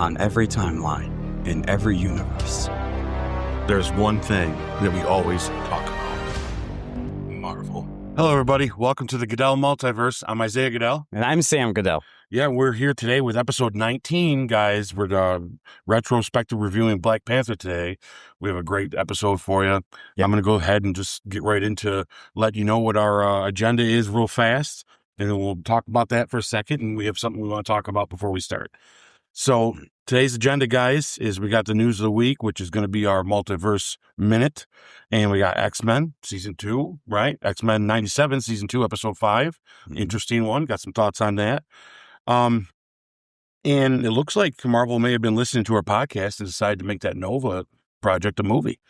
on every timeline, in every universe. There's one thing that we always talk about. Marvel. Hello, everybody. Welcome to the Goodell Multiverse. I'm Isaiah Goodell. And I'm Sam Goodell. Yeah, we're here today with episode 19, guys. We're retrospective reviewing Black Panther today. We have a great episode for you. Yep. I'm going to go ahead and just get right into let you know what our agenda is real fast. And then we'll talk about that for a second. And we have something we want to talk about before we start. So today's agenda, guys, is we got the news of the week, which is going to be our multiverse minute. And we got X-Men season 2, right? X-Men 97, season 2, episode 5. Interesting one. Got some thoughts on that. And it looks like Marvel may have been listening to our podcast and decided to make that Nova project a movie.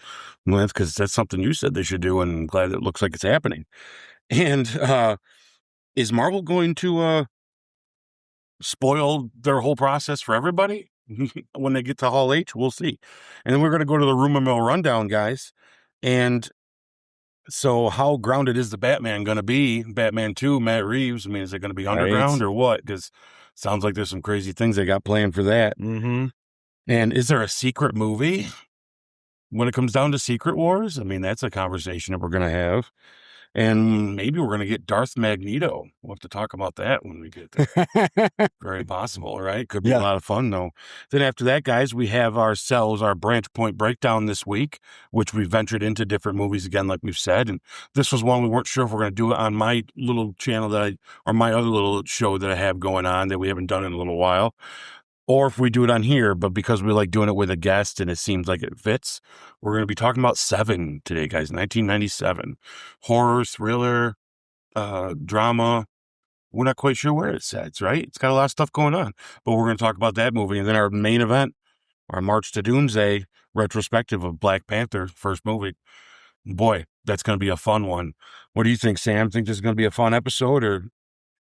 Well, that's because that's something you said they should do, and I'm glad it looks like it's happening. And is Marvel going to spoil their whole process for everybody when they get to Hall H? We'll see. And then we're going to go to the rumor mill rundown, guys. And so how grounded is the Batman going to be? Batman 2, Matt Reeves. I mean, is it going to be underground or what? Because it sounds like there's some crazy things they got planned for that. Mm-hmm. And is there a secret movie when it comes down to Secret Wars? I mean, that's a conversation that we're going to have. And maybe we're going to get Darth Magneto. We'll have to talk about that when we get there. Very possible, right? Could be a lot of fun, though. Then after that, guys, we have ourselves our Branchpoint Breakdown this week, which we ventured into different movies again, like we've said. And this was one we weren't sure if we're going to do it on my little channel or my other little show that I have going on that we haven't done in a little while. Or if we do it on here, but because we like doing it with a guest and it seems like it fits, we're going to be talking about Seven today, guys. 1997. Horror, thriller, drama. We're not quite sure where it sets, right? It's got a lot of stuff going on. But we're going to talk about that movie. And then our main event, our March to Doomsday retrospective of Black Panther, first movie. Boy, that's going to be a fun one. What do you think, Sam? Think this is going to be a fun episode, or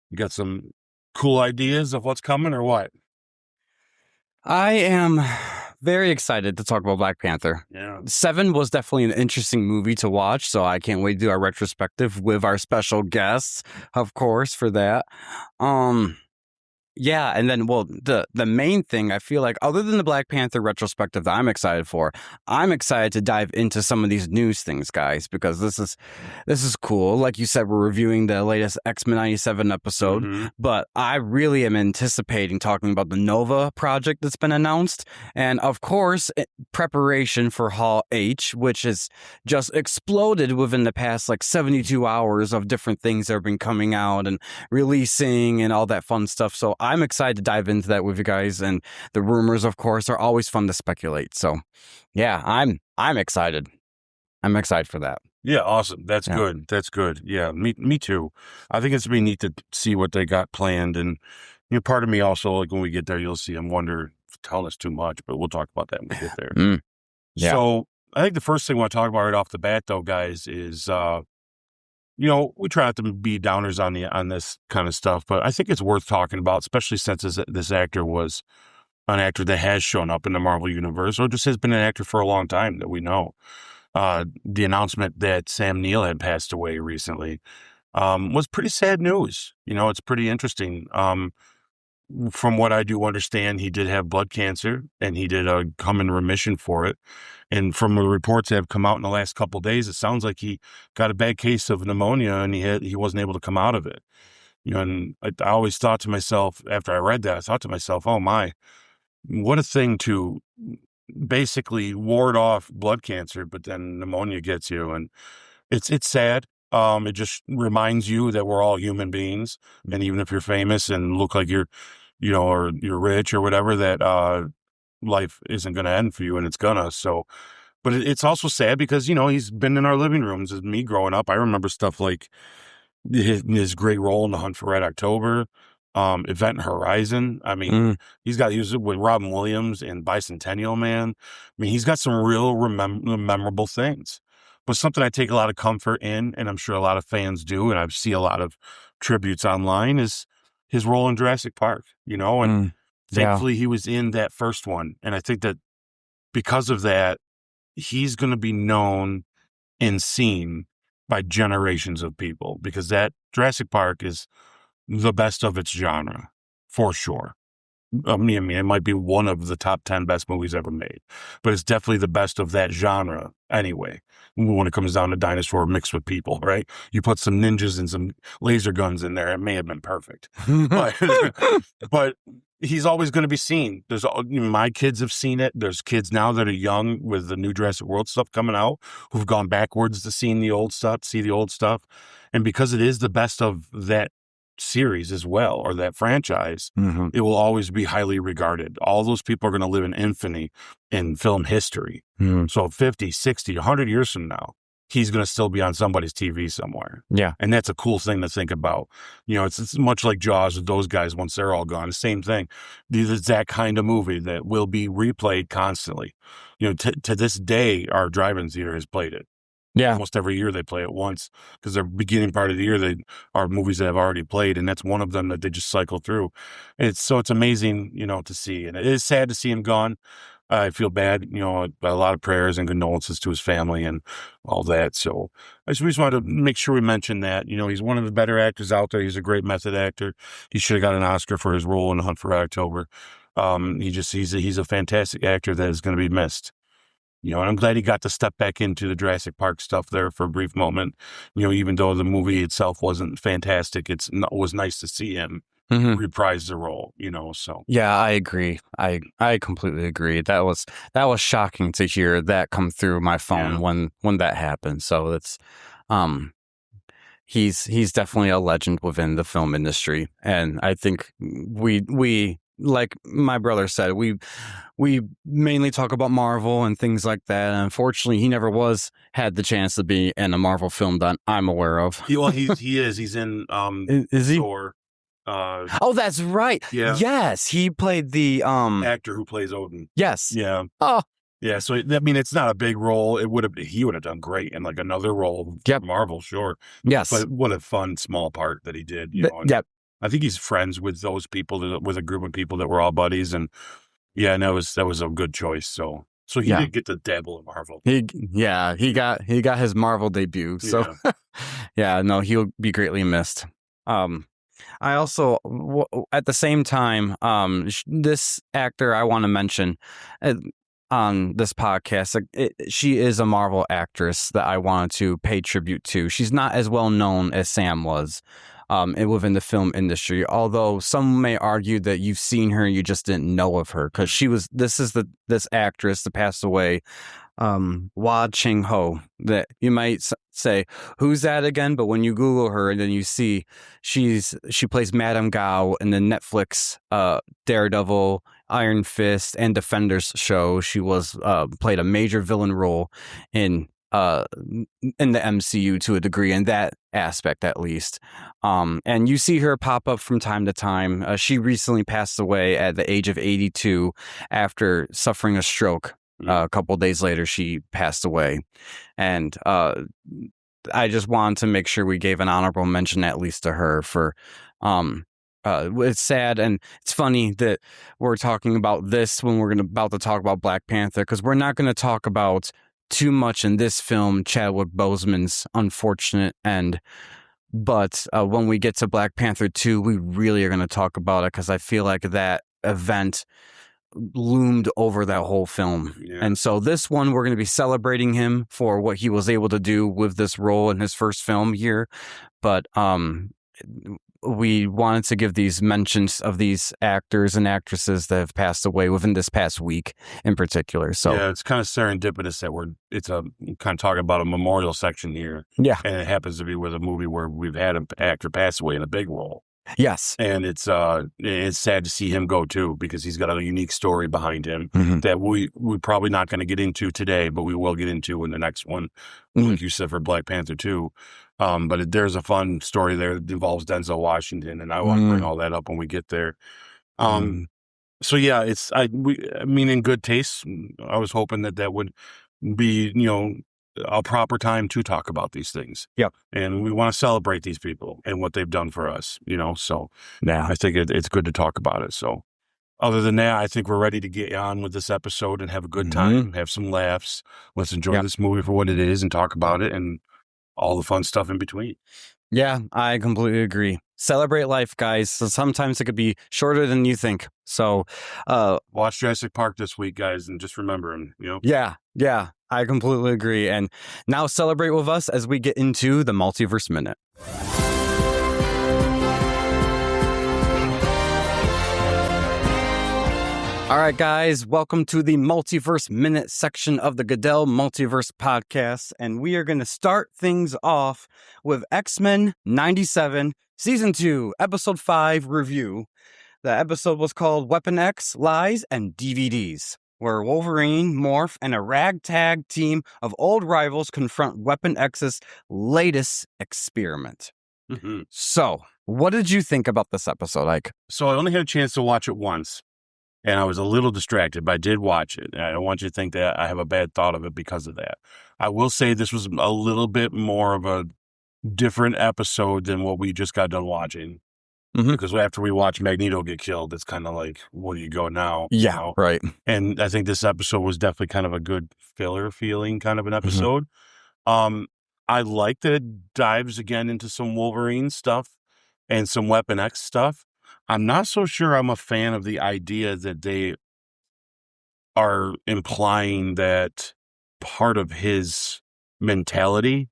you got some cool ideas of what's coming, or what? I am very excited to talk about Black Panther. Yeah. 7 was definitely an interesting movie to watch, so I can't wait to do our retrospective with our special guests, of course, for that. Yeah, and then, well, the main thing, I feel like, other than the Black Panther retrospective that I'm excited for, I'm excited to dive into some of these news things, guys, because this is cool. Like you said, we're reviewing the latest X-Men 97 episode, but I really am anticipating talking about the Nova project that's been announced, and, of course, preparation for Hall H, which has just exploded within the past, 72 hours of different things that have been coming out and releasing and all that fun stuff, so I'm excited to dive into that with you guys, and the rumors, of course, are always fun to speculate. So, yeah, I'm excited. I'm excited for that. Yeah, awesome. That's good. That's good. Yeah, me too. I think it's gonna be neat to see what they got planned, and part of me also, like when we get there, you'll see. I'm wondering if telling us too much, but we'll talk about that when we get there. Yeah. So, I think the first thing I want to talk about right off the bat, though, guys, is we try not to be downers on this kind of stuff, but I think it's worth talking about, especially since this actor was an actor that has shown up in the Marvel Universe, or just has been an actor for a long time that we know. The announcement that Sam Neill had passed away recently was pretty sad news. It's pretty interesting. From what I do understand, he did have blood cancer, and he did come in remission for it. And from the reports that have come out in the last couple of days, it sounds like he got a bad case of pneumonia, and he wasn't able to come out of it. And I always thought to myself, after I read that, I thought to myself, oh my, what a thing to basically ward off blood cancer, but then pneumonia gets you. And it's sad. It just reminds you that we're all human beings. And even if you're famous and look like you're or you're rich or whatever, that life isn't going to end for you, and it's gonna. So, but it's also sad because, he's been in our living rooms. As me growing up, I remember stuff like his great role in The Hunt for Red October, Event Horizon. I mean, he was with Robin Williams in Bicentennial Man. I mean, he's got some real memorable things. But something I take a lot of comfort in, and I'm sure a lot of fans do, and I see a lot of tributes online, is his role in Jurassic Park, and thankfully he was in that first one. And I think that because of that, he's going to be known and seen by generations of people, because that Jurassic Park is the best of its genre, for sure. I mean, it might be one of the top 10 best movies ever made, but it's definitely the best of that genre anyway. When it comes down to dinosaur mixed with people, right? You put some ninjas and some laser guns in there, it may have been perfect. But, but he's always going to be seen. My kids have seen it. There's kids now that are young with the new Jurassic World stuff coming out who've gone backwards to see the old stuff. And because it is the best of that series as well, or that franchise, it will always be highly regarded. All those people are going to live in infamy in film history. So 50, 60, 100 years from now, he's going to still be on somebody's TV somewhere. Yeah. And that's a cool thing to think about. It's much like Jaws with those guys once they're all gone. Same thing. It's that kind of movie that will be replayed constantly. To this day, our drive-in theater has played it. Yeah. Almost every year they play it once, because the beginning part of the year they are movies that have already played, and that's one of them that they just cycle through. It's amazing, to see, and it is sad to see him gone. I feel bad, a lot of prayers and condolences to his family and all that. So we just wanted to make sure we mention that. He's one of the better actors out there. He's a great method actor. He should have got an Oscar for his role in Hunt for Red October. He's a fantastic actor that is going to be missed. And I'm glad he got to step back into the Jurassic Park stuff there for a brief moment. Even though the movie itself wasn't fantastic, it was nice to see him reprise the role. So yeah, I agree. I completely agree. That was shocking to hear that come through my phone when that happened. So it's he's definitely a legend within the film industry, and I think we like my brother said, we mainly talk about Marvel and things like that. And unfortunately, he never had the chance to be in a Marvel film that I'm aware of. He is. He's in is he? Thor. Oh, that's right. Yeah. Yes, he played the actor who plays Odin. Yes. Yeah. Oh. Yeah. So it's not a big role. He would have done great in like another role. Yep. Marvel, sure. Yes. But what a fun small part that he did. Yep. I think he's friends with those people, with a group of people that were all buddies, and and that was a good choice. So he did get to dabble in Marvel. He got his Marvel debut. So no, he'll be greatly missed. I also, at the same time, this actor I want to mention on this podcast, she is a Marvel actress that I wanted to pay tribute to. She's not as well known as Sam was within the film industry, although some may argue that you've seen her and you just didn't know of her, because this actress that passed away, Hua Ching-ho, that you might say, who's that again? But when you Google her and then you see she plays Madame Gao in the Netflix Daredevil, Iron Fist, and Defenders show. She played a major villain role in the MCU to a degree, in that aspect at least. And you see her pop up from time to time. She recently passed away at the age of 82 after suffering a stroke. A couple of days later, she passed away. And I just wanted to make sure we gave an honorable mention at least to her for it's sad, and it's funny that we're talking about this when we're about to talk about Black Panther, because we're not going to talk about too much in this film Chadwick Boseman's unfortunate end. But when we get to Black Panther 2, we really are going to talk about it, because I feel like that event loomed over that whole film. And so this one, we're going to be celebrating him for what he was able to do with this role in his first film here. But we wanted to give these mentions of these actors and actresses that have passed away within this past week in particular. So it's kind of serendipitous that it's a kind of talking about a memorial section here. Yeah. And it happens to be with a movie where we've had an actor pass away in a big role. Yes. And it's sad to see him go too, because he's got a unique story behind him that we're probably not going to get into today, but we will get into in the next one, like you said, for Black Panther 2. But there's a fun story there that involves Denzel Washington, and I want to bring all that up when we get there. So yeah, I mean, in good taste, I was hoping that would be, a proper time to talk about these things. Yep. And we want to celebrate these people and what they've done for us, so yeah, I think it's good to talk about it. So other than that, I think we're ready to get on with this episode and have a good time, have some laughs. Let's enjoy this movie for what it is and talk about it and all the fun stuff in between. Yeah, I completely agree. celebrate life, guys. So sometimes it could be shorter than you think. So, watch Jurassic Park this week, guys, and just remember him. Yeah, I completely agree. And now celebrate with us as we get into the Multiverse Minute. All right, guys, welcome to the Multiverse Minute section of the Goodell Multiverse podcast. And we are going to start things off with X-Men 97, Season 2, Episode 5 review. The episode was called Weapon X, Lies, and DVDs, where Wolverine, Morph, and a ragtag team of old rivals confront Weapon X's latest experiment. Mm-hmm. So, what did you think about this episode, Ike? So I only had a chance to watch it once. And I was a little distracted, but I did watch it. And I don't want you to think that I have a bad thought of it because of that. I will say this was a little bit more of a different episode than what we just got done watching. Mm-hmm. Because after we watch Magneto get killed, it's kind of like, where do you go now? Yeah, you know? right. And I think this episode was definitely kind of a good filler feeling kind of an episode. Mm-hmm. I like that it dives again into some Wolverine stuff and some Weapon X stuff. I'm not so sure I'm a fan of the idea that they are implying that part of his mentality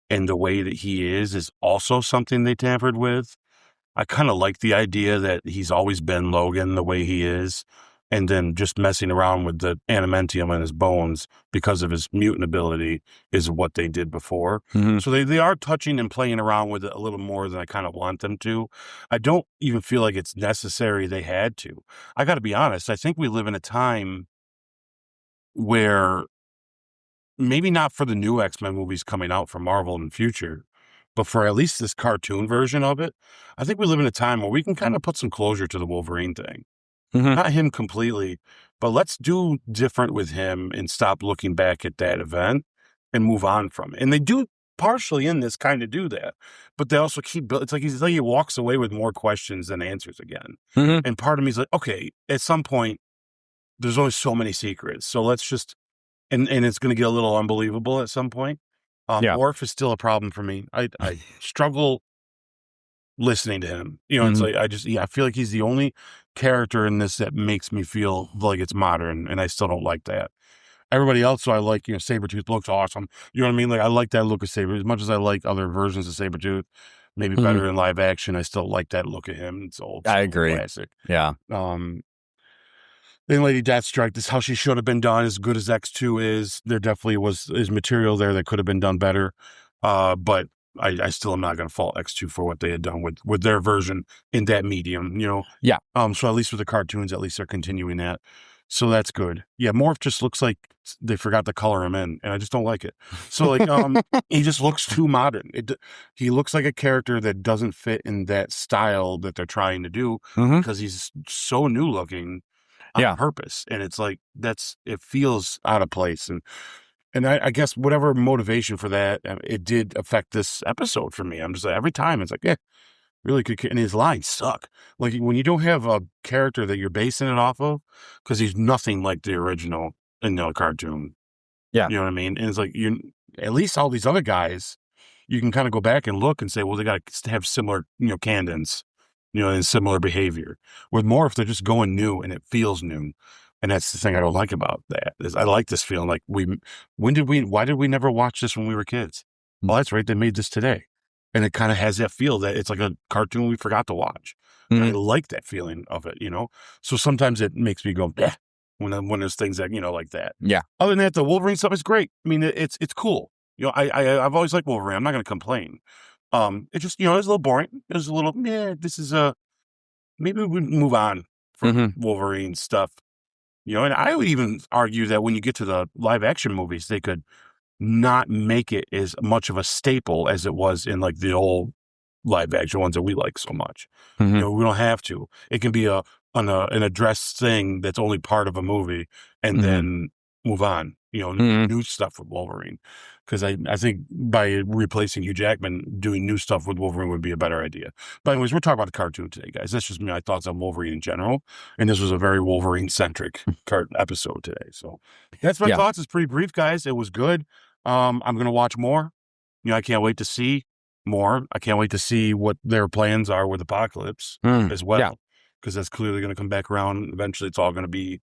and the way that he is also something they tampered with. I kind of like the idea that he's always been Logan the way he is, and then just messing around with the adamantium in his bones because of his mutant ability is what they did before. Mm-hmm. So they are touching and playing around with it a little more than I kind of want them to. I don't even feel like it's necessary they had to. I got to be honest. I think we live in a time where maybe not for the new X-Men movies coming out from Marvel in the future, but for at least this cartoon version of it, I think we live in a time where we can kind of put some closure to the Wolverine thing. Mm-hmm. Not him completely, but let's do different with him and stop looking back at that event and move on from it. And they do partially in this kind of do that, but they also keep, it's like he walks away with more questions than answers again. Mm-hmm. And part of me is like, okay, at some point, there's only so many secrets. So let's just, and it's going to get a little unbelievable at some point. Morph is still a problem for me. I struggle listening to him. It's like, I feel like he's the only character in this that makes me feel like it's modern, and I still don't like that. Everybody else, so I like, Sabretooth looks awesome. You know what I mean? Like, I like that look of Saber as much as I like other versions of Sabretooth, maybe better in live action. I still like that look of him. It's old. I agree. Classic. Yeah. Then Lady Deathstrike, this is how she should have been done. As good as X2 is, there definitely is material there that could have been done better. But I still am not going to fault X2 for what they had done with their version in that medium, Yeah. So at least with the cartoons, at least they're continuing that. So that's good. Yeah, Morph just looks like they forgot to color him in, and I just don't like it. So like, he just looks too modern. He looks like a character that doesn't fit in that style that they're trying to do because he's so new looking on purpose. And it's like, it feels out of place. And I guess whatever motivation for that, it did affect this episode for me. I'm just like, every time it's like, yeah, really good. And his lines suck. Like when you don't have a character that you're basing it off of, because he's nothing like the original in the cartoon. Yeah. You know what I mean? And it's like, at least all these other guys, you can kind of go back and look and say, well, they got to have similar, cadence, and similar behavior. With Morph, they're just going new and it feels new. And that's the thing I don't like about that is I like this feeling like why did we never watch this when we were kids? Well, that's right. They made this today. And it kind of has that feel that it's like a cartoon we forgot to watch. And I like that feeling of it, So sometimes it makes me go, bleh, when there's things that, like that. Yeah. Other than that, the Wolverine stuff is great. I mean, it's cool. I've always liked Wolverine. I'm not going to complain. It just, it's a little boring. It was a little, this is maybe we move on from Wolverine stuff. And I would even argue that when you get to the live action movies, they could not make it as much of a staple as it was in like the old live action ones that we like so much. We don't have to. It can be an addressed thing that's only part of a movie and then move on, new stuff with Wolverine. Because I think by replacing Hugh Jackman, doing new stuff with Wolverine would be a better idea. But anyways, we're talking about the cartoon today, guys. That's just my thoughts on Wolverine in general. And this was a very Wolverine-centric episode today. So that's my thoughts. It's pretty brief, guys. It was good. I'm going to watch more. I can't wait to see more. I can't wait to see what their plans are with Apocalypse as well, because that's clearly going to come back around. Eventually, it's all going to be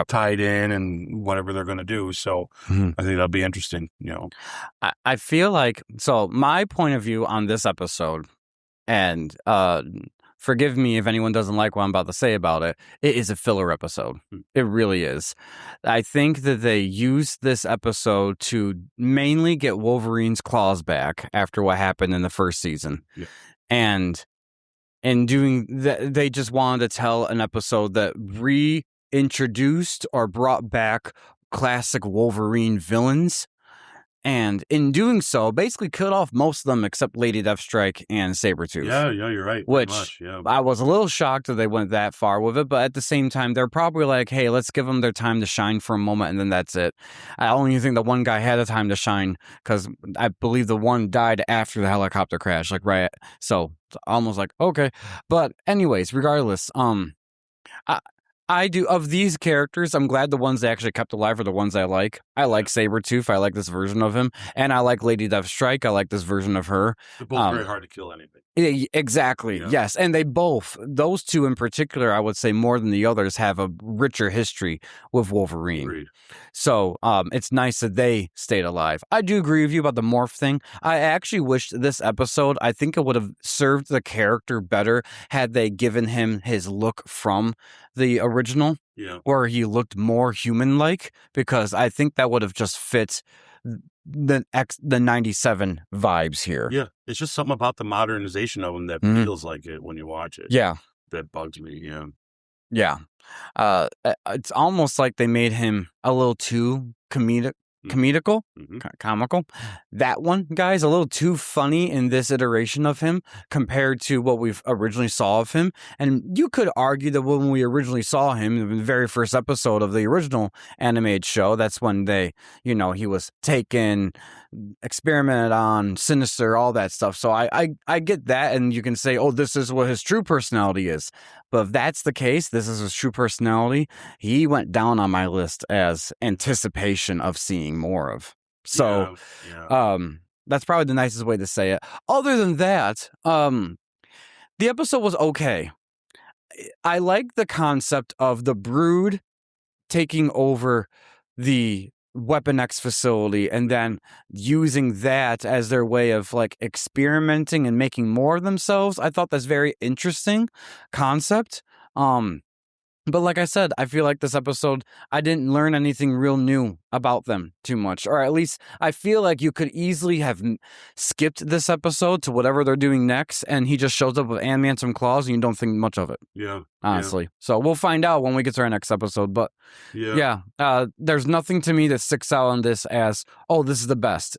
tied in and whatever they're going to do. So I think that'll be interesting. I feel like, so my point of view on this episode, and forgive me if anyone doesn't like what I'm about to say about it, it is a filler episode. It really is. I think that they used this episode to mainly get Wolverine's claws back after what happened in the first season. And in doing that, they just wanted to tell an episode that reintroduced or brought back classic Wolverine villains. And in doing so, basically killed off most of them except Lady Deathstrike and Sabretooth. Yeah, you're right. Which I was a little shocked that they went that far with it, but at the same time, they're probably like, hey, let's give them their time to shine for a moment, and then that's it. I only think the one guy had a time to shine, because I believe the one died after the helicopter crash, like right. So almost like, okay. But anyways, regardless, I do, of these characters, I'm glad the ones they actually kept alive are the ones I like. I like Sabretooth. I like this version of him. And I like Lady Deathstrike. I like this version of her. They're both very hard to kill anyway. Exactly. Yeah. Yes. And they both, those two in particular, I would say more than the others, have a richer history with Wolverine. Agreed. So it's nice that they stayed alive. I do agree with you about the morph thing. I actually wished this episode, I think it would have served the character better had they given him his look from the original, where he looked more human-like, because I think that would have just fit the 97 vibes here. Yeah, it's just something about the modernization of him that feels like it when you watch it. Yeah. That bugs me, Yeah. It's almost like they made him a little too comical. That one, guys, a little too funny in this iteration of him compared to what we've originally saw of him. And you could argue that when we originally saw him in the very first episode of the original animated show, that's when they, he was taken, experimented on, sinister, all that stuff. So I get that, and you can say, oh, this is what his true personality is. But if that's the case, this is his true personality, he went down on my list as anticipation of seeing more of. So that's probably the nicest way to say it. Other than that, the episode was okay. I like the concept of the Brood taking over the Weapon X facility and then using that as their way of like experimenting and making more of themselves. I thought that's very interesting concept. But like I said, I feel like this episode, I didn't learn anything real new about them too much. Or at least I feel like you could easily have skipped this episode to whatever they're doing next, and he just shows up with Ant-Man some claws and you don't think much of it. Yeah. Honestly. Yeah. So we'll find out when we get to our next episode. But there's nothing to me that sticks out on this as, oh, this is the best.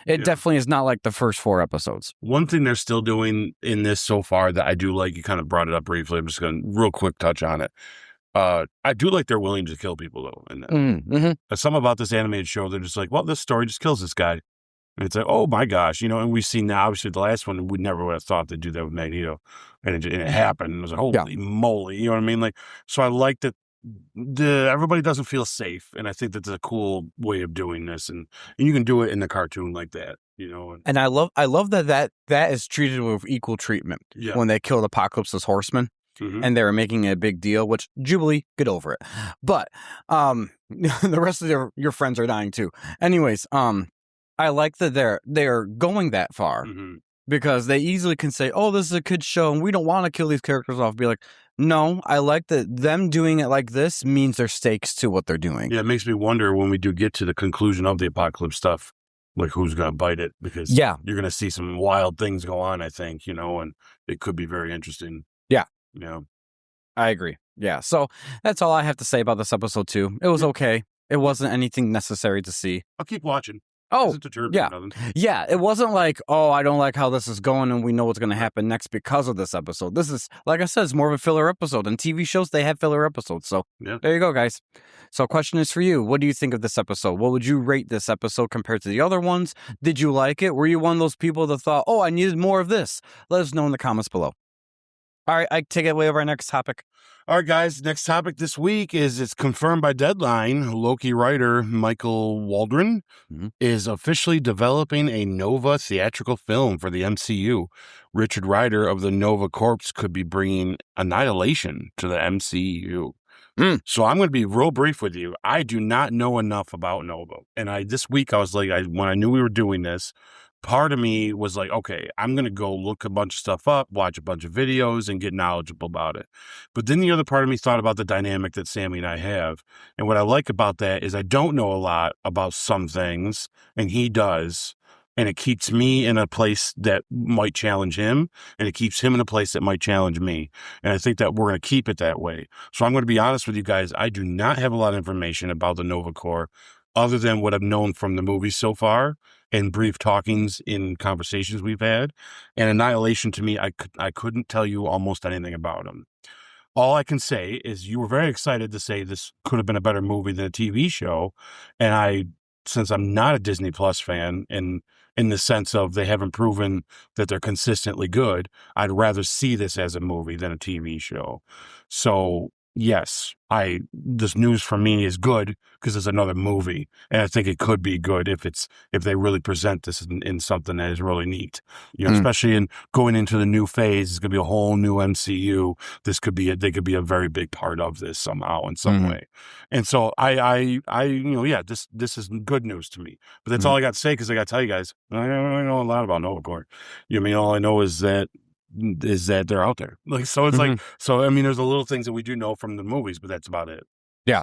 It definitely is not like the first 4 episodes. One thing they're still doing in this so far that I do like, you kind of brought it up briefly, I'm just going to real quick touch on it. I do like they're willing to kill people though. And some about this animated show, they're just like, well, this story just kills this guy. And it's like, oh my gosh, and we've seen now, obviously the last one, we never would have thought they'd do that with Magneto. And it happened. It was like, holy moly. You know what I mean? Like, so I like that everybody doesn't feel safe. And I think that's a cool way of doing this. And you can do it in the cartoon like that, And I love that is treated with equal treatment when they killed Apocalypse's horsemen. And they were making a big deal, which Jubilee, get over it. But the rest of your friends are dying too. Anyways, I like that they're going that far because they easily can say, oh, this is a kid's show and we don't want to kill these characters off. Be like, no, I like that them doing it like this means there's stakes to what they're doing. Yeah, it makes me wonder when we do get to the conclusion of the Apocalypse stuff, like who's going to bite it, because you're going to see some wild things go on, I think, and it could be very interesting. Yeah, I agree. Yeah, so that's all I have to say about this episode too. It was okay. It wasn't anything necessary to see. I'll keep watching. Oh, yeah. It wasn't like, oh, I don't like how this is going and we know what's going to happen next because of this episode. This is, like I said, it's more of a filler episode. And TV shows, they have filler episodes. So there you go, guys. So question is for you. What do you think of this episode? What would you rate this episode compared to the other ones? Did you like it? Were you one of those people that thought, oh, I needed more of this? Let us know in the comments below. All right, Ike, take it away over our next topic. All right, guys. Next topic this week is it's confirmed by Deadline. Loki writer Michael Waldron is officially developing a Nova theatrical film for the MCU. Richard Rider of the Nova Corps could be bringing Annihilation to the MCU. So I'm going to be real brief with you. I do not know enough about Nova. And this week I was like, when I knew we were doing this, part of me was like, okay, I'm going to go look a bunch of stuff up, watch a bunch of videos, and get knowledgeable about it. But then the other part of me thought about the dynamic that Sammy and I have. And what I like about that is I don't know a lot about some things, and he does. And it keeps me in a place that might challenge him, and it keeps him in a place that might challenge me. And I think that we're going to keep it that way. So I'm going to be honest with you guys. I do not have a lot of information about the Nova Corps other than what I've known from the movies so far and brief talkings in conversations we've had. And Annihilation, to me, I couldn't tell you almost anything about them. All I can say is you were very excited to say this could have been a better movie than a TV show. And since I'm not a Disney Plus fan, and in the sense of they haven't proven that they're consistently good, I'd rather see this as a movie than a TV show. So yes, this news for me is good because it's another movie, and I think it could be good if they really present this in something that is really neat. Especially in going into the new phase, it's gonna be a whole new MCU. They could be a very big part of this somehow in some way. And so this is good news to me. But that's all I got to say because I got to tell you guys, I don't know a lot about Nova Corps. All I know is that they're out there. So it's there's a little things that we do know from the movies, but that's about it. Yeah.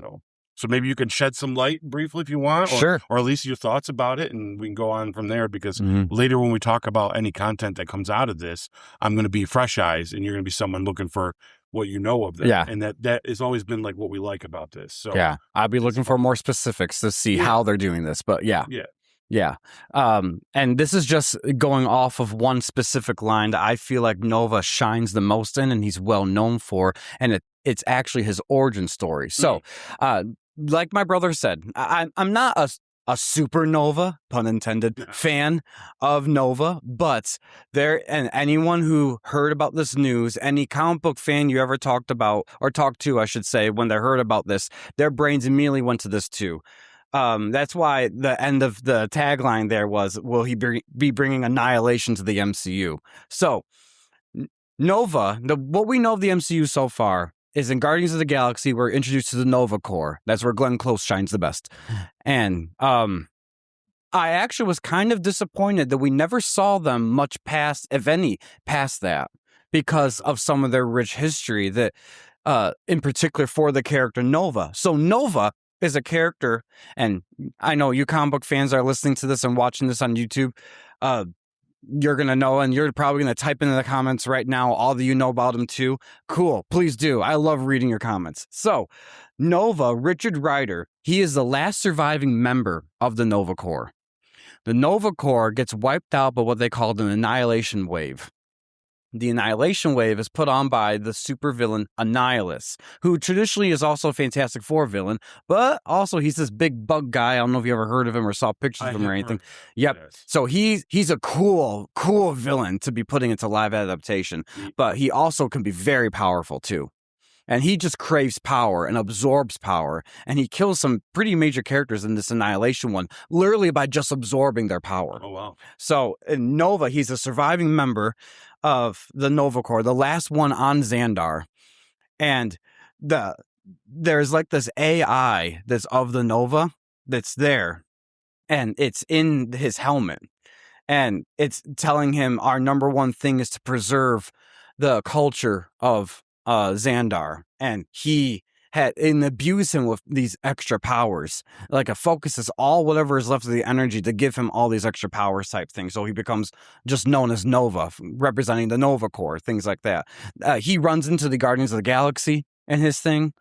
So maybe you can shed some light briefly if you want, sure, or at least your thoughts about it, and we can go on from there because later when we talk about any content that comes out of this, I'm going to be fresh eyes and you're going to be someone looking for what you know of them. Yeah. And that has always been like what we like about this. So yeah, I'll be looking for more specifics to see how they're doing this, but yeah. And this is just going off of one specific line that I feel like Nova shines the most in and he's well known for, and it's actually his origin story. So, like my brother said, I'm not a supernova, pun intended, fan of Nova, but anyone who heard about this news, any comic book fan you ever talked to, I should say, when they heard about this, their brains immediately went to this too. That's why the end of the tagline there was, will he be bringing Annihilation to the MCU? So, Nova, what we know of the MCU so far is in Guardians of the Galaxy, we're introduced to the Nova Corps. That's where Glenn Close shines the best. And I actually was kind of disappointed that we never saw them much past that, because of some of their rich history that, in particular for the character Nova. So Nova is a character, and I know you comic book fans are listening to this and watching this on YouTube. You're going to know, and you're probably going to type into the comments right now all that you know about him too. Cool. Please do. I love reading your comments. So, Nova, Richard Rider, he is the last surviving member of the Nova Corps. The Nova Corps gets wiped out by what they called an annihilation wave. The Annihilation Wave is put on by the supervillain Annihilus, who traditionally is also a Fantastic Four villain, but also he's this big bug guy. I don't know if you ever heard of him or saw pictures of him or anything. Yep. Yes. So he's a cool villain to be putting into live adaptation, but he also can be very powerful too. And he just craves power and absorbs power, and he kills some pretty major characters in this Annihilation one, literally by just absorbing their power. Oh, wow. So in Nova, he's a surviving member of the Nova Corps, the last one on Xandar. And there's like this AI that's of the Nova that's there, and it's in his helmet. And it's telling him our number one thing is to preserve the culture of Xandar, and he and abuse him with these extra powers. Like, it focuses all whatever is left of the energy to give him all these extra powers type things. So he becomes just known as Nova, representing the Nova Corps, things like that. He runs into the Guardians of the Galaxy in his time.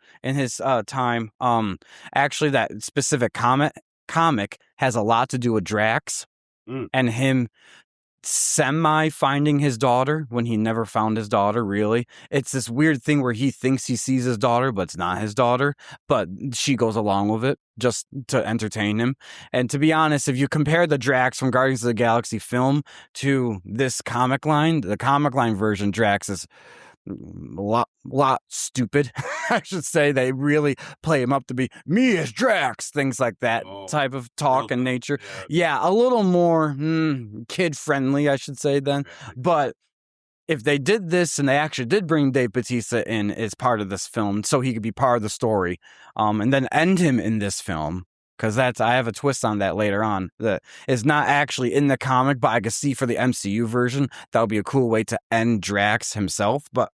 Actually, that specific comic has a lot to do with Drax and him semi-finding his daughter when he never found his daughter, really. It's this weird thing where he thinks he sees his daughter, but it's not his daughter, but she goes along with it just to entertain him. And to be honest, if you compare the Drax from Guardians of the Galaxy film to this comic line, the comic line version, Drax is lot stupid. I should say they really play him up to be me as Drax, things like that type of talk and nature. Yeah, a little more kid friendly, I should say then. But if they did this and they actually did bring Dave Bautista in as part of this film, so he could be part of the story, and then end him in this film. Because I have a twist on that later on that is not actually in the comic, but I could see for the MCU version, that would be a cool way to end Drax himself. But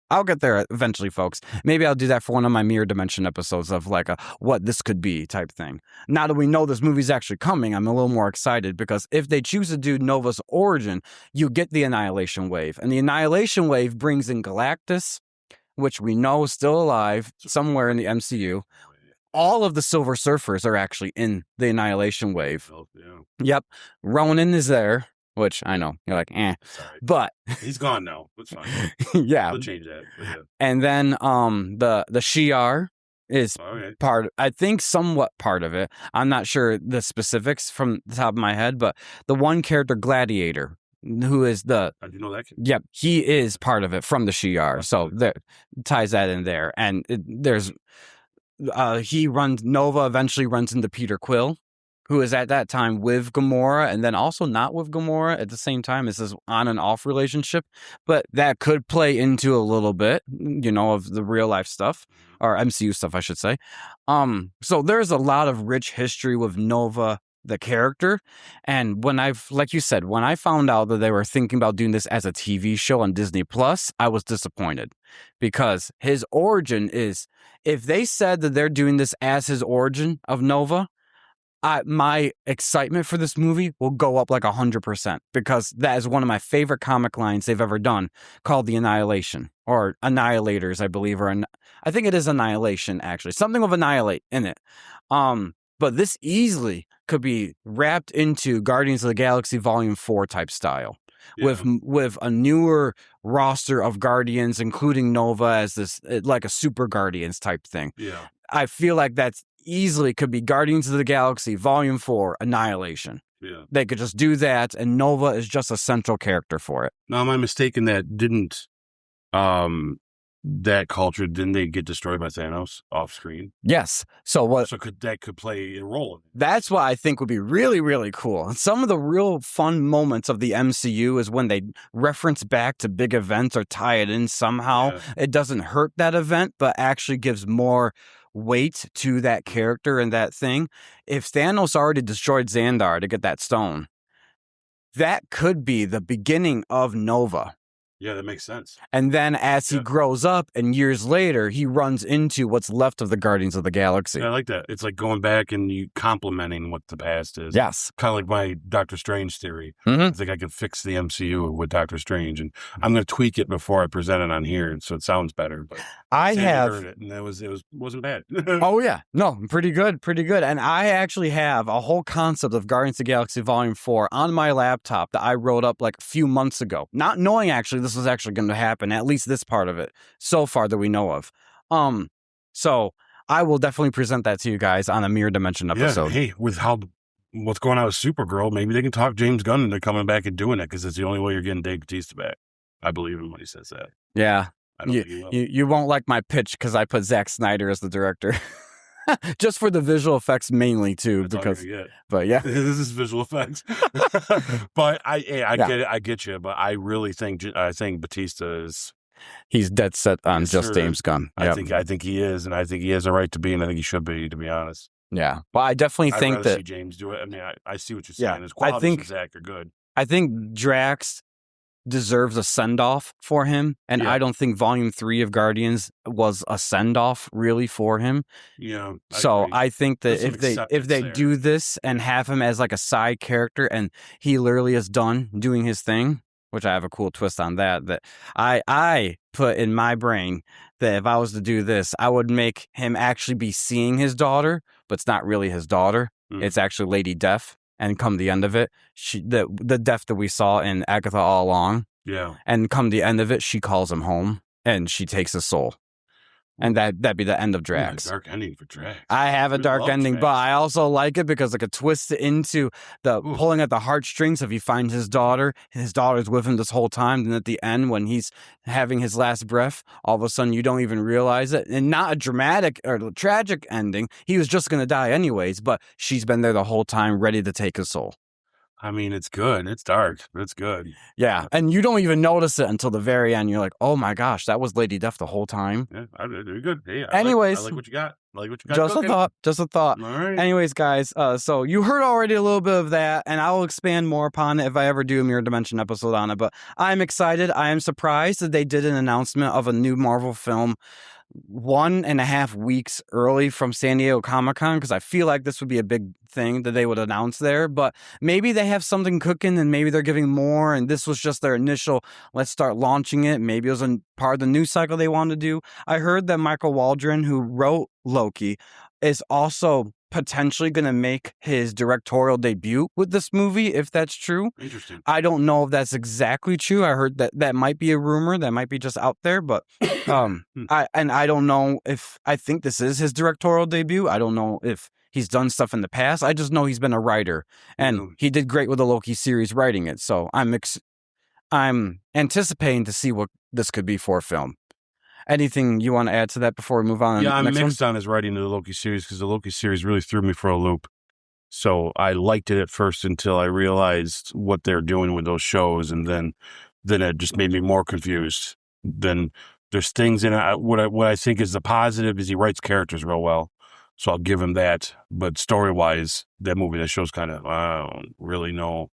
I'll get there eventually, folks. Maybe I'll do that for one of my Mirror Dimension episodes of like a what this could be type thing. Now that we know this movie's actually coming, I'm a little more excited because if they choose to do Nova's origin, you get the Annihilation Wave. And the Annihilation Wave brings in Galactus, which we know is still alive somewhere in the MCU. All of the Silver Surfers are actually in the Annihilation Wave. Yep. Ronan is there, which I know. You're like, Sorry. But he's gone now. That's fine. Yeah. We'll change that. Yeah. And then the Shi'ar is part, I think somewhat part of it. I'm not sure the specifics from the top of my head, but the one character Gladiator, who is I didn't know that. Yep, he is part of it from the Shi'ar. So there ties that in there. And there's Nova eventually runs into Peter Quill, who is at that time with Gamora and then also not with Gamora at the same time. It's this on and off relationship, but that could play into a little bit, of the real life stuff or MCU stuff, I should say. So there's a lot of rich history with Nova, the character. And like you said, when I found out that they were thinking about doing this as a TV show on Disney Plus, I was disappointed because his origin is, if they said that they're doing this as his origin of Nova, my excitement for this movie will go up like 100% because that is one of my favorite comic lines they've ever done, called The Annihilation or Annihilators, I believe, or I think it is Annihilation, actually. Something with annihilate in it. But this easily could be wrapped into Guardians of the Galaxy Volume 4 type style. Yeah. With a newer roster of Guardians, including Nova as this, like a Super Guardians type thing. Yeah. I feel like that's easily could be Guardians of the Galaxy Volume 4 Annihilation. Yeah. They could just do that, and Nova is just a central character for it. Now, am I mistaken that didn't that culture, didn't they get destroyed by Thanos off screen? Yes. So that could play a role in it. That's what I think would be really, really cool. Some of the real fun moments of the MCU is when they reference back to big events or tie it in somehow. Yeah. It doesn't hurt that event, but actually gives more weight to that character and that thing. If Thanos already destroyed Xandar to get that stone, that could be the beginning of Nova. Yeah, that makes sense. And then as he grows up and years later, he runs into what's left of the Guardians of the Galaxy. Yeah, I like that. It's like going back and you complimenting what the past is. Yes. Kind of like my Doctor Strange theory. Mm-hmm. I think I can fix the MCU with Doctor Strange, and I'm going to tweak it before I present it on here so it sounds better. But I heard it, and it wasn't bad. Oh, yeah. No, pretty good. And I actually have a whole concept of Guardians of the Galaxy Volume 4 on my laptop that I wrote up like a few months ago, not knowing actually this was actually going to happen, at least this part of it, so far that we know of. So I will definitely present that to you guys on a Mirror Dimension episode. Yeah, hey, with what's going on with Supergirl, maybe they can talk James Gunn into coming back and doing it because it's the only way you're getting Dave Bautista back. I believe him when he says that. Yeah. I don't think he will. You won't like my pitch because I put Zack Snyder as the director. Just for the visual effects mainly too, but yeah, this is visual effects. But I get you. But I really think Bautista he's dead set on just James Gunn. Yep. I think he is, and I think he has a right to be, and I think he should be, to be honest. Yeah, well, I definitely think that see James do it. I mean, I see what you're saying. His qualities as Zach are good. I think Drax deserves a send-off for him, and I don't think Volume 3 of Guardians was a send-off really for him. Yeah. I think that if they do this and have him as like a side character and he literally is done doing his thing, which I have a cool twist on that I put in my brain that if I was to do this, I would make him actually be seeing his daughter, but it's not really his daughter. It's actually Lady Death. And come the end of it, the Death that we saw in Agatha all along. Yeah. And come the end of it, she calls him home and she takes his soul. And that'd be the end of Ooh, Drax. a dark ending for Drax. I have a We dark love ending, Drax. but I also like it because it could twist it into the pulling at the heartstrings. If he finds his daughter's with him this whole time, then at the end when he's having his last breath, all of a sudden you don't even realize it. And not a dramatic or tragic ending. He was just going to die anyways, but she's been there the whole time ready to take his soul. I mean, it's good. It's dark, but it's good. Yeah, and you don't even notice it until the very end. You're like, oh my gosh, that was Lady Death the whole time. Yeah, you're good. Hey, Anyways, I like what you got. I like what you got. Just a thought. All right. Anyways, guys, so you heard already a little bit of that, and I will expand more upon it if I ever do a Mirror Dimension episode on it. But I'm excited. I am surprised that they did an announcement of a new Marvel film 1.5 weeks early from San Diego Comic-Con, because I feel like this would be a big thing that they would announce there. But maybe they have something cooking and maybe they're giving more, and this was just their initial, let's start launching it. Maybe it was a part of the news cycle they wanted to do. I heard that Michael Waldron, who wrote Loki, is also potentially going to make his directorial debut with this movie, if that's true. Interesting. I don't know if that's exactly true. I heard that might be a rumor, that might be just out there, but I don't know if I think this is his directorial debut. I don't know if he's done stuff in the past. I just know he's been a writer, and he did great with the Loki series writing it. So I'm anticipating to see what this could be for a film. Anything you want to add to that before we move on? Yeah, I'm mixed on his writing of the Loki series because the Loki series really threw me for a loop. So I liked it at first until I realized what they're doing with those shows, and then it just made me more confused. Then there's things in it. What I think is the positive is he writes characters real well, so I'll give him that. But story wise, that show's kind of, I don't really know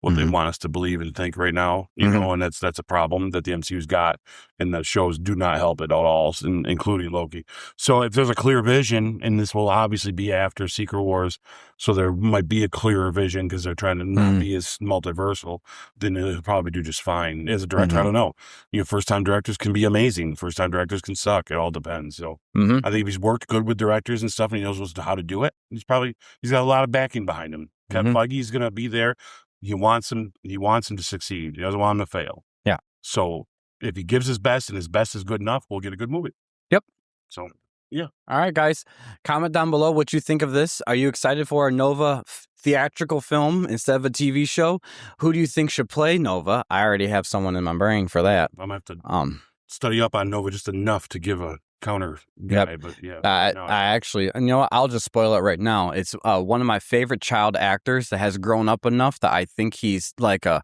what they want us to believe and think right now, you know, and that's a problem that the MCU's got, and the shows do not help it at all, including Loki. So if there's a clear vision, and this will obviously be after Secret Wars, so there might be a clearer vision because they're trying to not be as multiversal, then it'll probably do just fine. As a director, I don't know. You know, first-time directors can be amazing. First-time directors can suck. It all depends. So I think if he's worked good with directors and stuff, and he knows how to do it, he's got a lot of backing behind him. Kevin Feige's going to be there. He wants him to succeed. He doesn't want him to fail. Yeah. So if he gives his best and his best is good enough, we'll get a good movie. Yep. So, yeah. All right, guys. Comment down below what you think of this. Are you excited for a Nova theatrical film instead of a TV show? Who do you think should play Nova? I already have someone in my brain for that. I'm going to have to study up on Nova just enough to give a counter guy, but yeah. I actually, you know what, I'll just spoil it right now. It's one of my favorite child actors that has grown up enough that I think he's like a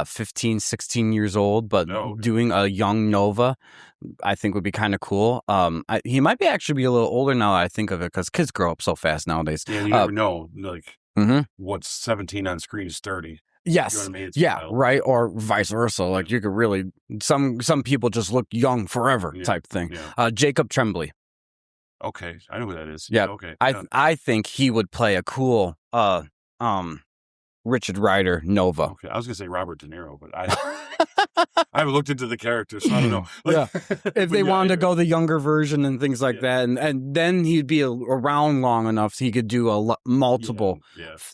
15, 16 years old, but doing a young Nova, I think would be kind of cool. He might actually be a little older now that I think of it, because kids grow up so fast nowadays. Yeah, you never know. Like, what's 17 on screen is 30. Yes. Yeah. Right. Or vice versa. Like you could really, some people just look young forever type thing. Yeah. Jacob Tremblay. Okay. I know who that is. Yeah. Okay. I think he would play a cool, Richard Rider Nova. Okay. I was going to say Robert De Niro, but I haven't looked into the character, so I don't know. Yeah. If they wanted to go the younger version and things like that, and then he'd be around long enough so he could do multiple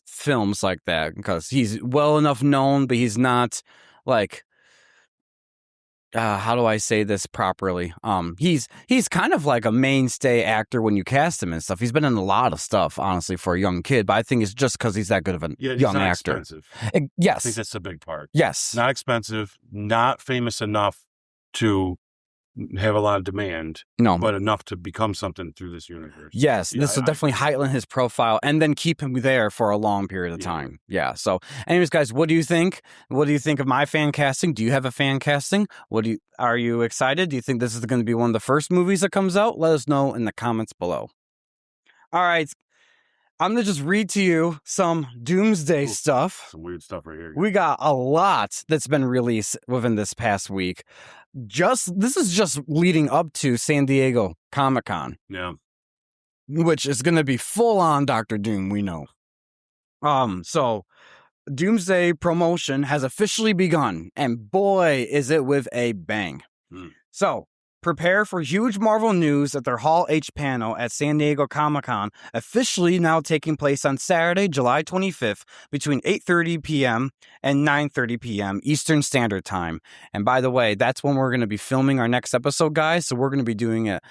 films like that, because he's well enough known, but he's not like, how do I say this properly? He's kind of like a mainstay actor when you cast him and stuff. He's been in a lot of stuff, honestly, for a young kid, but I think it's just because he's that good of a young actor. Expensive. Yes. I think that's the big part. Yes. Not expensive, not famous enough to have a lot of demand, but enough to become something through this universe. Yes, this will definitely heighten his profile and then keep him there for a long period of time. Yeah. So, anyways, guys, what do you think? What do you think of my fan casting? Do you have a fan casting? Are you excited? Do you think this is going to be one of the first movies that comes out? Let us know in the comments below. All right. I'm going to just read to you some Doomsday stuff. Some weird stuff right here. We got a lot that's been released within this past week. This is just leading up to San Diego Comic-Con. Yeah. Which is going to be full on Dr. Doom, we know. So Doomsday promotion has officially begun, and boy, is it with a bang. So Prepare for huge Marvel news at their Hall H panel at San Diego Comic-Con, officially now taking place on Saturday, July 25th, between 8:30 p.m. and 9:30 p.m. Eastern Standard Time. And by the way, that's when we're going to be filming our next episode, guys. So we're going to be doing it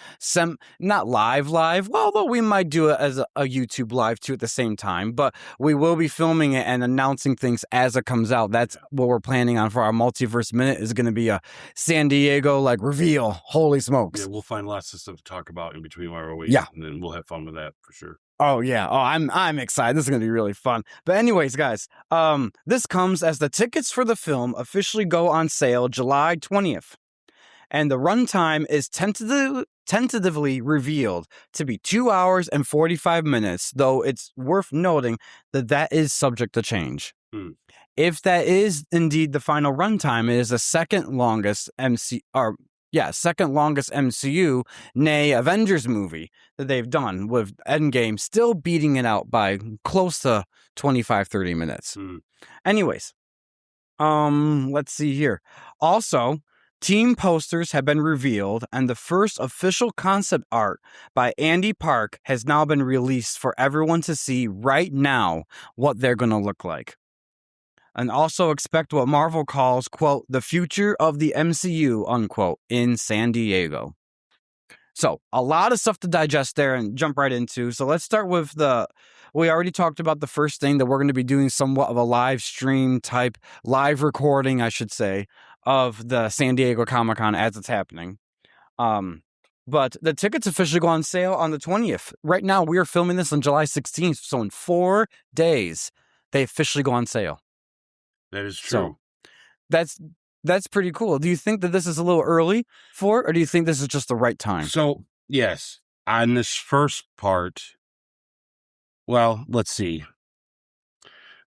not live, well, although we might do it as a YouTube live too at the same time, but we will be filming it and announcing things as it comes out. That's what we're planning on for our Multiverse Minute, is going to be a San Diego reveal. Holy smokes. Yeah, we'll find lots of stuff to talk about in between while we're waiting. Yeah. And then we'll have fun with that for sure. Oh, yeah. Oh, I'm excited. This is going to be really fun. But anyways, guys, this comes as the tickets for the film officially go on sale July 20th. And the runtime is tentatively revealed to be 2 hours and 45 minutes, though it's worth noting that is subject to change. If that is indeed the final runtime, it is the second longest MCU, nay Avengers movie that they've done, with Endgame still beating it out by close to 25-30 minutes. Anyways, let's see here. Also, team posters have been revealed, and the first official concept art by Andy Park has now been released for everyone to see right now what they're going to look like. And also expect what Marvel calls, quote, the future of the MCU, unquote, in San Diego. So, a lot of stuff to digest there and jump right into. So, let's start with we already talked about the first thing, that we're going to be doing somewhat of a live stream type, live recording, I should say, of the San Diego Comic-Con as it's happening. But the tickets officially go on sale on the 20th. Right now, we are filming this on July 16th. So, in 4 days, they officially go on sale. That is true. So that's pretty cool. Do you think that this is a little early for it, or do you think this is just the right time? So, yes, on this first part, well, let's see.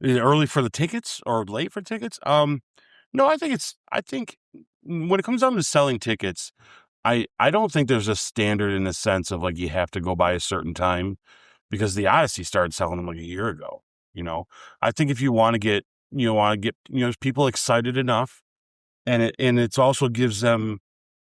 Is it early for the tickets or late for tickets? No, I think when it comes down to selling tickets, I don't think there's a standard in the sense of you have to go by a certain time, because the Odyssey started selling them a year ago. I think if you want to get people excited enough, and it also gives them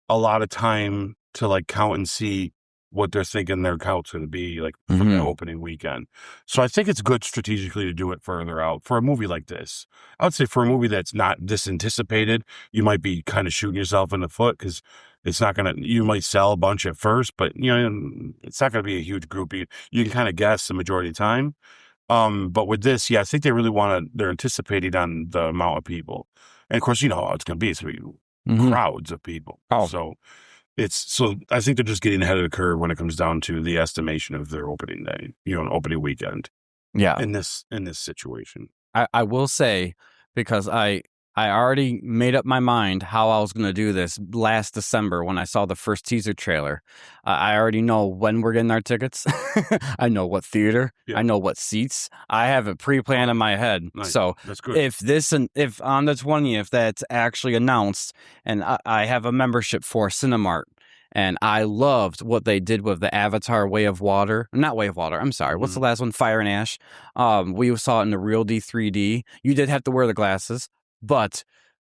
a lot of time to count and see what they're thinking their count's going to be from the opening weekend. So I think it's good strategically to do it further out for a movie like this. I would say for a movie that's not this anticipated, you might be kind of shooting yourself in the foot, because it's not going to, you might sell a bunch at first, but it's not going to be a huge group. You can kind of guess the majority of the time. But with this, I think they really they're anticipating on the amount of people. And of course, how it's going to be. It's going to be crowds of people. Oh. So I think they're just getting ahead of the curve when it comes down to the estimation of their opening day, an opening weekend. Yeah. In this situation. I will say, because I already made up my mind how I was going to do this last December when I saw the first teaser trailer. I already know when we're getting our tickets. I know what theater. Yeah. I know what seats. I have it pre-planned in my head. Nice. So that's good. If on the 20th that's actually announced, and I have a membership for Cinemark, and I loved what they did with the Avatar Way of Water. Not Way of Water, I'm sorry. What's the last one? Fire and Ash. We saw it in the Real D 3D. You did have to wear the glasses. But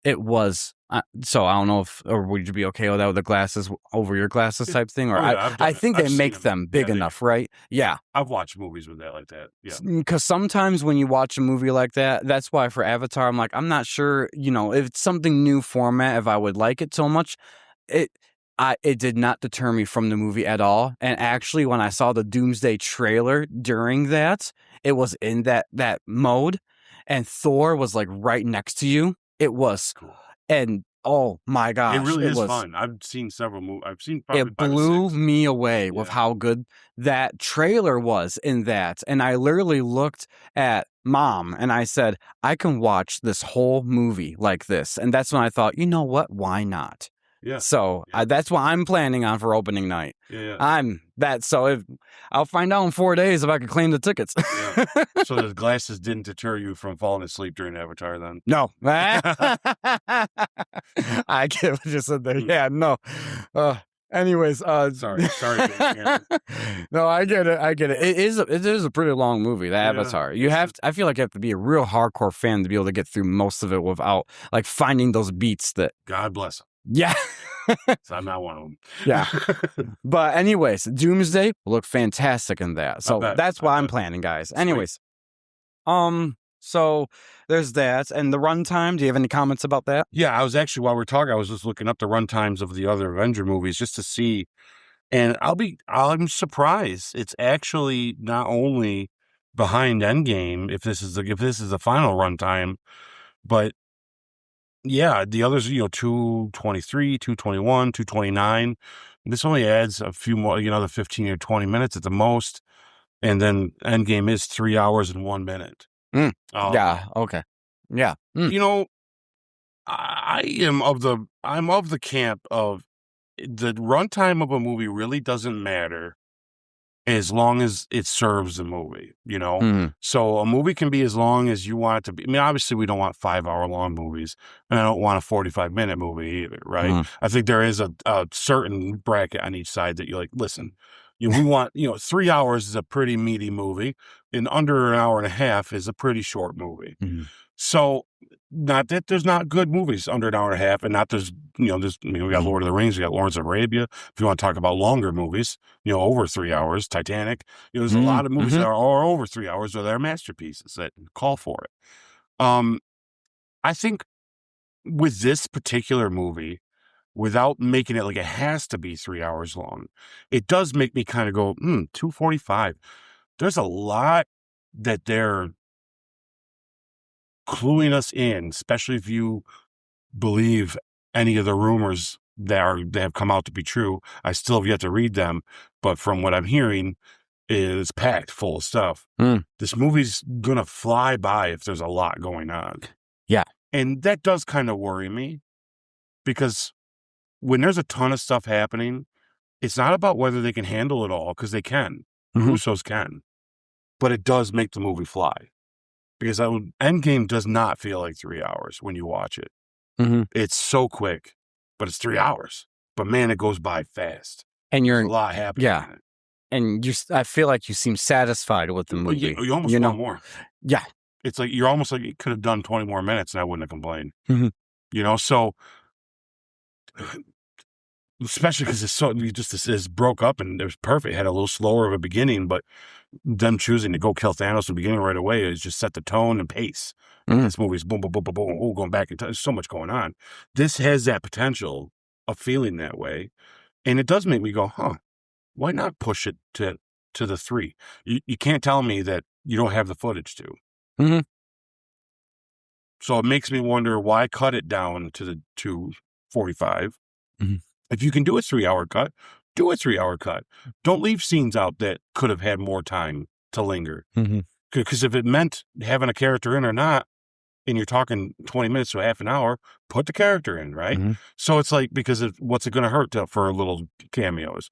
it was, so I don't know or would you be okay with that, with the glasses over your glasses type thing? Or I think they make them big enough, right? Yeah. I've watched movies with that like that. Yeah. Because sometimes when you watch a movie like that, that's why for Avatar, I'm not sure, if it's something new format, if I would like it so much. It did not deter me from the movie at all. And actually, when I saw the Doomsday trailer during that, it was in that mode. And Thor was right next to you. It was cool. And oh my gosh. It really is fun. I've seen several movies. I've seen probably it blew me away with how good that trailer was in that. And I literally looked at Mom and I said, I can watch this whole movie like this. And that's when I thought, you know what? Why not? Yeah. So that's what I'm planning on for opening night. Yeah. So I'll find out in 4 days if I can claim the tickets. Yeah. So the glasses didn't deter you from falling asleep during Avatar then? No. I get what you said there. Yeah, no. Anyways, sorry. No, I get it. It is a pretty long movie, the Avatar. I feel like you have to be a real hardcore fan to be able to get through most of it without finding those beats that. God bless him. Yeah. So I'm not one of them. Yeah. But anyways, Doomsday will look fantastic in that. So that's what I'm planning, guys. Sweet. Anyways, so there's that. And the runtime, do you have any comments about that? Yeah, I was actually, while we're talking, I was just looking up the runtimes of the other Avenger movies just to see. And I'm surprised. It's actually not only behind Endgame, if this is the final runtime, but yeah, the others, 223, 221, 229. This only adds a few more, the 15 or 20 minutes at the most. And then Endgame is 3 hours and 1 minute. Yeah. Okay. Yeah. I'm of the camp of the runtime of a movie really doesn't matter as long as it serves the movie, So a movie can be as long as you want it to be. I mean, obviously we don't want 5-hour long movies, and I don't want a 45-minute movie either, right? I think there is a certain bracket on each side that you're like, listen, we want, 3 hours is a pretty meaty movie, and under an hour and a half is a pretty short movie. So not that there's not good movies under an hour and a half, and not there's, we got Lord of the Rings, we got Lawrence of Arabia. If you want to talk about longer movies, over 3 hours, Titanic, there's a lot of movies that are over 3 hours or they're masterpieces that call for it. I think with this particular movie, without making it like it has to be 3 hours long, it does make me kind of go, 245. There's a lot that they're cluing us in, especially if you believe any of the rumors that have come out to be true. I still have yet to read them, but from what I'm hearing, is packed full of stuff. This movie's gonna fly by if there's a lot going on. Yeah. And that does kind of worry me, because when there's a ton of stuff happening, it's not about whether they can handle it all, because they can. Russos can. But it does make the movie fly. Because Endgame does not feel like 3 hours when you watch it. It's so quick, but it's 3 hours. But man, it goes by fast. And There's a lot happening. Yeah. And I feel like you seem satisfied with the movie. You almost want more. Yeah. It's like, you're almost like, you could have done 20 more minutes and I wouldn't have complained. So, especially because it's broke up and it was perfect. It had a little slower of a beginning, but them choosing to go kill Thanos at the beginning right away is just set the tone and pace. This movie's boom, boom, boom, boom, boom, going back and there's so much going on. This has that potential of feeling that way. And it does make me go, why not push it to the 3? You can't tell me that you don't have the footage to. So it makes me wonder, why cut it down to the 245? If you can do a 3-hour cut, do a 3-hour cut. Don't leave scenes out that could have had more time to linger. Because if it meant having a character in or not, and you're talking 20 minutes to half an hour, put the character in, right? So it's like, because what's it going to hurt for little cameos?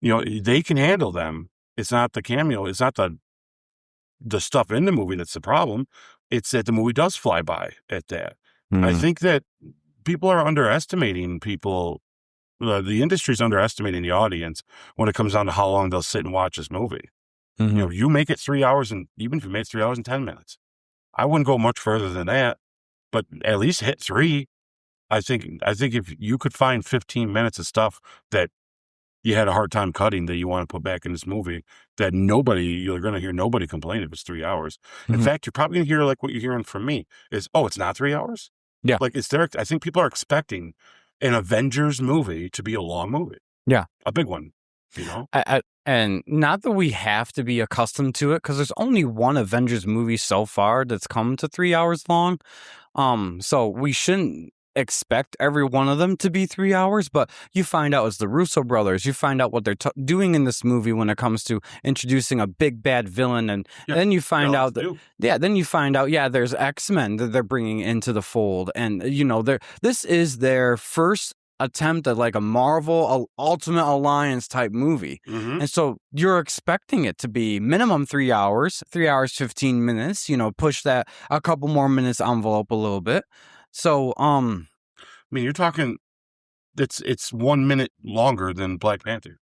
They can handle them. It's not the cameo. It's not the stuff in the movie that's the problem. It's that the movie does fly by at that. I think that people are underestimating people. The industry's underestimating the audience when it comes down to how long they'll sit and watch this movie. You make it 3 hours, and even if you make it 3 hours and 10 minutes, I wouldn't go much further than that, but at least hit 3. I think if you could find 15 minutes of stuff that you had a hard time cutting that you want to put back in this movie, that you're going to hear nobody complain if it's 3 hours. In fact, you're probably going to hear like what you're hearing from me is, it's not 3 hours. Yeah. Like it's there. I think people are expecting an Avengers movie to be a long movie. Yeah. A big one, and not that we have to be accustomed to it, because there's only one Avengers movie so far that's come to 3 hours long. So we shouldn't expect every one of them to be 3 hours, but you find out it's the Russo brothers. You find out what they're doing in this movie when it comes to introducing a big bad villain, and then you find out that there's X-Men that they're bringing into the fold, and this is their first attempt at like a Marvel Ultimate Alliance type movie. And so you're expecting it to be minimum 3 hours, 3 hours 15 minutes, push that a couple more minutes envelope a little bit. So, you're talking, it's 1 minute longer than Black Panther.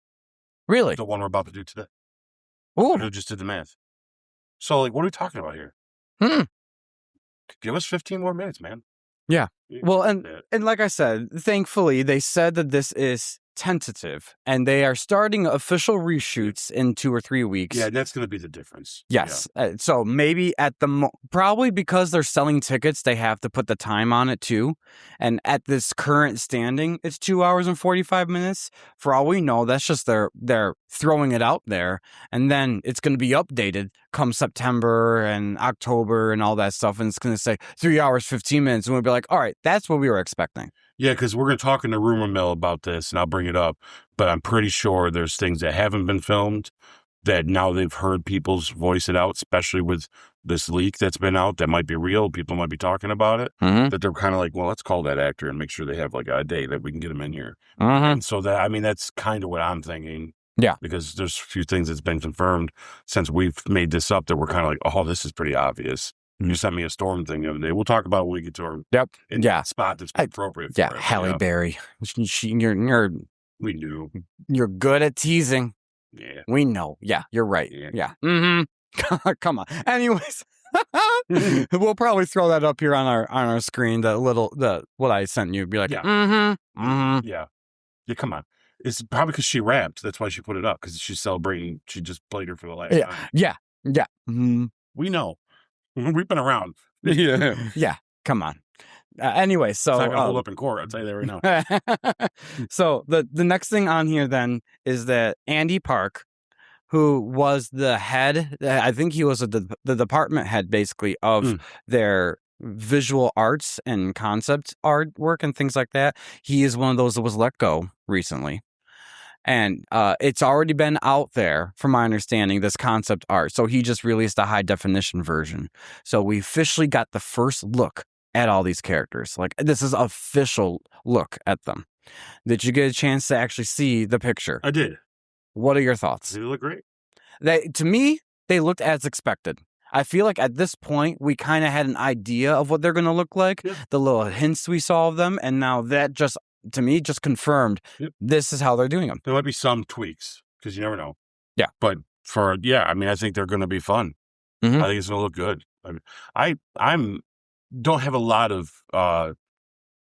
Really? The one we're about to do today. Oh, I just did the math. So, like, what are we talking about here? Give us 15 more minutes, man. Yeah. Well, and like I said, thankfully, they said that this is tentative, and they are starting official reshoots in 2 or 3 weeks. Yeah, that's going to be the difference. Yes. So maybe probably because they're selling tickets, they have to put the time on it too. And at this current standing, it's 2 hours and 45 minutes. For all we know, that's just they're throwing it out there, and then it's going to be updated come September and October and all that stuff, and it's going to say 3 hours 15 minutes, and we'll be like, all right, that's what we were expecting. Yeah, because we're going to talk in the rumor mill about this, and I'll bring it up. But I'm pretty sure there's things that haven't been filmed that now they've heard people's voice it out, especially with this leak that's been out that might be real. People might be talking about it. That they're kind of like, well, let's call that actor and make sure they have like a day that we can get them in here. And so that's kind of what I'm thinking. Yeah. Because there's a few things that's been confirmed since we've made this up that we're kind of like, oh, this is pretty obvious. You sent me a Storm thing the other day. We'll talk about it when we get to our spot that's appropriate for it. Halle Berry. We knew. You're good at teasing. Yeah. We know. Yeah, you're right. Yeah. Come on. Anyways, we'll probably throw that up here on our screen, what I sent you. Be like, Yeah, come on. It's probably because she rapped. That's why she put it up, because she's celebrating. She just played her for the last time. Yeah. We know. We've been around. Yeah. Come on. Anyway, so it's not gonna hold up in court. I'll tell you that right now. So the next thing on here then is that Andy Park, who was the head, I think he was the department head basically of their visual arts and concept artwork and things like that. He is one of those that was let go recently. And it's already been out there, from my understanding, this concept art. So he just released a high definition version. So we officially got the first look at all these characters. Like, this is official look at them. Did you get a chance to actually see the picture? I did. What are your thoughts? They look great. To me, they looked as expected. I feel like at this point, we kind of had an idea of what they're going to look like, the little hints we saw of them, and now that just, to me, just confirmed this is how they're doing them. There might be some tweaks, because you never know. Yeah. But I think they're going to be fun. I think it's going to look good. I'm don't have a lot of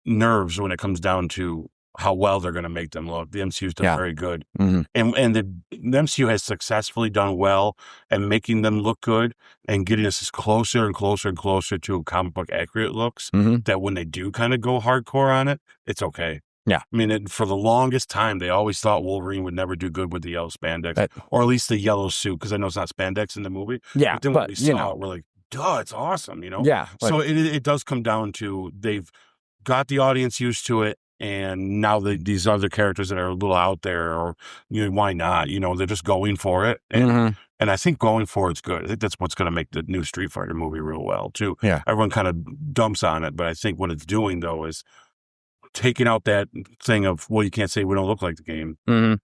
nerves when it comes down to how well they're going to make them look. The MCU's done very good. And the MCU has successfully done well at making them look good and getting us closer and closer and closer to comic book accurate looks, that when they do kind of go hardcore on it, it's okay. Yeah. I mean, for the longest time, they always thought Wolverine would never do good with the yellow spandex, or at least the yellow suit, because I know it's not spandex in the movie. Yeah. But then when we saw it, we're like, duh, it's awesome, Yeah. So it does come down to they've got the audience used to it, and now these other characters that are a little out there, or why not? They're just going for it, and I think going for it's good. I think that's what's going to make the new Street Fighter movie real well too. Yeah, everyone kind of dumps on it, but I think what it's doing though is taking out that thing of, well, you can't say we don't look like the game.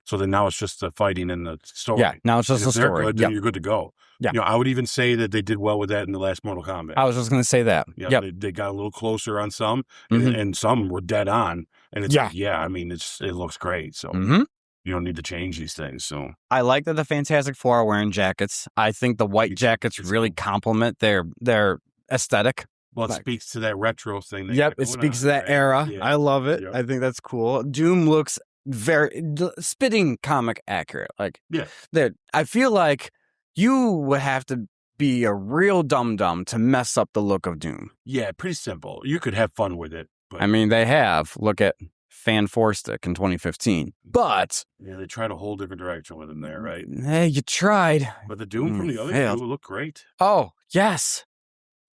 So then now it's just the fighting and the story. Yeah, now it's just the story. Good, then you're good to go. Yeah. I would even say that they did well with that in the last Mortal Kombat. I was just going to say that. They got a little closer on some, and some were dead on. And it's it looks great. So you don't need to change these things. So I like that the Fantastic Four are wearing jackets. I think the white jackets really complement their aesthetic. Well, it speaks to that retro thing. It speaks to that era. Yeah. I love it. I think that's cool. Doom looks very spitting comic accurate. I feel like you would have to be a real dum-dum to mess up the look of Doom. Yeah, pretty simple. You could have fun with it. But... I mean, they have. Look at Fan Four Stick in 2015. But... yeah, they tried a whole different direction with him there, right? Hey, you tried. But the Doom from the other two looked great. Oh, yes.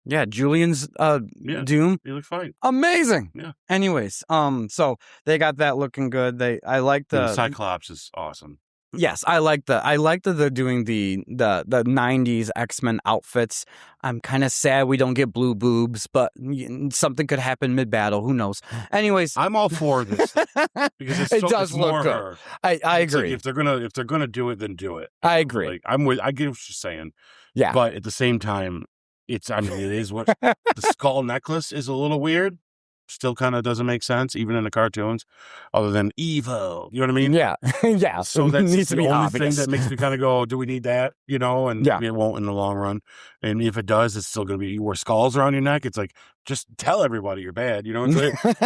Yeah, Julian's Doom. He looked fine. Amazing. Yeah. Anyways, so they got that looking good. I like the Cyclops is awesome. Yes, I like that they're doing the 90s X-Men outfits. I'm kind of sad we don't get blue boobs, but something could happen mid-battle. Who knows? Anyways, I'm all for this because it does look good. Her. I agree. Like if they're gonna do it, then do it. I agree. I get what you're saying. Yeah, but at the same time, it is what the skull necklace is a little weird. still kind of doesn't make sense, even in the cartoons, other than evil. You know what I mean? Yeah. Yeah. So it that's needs to the be only obvious. thing that makes me kind of go, do we need that? You know, and Yeah. it won't in the long run. And if it does, it's still going to be, you wear skulls around your neck. It's like, just tell everybody you're bad, you know?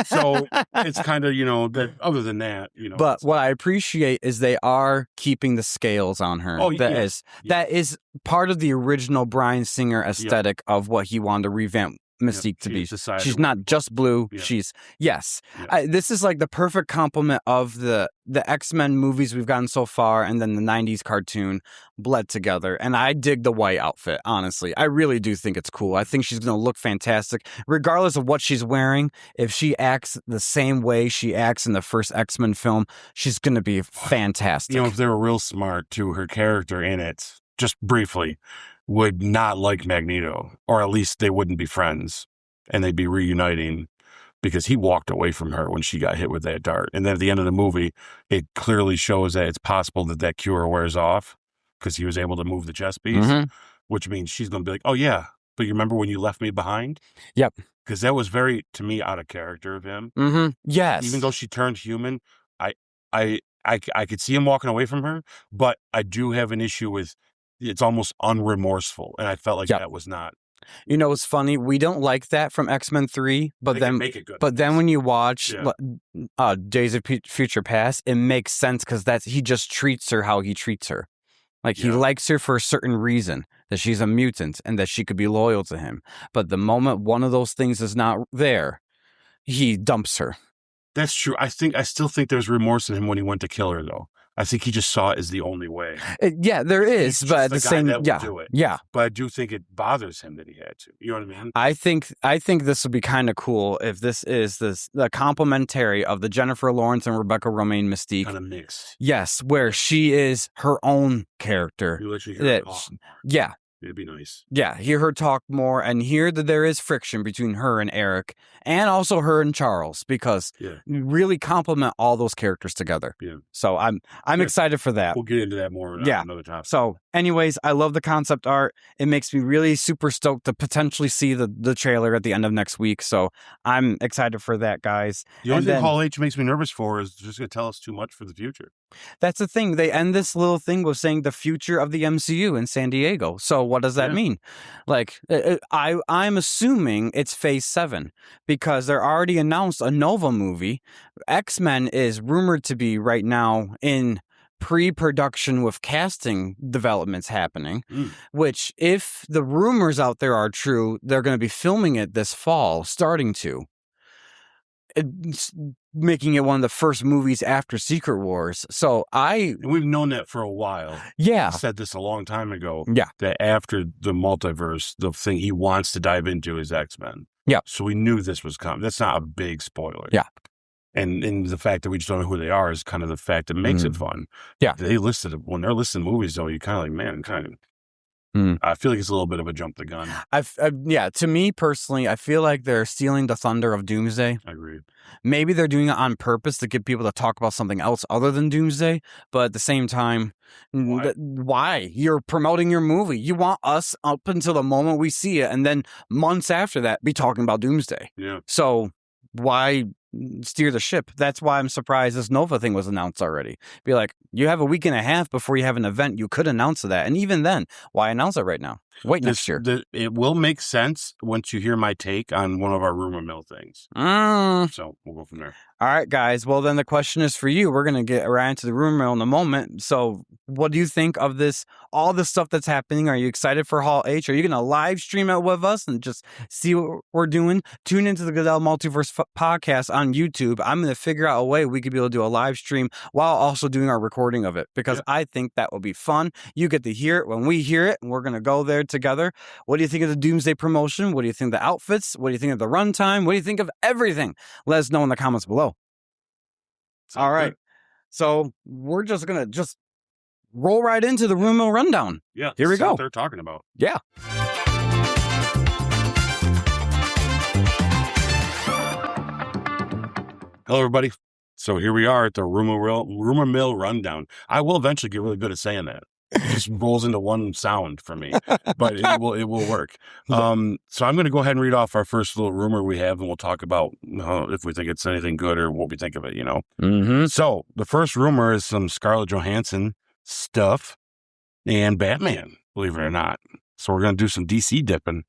So it's kind of, you know, that other than that, you know. But what I appreciate is they are keeping the scales on her. Oh, that is part of the original Bryan Singer aesthetic of what he wanted to revamp Mystique to be. She's not just blue. She's this is like the perfect complement of the X-Men movies we've gotten so far, and then the 90s cartoon bled together. And I dig the white outfit, honestly. I really do think it's cool. I think she's going to look fantastic regardless of what she's wearing. If she acts the same way she acts in the first X-Men film, she's going to be fantastic. You know, if they were real smart to her character in it, just briefly, would not like Magneto, or at least they wouldn't be friends, and they'd be reuniting because he walked away from her when she got hit with that dart. And then at the end of the movie, it clearly shows that it's possible that cure wears off because he was able to move the chess piece, which means she's going to be like, oh yeah, but you remember when you left me behind? Yep. Because that was very, to me, out of character of him. Yes. Even though she turned human, I could see him walking away from her, but I do have an issue with it's almost unremorseful, and I felt like that was not. You know, it's funny. We don't like that from X-Men 3, but then make it good. But then when you watch Days of Future Past, it makes sense because he just treats her how he treats her. Like he likes her for a certain reason, that she's a mutant and that she could be loyal to him. But the moment one of those things is not there, he dumps her. That's true. I still think there's remorse in him when he went to kill her, though. I think he just saw it as the only way. There is, but at the same, do it. Yeah. But I do think it bothers him that he had to. You know what I mean? I think this would be kind of cool if this is the complementary of the Jennifer Lawrence and Rebecca Romijn Mystique. Kind of mixed. Yes, where she is her own character. You literally hear her talk. Yeah. It'd be nice. Yeah, hear her talk more and hear that there is friction between her and Eric and also her and Charles because you really complement all those characters together. Yeah. So I'm excited for that. We'll get into that more another time. So anyways, I love the concept art. It makes me really super stoked to potentially see the trailer at the end of next week. So I'm excited for that, guys. The only thing Hall H makes me nervous for is just going to tell us too much for the future. That's the thing. They end this little thing with saying the future of the MCU in San Diego. So what does that mean? Like, I'm assuming it's Phase 7 because they're already announced a Nova movie. X-Men is rumored to be right now in pre-production with casting developments happening, which if the rumors out there are true, they're going to be filming it this fall, starting to. It's making it one of the first movies after Secret Wars. So we've known that for a while. Yeah. I said this a long time ago. Yeah. That after the multiverse, the thing he wants to dive into is X-Men. Yeah. So we knew this was coming. That's not a big spoiler. Yeah. And the fact that we just don't know who they are is kind of the fact that makes it fun. Yeah. When they're listing movies, though, you kind of like, man, I feel like it's a little bit of a jump the gun. To me personally, I feel like they're stealing the thunder of Doomsday. I agree. Maybe they're doing it on purpose to get people to talk about something else other than Doomsday. But at the same time, why? You're promoting your movie. You want us up until the moment we see it, and then months after that, be talking about Doomsday. Yeah. So why steer the ship? That's why I'm surprised this Nova thing was announced already. Be like, you have a week and a half before you have an event. You could announce that. And even then, why announce it right now? Wait next year. It will make sense once you hear my take on one of our rumor mill things. So we'll go from there. All right, guys. Well, then the question is for you. We're going to get right into the rumor mill in a moment. So what do you think of this, all this stuff that's happening? Are you excited for Hall H? Are you going to live stream it with us and just see what we're doing? Tune into the Goodell Multiverse podcast on YouTube. I'm going to figure out a way we could be able to do a live stream while also doing our recording of it because I think that will be fun. You get to hear it when we hear it, and we're going to go there together. What do you think of the Doomsday promotion? What do you think of the outfits? What do you think of the runtime? What do you think of everything? Let us know in the comments below. All right. So we're just going to roll right into the rumor mill rundown. Yeah. Here we go. What they're talking about. Yeah. Hello, everybody. So here we are at the rumor mill rundown. I will eventually get really good at saying that. It just rolls into one sound for me, but it will work. So I'm going to go ahead and read off our first little rumor we have, and we'll talk about if we think it's anything good or what we think of it, Mm-hmm. So the first rumor is some Scarlett Johansson stuff and Batman, believe it or not. So we're going to do some DC dipping.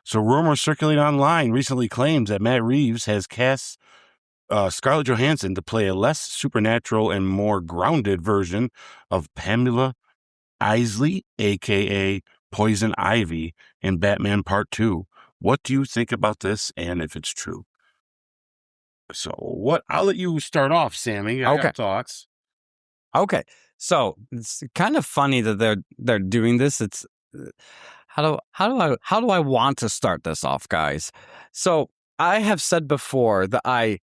So rumors circulating online recently claims that Matt Reeves has cast Scarlett Johansson to play a less supernatural and more grounded version of Pamela Isley, a.k.a. Poison Ivy, in Batman Part 2. What do you think about this, and if it's true? So I'll let you start off, Sammy. I got thoughts. Okay. So it's kind of funny that they're doing this. It's how do I want to start this off, guys? So I have said before that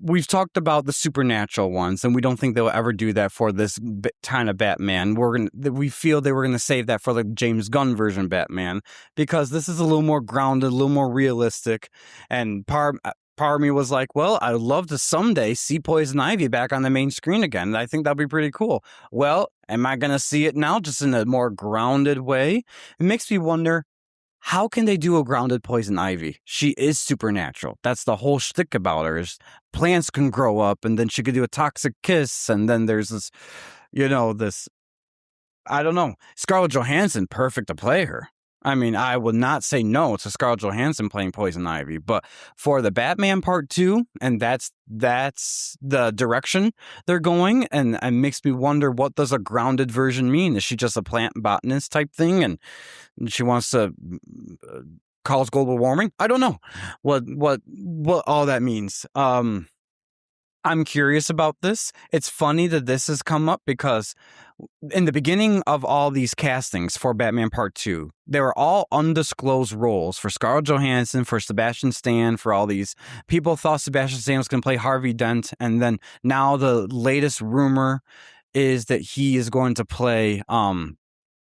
we've talked about the supernatural ones, and we don't think they'll ever do that for this kind of Batman. We feel they were gonna save that for the James Gunn version Batman, because this is a little more grounded, a little more realistic. And part of me was like, well, I'd love to someday see Poison Ivy back on the main screen again. I think that'd be pretty cool. Well, am I gonna see it now, just in a more grounded way? It makes me wonder, how can they do a grounded Poison Ivy? She is supernatural. That's the whole shtick about her, is plants can grow up, and then she could do a toxic kiss, and then there's this, I don't know. Scarlett Johansson, perfect to play her. I mean, I would not say no to Scarlett Johansson playing Poison Ivy, but for the Batman Part 2, and that's the direction they're going, and it makes me wonder, what does a grounded version mean? Is she just a plant botanist type thing, and she wants to cause global warming? I don't know what all that means. I'm curious about this. It's funny that this has come up, because in the beginning of all these castings for Batman Part 2, they were all undisclosed roles for Scarlett Johansson, for Sebastian Stan, for all these people thought Sebastian Stan was going to play Harvey Dent. And then now the latest rumor is that he is going to play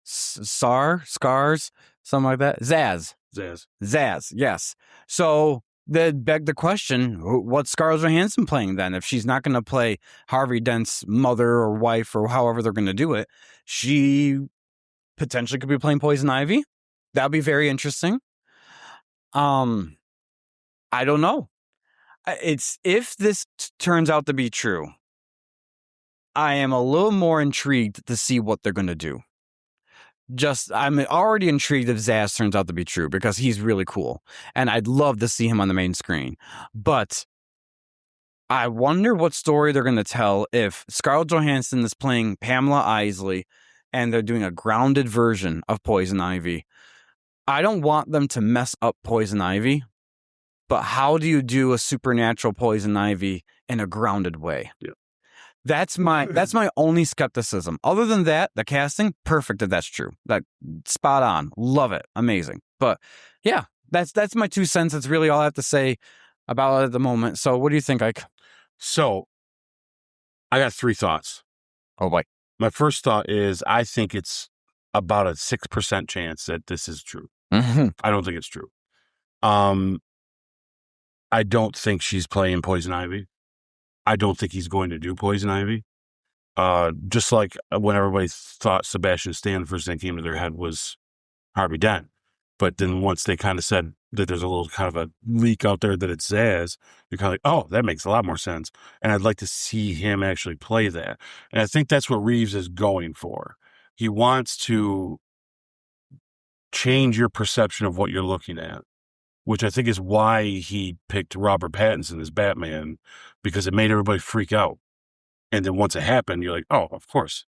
Scars, something like that. Zaz, yes. So that begged the question, what's Scarlett Johansson playing then? If she's not going to play Harvey Dent's mother or wife, or however they're going to do it, she potentially could be playing Poison Ivy. That'd be very interesting. I don't know. If this turns out to be true, I am a little more intrigued to see what they're going to do. I'm already intrigued if Zaz turns out to be true, because he's really cool, and I'd love to see him on the main screen. But I wonder what story they're going to tell if Scarlett Johansson is playing Pamela Isley and they're doing a grounded version of Poison Ivy. I don't want them to mess up Poison Ivy, but how do you do a supernatural Poison Ivy in a grounded way? Yeah. That's my only skepticism. Other than that, the casting, perfect if that's true. Like, spot on. Love it. Amazing. But yeah, that's my 2 cents. That's really all I have to say about it at the moment. So what do you think, Ike? So I got 3 thoughts. Oh boy. My first thought is, I think it's about a 6% chance that this is true. Mm-hmm. I don't think it's true. I don't think she's playing Poison Ivy. I don't think he's going to do Poison Ivy. Just like when everybody thought Sebastian Stan, the first thing that came to their head was Harvey Dent. But then once they kind of said that there's a little kind of a leak out there that it's Zaz, you're kind of like, oh, that makes a lot more sense. And I'd like to see him actually play that. And I think that's what Reeves is going for. He wants to change your perception of what you're looking at, which I think is why he picked Robert Pattinson as Batman, because it made everybody freak out. And then once it happened, you're like, oh, of course.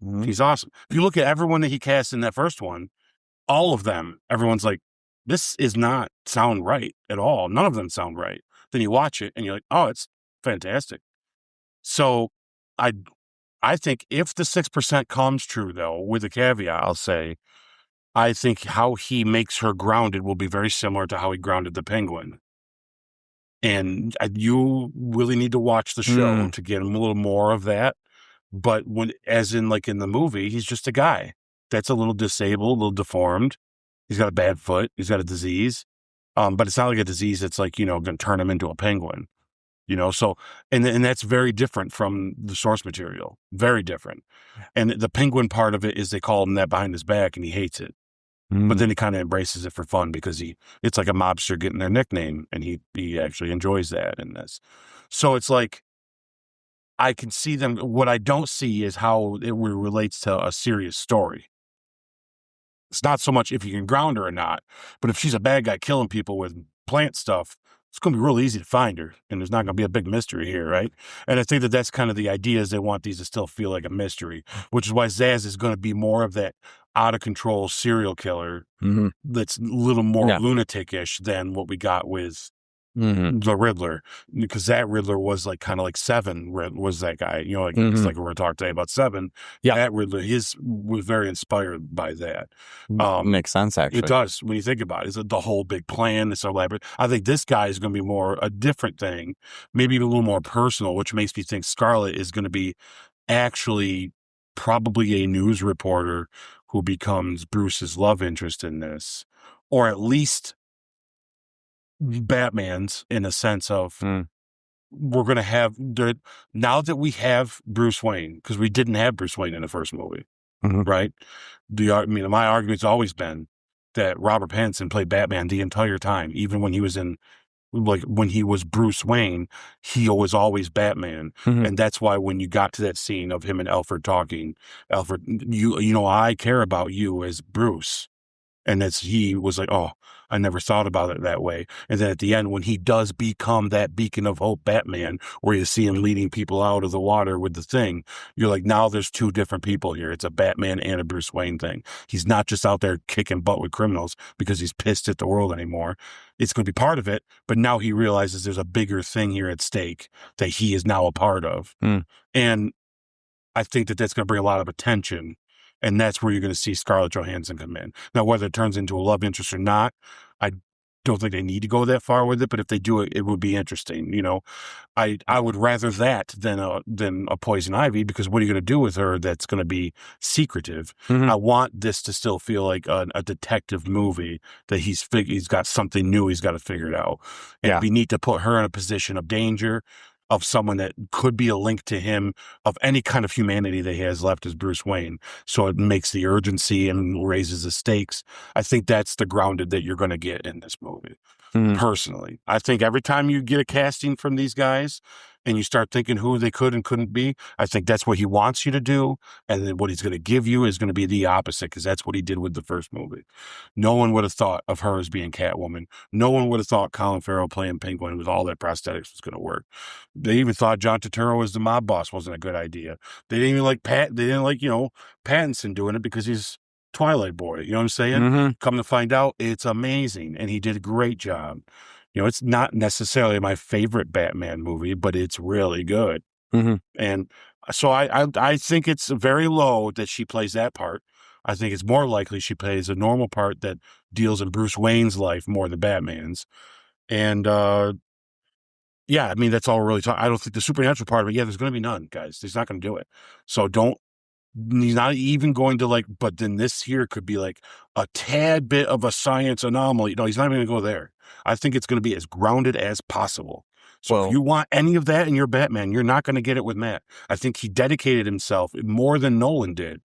Mm-hmm. He's awesome. If you look at everyone that he cast in that first one, all of them, everyone's like, this is not sound right at all. None of them sound right. Then you watch it and you're like, oh, it's fantastic. So I think if the 6% comes true, though, with a caveat, I'll say, I think how he makes her grounded will be very similar to how he grounded the Penguin. And you really need to watch the show to get a little more of that. But as in the movie, he's just a guy that's a little disabled, a little deformed. He's got a bad foot. He's got a disease. But it's not like a disease that's going to turn him into a penguin. So, and that's very different from the source material, very different. And the Penguin part of it is they call him that behind his back and he hates it. But then he kind of embraces it for fun because it's like a mobster getting their nickname, and he actually enjoys that in this. So it's like, I can see them. What I don't see is how it relates to a serious story. It's not so much if you can ground her or not, but if she's a bad guy killing people with plant stuff, it's going to be real easy to find her, and there's not going to be a big mystery here, right? And I think that that's kind of the idea, is they want these to still feel like a mystery, which is why Zaz is going to be more of that out-of-control serial killer that's a little more lunatic-ish than what we got with the Riddler, because that Riddler was like kind of like Seven was that guy, it's like we're talking today about Seven. That Riddler, was very inspired by that. Makes sense, actually. It does when you think about it. It's the whole big plan, this elaborate. I think this guy is going to be more a different thing, maybe even a little more personal, which makes me think Scarlett is going to be actually probably a news reporter who becomes Bruce's love interest in this, or at least Batman's, in a sense of we're going to have now that we have Bruce Wayne, because we didn't have Bruce Wayne in the first movie, right? My argument's always been that Robert Pattinson played Batman the entire time, even when he was when he was Bruce Wayne, he was always Batman. And that's why when you got to that scene of him and Alfred talking, Alfred, I care about you as Bruce. And he was like, oh, I never thought about it that way. And then at the end, when he does become that beacon of hope Batman, where you see him leading people out of the water with the thing, you're like, now there's two different people here. It's a Batman and a Bruce Wayne thing. He's not just out there kicking butt with criminals because he's pissed at the world anymore. It's going to be part of it, but now he realizes there's a bigger thing here at stake that he is now a part of. And I think that that's going to bring a lot of attention. And that's where you're going to see Scarlett Johansson come in. Now, whether it turns into a love interest or not, I don't think they need to go that far with it. But if they do it, it would be interesting. I would rather that than a Poison Ivy, because what are you going to do with her that's going to be secretive? I want this to still feel like a detective movie that he's got something new he's got to figure it out. And it'd be neat to put her in a position of danger, of someone that could be a link to him, of any kind of humanity that he has left as Bruce Wayne. So it makes the urgency and raises the stakes. I think that's the grounded that you're going to get in this movie. Personally, I think every time you get a casting from these guys and you start thinking who they could and couldn't be, I think that's what he wants you to do. And then what he's going to give you is going to be the opposite, because that's what he did with the first movie. No one would have thought of her as being Catwoman. No one would have thought Colin Farrell playing Penguin with all that prosthetics was going to work. They even thought John Turturro as the mob boss wasn't a good idea. They didn't even like Pattinson doing it because he's Twilight boy. You know what I'm saying? Come to find out, it's amazing. And he did a great job. It's not necessarily my favorite Batman movie, but it's really good. And so I think it's very low that she plays that part. I think it's more likely she plays a normal part that deals in Bruce Wayne's life more than Batman's. And that's all we're really talking. I don't think the supernatural part of it, there's going to be none, guys. He's not going to do it. So he's not even going to but then this here could be like a tad bit of a science anomaly. No, he's not even going to go there. I think it's going to be as grounded as possible. So if you want any of that in your Batman, you're not going to get it with Matt. I think he dedicated himself more than Nolan did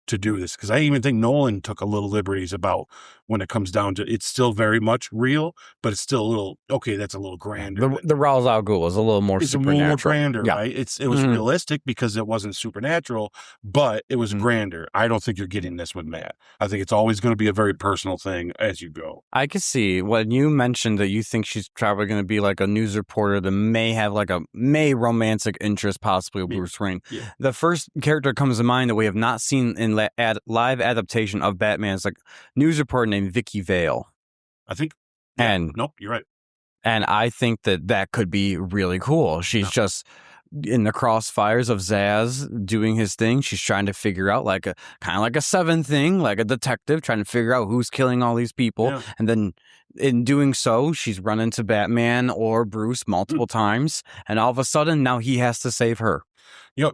to do this, because I even think Nolan took a little liberties about when it comes down to it's still very much real, but it's still a little that's a little grander. The Ra's al Ghul is a little more supernatural. A little more grander, right? It was realistic because it wasn't supernatural, but it was grander. I don't think you're getting this with Matt. I think it's always going to be a very personal thing as you go. I can see when you mentioned that you think she's probably going to be like a news reporter that may have like a romantic interest possibly with Bruce Wayne. The first character that comes to mind that we have not seen in live adaptation of Batman is like news reporter named Vicky Vale. I think. Nope, you're right. And I think that could be really cool. She's just in the crossfires of Zaz doing his thing. She's trying to figure out kind of like a Seven thing, like a detective trying to figure out who's killing all these people. Yeah. And then in doing so, she's run into Batman or Bruce multiple times. And all of a sudden now he has to save her.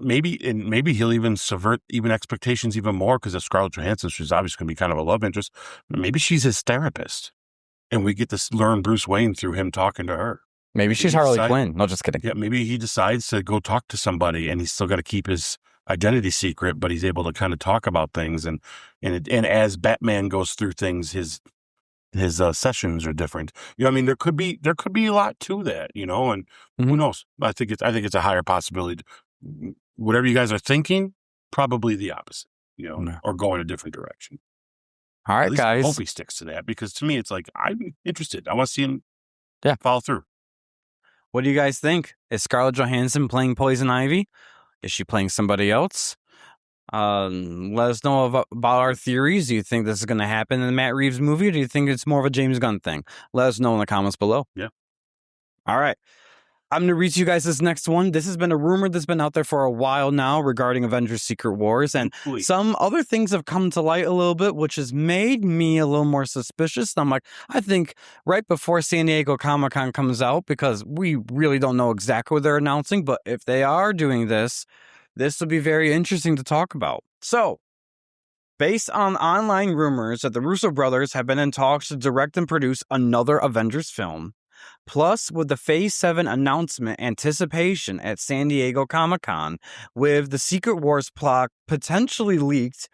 Maybe he'll even subvert even expectations even more, because of Scarlett Johansson, she's obviously going to be kind of a love interest. Maybe she's his therapist, and we get to learn Bruce Wayne through him talking to her. Maybe she's Harley Quinn. No, just kidding. Yeah, maybe he decides to go talk to somebody, and he's still got to keep his identity secret, but he's able to kind of talk about things, and as Batman goes through things, his sessions are different. I mean, there could be a lot to that, and who knows? I think it's a higher possibility. Whatever you guys are thinking, probably the opposite, or go in a different direction. All right, guys. I hope he sticks to that, because to me, it's like, I'm interested. I want to see him follow through. What do you guys think? Is Scarlett Johansson playing Poison Ivy? Is she playing somebody else? Let us know about our theories. Do you think this is going to happen in the Matt Reeves movie, or do you think it's more of a James Gunn thing? Let us know in the comments below. Yeah. All right. I'm going to read to you guys this next one. This has been a rumor that's been out there for a while now regarding Avengers Secret Wars, and some other things have come to light a little bit, which has made me a little more suspicious. And I'm like, I think right before San Diego Comic-Con comes out, because we really don't know exactly what they're announcing, but if they are doing this will be very interesting to talk about. So, based on online rumors that the Russo brothers have been in talks to direct and produce another Avengers film, plus with the Phase 7 announcement anticipation at San Diego Comic-Con, with the Secret Wars plot potentially leaked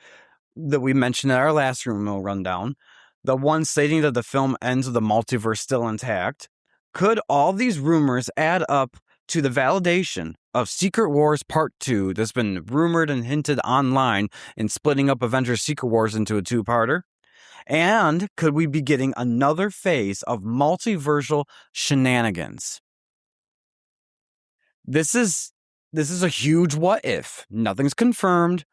that we mentioned in our last rumor rundown, the one stating that the film ends with the multiverse still intact, could all these rumors add up to the validation of Secret Wars Part 2 that's been rumored and hinted online in splitting up Avengers Secret Wars into a two-parter? And could we be getting another phase of multiversal shenanigans? This is a huge what if. Nothing's confirmed.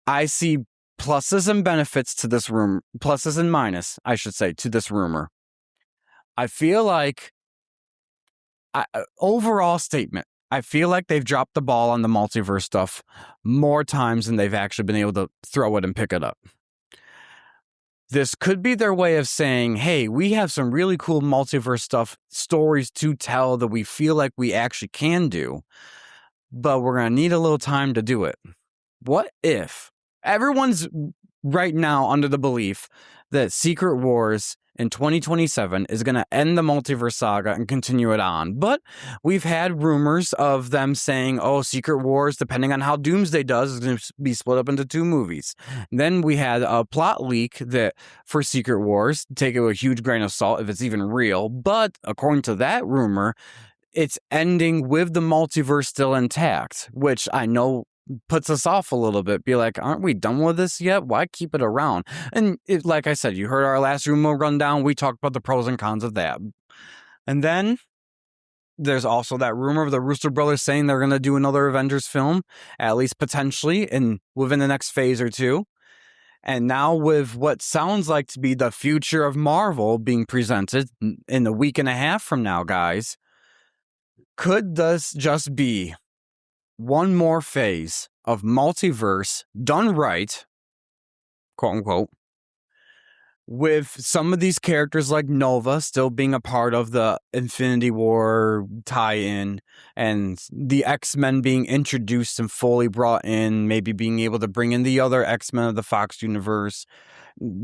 I see pluses and benefits to this rumor. Pluses and minus, I should say, to this rumor. I feel like, overall statement, I feel like they've dropped the ball on the multiverse stuff more times than they've actually been able to throw it and pick it up. This could be their way of saying, hey, we have some really cool multiverse stories to tell that we feel like we actually can do, but we're going to need a little time to do it. What if everyone's right now under the belief that Secret Wars in 2027 is going to end the multiverse saga and continue it on. But we've had rumors of them saying, oh, Secret Wars, depending on how Doomsday does, is going to be split up into two movies. Then we had a plot leak that for Secret Wars, take it with a huge grain of salt if it's even real. But according to that rumor, it's ending with the multiverse still intact, which I know puts us off a little bit. Be like, aren't we done with this yet? Why keep it around? And like I said, you heard our last rumor rundown. We talked about the pros and cons of that. And then there's also that rumor of the Russo brothers saying they're going to do another Avengers film, at least potentially, within the next phase or two. And now with what sounds like to be the future of Marvel being presented in a week and a half from now, guys, could this just be one more phase of multiverse done right, quote unquote, with some of these characters like Nova still being a part of the Infinity War tie-in, and the X-Men being introduced and fully brought in, maybe being able to bring in the other X-Men of the Fox universe.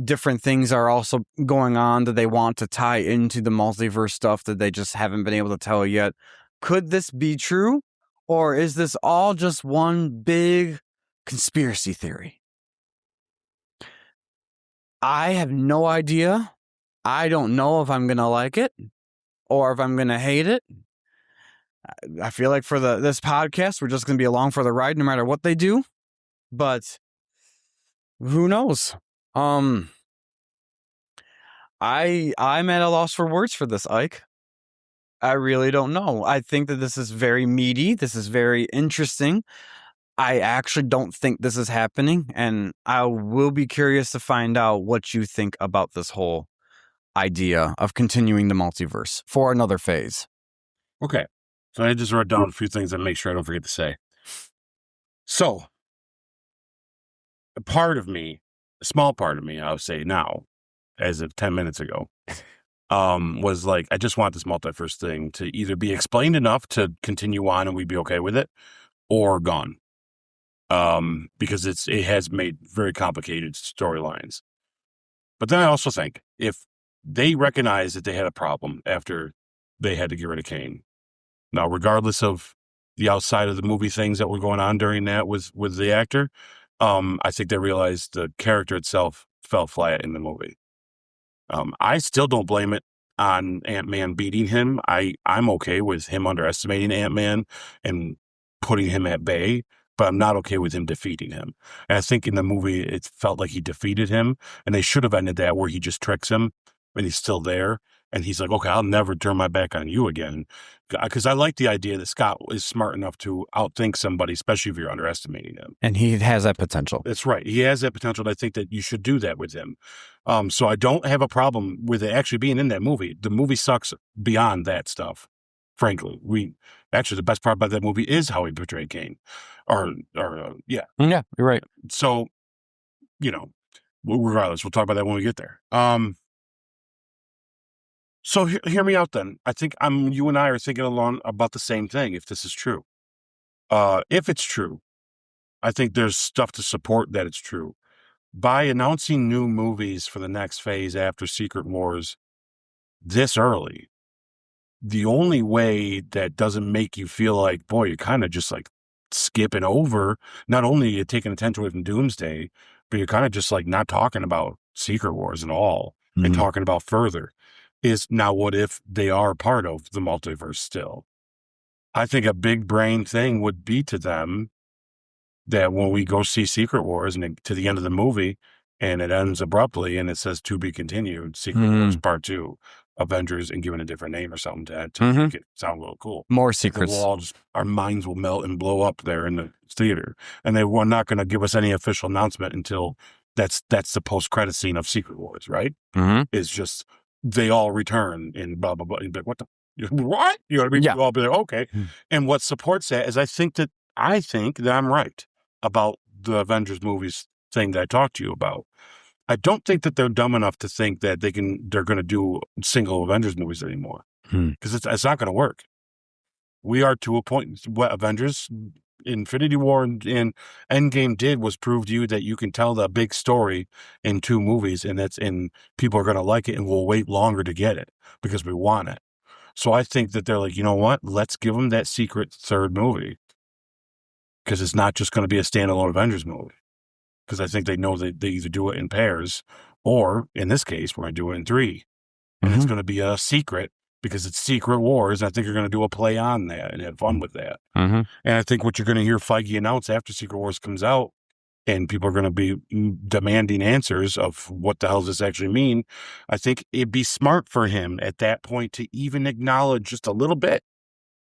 Different things are also going on that they want to tie into the multiverse stuff that they just haven't been able to tell yet. Could this be true? Or is this all just one big conspiracy theory? I have no idea. I don't know if I'm going to like it or if I'm going to hate it. I feel like for this podcast, we're just going to be along for the ride no matter what they do. But who knows? I'm at a loss for words for this, Ike. I really don't know. I think that this is very meaty. This is very interesting. I actually don't think this is happening, and I will be curious to find out what you think about this whole idea of continuing the multiverse for another phase. Okay. So I just wrote down a few things and make sure I don't forget to say. So, a small part of me, I would say now, as of 10 minutes ago, was like, I just want this multiverse thing to either be explained enough to continue on and we'd be okay with it, or gone. Because it has made very complicated storylines. But then I also think if they recognize that they had a problem after they had to get rid of Kane. Now, regardless of the outside of the movie things that were going on during that with the actor, I think they realized the character itself fell flat in the movie. I still don't blame it on Ant-Man beating him. I'm okay with him underestimating Ant-Man and putting him at bay, but I'm not okay with him defeating him. And I think in the movie, it felt like he defeated him, and they should have ended that where he just tricks him and he's still there. And he's like, okay, I'll never turn my back on you again. Because I like the idea that Scott is smart enough to outthink somebody, especially if you're underestimating him. And he has that potential. That's right. He has that potential. And I think that you should do that with him. So I don't have a problem with it actually being in that movie. The movie sucks beyond that stuff. Frankly, the best part about that movie is how he portrayed Kane. Yeah. Yeah, you're right. So, regardless, we'll talk about that when we get there. So hear me out then. I think you and I are thinking along about the same thing, if this is true. If it's true, I think there's stuff to support that it's true. By announcing new movies for the next phase after Secret Wars this early, the only way that doesn't make you feel like, boy, you're kind of just like skipping over, not only you're taking attention away from Doomsday, but you're kind of just like not talking about Secret Wars at all and talking about further. Is now what if they are part of the multiverse still? I think a big brain thing would be to them that when we go see Secret Wars and to the end of the movie and it ends abruptly and it says to be continued, Secret Wars Part 2, Avengers, and given a different name or something to make it sound a little cool. More secrets. Our minds will melt and blow up there in the theater. And they were not going to give us any official announcement until that's the post-credit scene of Secret Wars, right? It's just they all return and blah, blah, blah. You'd be like, what? You know what I mean? Yeah. You all be like, okay. And what supports that is I think that I'm right about the Avengers movies thing that I talked to you about. I don't think that they're dumb enough to think that they're going to do single Avengers movies anymore, because it's not going to work. We are to a point. What Avengers, Infinity War, and Endgame did was prove to you that you can tell the big story in 2 movies, and people are going to like it, and we'll wait longer to get it because we want it. So I think that they're like, you know what? Let's give them that secret third movie, because it's not just going to be a standalone Avengers movie. Because I think they know that they either do it in pairs, or in this case, we're going to do it in 3. And it's going to be a secret because it's Secret Wars. And I think you're going to do a play on that and have fun with that. And I think what you're going to hear Feige announce after Secret Wars comes out, and people are going to be demanding answers of what the hell does this actually mean. I think it'd be smart for him at that point to even acknowledge just a little bit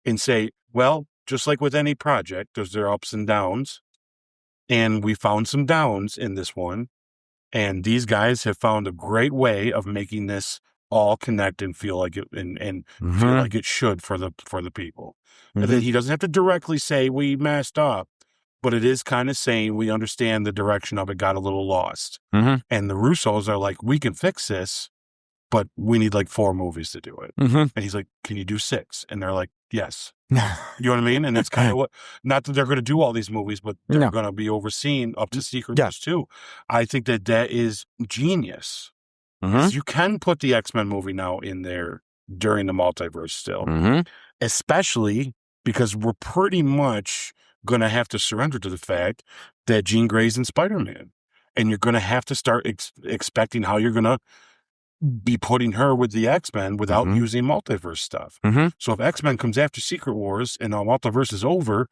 and say, well, just like with any project, there's their ups and downs. And we found some downs in this one. And these guys have found a great way of making this all connect and feel like it and feel like it should for the people. And then he doesn't have to directly say we messed up, but it is kind of saying we understand the direction of it got a little lost. And the Russos are like, we can fix this, but we need like 4 movies to do it. And he's like, can you do 6? And they're like, yes. You know what I mean? And it's kind of not that they're going to do all these movies, but they're going to be overseen up to Secret Wars 2. I think that is genius. You can put the X-Men movie now in there during the multiverse still, especially because we're pretty much going to have to surrender to the fact that Jean Grey's in Spider-Man. And you're going to have to start expecting how you're going to be putting her with the X-Men without using multiverse stuff. So if X-Men comes after Secret Wars and the multiverse is over,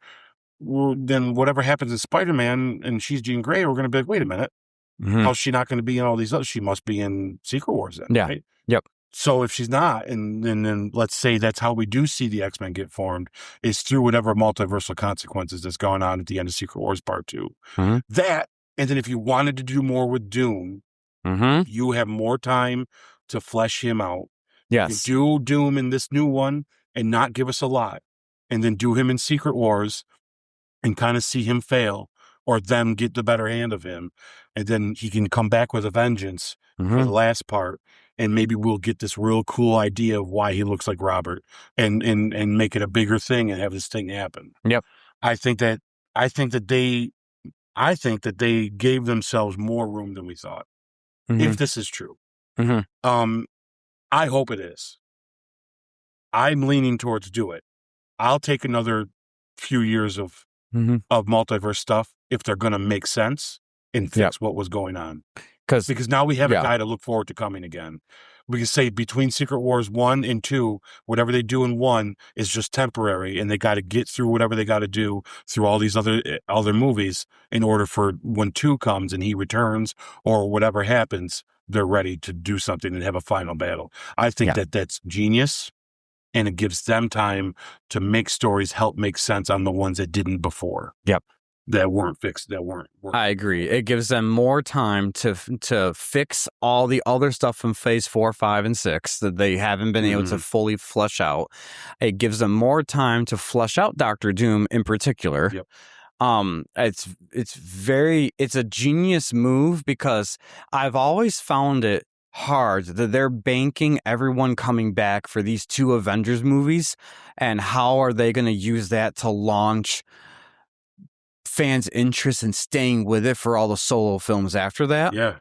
then whatever happens in Spider-Man and she's Jean Grey, we're going to be like, wait a minute. How's she not going to be in all these others? She must be in Secret Wars then, right? Yep. So if she's not, and then let's say that's how we do see the X-Men get formed, is through whatever multiversal consequences that's going on at the end of Secret Wars Part 2. That, and then if you wanted to do more with Doom, you have more time to flesh him out. Yes. You do Doom in this new one and not give us a lot. And then do him in Secret Wars and kind of see him fail or them get the better hand of him. And then he can come back with a vengeance for the last part. And maybe we'll get this real cool idea of why he looks like Robert and make it a bigger thing and have this thing happen. Yep. I think that they gave themselves more room than we thought. If this is true. I hope it is. I'm leaning towards do it. I'll take another few years of multiverse stuff if they're going to make sense and fix what was going on. Because now we have a guy to look forward to coming again. We can say between Secret Wars 1 and 2, whatever they do in 1 is just temporary, and they got to get through whatever they got to do through all these other movies in order for when 2 comes and he returns or whatever happens, they're ready to do something and have a final battle. I think that's genius, and it gives them time to make stories help make sense on the ones that didn't before. Yep. That weren't fixed. I agree. It gives them more time to fix all the other stuff from Phase 4, 5, and 6 that they haven't been able to fully flesh out. It gives them more time to flesh out Doctor Doom in particular. Yep. It's a genius move because I've always found it hard that they're banking everyone coming back for these 2 Avengers movies, and how are they going to use that to launch fans' interest in staying with it for all the solo films after that. Yeah.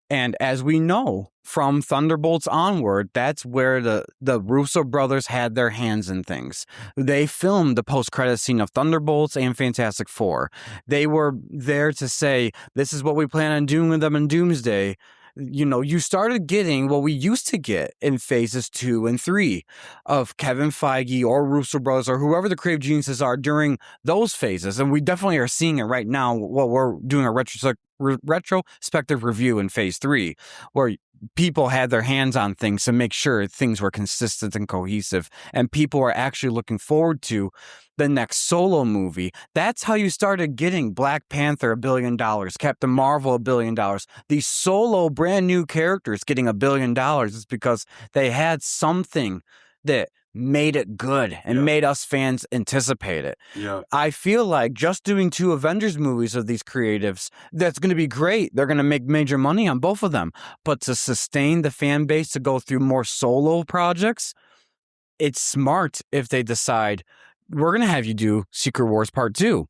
And as we know from Thunderbolts onward, that's where the Russo brothers had their hands in things. They filmed the post-credit scene of Thunderbolts and Fantastic Four. They were there to say, this is what we plan on doing with them in Doomsday. You know, you started getting what we used to get in phases 2 and 3 of Kevin Feige or Russo Bros or whoever the creative geniuses are during those phases. And we definitely are seeing it right now while we're doing a retrospective review in phase 3, where people had their hands on things to make sure things were consistent and cohesive, and people were actually looking forward to the next solo movie. That's how you started getting Black Panther $1 billion, Captain Marvel $1 billion. These solo brand new characters getting $1 billion is because they had something that made it good and made us fans anticipate it. Yeah. I feel like just doing 2 Avengers movies of these creatives, that's going to be great. They're going to make major money on both of them. But to sustain the fan base to go through more solo projects, it's smart if they decide, we're going to have you do Secret Wars Part 2.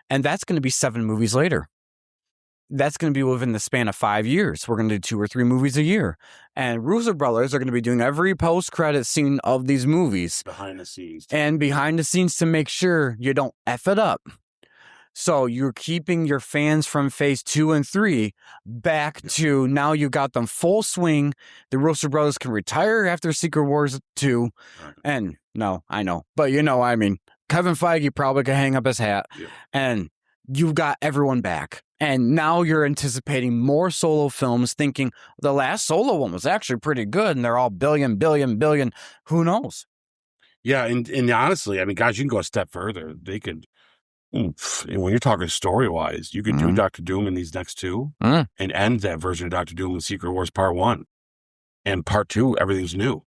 And that's going to be 7 movies later. That's going to be within the span of 5 years. We're going to do 2 or 3 movies a year. And Russo brothers are going to be doing every post-credit scene of these movies. Behind the scenes. And behind the scenes to make sure you don't F it up. So you're keeping your fans from phase 2 and 3 back to now you got them full swing. The Russo brothers can retire after Secret Wars 2. And no, I know. But you know, I mean, Kevin Feige probably could hang up his hat. Yeah. And you've got everyone back. And now you're anticipating more solo films, thinking the last solo one was actually pretty good, and they're all billion. Who knows? Yeah, and honestly, I mean, guys, you can go a step further. They could, when you're talking story-wise, you could do Doctor Doom in these next 2 and end that version of Doctor Doom in Secret Wars Part 1. And Part 2, everything's new.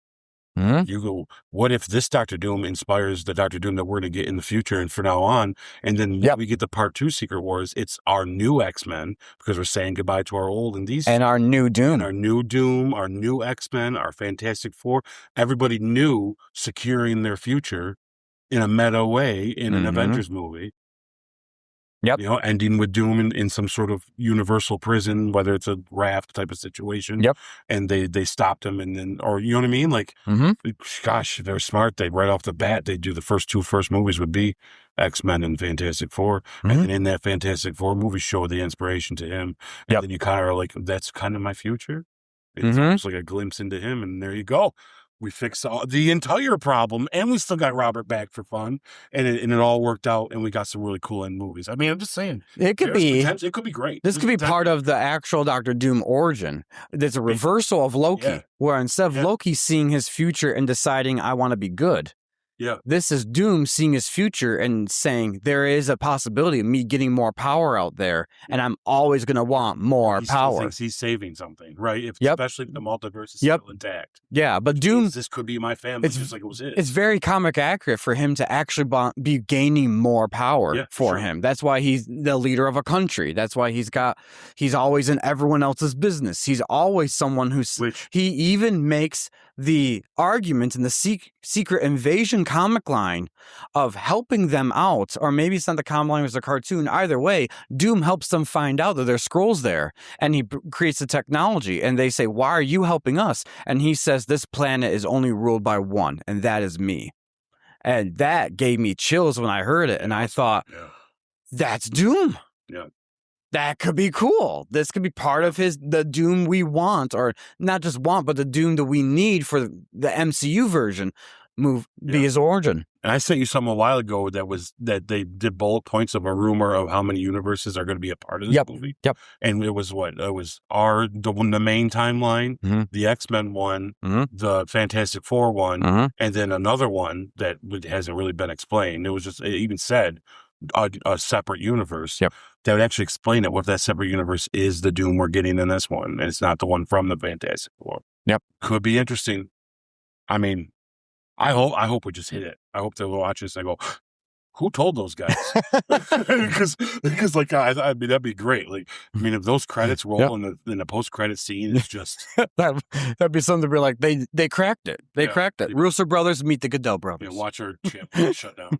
You go, what if this Doctor Doom inspires the Doctor Doom that we're going to get in the future and from now on? And then when we get the Part 2 Secret Wars, it's our new X-Men because we're saying goodbye to our old and these. And our new Doom. And our new Doom, our new X-Men, our Fantastic Four. Everybody new securing their future in a meta way in an Avengers movie. Yep. You know, ending with Doom in some sort of universal prison, whether it's a raft type of situation. Yep. And they stopped him, and then, or you know what I mean? Like, gosh, if they're smart, they right off the bat, they do the first movies would be X-Men and Fantastic Four. And then in that Fantastic Four movie, show the inspiration to him. And then you kind of are like, that's kind of my future. It's almost like a glimpse into him, and there you go. We fixed the entire problem, and we still got Robert back for fun, and it all worked out, and we got some really cool end movies. I mean, I'm just saying, it could be great. This could be part of the actual Doctor Doom origin. There's a reversal of Loki, where instead of Loki seeing his future and deciding, I want to be good, this is Doom seeing his future and saying, there is a possibility of me getting more power out there, and I'm always going to want more power. He thinks he's saving something, right? Especially if the multiverse is still intact. Yeah, but Doom... This could be my family, just like it was it. It's very comic accurate for him to actually be gaining more power for him. That's why he's the leader of a country. That's why he's always in everyone else's business. He's always someone he even makes the argument in the Secret Invasion comic line of helping them out, or maybe it's not the comic line, it was a cartoon. Either way, Doom helps them find out that there's scrolls there, and he creates the technology, and they say, why are you helping us? And he says, this planet is only ruled by one, and that is me. And that gave me chills when I heard it, and I thought, that's Doom. Yeah. That could be cool. This could be part of the Doom we want, or not just want, but the Doom that we need for the MCU version be his origin. And I sent you something a while ago that they did bullet points of a rumor of how many universes are going to be a part of this movie. Yep. And it was the main timeline, the X-Men one, the Fantastic Four one, and then another one that hasn't really been explained. It even said a separate universe that would actually explain it. What if that separate universe is the Doom we're getting in this one, and it's not the one from the Fantastic Four? Could be interesting. I mean, I hope we just hit it. I hope they'll watch this and go, who told those guys? Because like, I mean, that'd be great. Like, I mean, if those credits roll in the post-credit scene, it's just that'd be something to be like, they cracked it. They cracked it. Russo brothers meet the Goodell Brothers. Yeah, watch our chip shut down.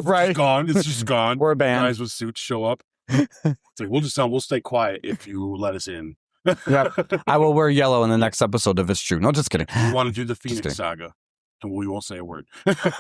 Right, it's gone. It's just gone. We're a band. Guys with suits show up. It's like, we'll stay quiet if you let us in. I will wear yellow in the next episode if it's true. No, just kidding. We want to do the Phoenix Saga. And we won't say a word.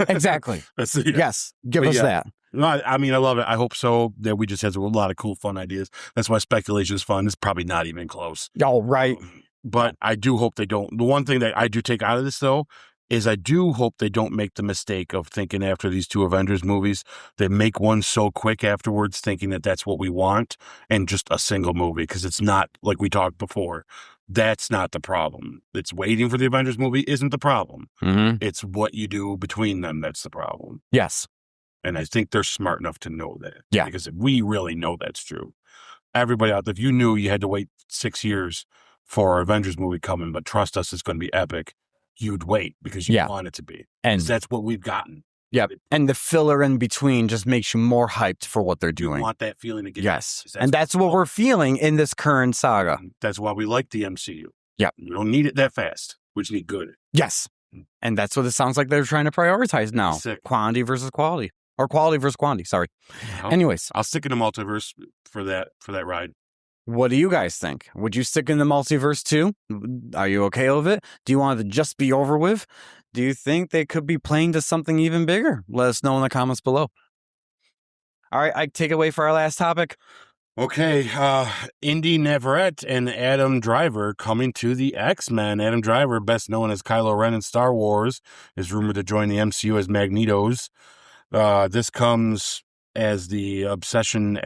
Exactly. Yes. Give us that. No, I mean, I love it. I hope so. That we just have a lot of cool, fun ideas. That's why speculation is fun. It's probably not even close. Oh, right. But I do hope they don't. The one thing that I do take out of this, though, is I do hope they don't make the mistake of thinking after these two Avengers movies, they make one so quick afterwards, thinking that that's what we want, and just a single movie, because it's not, like we talked before. That's not the problem. It's waiting for the Avengers movie isn't the problem. It's what you do between them that's the problem. Yes. And I think they're smart enough to know that. Yeah. Because if we really know that's true, everybody out there, if you knew you had to wait 6 years for our Avengers movie coming, but trust us, it's going to be epic, you'd wait because you want it to be. And that's what we've gotten. Yeah. And the filler in between just makes you more hyped for what they're doing. You want that feeling again. Yes. And that's what we're feeling in this current saga. That's why we like the MCU. Yeah. We don't need it that fast. We just need good. Yes. And that's what it sounds like they're trying to prioritize now. Sick. Quantity versus quality. Or quality versus quantity. Sorry. Anyways. I'll stick in the multiverse for that ride. What do you guys think? Would you stick in the multiverse too? Are you okay with it? Do you want it to just be over with? Do you think they could be playing to something even bigger? Let us know in the comments below. All right, Ike, take it away for our last topic. Okay, Indie Neverette and Adan Driver coming to the X-Men. Adan Driver, best known as Kylo Ren in Star Wars, is rumored to join the MCU as Magnetos. This comes as the Obsession...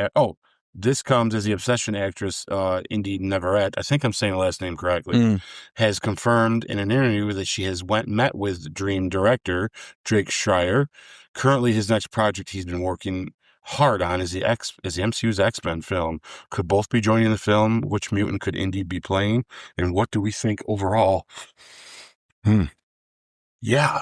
This comes as the Obsession actress, Indie Neverette, I think I'm saying the last name correctly, has confirmed in an interview that she has met with Dream director Drake Schreier. Currently, his next project he's been working hard on is the MCU's X-Men film. Could both be joining the film? Which mutant could Indy be playing? And what do we think overall? Yeah.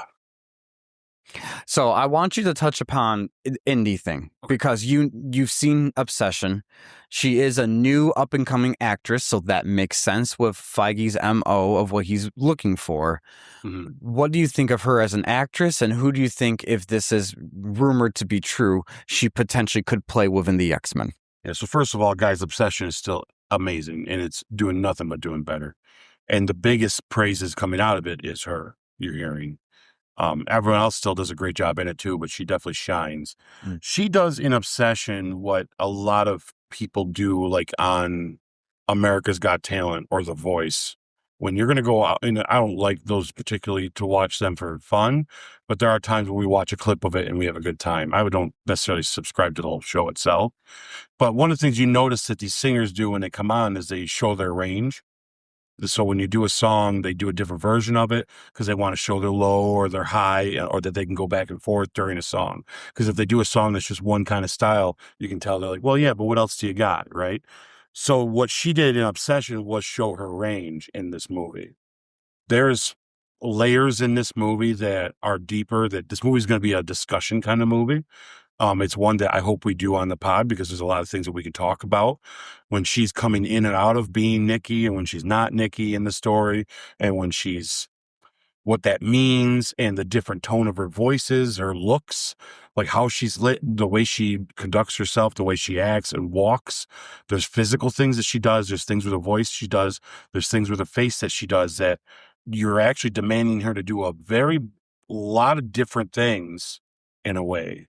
So I want you to touch upon Indie thing because you've seen Obsession. She is a new up and coming actress, so that makes sense with Feige's MO of what he's looking for. What do you think of her as an actress, and who do you think, if this is rumored to be true, she potentially could play within the X-Men? Yeah. So first of all, guys, Obsession is still amazing, and it's doing nothing but doing better. And the biggest praises coming out of it is her. You're hearing. Everyone else still does a great job in it too, but she definitely shines. She does in Obsession what a lot of people do, like on America's Got Talent or The Voice. When you're going to go out, and I don't like those particularly to watch them for fun, but there are times when we watch a clip of it and we have a good time. I don't necessarily subscribe to the whole show itself, but one of the things you notice that these singers do when they come on is they show their range. So when you do a song, they do a different version of it because they want to show their low or their high, or that they can go back and forth during a song. Because if they do a song that's just one kind of style, you can tell they're like, well, yeah, but what else do you got, right? So what she did in Obsession was show her range in this movie. There's layers in this movie that are deeper, that this movie is going to be a discussion kind of movie. It's one that I hope we do on the pod because there's a lot of things that we can talk about when she's coming in and out of being Nikki and when she's not Nikki in the story and when she's what that means and the different tone of her voices, her looks, like how she's lit, the way she conducts herself, the way she acts and walks. There's physical things that she does. There's things with her voice she does. There's things with her face that she does that you're actually demanding her to do a lot of different things in a way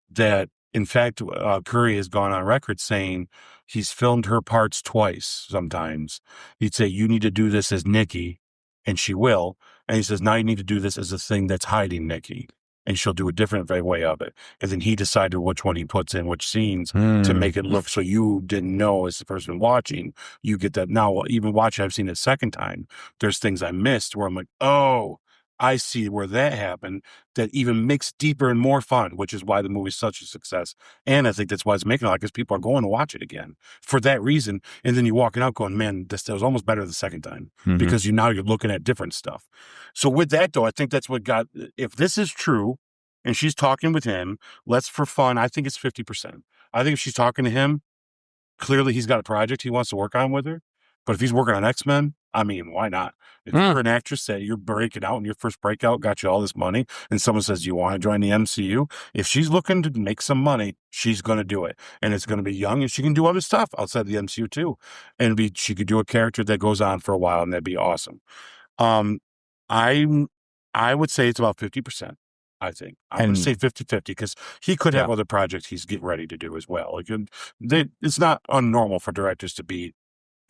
that, in fact, Curry has gone on record saying he's filmed her parts twice sometimes. He'd say, you need to do this as Nikki, and she will. And he says, now you need to do this as a thing that's hiding Nikki, and she'll do a different way of it. And then he decided which one he puts in which scenes to make it look so you didn't know as the person watching. You get that. Now, even watching, I've seen it a second time. There's things I missed where I'm like, oh, I see where that happened, that even makes deeper and more fun, which is why the movie's such a success. And I think that's why it's making it like, because people are going to watch it again for that reason. And then you're walking out going, man, this was almost better the second time because now you're looking at different stuff. So with that, though, I think that's what got, if this is true and she's talking with him, let's for fun, I think it's 50%. I think if she's talking to him, clearly he's got a project he wants to work on with her. But if he's working on X-Men, I mean, why not? If you're an actress that you're breaking out and your first breakout got you all this money and someone says, you want to join the MCU? If she's looking to make some money, she's going to do it. And it's going to be young and she can do other stuff outside the MCU too. And she could do a character that goes on for a while and that'd be awesome. I would say it's about 50%. I think I'm going to say 50-50 because he could have other projects he's getting ready to do as well. Like it's not unnormal for directors to be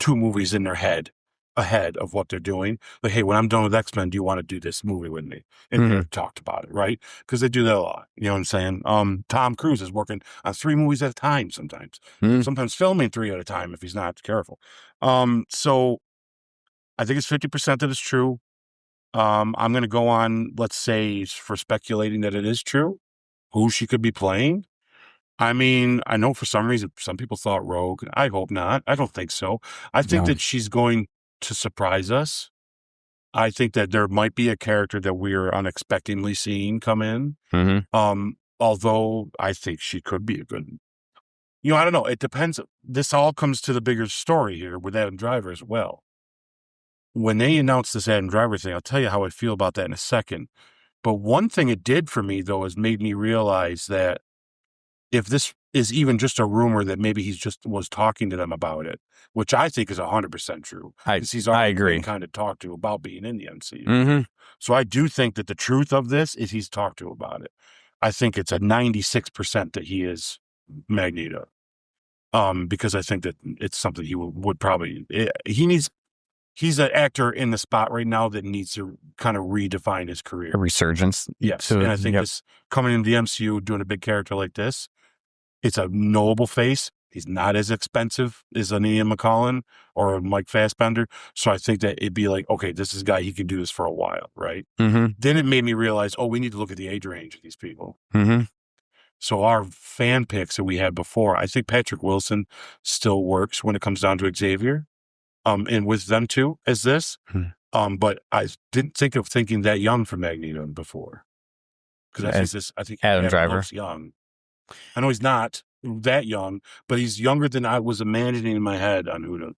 2 movies in their head ahead of what they're doing. Like, hey, when I'm done with X-Men, do you want to do this movie with me? And they've talked about it, right? Because they do that a lot. You know what I'm saying? Tom Cruise is working on 3 movies at a time sometimes. Sometimes filming 3 at a time if he's not careful. So I think it's 50% that is true. I'm going to go on, let's say, for speculating that it is true, who she could be playing. I mean, I know for some reason, some people thought Rogue. I hope not. I don't think so. I think that she's going to surprise us. I think that there might be a character that we're unexpectedly seeing come in. Although I think she could be a good, I don't know. It depends. This all comes to the bigger story here with Adam Driver as well. When they announced this Adam Driver thing, I'll tell you how I feel about that in a second. But one thing it did for me, though, is made me realize that if this is even just a rumor that maybe he's just was talking to them about it, which I think is 100% true. Because he's already been kind of talked to about being in the MCU. So I do think that the truth of this is he's talked to about it. I think it's a 96% that he is Magneto. Because I think that it's something he would probably, he's an actor in the spot right now that needs to kind of redefine his career. A resurgence. Yes. And I think this coming into the MCU, doing a big character like this, it's a knowable face. He's not as expensive as an Ian McKellen or a Mike Fassbender. So I think that it'd be like, okay, this is a guy, he can do this for a while, right? Then it made me realize, we need to look at the age range of these people. So our fan picks that we had before, I think Patrick Wilson still works when it comes down to Xavier. And with them too, as this. But I didn't think of thinking that young for Magneto before. Because I think Adam Driver looks young. I know he's not that young, but he's younger than I was imagining in my head on who to.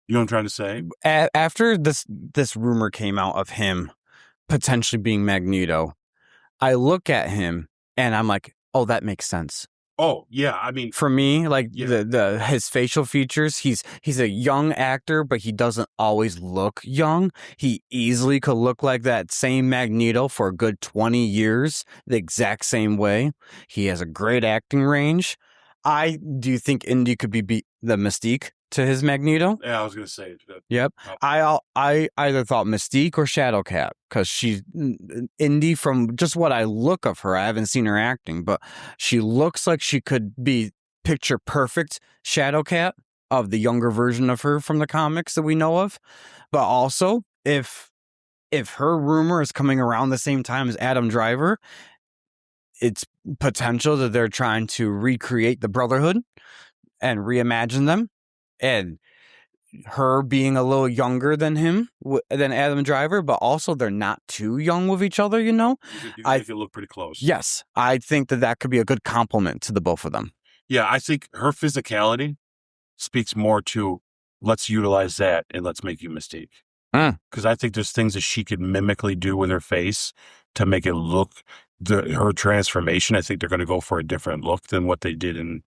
You know what I'm trying to say? After this rumor came out of him potentially being Magneto, I look at him and I'm like, oh, that makes sense. Oh, yeah. I mean, for me, like his facial features, he's a young actor, but he doesn't always look young. He easily could look like that same Magneto for a good 20 years, the exact same way. He has a great acting range. I do think Indy could be the Mystique to his Magneto. Yeah, I was going to say that. Yep. I either thought Mystique or Shadowcat because she's Indy from just what I look of her. I haven't seen her acting, but she looks like she could be picture perfect Shadowcat of the younger version of her from the comics that we know of. But also, if her rumor is coming around the same time as Adam Driver, it's potential that they're trying to recreate the Brotherhood and reimagine them. And her being a little younger than him, than Adam Driver, but also they're not too young with each other, You make it look pretty close. Yes. I think that could be a good compliment to the both of them. Yeah, I think her physicality speaks more to let's utilize that and let's make you Mystique. Because I think there's things that she could mimically do with her face to make it look her transformation. I think they're going to go for a different look than what they did in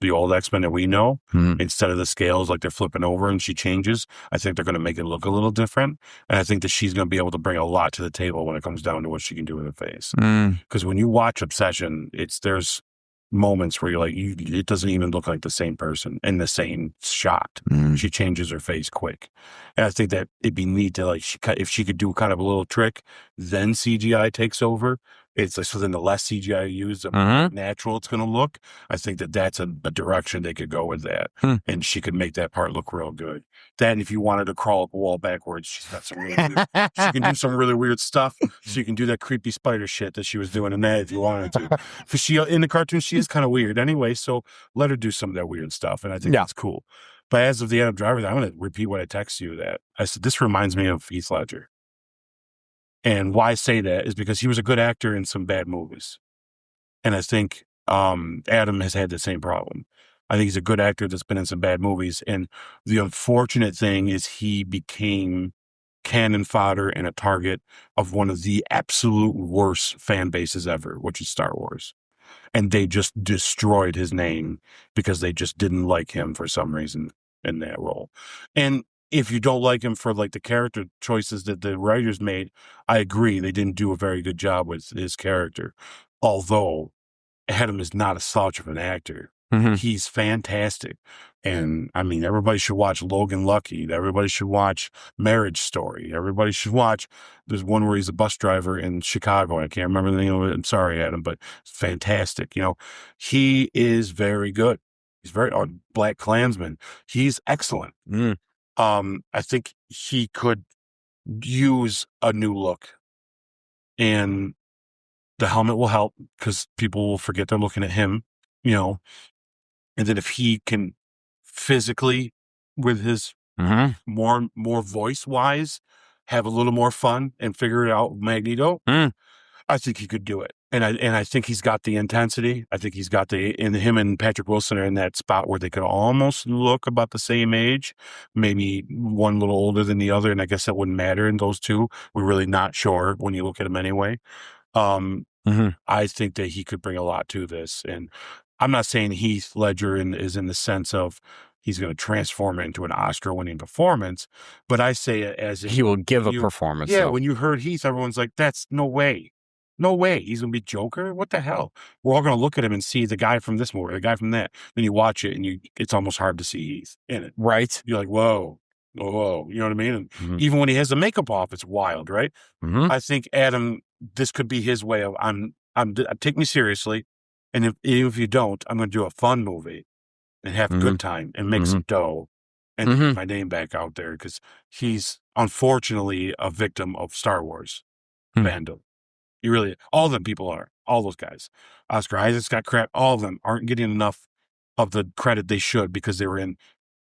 the old X-Men that we know. Instead of the scales like they're flipping over and she changes, I think they're going to make it look a little different. And I think that she's going to be able to bring a lot to the table when it comes down to what she can do with her face. Because when you watch Obsession, there's moments where you're like, it doesn't even look like the same person in the same shot. She changes her face quick. And I think that it'd be neat to if she could do kind of a little trick, then CGI takes over. It's like, so then the less CGI you use, the more natural it's going to look. I think that that's a direction they could go with that. And she could make that part look real good. Then if you wanted to crawl up a wall backwards, she's got some really weird, she can do some really weird stuff. So you can do that creepy spider shit that she was doing in that if you wanted to. Because she, in the cartoon, she is kind of weird anyway. So let her do some of that weird stuff. And I think that's cool. But as of the Adam Driver, I'm going to repeat what I texted you that I said, this reminds me of Heath Ledger. And why I say that is because he was a good actor in some bad movies. And I think Adam has had the same problem. I think he's a good actor that's been in some bad movies. And the unfortunate thing is he became cannon fodder and a target of one of the absolute worst fan bases ever, which is Star Wars. And they just destroyed his name because they just didn't like him for some reason in that role. And if you don't like him for like the character choices that the writers made, I agree. They didn't do a very good job with his character. Although Adam is not a slouch of an actor. He's fantastic. And I mean, everybody should watch Logan Lucky. Everybody should watch Marriage Story. Everybody should watch, there's one where he's a bus driver in Chicago. I can't remember the name of it. I'm sorry, Adam, but it's fantastic. You know, he is very good. He's very, Black Klansman. He's excellent. I think he could use a new look, and the helmet will help because people will forget they're looking at him, you know. And then if he can physically, with his more voice wise, have a little more fun and figure it out with Magneto, I think he could do it. And I think he's got the intensity. I think he's got him and Patrick Wilson are in that spot where they could almost look about the same age, maybe one a little older than the other. And I guess that wouldn't matter in those two. We're really not sure when you look at them anyway. I think that he could bring a lot to this. And I'm not saying Heath Ledger is in the sense of he's going to transform it into an Oscar-winning performance, but I say it as he will give a performance. Yeah, when you heard Heath, everyone's like, "That's no way, no way, he's going to be Joker. What the hell?" We're all going to look at him and see the guy from this movie, the guy from that. Then you watch it, and it's almost hard to see Heath in it. Right? You're like, "Whoa, whoa," you know what I mean? And even when he has the makeup off, it's wild, right? I think Adam, this could be his way of take me seriously. And even if you don't, I'm going to do a fun movie and have a good time and make some dough and get my name back out there, because he's unfortunately a victim of Star Wars fandom. You really, all of them people are, all those guys. Oscar Isaac's got crap. All of them aren't getting enough of the credit they should because they were in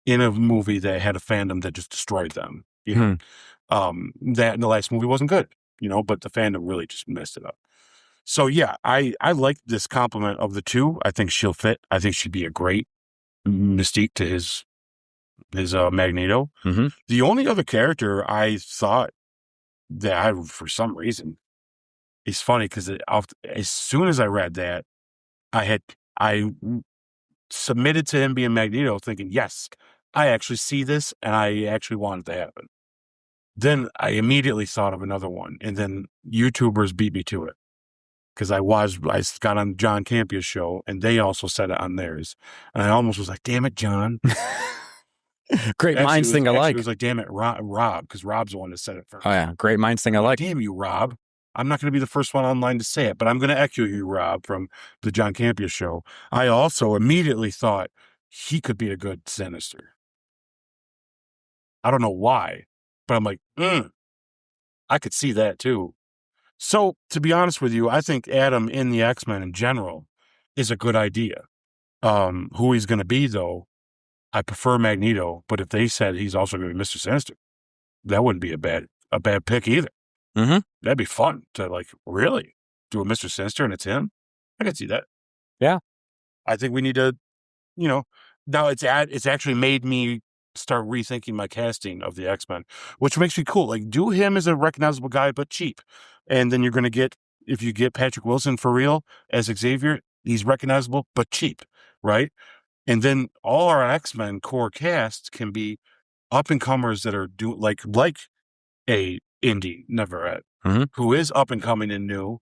a movie that had a fandom that just destroyed them. You know, that in the last movie wasn't good, you know, but the fandom really just messed it up. So yeah, I like this compliment of the two. I think she'll fit. I think she'd be a great Mystique to his Magneto. The only other character I thought that for some reason, it's funny because as soon as I read that, I submitted to him being Magneto, thinking, yes, I actually see this and I actually want it to happen. Then I immediately thought of another one, and then YouTubers beat me to it. Because I got on John Campia's show, and they also said it on theirs. And I almost was like, damn it, John. Great minds think alike. It was like, damn it, Rob, because Rob's the one that said it first. Oh, yeah. Great minds think alike. Damn you, Rob. I'm not going to be the first one online to say it, but I'm going to echo you, Rob, from the John Campia show. I also immediately thought he could be a good Sinister. I don't know why, but I'm like, I could see that too. So, to be honest with you, I think Adam in the X-Men in general is a good idea. Who he's going to be, though, I prefer Magneto, but if they said he's also going to be Mr. Sinister, that wouldn't be a bad pick either. That'd be fun to, like, really do a Mr. Sinister and it's him. I could see that. Yeah. I think we need to, you know, now it's actually made me start rethinking my casting of the X-Men, which makes me cool. Like, do him as a recognizable guy, but cheap. And then you're going to get, if you get Patrick Wilson for real as Xavier, he's recognizable, but cheap, right? And then all our X-Men core cast can be up-and-comers that are like a Indie Neverette, who is up-and-coming and new,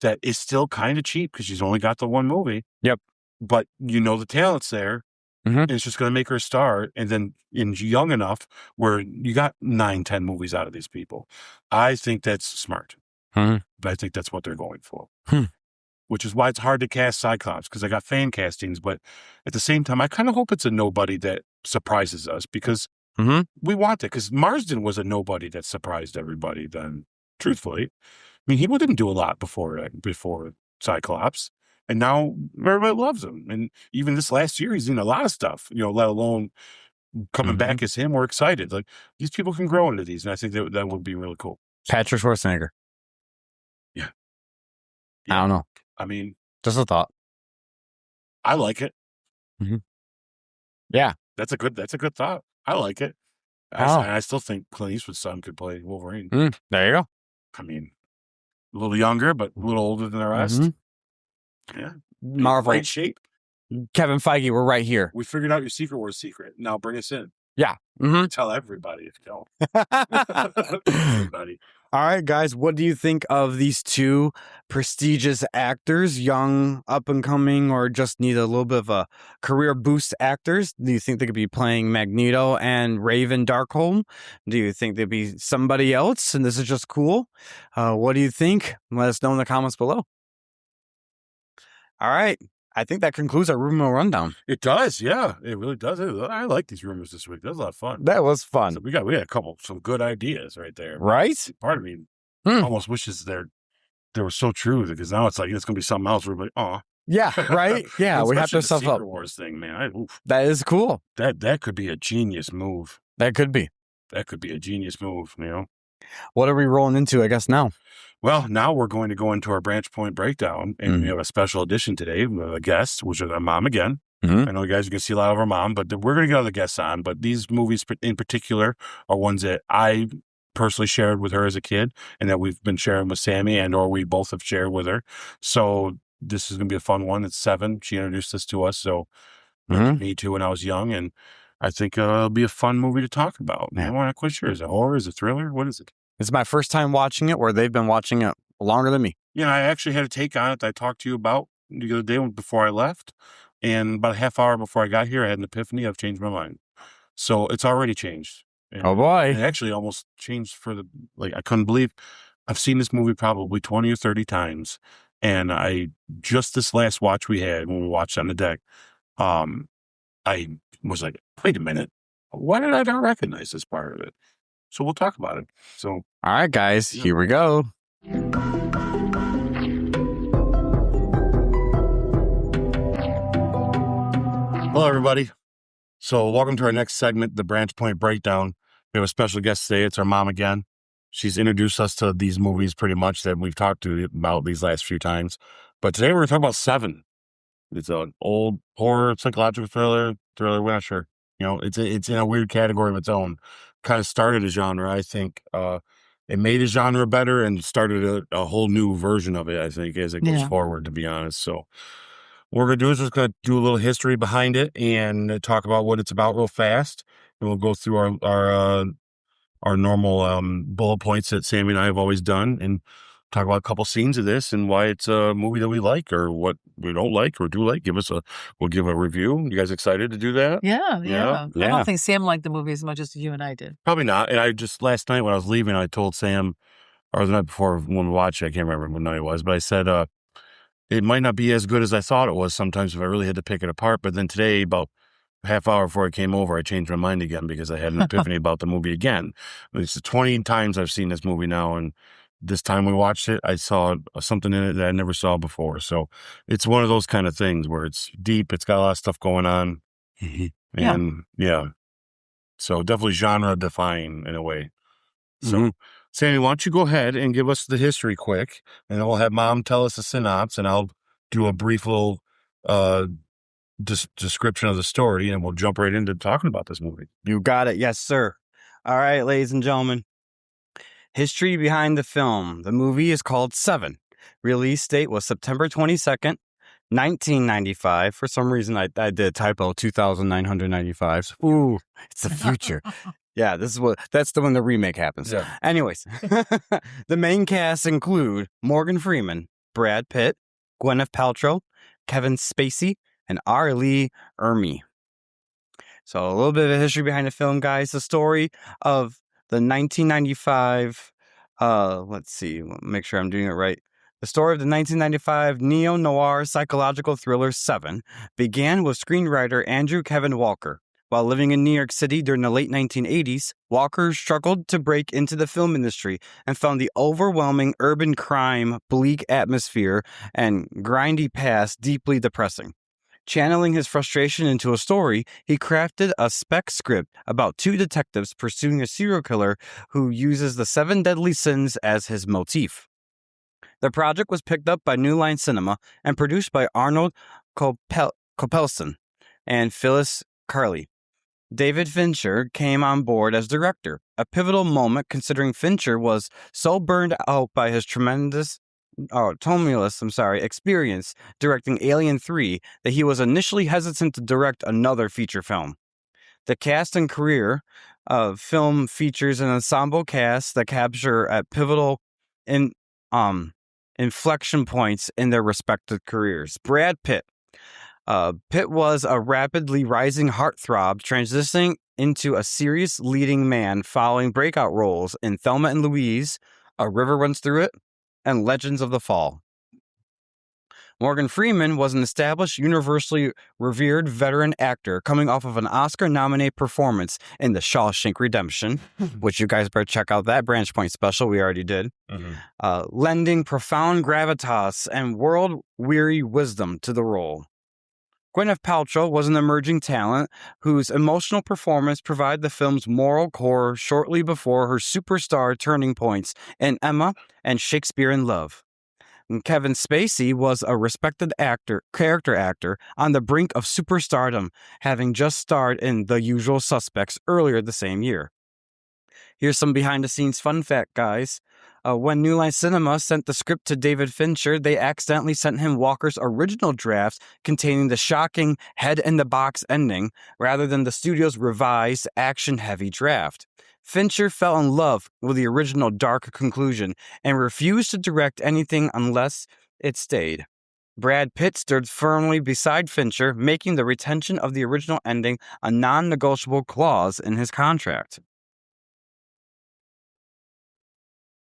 that is still kind of cheap because she's only got the one movie. Yep. But the talent's there. And it's just going to make her a star. And then young enough where you got 9-10 movies out of these people. I think that's smart. But I think that's what they're going for. Which is why it's hard to cast Cyclops, because I got fan castings. But at the same time, I kind of hope it's a nobody that surprises us, because we want it. Because Marsden was a nobody that surprised everybody then, truthfully. I mean, he didn't do a lot before Cyclops. And now everybody loves him. And even this last year, he's in a lot of stuff, let alone coming back as him. We're excited. Like, these people can grow into these. And I think that would be really cool. Patrick Schwarzenegger. Yeah. I don't know. I mean, just a thought. I like it. Yeah. That's a good thought. I like it. I still think Clint Eastwood's son could play Wolverine. There you go. I mean, a little younger, but a little older than the rest. Yeah. Marvel. Great shape. Kevin Feige, we're right here. We figured out your Secret Wars secret. Now bring us in. Yeah. Tell everybody if you don't. Everybody. All right, guys. What do you think of these two prestigious actors, young, up and coming, or just need a little bit of a career boost actors? Do you think they could be playing Magneto and Raven Darkholm? Do you think they'd be somebody else and this is just cool? What do you think? Let us know in the comments below. All right. I think that concludes our rumor rundown. It does, yeah. It really does. I like these rumors this week. That was a lot of fun. That was fun. So we had some good ideas right there. Right? Part of me almost wishes they were so true, because now it's like it's gonna be something else. We're like, oh. Yeah, right? Yeah, we have to stuff up. Secret Wars thing, man. That is cool. That could be a genius move. That could be. That could be a genius move, What are we rolling into, I guess, now? Well, now we're going to go into our Branchpoint Breakdown, and we have a special edition today with a guest, which is our mom again. I know you guys are going to see a lot of our mom, but we're going to get other guests on. But these movies in particular are ones that I personally shared with her as a kid, and that we've been sharing with Sammy, or we both have shared with her. So this is going to be a fun one. It's 7. She introduced this to us, so me too when I was young, and I think it'll be a fun movie to talk about. I'm not quite sure. Is it horror? Is it thriller? What is it? It's my first time watching it, where they've been watching it longer than me. Yeah, I actually had a take on it that I talked to you about the other day before I left. And about a half hour before I got here, I had an epiphany. I've changed my mind. So it's already changed. And oh, boy. It actually almost changed I couldn't believe I've seen this movie probably 20 or 30 times. And just this last watch we had when we watched on the deck, I was like, wait a minute. Why did I not recognize this part of it? So we'll talk about it. So, all right, guys, here we go. Hello, everybody. So welcome to our next segment, the Branchpoint Breakdown. We have a special guest today. It's our mom again. She's introduced us to these movies pretty much that we've talked about these last few times. But today we're going to talk about 7. It's an old horror, psychological thriller. We're not sure. It's in a weird category of its own. Kind of started a genre, I think. It made a genre better and started a whole new version of it, I think, as it goes forward, to be honest. So what we're going to do is just going to do a little history behind it and talk about what it's about real fast. And we'll go through our normal bullet points that Sammy and I have always done, and talk about a couple scenes of this and why it's a movie that we like or what we don't like or do like. We'll give a review. You guys excited to do that? Yeah. I don't think Sam liked the movie as much as you and I did. Probably not. And I just, last night when I was leaving, I told Sam, or the night before when we watched it, I can't remember what night it was, but I said, it might not be as good as I thought it was sometimes if I really had to pick it apart. But then today, about a half hour before I came over, I changed my mind again because I had an epiphany about the movie again. It's 20 times I've seen this movie now, and this time we watched it, I saw something in it that I never saw before. So it's one of those kind of things where it's deep. It's got a lot of stuff going on. And so definitely genre defying in a way. So Sammy, why don't you go ahead and give us the history quick, and then we'll have Mom tell us the synopsis, and I'll do a brief little description of the story, and we'll jump right into talking about this movie. You got it. Yes, sir. All right, ladies and gentlemen. History behind the film. The movie is called Seven. Release date was September 22nd, 1995. For some reason, I did a typo, 2,995. Ooh, it's the future. Yeah, that's the when the remake happens. Yeah. Anyways, the main cast include Morgan Freeman, Brad Pitt, Gwyneth Paltrow, Kevin Spacey, and R. Lee Ermey. So a little bit of a history behind the film, guys. The story of the 1995, let's see, make sure I'm doing it right. The story of the 1995 neo-noir psychological thriller Seven began with screenwriter Andrew Kevin Walker. While living in New York City during the late 1980s, Walker struggled to break into the film industry and found the overwhelming urban crime, bleak atmosphere, and grindy past deeply depressing. Channeling his frustration into a story, he crafted a spec script about two detectives pursuing a serial killer who uses the 7 deadly sins as his motif. The project was picked up by New Line Cinema and produced by Arnold Kopelson and Phyllis Carley. David Fincher came on board as director, a pivotal moment considering Fincher was so burned out by his tumultuous experience directing Alien 3 that he was initially hesitant to direct another feature film. The cast and career of film features an ensemble cast that capture at pivotal inflection points in their respective careers. Brad Pitt. Pitt was a rapidly rising heartthrob, transitioning into a serious leading man following breakout roles in Thelma and Louise, A River Runs Through It, and Legends of the Fall. Morgan Freeman was an established, universally revered veteran actor coming off of an Oscar-nominated performance in The Shawshank Redemption, which you guys better check out that Branchpoint special we already did, lending profound gravitas and world-weary wisdom to the role. Gwyneth Paltrow was an emerging talent whose emotional performance provided the film's moral core shortly before her superstar turning points in Emma and Shakespeare in Love. And Kevin Spacey was a respected character actor on the brink of superstardom, having just starred in The Usual Suspects earlier the same year. Here's some behind-the-scenes fun fact, guys. When New Line Cinema sent the script to David Fincher, they accidentally sent him Walker's original draft containing the shocking head-in-the-box ending rather than the studio's revised, action-heavy draft. Fincher fell in love with the original dark conclusion and refused to direct anything unless it stayed. Brad Pitt stood firmly beside Fincher, making the retention of the original ending a non-negotiable clause in his contract.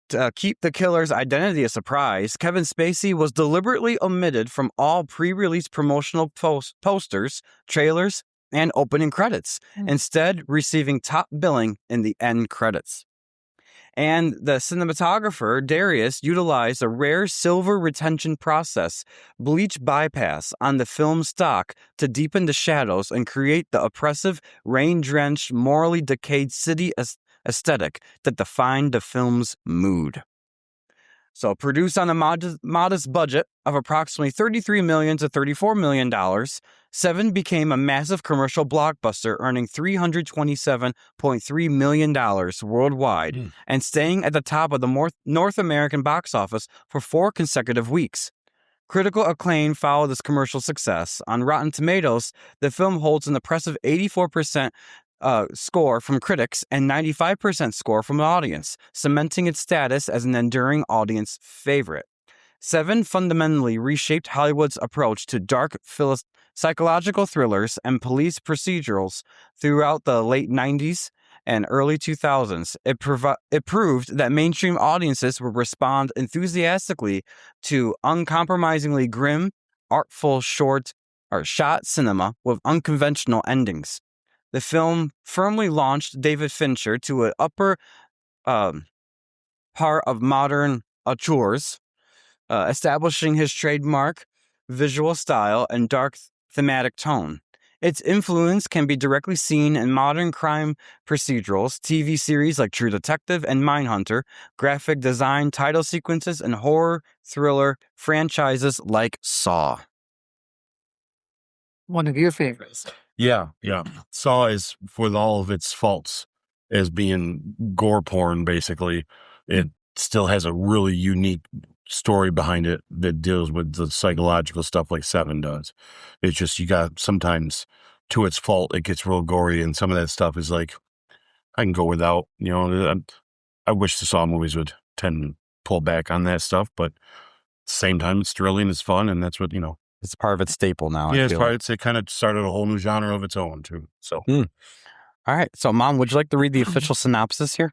To keep the killer's identity a surprise, Kevin Spacey was deliberately omitted from all pre-release promotional posters, trailers, and opening credits, instead receiving top billing in the end credits. And the cinematographer, Darius, utilized a rare silver retention process, bleach bypass, on the film stock to deepen the shadows and create the oppressive, rain-drenched, morally decayed city aesthetic that defined the film's mood. So, produced on a modest budget of approximately $33 million to $34 million, Seven became a massive commercial blockbuster, earning $327.3 million worldwide and staying at the top of the North American box office for 4 consecutive weeks. Critical acclaim followed this commercial success. On Rotten Tomatoes, the film holds an impressive 84% score from critics and 95% score from the audience, cementing its status as an enduring audience favorite. Seven fundamentally reshaped Hollywood's approach to dark psychological thrillers and police procedurals throughout the late 90s and early 2000s. It proved that mainstream audiences would respond enthusiastically to uncompromisingly grim, artful shot cinema with unconventional endings. The film firmly launched David Fincher to an upper part of modern auteurs, establishing his trademark visual style and dark thematic tone. Its influence can be directly seen in modern crime procedurals, TV series like True Detective and Mindhunter, graphic design, title sequences, and horror thriller franchises like Saw. one of your favorites. Yeah. Saw is, with all of its faults as being gore porn, basically, it still has a really unique story behind it that deals with the psychological stuff like Seven does. It's just, you got sometimes, to its fault, it gets real gory, and some of that stuff is like, I can go without, I wish the Saw movies would tend to pull back on that stuff, but at the same time, it's thrilling, it's fun, and that's what, It's part of its staple now. Yeah, it kind of started a whole new genre of its own, too. So, All right. So, Mom, would you like to read the official synopsis here?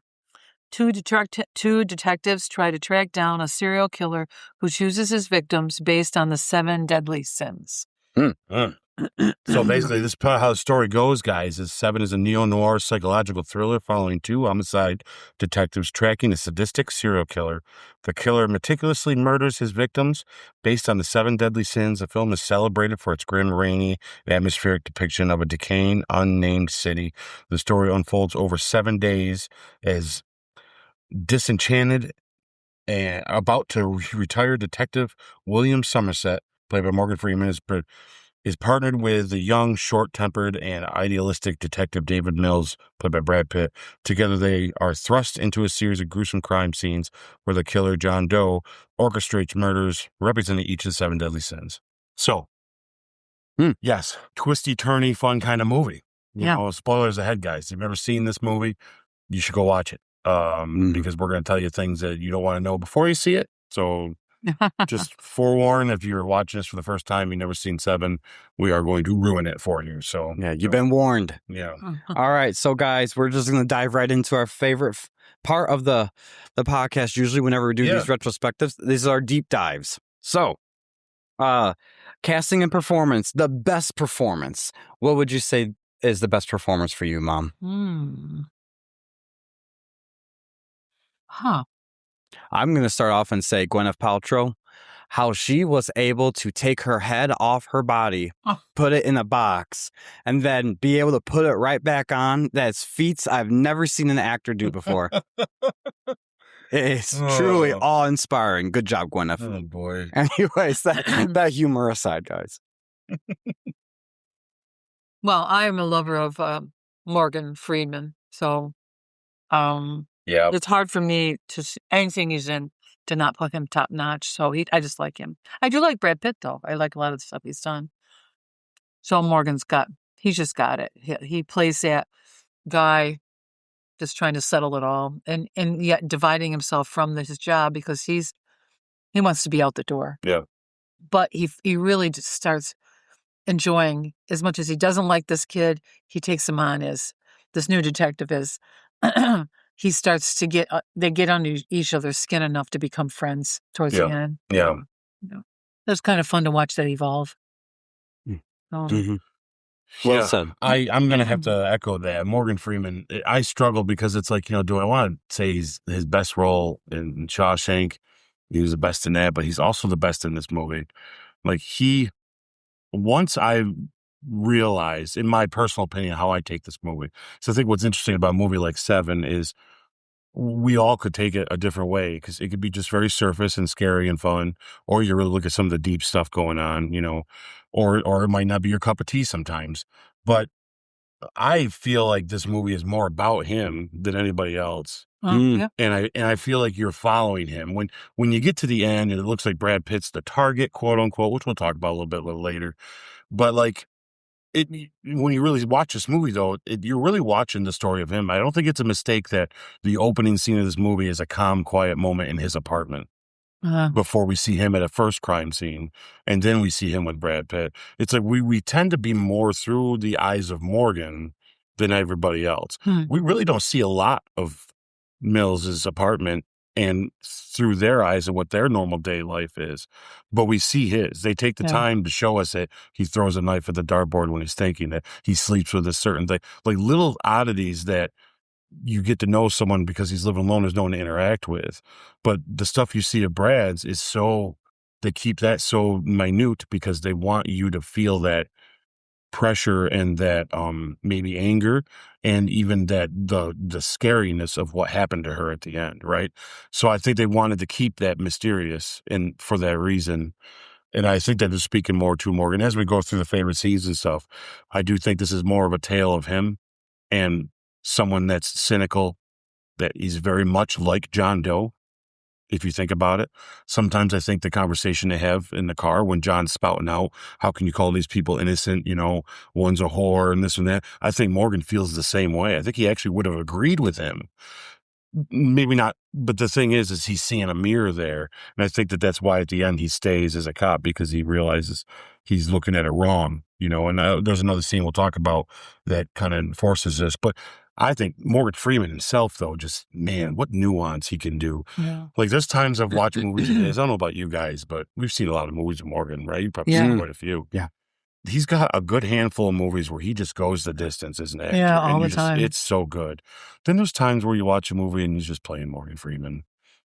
Two detectives try to track down a serial killer who chooses his victims based on the 7 deadly sins. So basically, this is how the story goes, guys. Is Seven is a neo-noir psychological thriller following 2 homicide detectives tracking a sadistic serial killer. The killer meticulously murders his victims based on the 7 deadly sins. The film is celebrated for its grim, rainy, and atmospheric depiction of a decaying, unnamed city. The story unfolds over 7 days as disenchanted and about to retire detective William Somerset, played by Morgan Freeman, is partnered with the young, short-tempered, and idealistic detective David Mills, played by Brad Pitt. Together, they are thrust into a series of gruesome crime scenes where the killer, John Doe, orchestrates murders representing each of the 7 deadly sins. So, yes, twisty-turny, fun kind of movie. You know, spoilers ahead, guys. If you've never seen this movie, you should go watch it, because we're going to tell you things that you don't want to know before you see it. So, just forewarn, if you're watching this for the first time, you've never seen 7, we are going to ruin it for you. So yeah, you've been warned. Yeah. All right, so guys, we're just going to dive right into our favorite part of the podcast. Usually whenever we do these retrospectives, these are deep dives. So, casting and performance, the best performance. What would you say is the best performance for you, Mom? I'm going to start off and say Gwyneth Paltrow, how she was able to take her head off her body, put it in a box, and then be able to put it right back on. That's feats I've never seen an actor do before. It's truly awe-inspiring. Good job, Gwyneth. Oh, boy. Anyways, that humor aside, guys. Well, I am a lover of Morgan Freeman, so it's hard for me to anything he's in to not put him top notch. So I just like him. I do like Brad Pitt though. I like a lot of the stuff he's done. So he's just got it. He plays that guy just trying to settle it all, and yet dividing himself from his job because he wants to be out the door. Yeah, but he really just starts enjoying, as much as he doesn't like this kid, he takes him on as this new detective is. He starts to they get under each other's skin enough to become friends towards the end. Yeah. It was kind of fun to watch that evolve. Well said. I'm going to have to echo that. Morgan Freeman, I struggle because it's like, do I want to say he's his best role in Shawshank? He was the best in that, but he's also the best in this movie. Like once I realized, in my personal opinion, how I take this movie. So I think what's interesting about a movie like 7 is we all could take it a different way, because it could be just very surface and scary and fun, or you really look at some of the deep stuff going on, or it might not be your cup of tea sometimes. But I feel like this movie is more about him than anybody else. And I feel like you're following him. When you get to the end and it looks like Brad Pitt's the target, quote unquote, which we'll talk about a little later. But like, when you really watch this movie, though, you're really watching the story of him. I don't think it's a mistake that the opening scene of this movie is a calm, quiet moment in his apartment before we see him at a first crime scene, and then we see him with Brad Pitt. It's like we tend to be more through the eyes of Morgan than everybody else. We really don't see a lot of Mills's apartment and through their eyes and what their normal day life is. But we see his. They take the time to show us that he throws a knife at the dartboard when he's thinking, that he sleeps with a certain thing. Like little oddities that you get to know someone because he's living alone, there's no one to interact with. But the stuff you see of Brad's is they keep that so minute because they want you to feel that pressure and that maybe anger, and even that the scariness of what happened to her at the end, right? So I think they wanted to keep that mysterious, and for that reason, And I think that is speaking more to Morgan. As we go through the favorite scenes and stuff, I do think this is more of a tale of him and someone that's cynical, that he's very much like John Doe, if you think about it. Sometimes I think the conversation they have in the car when John's spouting out, how can you call these people innocent? You know, one's a whore and this and that. I think Morgan feels the same way. I think he actually would have agreed with him. Maybe not, but the thing is he's seeing a mirror there. And I think that that's why at the end he stays as a cop, because he realizes he's looking at it wrong, you know. And there's another scene we'll talk about that kind of enforces this. But I think Morgan Freeman himself, though, just, man, what nuance he can do. Yeah. Like, there's times I've watched movies of his. I don't know about you guys, but we've seen a lot of movies of Morgan, right? You've probably seen quite a few. Yeah. He's got a good handful of movies where he just goes the distance as an actor. Yeah, all the time. It's so good. Then there's times where you watch a movie and he's just playing Morgan Freeman,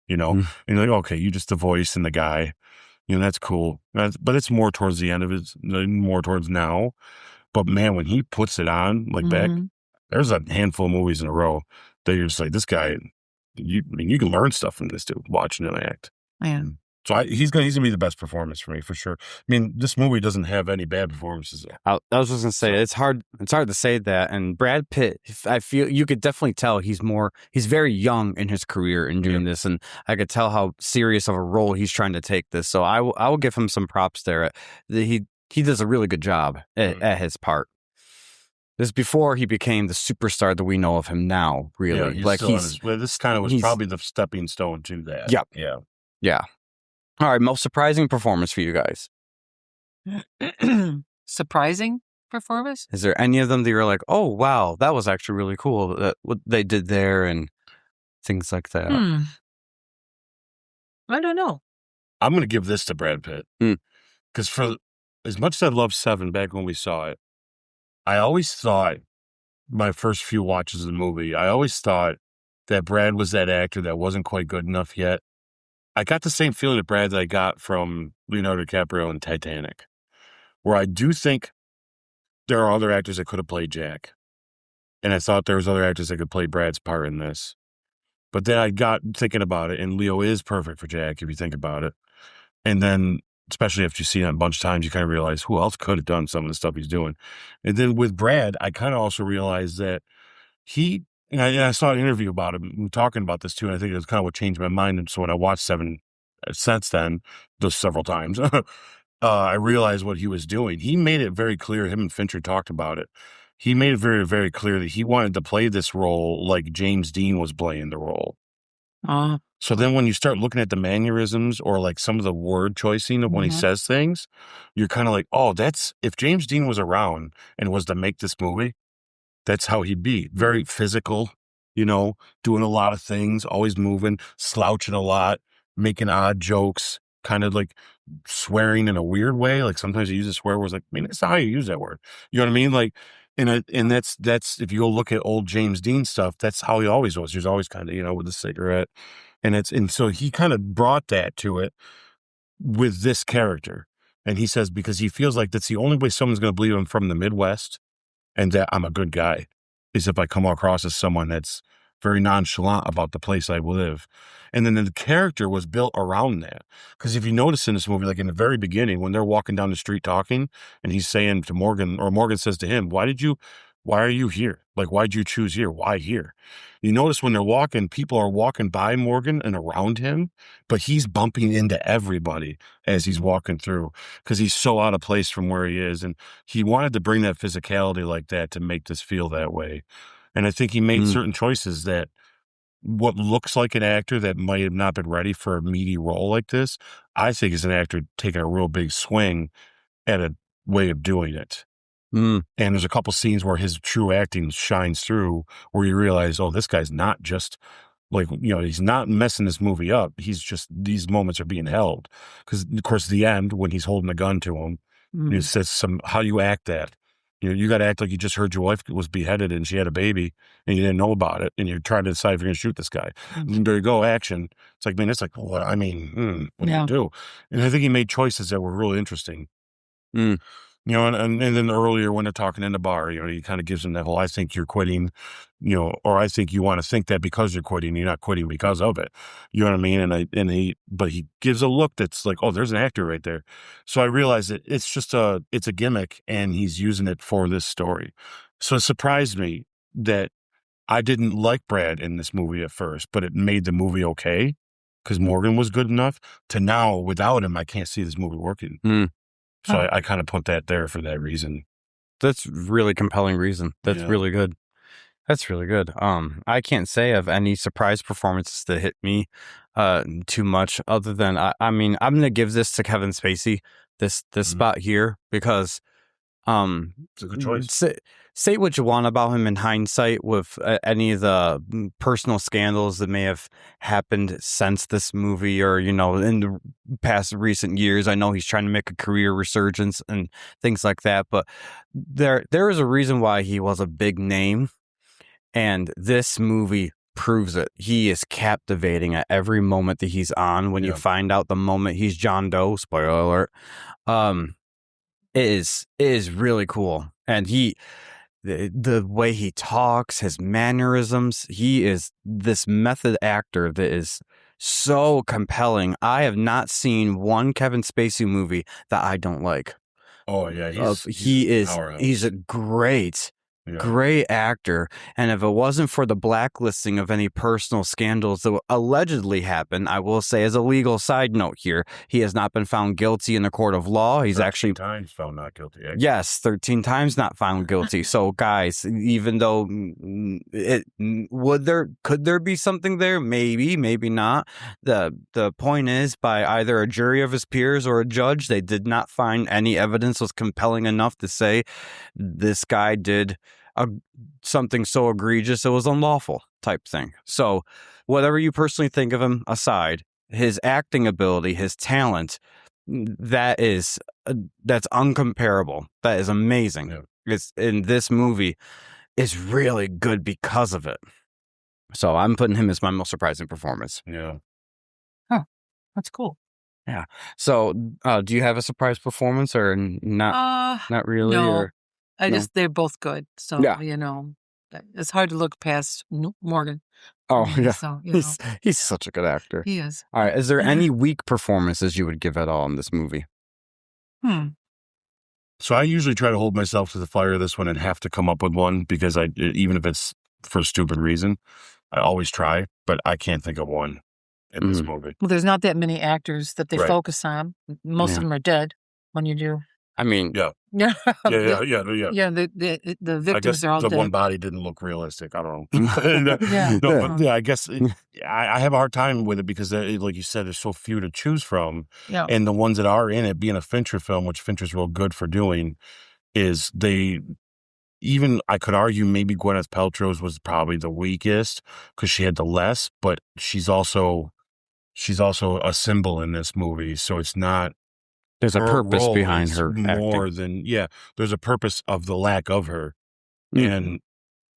you know? And you're like, okay, you just the voice and the guy. You know, that's cool. But it's more towards the end of it, more towards now. But, man, when he puts it on, like back, there's a handful of movies in a row that you're just like, this guy, you can learn stuff from this dude, watching him act. Yeah. So he's gonna be the best performance for me, for sure. I mean, this movie doesn't have any bad performances. I was just gonna say, it's hard to say that. And Brad Pitt, I feel you could definitely tell he's very young in his career in doing this, and I could tell how serious of a role he's trying to take this. So I will give him some props there. He does a really good job at his part. This is before he became the superstar that we know of him now. Really, this kind of was probably the stepping stone to that. Yep. Yeah. All right, most surprising performance for you guys. Surprising performance? Is there any of them that you're like, oh, wow, that was actually really cool, what they did there and things like that? I don't know. I'm going to give this to Brad Pitt. Because for as much as I loved Seven back when we saw it, I always thought, my first few watches of the movie, I always thought that Brad was that actor that wasn't quite good enough yet. I got the same feeling at Brad that I got from Leonardo DiCaprio in Titanic, where I do think there are other actors that could have played Jack. And I thought there was other actors that could play Brad's part in this. But then I got thinking about it, and Leo is perfect for Jack if you think about it. And then, especially after you see it a bunch of times, you kind of realize who else could have done some of the stuff he's doing. And then with Brad, I kind of also realized that and I saw an interview about him talking about this too, and I think it was kind of what changed my mind. And so when I watched Seven since then, those several times, I realized what he was doing. He made it very clear, him and Fincher talked about it. He made it very, very clear that he wanted to play this role like James Dean was playing the role. So then when you start looking at the mannerisms or like some of the word choicing of when he says things, you're kind of like, oh, if James Dean was around and was to make this movie, that's how he'd be. Very physical, you know, doing a lot of things, always moving, slouching a lot, making odd jokes, kind of like swearing in a weird way. Like sometimes he uses swear words like, I mean, that's not how you use that word. You know what I mean? Like, and that's if you go look at old James Dean stuff, that's how he always was. He was always kind of, you know, with a cigarette. And so he kind of brought that to it with this character. And he says, because he feels like that's the only way someone's going to believe him from the Midwest and that I'm a good guy is if I come across as someone that's very nonchalant about the place I live. And then the character was built around that. Because if you notice in this movie, like in the very beginning, when they're walking down the street talking and he's saying to Morgan, or Morgan says to him, why are you here? Like, why'd you choose here? Why here? You notice when they're walking, people are walking by Morgan and around him, but he's bumping into everybody as he's walking through because he's so out of place from where he is. And he wanted to bring that physicality like that to make this feel that way. And I think he made certain choices that what looks like an actor that might have not been ready for a meaty role like this, I think is an actor taking a real big swing at a way of doing it. And there's a couple scenes where his true acting shines through where you realize, oh, this guy's not just like, you know, he's not messing this movie up. He's just, these moments are being held. Because, of course, the end, when he's holding a gun to him, he says, how you act that. You got to act like you just heard your wife was beheaded and she had a baby and you didn't know about it. And you're trying to decide if you're going to shoot this guy. And there you go, action. It's like, man, it's like, what do you do? And I think he made choices that were really interesting. You know, and then earlier when they're talking in the bar, you know, he kind of gives him that whole, I think you're quitting, you know, or I think you want to think that because you're quitting, you're not quitting because of it. You know what I mean? But he gives a look that's like, oh, there's an actor right there. So I realized that it's a gimmick and he's using it for this story. So it surprised me that I didn't like Brad in this movie at first, but it made the movie okay because Morgan was good enough to now without him, I can't see this movie working. So I kind of put that there for that reason. That's really compelling reason. That's really good. That's really good. I can't say of any surprise performances that hit me too much other than I mean, I'm going to give this to Kevin Spacey, this spot here, because it's a good choice. Say what you want about him in hindsight with any of the personal scandals that may have happened since this movie or, you know, in the past recent years. I know he's trying to make a career resurgence and things like that, but there is a reason why he was a big name, and this movie proves it. He is captivating at every moment that he's on. When you find out the moment he's John Doe, spoiler alert, it is really cool. And the way he talks, his mannerisms, he is this method actor that is so compelling. I have not seen one Kevin Spacey movie that I don't like. Oh yeah, he's a great actor. And if it wasn't for the blacklisting of any personal scandals that allegedly happened, I will say as a legal side note here, he has not been found guilty in the could of law. He's 13 actually times found not guilty. Actually. Yes, 13 times not found guilty. So guys, even though could there be something there? Maybe, maybe not. The point is, by either a jury of his peers or a judge, they did not find any evidence was compelling enough to say this guy did something so egregious it was unlawful type thing. So whatever you personally think of him aside, his acting ability, his talent, that's uncomparable. That is amazing. It's in this movie is really good because of it. So I'm putting him as my most surprising performance. That's cool. Yeah. So do you have a surprise performance or not? Not really. No. Or they're both good. So, you know, it's hard to look past Morgan. Oh, yeah. So, he's such a good actor. He is. All right. Is there any weak performances you would give at all in this movie? So I usually try to hold myself to the fire this one and have to come up with one because even if it's for a stupid reason, I always try, but I can't think of one in this movie. Well, there's not that many actors that they focus on. Most of them are dead when you do. I mean, yeah. Yeah, The victims are all dead. The one body didn't look realistic. I don't know. I guess I have a hard time with it because, like you said, there's so few to choose from. Yeah. And the ones that are in it, being a Fincher film, which Fincher's real good for doing, is I could argue maybe Gwyneth Paltrow's was probably the weakest because she had the less, but she's also a symbol in this movie. So it's not. There's a purpose behind her more acting. than there's a purpose of the lack of her. And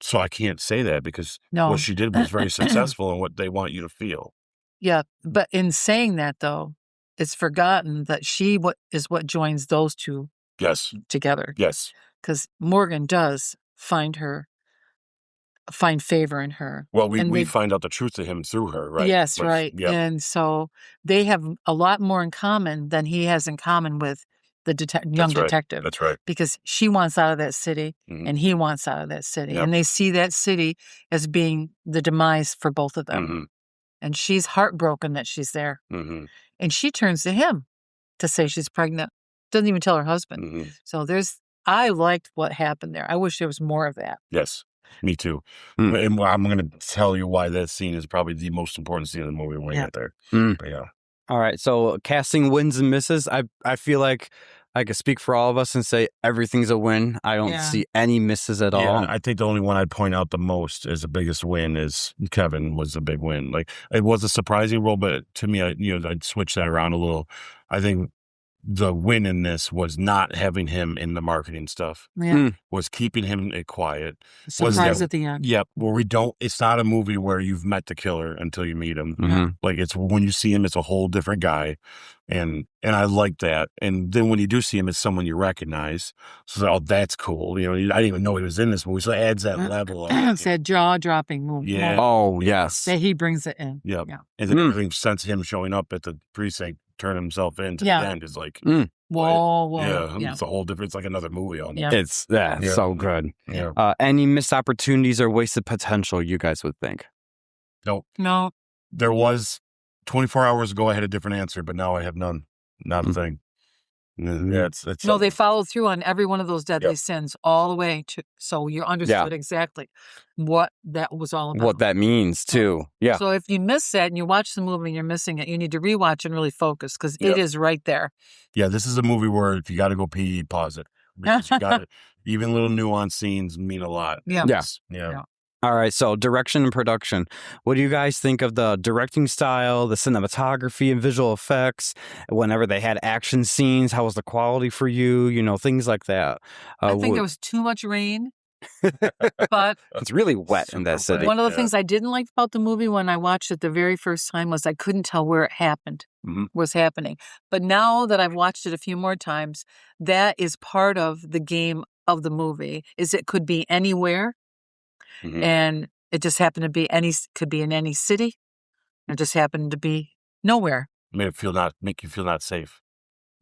so I can't say that because what she did was very successful in what they want you to feel. Yeah, but in saying that though, it's forgotten that she is what joins those two together. Yes. Because Morgan does find favor in her. Well, we find out the truth to him through her, right? Yes, right. Yep. And so they have a lot more in common than he has in common with the young detective. That's right. Because she wants out of that city and he wants out of that city. And they see that city as being the demise for both of them. And she's heartbroken that she's there. And she turns to him to say she's pregnant. Doesn't even tell her husband. So I liked what happened there. I wish there was more of that. Yes. Me too. And I'm going to tell you why that scene is probably the most important scene in the movie when we get there. But All right. So casting wins and misses. I feel like I could speak for all of us and say everything's a win. I don't see any misses at all. I think the only one I'd point out the most as the biggest win is Kevin was a big win. Like it was a surprising role, but to me, I'd switch that around a little. I think the win in this was not having him in the marketing stuff. Yeah. Was keeping him quiet. Surprise at the end. Yep. Where it's not a movie where you've met the killer until you meet him. Mm-hmm. Like it's when you see him, it's a whole different guy. And I like that. And then when you do see him, it's someone you recognize. So, oh, that's cool. You know, I didn't even know he was in this movie. So it adds that level. It's that jaw-dropping movie. Yeah. Oh, yes. That he brings it in. Yep. Yeah. And then everything since him showing up at the precinct, turn himself in to the end is like, whoa. Yeah. It's a whole different, it's like another movie on Yeah. It's so good. Yeah. Any missed opportunities or wasted potential, you guys would think? No. There was 24 hours ago, I had a different answer, but now I have none. Not a thing. Yeah, No, they followed through on every one of those deadly sins all the way to, so you understood exactly what that was all about. What that means, too. Yeah. So if you miss that and you watch the movie and you're missing it, you need to rewatch and really focus because it is right there. Yeah, this is a movie where if you got to go pee, pause it. Because you got it. Even little nuanced scenes mean a lot. Yeah. Yeah. All right, so direction and production. What do you guys think of the directing style, the cinematography and visual effects? Whenever they had action scenes, how was the quality for you? You know, things like that. I think there was too much rain, but it's really wet in that city. One of the things I didn't like about the movie when I watched it the very first time was I couldn't tell where it was happening. But now that I've watched it a few more times, that is part of the game of the movie. Is it could be anywhere. And it just happened to be could be in any city. It just happened to be nowhere. Make you feel not safe.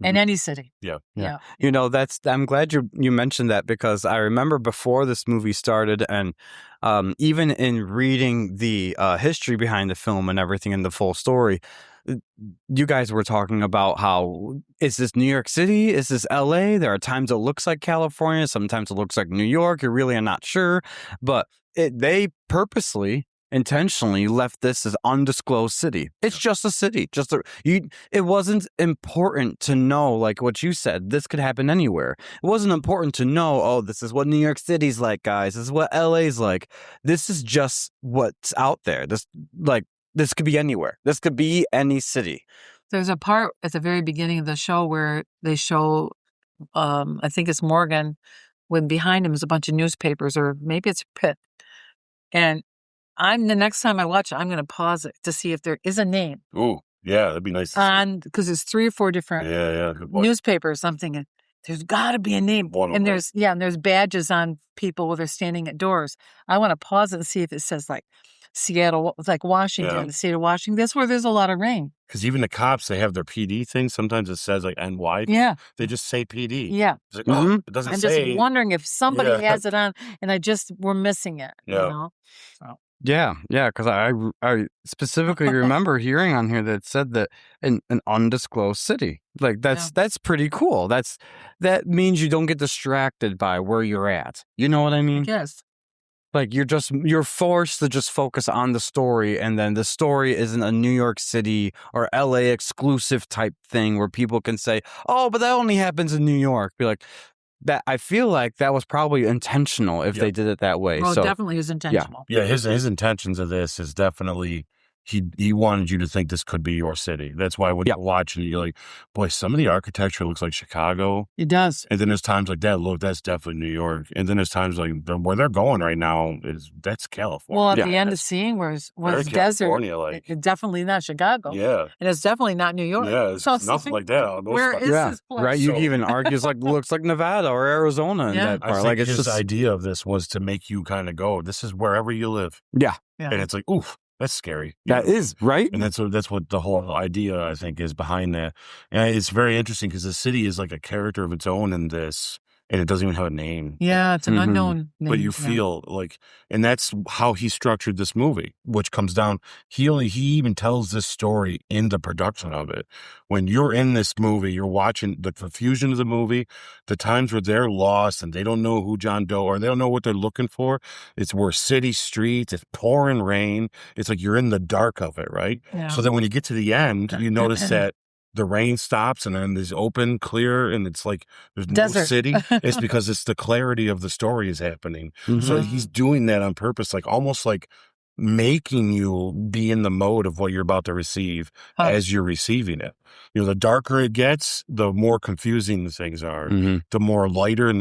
In any city. Yeah. You know, I'm glad you mentioned that because I remember before this movie started and even in reading the history behind the film and everything and the full story, you guys were talking about how, is this New York City? Is this LA? There are times it looks like California. Sometimes it looks like New York. You really are not sure. But they purposely, intentionally left this as undisclosed city. It's just a city. It wasn't important to know, like what you said, this could happen anywhere. It wasn't important to know, oh, this is what New York City's like, guys. This is what LA's like. This is just what's out there. This could be anywhere. This could be any city. There's a part at the very beginning of the show where they show, I think it's Morgan, when behind him is a bunch of newspapers, or maybe it's Pitt. And the next time I watch it, I'm going to pause it to see if there is a name. Ooh, yeah, that'd be nice. Because there's 3 or 4 different newspapers. I'm thinking there's got to be a name, and there's badges on people where they're standing at doors. I want to pause it and see if it says like Seattle, like Washington, the state of Washington. That's where there's a lot of rain. Because even the cops, they have their PD thing. Sometimes it says like NY. Yeah. They just say PD. Yeah. It's like, it doesn't say. I'm just wondering if somebody has it on and we're missing it. Yeah. You know? So. Yeah, because I specifically remember hearing on here that it said that in an undisclosed city. Like that's pretty cool. That means you don't get distracted by where you're at. You know what I mean? Yes. Like you're forced to just focus on the story, and then the story isn't a New York City or LA exclusive type thing where people can say, "Oh, but that only happens in New York." Be like, that I feel like that was probably intentional if they did it that way. Well, it definitely is intentional. Yeah, his intentions of this is definitely he wanted you to think this could be your city. That's why when you watch it, you're like, boy, some of the architecture looks like Chicago. It does. And then there's times like that, look, that's definitely New York. And then there's times like where they're going right now that's California. Well, at the end of seeing was desert. Like, it's definitely not Chicago. Yeah. And it's definitely not New York. Yeah, it's nothing like that. Where is this place? Right. You can even argue it's looks like Nevada or Arizona in that part. I think his idea of this was to make you kind of go, this is wherever you live. Yeah. And it's like, oof. That's scary. That is, right? And that's what the whole idea, I think, is behind that. And it's very interesting because the city is like a character of its own in this, and it doesn't even have a name. Yeah, it's an unknown name. But you feel like, and that's how he structured this movie, which comes down, he even tells this story in the production of it. When you're in this movie, you're watching the confusion of the movie, the times where they're lost and they don't know who John Doe or they don't know what they're looking for. It's where city streets, it's pouring rain. It's like you're in the dark of it, right? Yeah. So then when you get to the end, you notice that the rain stops and then there's open, clear, and it's like there's desert. No city. It's because it's the clarity of the story is happening. So he's doing that on purpose, like almost like making you be in the mode of what you're about to receive as you're receiving it. The darker it gets, the more confusing the things are. The more lighter and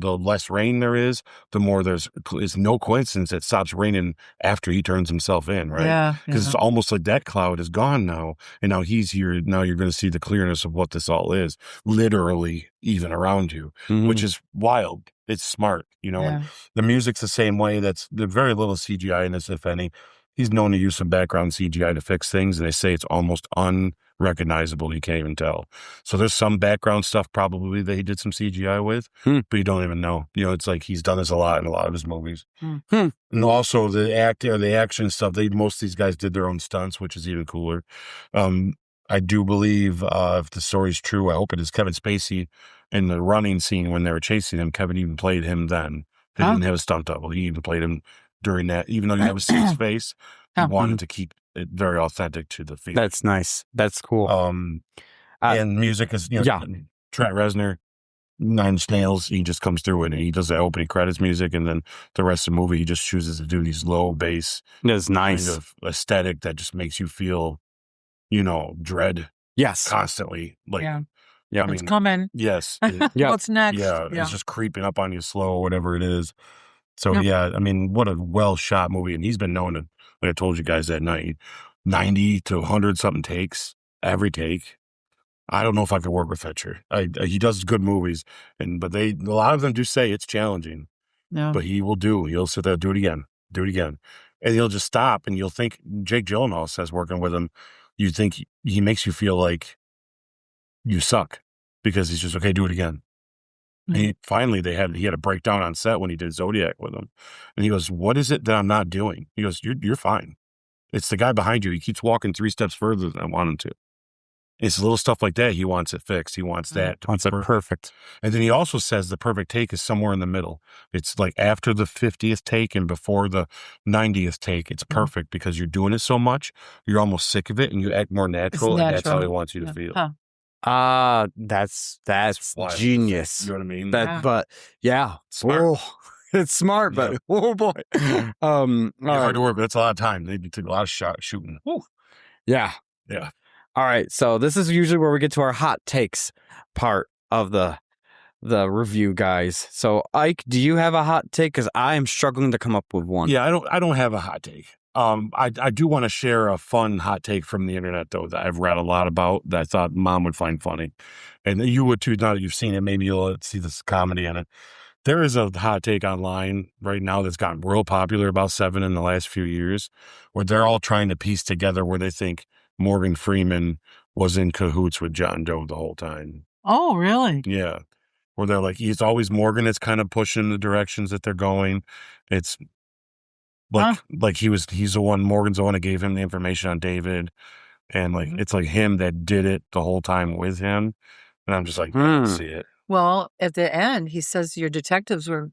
the less rain there is, the more it's no coincidence it stops raining after he turns himself in, right? Yeah. Because it's almost like that cloud is gone now, and now he's here. Now you're going to see the clearness of what this all is, literally even around you, which is wild. It's smart, and the music's the same way. There's very little CGI in this, if any. He's known to use some background CGI to fix things, and they say it's almost unrecognizable. You can't even tell. So there's some background stuff probably that he did some CGI with, but you don't even know. It's like he's done this a lot in a lot of his movies. And also the action stuff, most of these guys did their own stunts, which is even cooler. I do believe, if the story's true, I hope it is, Kevin Spacey in the running scene when they were chasing him, Kevin even played him then. They didn't have a stunt double. He even played him during that. Even though you never see his face, he wanted to keep it very authentic to the film. That's nice. That's cool. And music is, Trent Reznor, Nine Inch Nails, he just comes through it and he does the opening credits music, and then the rest of the movie, he just chooses to do these low bass. That's nice. Kind of aesthetic that just makes you feel, dread. Yes. Constantly. I mean, it's coming. Yes. What's next? Yeah, it's just creeping up on you slow, whatever it is. So, I mean, what a well-shot movie. And he's been known to, like I told you guys that night, 90 to 100-something takes, every take. I don't know if I could work with Fetcher. He does good movies, but a lot of them do say it's challenging. Yeah. But he'll sit there, do it again. And he'll just stop, and you'll think, Jake Gyllenhaal says working with him, you think he makes you feel like you suck because he's just, okay, do it again. And finally, he had a breakdown on set when he did Zodiac with him. And he goes, what is it that I'm not doing? He goes, you're fine. It's the guy behind you. He keeps walking 3 steps further than I want him to. It's little stuff like that. He wants it fixed. He wants that. Wants it perfect. And then he also says the perfect take is somewhere in the middle. It's like after the 50th take and before the 90th take, it's perfect because you're doing it so much, you're almost sick of it and you act more natural. And that's how he wants you to feel. That's genius. You know what I mean? But smart. Oh, it's smart, but oh boy. Hard to work, but it's a lot of time. They took a lot of shooting. Ooh. Yeah. Yeah. All right. So this is usually where we get to our hot takes part of the review, guys. So Ike, do you have a hot take? Because I am struggling to come up with one. Yeah, I don't have a hot take. I do want to share a fun hot take from the internet, though, that I've read a lot about that I thought Mom would find funny. And you would too, now that you've seen it, maybe you'll see this comedy in it. There is a hot take online right now that's gotten real popular, about 7 in the last few years, where they're all trying to piece together where they think Morgan Freeman was in cahoots with John Doe the whole time. Oh, really? Yeah. Where they're like, he's always Morgan is kind of pushing the directions that they're going. It's like he's the one, Morgan's the one that gave him the information on David. And it's like him that did it the whole time with him. And I'm just like, I don't see it. Well, at the end, he says your detectives were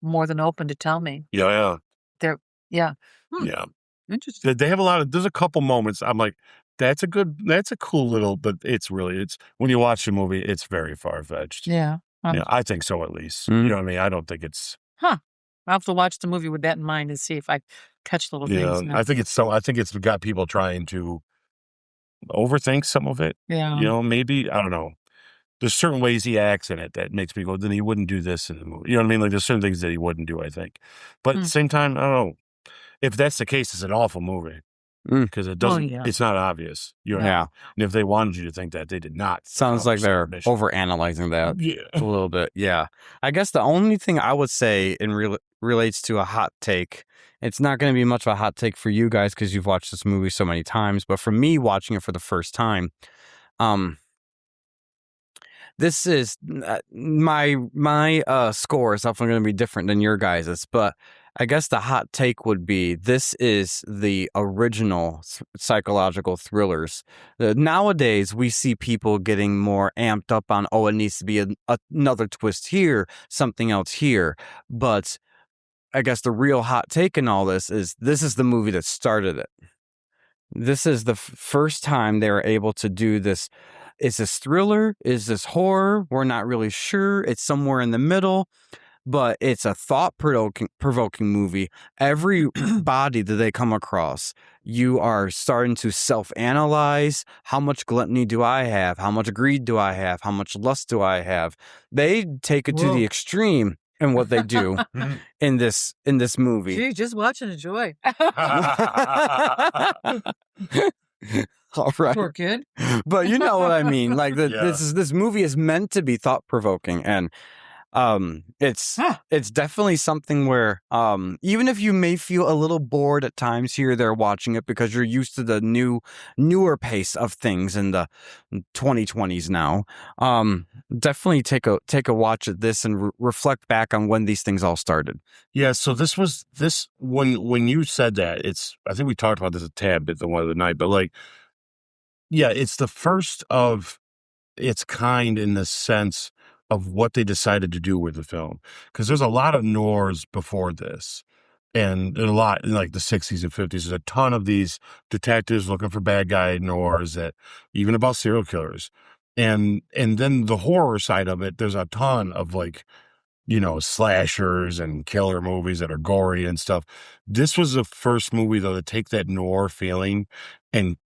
more than open to tell me. Yeah. Yeah. Yeah. Interesting. They have there's a couple moments I'm like, that's a cool little, but it's when you watch the movie, it's very far-fetched. Yeah. Yeah, I think so at least. You know what I mean? I don't think it's... I'll have to watch the movie with that in mind and see if I catch little things. Yeah, I think it's got people trying to overthink some of it. Yeah. Maybe, I don't know. There's certain ways he acts in it that makes me go, then he wouldn't do this in the movie. You know what I mean? Like there's certain things that he wouldn't do, I think. But at the same time, I don't know. If that's the case, it's an awful movie. Because it doesn't, it's not obvious. And if they wanted you to think that, they did not. Sounds like they're overanalyzing that a little bit. Yeah. I guess the only thing I would say relates to a hot take, it's not going to be much of a hot take for you guys because you've watched this movie so many times. But for me, watching it for the first time, this is my score is definitely going to be different than your guys's, but I guess the hot take would be this is the original psychological thrillers. Nowadays, we see people getting more amped up on, it needs to be another twist here, something else here. But I guess the real hot take in all this is the movie that started it. This is the first time they were able to do this. Is this thriller? Is this horror? We're not really sure. It's somewhere in the middle. but it's a thought-provoking movie. Every body that they come across, you are starting to self-analyze. How much gluttony do I have? How much greed do I have? How much lust do I have? They take it to the extreme in what they do in this movie. Gee, just watch and enjoy. All right. Poor kid. But you know what I mean. Like this movie is meant to be thought-provoking, and it's definitely something where even if you may feel a little bored at times here or there watching it because you're used to the newer pace of things in the 2020s now, definitely take a watch at this and reflect back on when these things all started. Yeah, so when you said that, I think we talked about this a tad bit the one other night, but like, yeah, it's the first of its kind in the sense of what they decided to do with the film. Because there's a lot of noirs before this, and a lot in like the 60s and 50s. There's a ton of these detectives looking for bad guy noirs, that even about serial killers. And then the horror side of it, there's a ton of like, slashers and killer movies that are gory and stuff. This was the first movie, though, to take that noir feeling and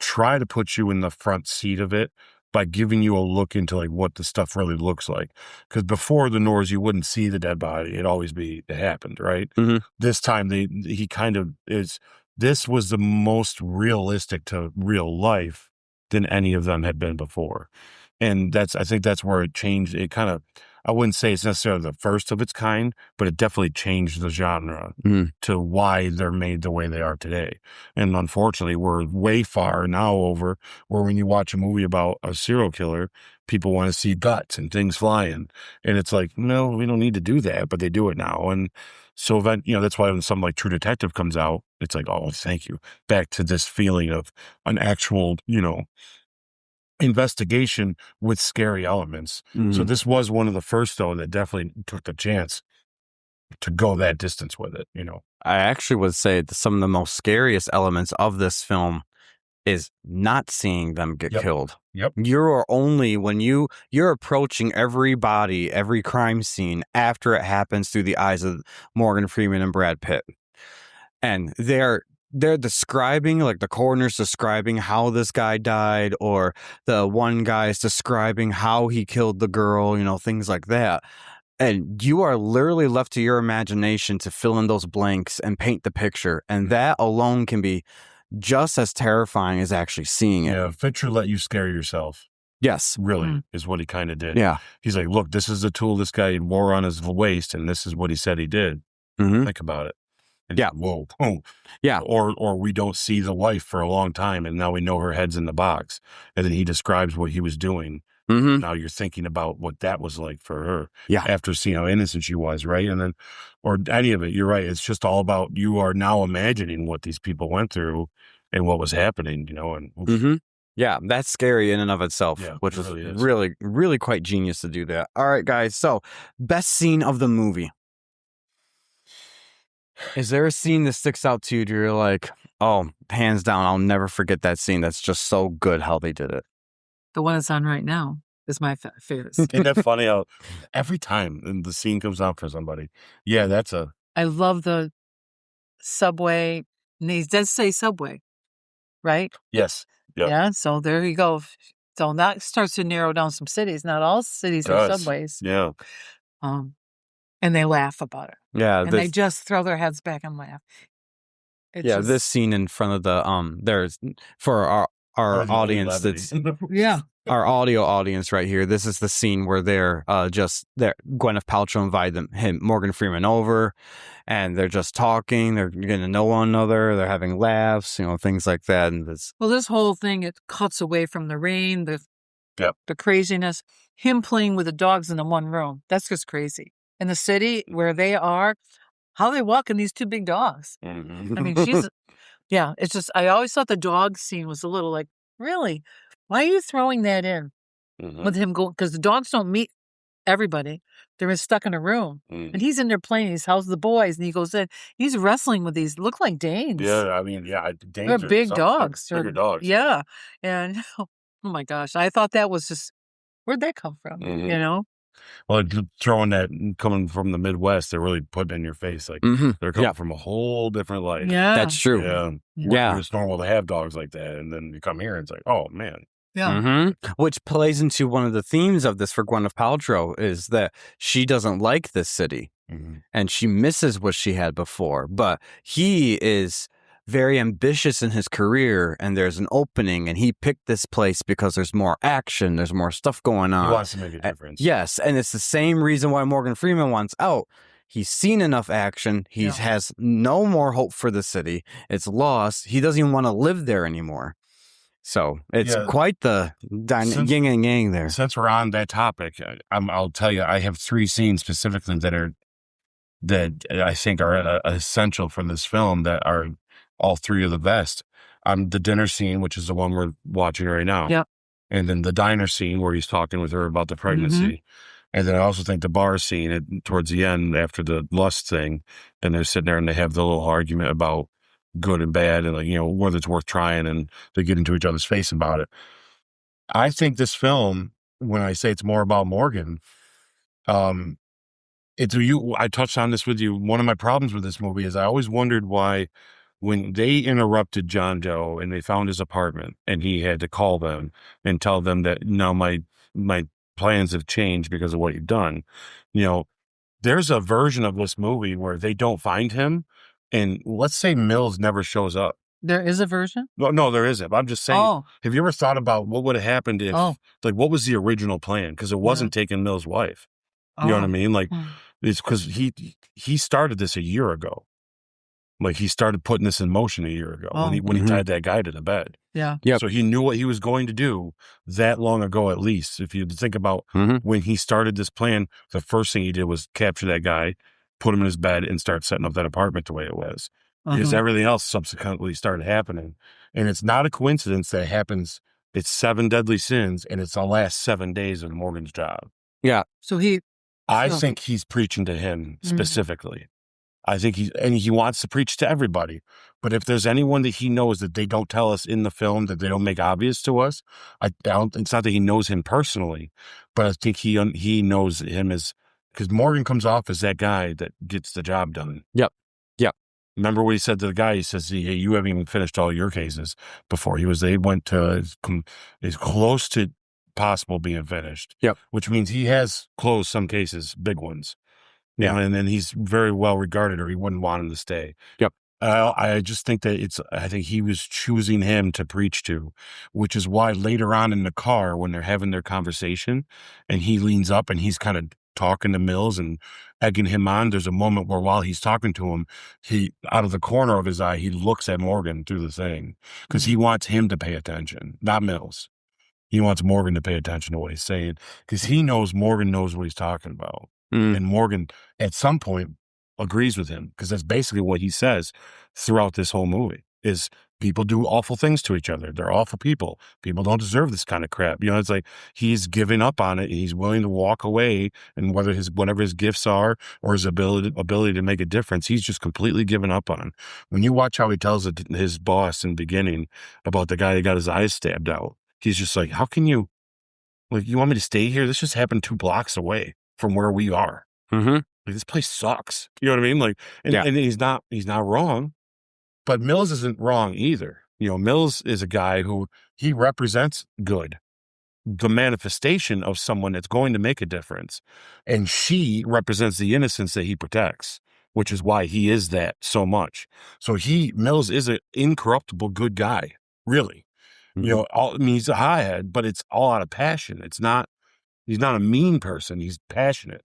try to put you in the front seat of it by giving you a look into like what the stuff really looks like. Because before the noirs, you wouldn't see the dead body. It'd always be, it happened, right? Mm-hmm. This time, he kind of is, this was the most realistic to real life than any of them had been before. And I think that's where it changed. It kind of, I wouldn't say it's necessarily the first of its kind, but it definitely changed the genre to why they're made the way they are today. And unfortunately, we're way far now over where when you watch a movie about a serial killer, people want to see guts and things flying. And it's like, no, we don't need to do that, but they do it now. And so that's why when something like True Detective comes out, it's like, oh, thank you. Back to this feeling of an actual, investigation with scary elements. Mm-hmm. So this was one of the first, though, that definitely took the chance to go that distance with it, I actually would say that some of the most scariest elements of this film is not seeing them get killed. Yep. You're only, when you're approaching every body, every crime scene after it happens through the eyes of Morgan Freeman and Brad Pitt. And they're describing, like the coroner's describing how this guy died, or the one guy's describing how he killed the girl, things like that. And you are literally left to your imagination to fill in those blanks and paint the picture. And that alone can be just as terrifying as actually seeing it. Yeah, Fincher let you scare yourself. Yes. Really, is what he kind of did. Yeah. He's like, look, this is the tool this guy wore on his waist, and this is what he said he did. Mm-hmm. Think about it. And yeah. Whoa. Oh. Yeah. Or we don't see the wife for a long time, and now we know her head's in the box. And then he describes what he was doing. Mm-hmm. Now you're thinking about what that was like for her. Yeah. After seeing how innocent she was, right? And then, or any of it, you're right. It's just all about, you are now imagining what these people went through and what was happening, and mm-hmm. Yeah, that's scary in and of itself, which really is really, really quite genius to do that. All right, guys. So, best scene of the movie. Is there a scene that sticks out to you? Do you're like, oh, hands down, I'll never forget that scene. That's just so good how they did it. The one that's on right now is my favorite. Isn't that funny how every time the scene comes out for somebody? Yeah, I love the subway. And he does say subway, right? Yes. Yep. Yeah, so there you go. So that starts to narrow down some cities. Not all cities have subways. Yeah. And they laugh about it. Yeah. And they just throw their heads back and laugh. This scene in front of the there's for our audience that's our audio audience right here. This is the scene where they're Gwyneth Paltrow invited Morgan Freeman over, and they're just talking. They're getting to know one another. They're having laughs, things like that. And this whole thing, it cuts away from the rain, the craziness. Him playing with the dogs in the one room. That's just crazy. In the city where they are, how they walk in these two big dogs. Mm-hmm. I mean, it's just, I always thought the dog scene was a little like, really? Why are you throwing that in with him going? Because the dogs don't meet everybody. They're stuck in a room. Mm. And he's in there playing. He's how's the boys? And he goes in. He's wrestling with these, look like Danes. Yeah, I mean, Danes. They're big dogs. Bigger dogs. Yeah. And, oh my gosh, I thought that was just, where'd that come from? Mm-hmm. Well, throwing that coming from the Midwest, they're really putting it in your face. Like they're coming from a whole different life. Yeah. That's true. Yeah. It's normal to have dogs like that. And then you come here and it's like, oh, man. Yeah. Which plays into one of the themes of this for Gwyneth Paltrow is that she doesn't like this city and she misses what she had before. But he is very ambitious in his career and there's an opening and he picked this place because there's more action, there's more stuff going on. He wants to make a difference. Yes, and it's the same reason why Morgan Freeman wants out. He's seen enough action. He has no more hope for the city. It's lost. He doesn't even want to live there anymore. So it's quite the yin and yang there. Since we're on that topic, I'll tell you, I have 3 scenes specifically that I think are essential for this film that are all 3 of the best. The dinner scene, which is the one we're watching right now. Yep. And then the diner scene where he's talking with her about the pregnancy. And then I also think the bar scene towards the end after the lust thing, and they're sitting there and they have the little argument about good and bad and, like, you know, whether it's worth trying, and they get into each other's face about it. I think this film, when I say it's more about Morgan, I touched on this with you. One of my problems with this movie is I always wondered why, when they interrupted John Doe and they found his apartment and he had to call them and tell them that, no, my plans have changed because of what you've done. You know, there's a version of this movie where they don't find him, and let's say Mills never shows up. There is a version? No, there isn't. I'm just saying, have you ever thought about what would have happened if, like, what was the original plan? Because it wasn't taking Mills' wife. You know what I mean? Like, it's because he started this a year ago. Like, he started putting this in motion a year ago when he tied that guy to the bed. Yeah. So he knew what he was going to do that long ago, at least. If you think about when he started this plan, the first thing he did was capture that guy, put him in his bed, and start setting up that apartment the way it was. Because everything else subsequently started happening. And it's not a coincidence that it happens. It's 7 deadly sins, and it's the last 7 days of Morgan's job. Yeah. So I think he's preaching to him specifically. I think he wants to preach to everybody. But if there's anyone that he knows that they don't tell us in the film, that they don't make obvious to us, it's not that he knows him personally, but I think he knows him as, because Morgan comes off as that guy that gets the job done. Yep. Remember what he said to the guy? He says, hey, you haven't even finished all your cases before. They went to as close to possible being finished. Yep. Which means he has closed some cases, big ones. Yeah. And then he's very well regarded, or he wouldn't want him to stay. Yep. I just think that I think he was choosing him to preach to, which is why later on in the car, when they're having their conversation and he leans up and he's kind of talking to Mills and egging him on, there's a moment where while he's talking to him, he, out of the corner of his eye, he looks at Morgan through the thing because he wants him to pay attention, not Mills. He wants Morgan to pay attention to what he's saying because he knows Morgan knows what he's talking about. And Morgan, at some point, agrees with him because that's basically what he says throughout this whole movie is people do awful things to each other. They're awful people. People don't deserve this kind of crap. You know, it's like he's giving up on it. He's willing to walk away, and whatever his gifts are or his ability to make a difference, he's just completely given up on. When you watch how he tells his boss in the beginning about the guy that got his eyes stabbed out, he's just like, how can you, like, you want me to stay here? This just happened 2 blocks away from where we are. Like, this place sucks. You know what I mean? Like, and he's not wrong, but Mills isn't wrong either. You know, Mills is a guy who he represents good, the manifestation of someone that's going to make a difference. And she represents the innocence that he protects, which is why he is that so much. So Mills is an incorruptible good guy, really. You know, he's a hothead, but it's all out of passion. He's not a mean person. He's passionate.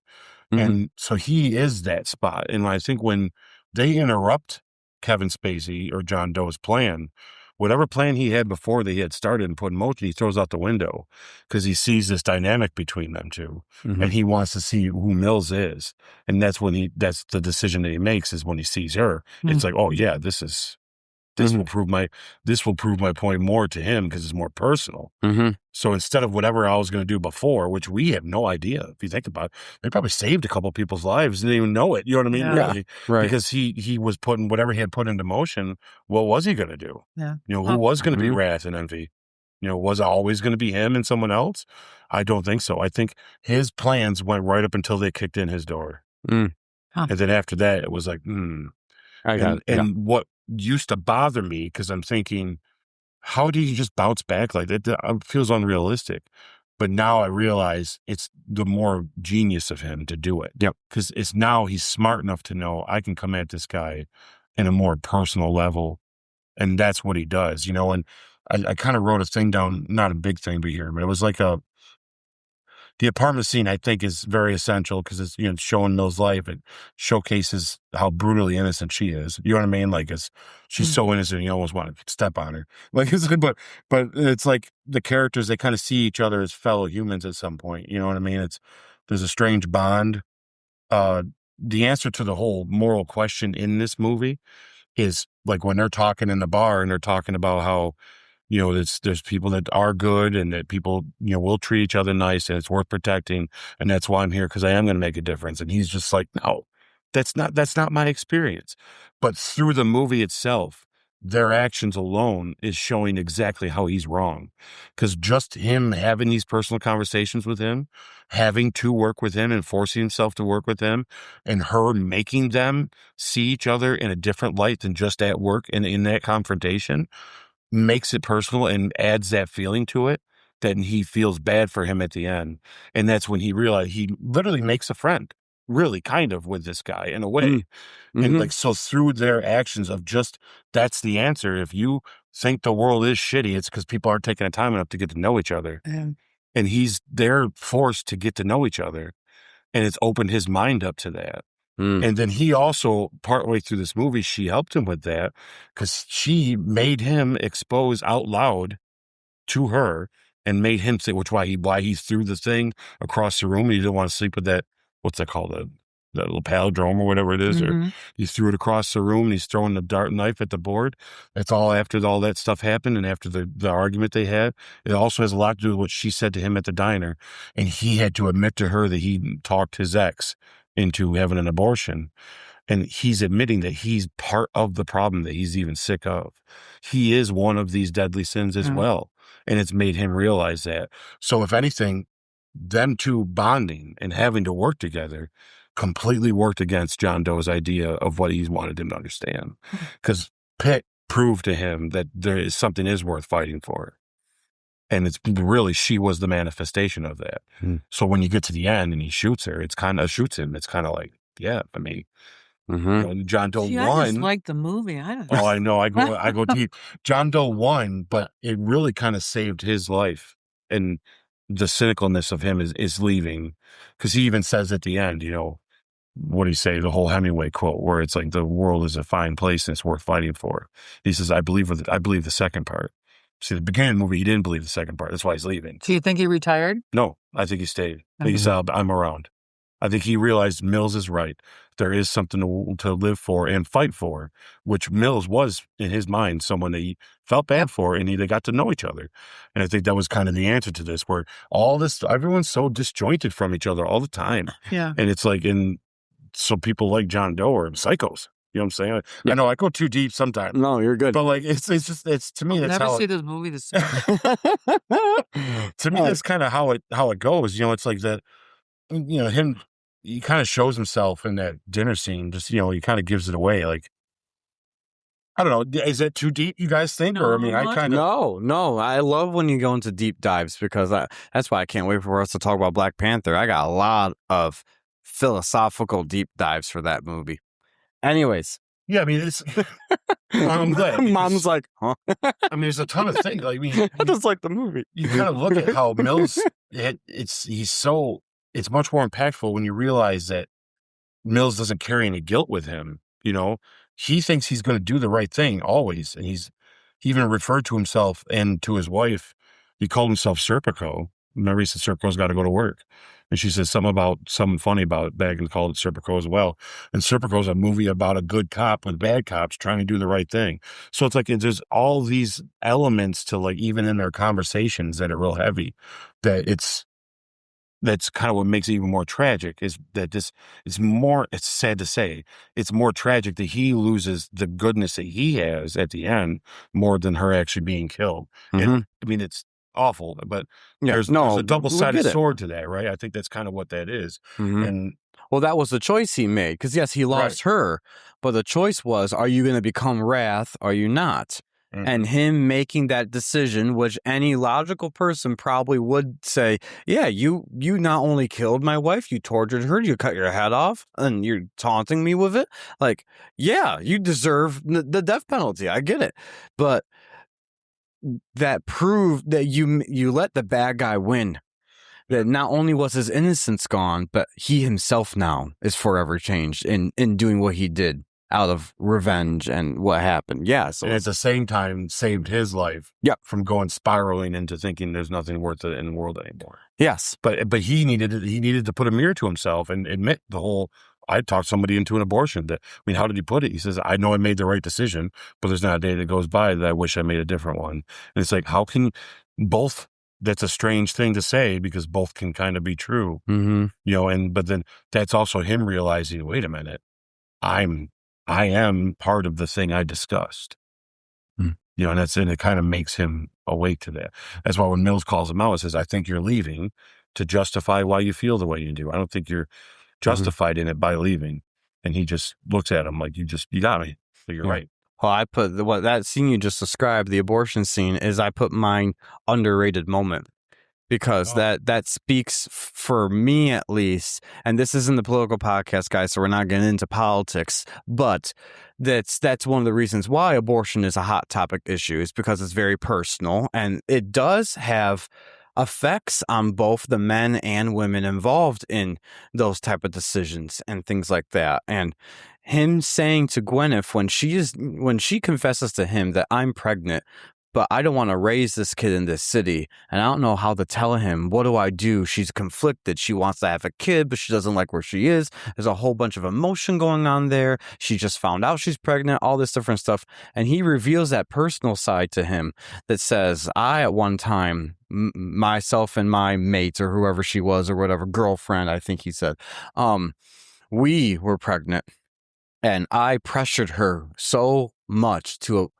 And so he is that spot. And I think when they interrupt Kevin Spacey or John Doe's plan, whatever plan he had before they had started and put in motion, he throws out the window because he sees this dynamic between them two. And he wants to see who Mills is. And that's the decision that he makes is when he sees her. It's like, oh yeah, this will prove my point more to him because it's more personal. So instead of whatever I was going to do before, which we have no idea, if you think about it, they probably saved a couple of people's lives and didn't even know it. You know what I mean? Yeah. Really? Right. Because he was putting whatever he had put into motion. What was he going to do? Yeah. You know, who was going to be wrath and envy? Was it always going to be him and someone else? I don't think so. I think his plans went right up until they kicked in his door. Mm. Huh. And then after that, it was like, And what used to bother me, because I'm thinking, how do you just bounce back like that? It feels unrealistic. But now I realize it's the more genius of him to do it. Yep. Because it's now he's smart enough to know I can come at this guy in a more personal level. And that's what he does, And I kind of wrote a thing down, not a big thing, but it was like the apartment scene, I think, is very essential because it's, showing Mills' life. It showcases how brutally innocent she is. You know what I mean? Like, she's so innocent, you almost want to step on her. Like, but it's like the characters, they kind of see each other as fellow humans at some point. You know what I mean? There's a strange bond. The answer to the whole moral question in this movie is like when they're talking in the bar and they're talking about how, there's people that are good and that people, will treat each other nice and it's worth protecting. And that's why I'm here, because I am going to make a difference. And he's just like, no, that's not my experience. But through the movie itself, their actions alone is showing exactly how he's wrong. Because just him having these personal conversations with him, having to work with him and forcing himself to work with him, and her making them see each other in a different light than just at work and in that confrontation, makes it personal and adds that feeling to it, that he feels bad for him at the end. And that's when he realized he literally makes a friend, really, kind of, with this guy in a way. Mm-hmm. And like, so through their actions of just, that's the answer. If you think the world is shitty, it's because people aren't taking the time enough to get to know each other. And they're forced to get to know each other. And it's opened his mind up to that. And then he also, partway through this movie, she helped him with that because she made him expose out loud to her and made him say, why he threw the thing across the room and he didn't want to sleep with that, what's that called, the little palindrome or whatever it is, or he threw it across the room and he's throwing the dart knife at the board. That's all after all that stuff happened and after the argument they had. It also has a lot to do with what she said to him at the diner. And he had to admit to her that he talked his ex into having an abortion. And he's admitting that he's part of the problem that he's even sick of. He is one of these deadly sins as well. And it's made him realize that. So if anything, them two bonding and having to work together completely worked against John Doe's idea of what he wanted him to understand. Because Pitt proved to him that something is worth fighting for. And it's really, she was the manifestation of that. So when you get to the end and he shoots her, it's kind of like, yeah, I mean, John Doe won. I just like the movie. I don't know. Oh, I know. I go deep. John Doe won, but it really kind of saved his life. And the cynicalness of him is leaving, because he even says at the end, what do you say? The whole Hemingway quote where it's like, the world is a fine place and it's worth fighting for. He says, I believe the second part. See, the beginning of the movie, he didn't believe the second part. That's why he's leaving. Do you think he retired? No, I think he stayed. He said, I'm around. I think he realized Mills is right. There is something to live for and fight for, which Mills was, in his mind, someone that he felt bad for, and they got to know each other. And I think that was kind of the answer to this, where everyone's so disjointed from each other all the time. Yeah. And it's like, so people like John Doe are psychos. You know what I'm saying? Yeah. I know I go too deep sometimes. No, you're good. But like, it's to me, that's never how see this movie this to me, that's kind of how it goes. It's like that, him, he kind of shows himself in that dinner scene. Just, he kind of gives it away. Like, I don't know. Is that too deep, you guys think? Or, I mean, I kind of... No. I love when you go into deep dives, because that's why I can't wait for us to talk about Black Panther. I got a lot of philosophical deep dives for that movie. Anyways. Yeah, I mean, it's... I'm glad. Mom's like, huh? I mean, there's a ton of things. I mean... I just like the movie. You kind of look at how Mills... It's much more impactful when you realize that Mills doesn't carry any guilt with him. He thinks he's going to do the right thing always. And he even referred to himself and to his wife. He called himself Serpico. Remember, he said Serpico's got to go to work. And she says something funny about it back and called it Serpico as well. And Serpico's a movie about a good cop with bad cops trying to do the right thing. So it's like, there's all these elements to, like, even in their conversations that are real heavy, that that's kind of what makes it even more tragic is that it's sad to say, it's more tragic that he loses the goodness that he has at the end more than her actually being killed. And I mean, it's awful, but there's a double-sided sword to that, right? I think that's kind of what that is. And well, that was the choice he made, because yes, he lost her, but the choice was, are you going to become Wrath? Or are you not? And him making that decision, which any logical person probably would say, yeah, you not only killed my wife, you tortured her, you cut your head off, and you're taunting me with it. Like, yeah, you deserve the death penalty. I get it. But that proved that you let the bad guy win. That not only was his innocence gone, but he himself now is forever changed in doing what he did out of revenge and what happened. Yeah. So and at the same time saved his life from going spiraling into thinking there's nothing worth it in the world anymore. Yes. But he needed to put a mirror to himself and admit the whole, I talked somebody into an abortion. That, I mean, how did he put it? He says, I know I made the right decision, but there's not a day that goes by that I wish I made a different one. And it's like, how can both, that's a strange thing to say because both can kind of be true, you know, but then that's also him realizing, wait a minute, I am part of the thing I discussed, you know, and it kind of makes him awake to that. That's why when Mills calls him out, it says, I think you're leaving to justify why you feel the way you do. I don't think you're justified in it by leaving. And he just looks at him like, you got me. So you're right. Well, I put that scene you just described, the abortion scene, is I put mine underrated moment. Because that speaks for me at least, and this isn't the political podcast, guys, so we're not getting into politics, but that's one of the reasons why abortion is a hot topic issue, is because it's very personal, and it does have effects on both the men and women involved in those type of decisions and things like that. And him saying to Gwyneth when she confesses to him that I'm pregnant, but I don't want to raise this kid in this city, and I don't know how to tell him, what do I do? She's conflicted. She wants to have a kid, but she doesn't like where she is. There's a whole bunch of emotion going on there. She just found out she's pregnant, all this different stuff. And he reveals that personal side to him that says, I, at one time, myself and my mate, or whoever she was, or whatever, girlfriend, I think he said, we were pregnant. And I pressured her so much to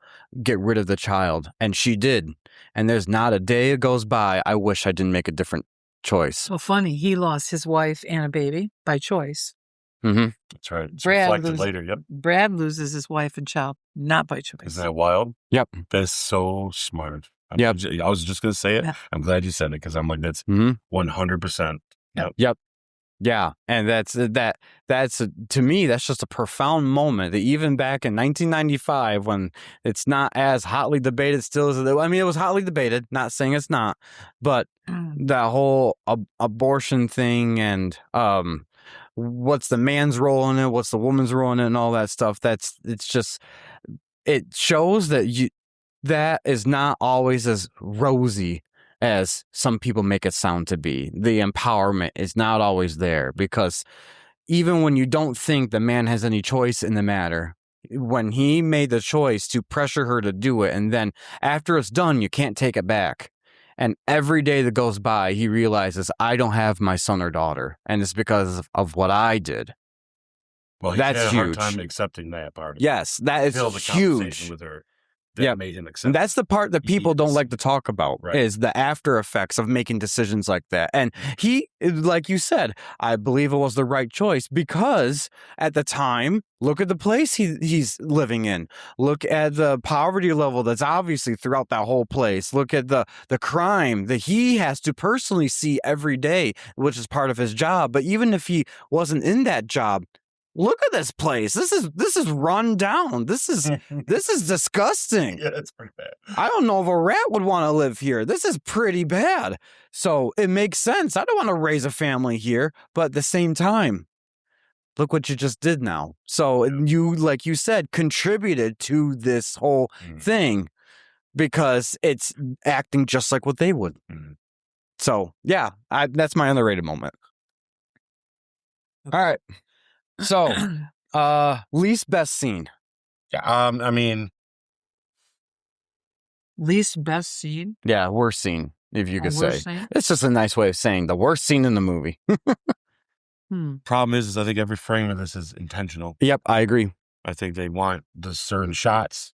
get rid of the child, and she did. And there's not a day that goes by I wish I didn't make a different choice. Well, funny, he lost his wife and a baby by choice. That's right. It's reflected later. Yep. Brad loses his wife and child not by choice. Isn't that wild? Yep. That's so smart. I was just going to say it. Yeah. I'm glad you said it, because I'm like, that's 100%. Yep. Yeah, and that's to me, that's just a profound moment that even back in 1995, when it's not as hotly debated still as I mean, it was hotly debated, not saying it's not, but that whole abortion thing and what's the man's role in it, what's the woman's role in it, and all that stuff, it shows that that is not always as rosy as some people make it sound to be. The empowerment is not always there, because even when you don't think the man has any choice in the matter, when he made the choice to pressure her to do it, and then after it's done, you can't take it back. And every day that goes by, he realizes, I don't have my son or daughter, and it's because of what I did. Well, he had a hard time accepting that part. Yes, that is huge. With her. That made him accept. And that's the part that people don't like to talk about, is the after effects of making decisions like that. And he, like you said, I believe it was the right choice, because at the time, look at the place he's living in. Look at the poverty level that's obviously throughout that whole place. Look at the crime that he has to personally see every day, which is part of his job. But even if he wasn't in that job, look at this place. This is run down. This is disgusting. Yeah, it's pretty bad. I don't know if a rat would want to live here. This is pretty bad. So it makes sense. I don't want to raise a family here, but at the same time, look what you just did now. So you, like you said, contributed to this whole thing, because it's acting just like what they would. So yeah, that's my underrated moment. All right. So, least best scene. Yeah, I mean, least best scene. Yeah, worst scene. if you could say. It's just a nice way of saying the worst scene in the movie. Problem is I think every frame of this is intentional. Yep, I agree. I think they want the certain shots.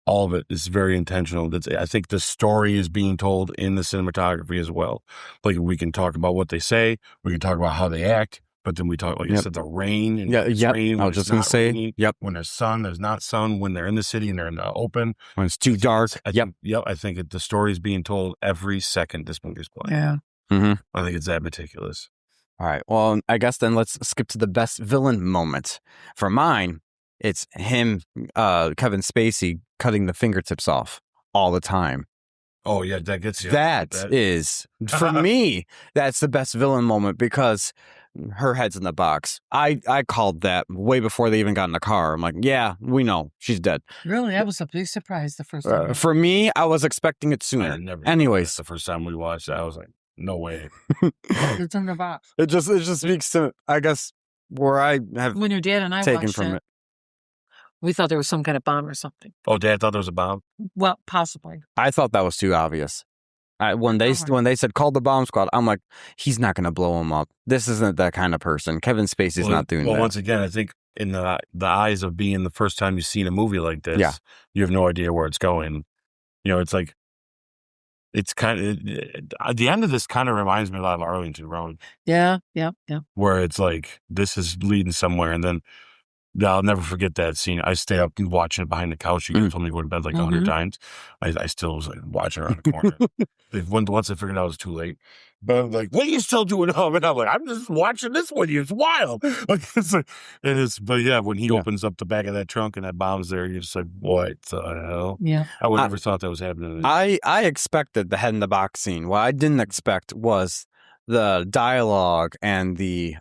All of it is very intentional. I think the story is being told in the cinematography as well. Like, we can talk about what they say, we can talk about how they act, but then we talk, like I said, the rain. And rain, I was just going to say, raining, when there's sun, there's not sun. When they're in the city and they're in the open. When it's too dark. I think the story is being told every second this movie's playing. Yeah. I think it's that meticulous. All right. Well, I guess then let's skip to the best villain moment. For mine, it's him, Kevin Spacey, cutting the fingertips off all the time. Oh, yeah, that gets you. That is, for me, that's the best villain moment because her head's in the box. I called that way before they even got in the car. I'm like, yeah, we know. She's dead. Really? That was a big surprise the first time. For me, I was expecting it sooner. Anyways. The first time we watched it, I was like, no way. It's in the box. It just speaks to, I guess, where I have when your dad and I taken watched from it. We thought there was some kind of bomb or something. Oh, Dad thought there was a bomb? Well, possibly. I thought that was too obvious. When they said call the bomb squad, I'm like, he's not going to blow him up. This isn't that kind of person. Kevin Spacey's not doing that. Well, once again, I think in the eyes of being the first time you've seen a movie like this, you have no idea where it's going. You know, it's like, it's kind of, the end of this kind of reminds me a lot of Arlington Road. Yeah. Where it's like, this is leading somewhere, and then I'll never forget that scene. I stayed up watching it behind the couch. You guys told me to go to bed like 100 times. I still was like watching around the corner. Once I figured out it was too late. But I'm like, what are you still doing home? And I'm like, I'm just watching this with you. It's wild. Like, it is. But yeah, when he opens up the back of that trunk and that bomb's there, you're just like, what the hell? Yeah. I would never thought that was happening. I expected the head in the box scene. What I didn't expect was the dialogue and the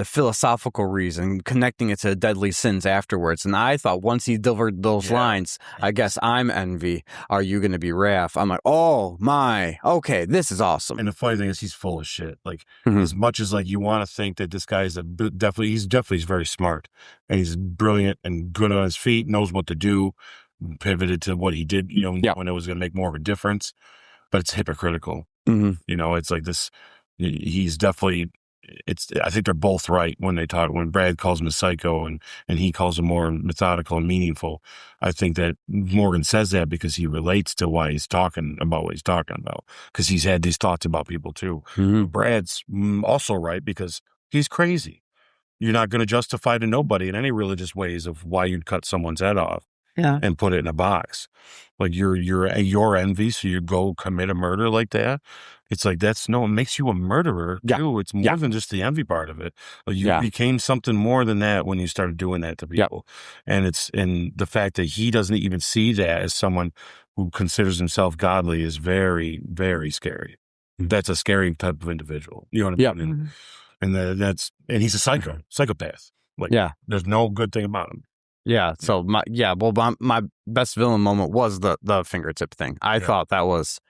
philosophical reason, connecting it to deadly sins afterwards. And I thought once he delivered those lines, I guess I'm envy. Are you going to be wrath? I'm like, oh my, okay, this is awesome. And the funny thing is, he's full of shit. Like, as much as like you want to think that this guy is he's very smart, and he's brilliant and good on his feet, knows what to do, pivoted to what he did, when it was going to make more of a difference. But it's hypocritical. It's like this. He's definitely. I think they're both right when they talk. When Brad calls him a psycho and he calls him more methodical and meaningful, I think that Morgan says that because he relates to why he's talking about what he's talking about, because he's had these thoughts about people too. Brad's also right because he's crazy. You're not going to justify to nobody in any religious ways of why you'd cut someone's head off and put it in a box. Like you're envy, so you go commit a murder like that. It's like it makes you a murderer too. It's more than just the envy part of it. Like you became something more than that when you started doing that to people. And the fact that he doesn't even see that as someone who considers himself godly is very, very scary. That's a scary type of individual. You know what I mean? And and he's a psychopath. Like, there's no good thing about him. Yeah. So my best villain moment was the fingertip thing. I thought that was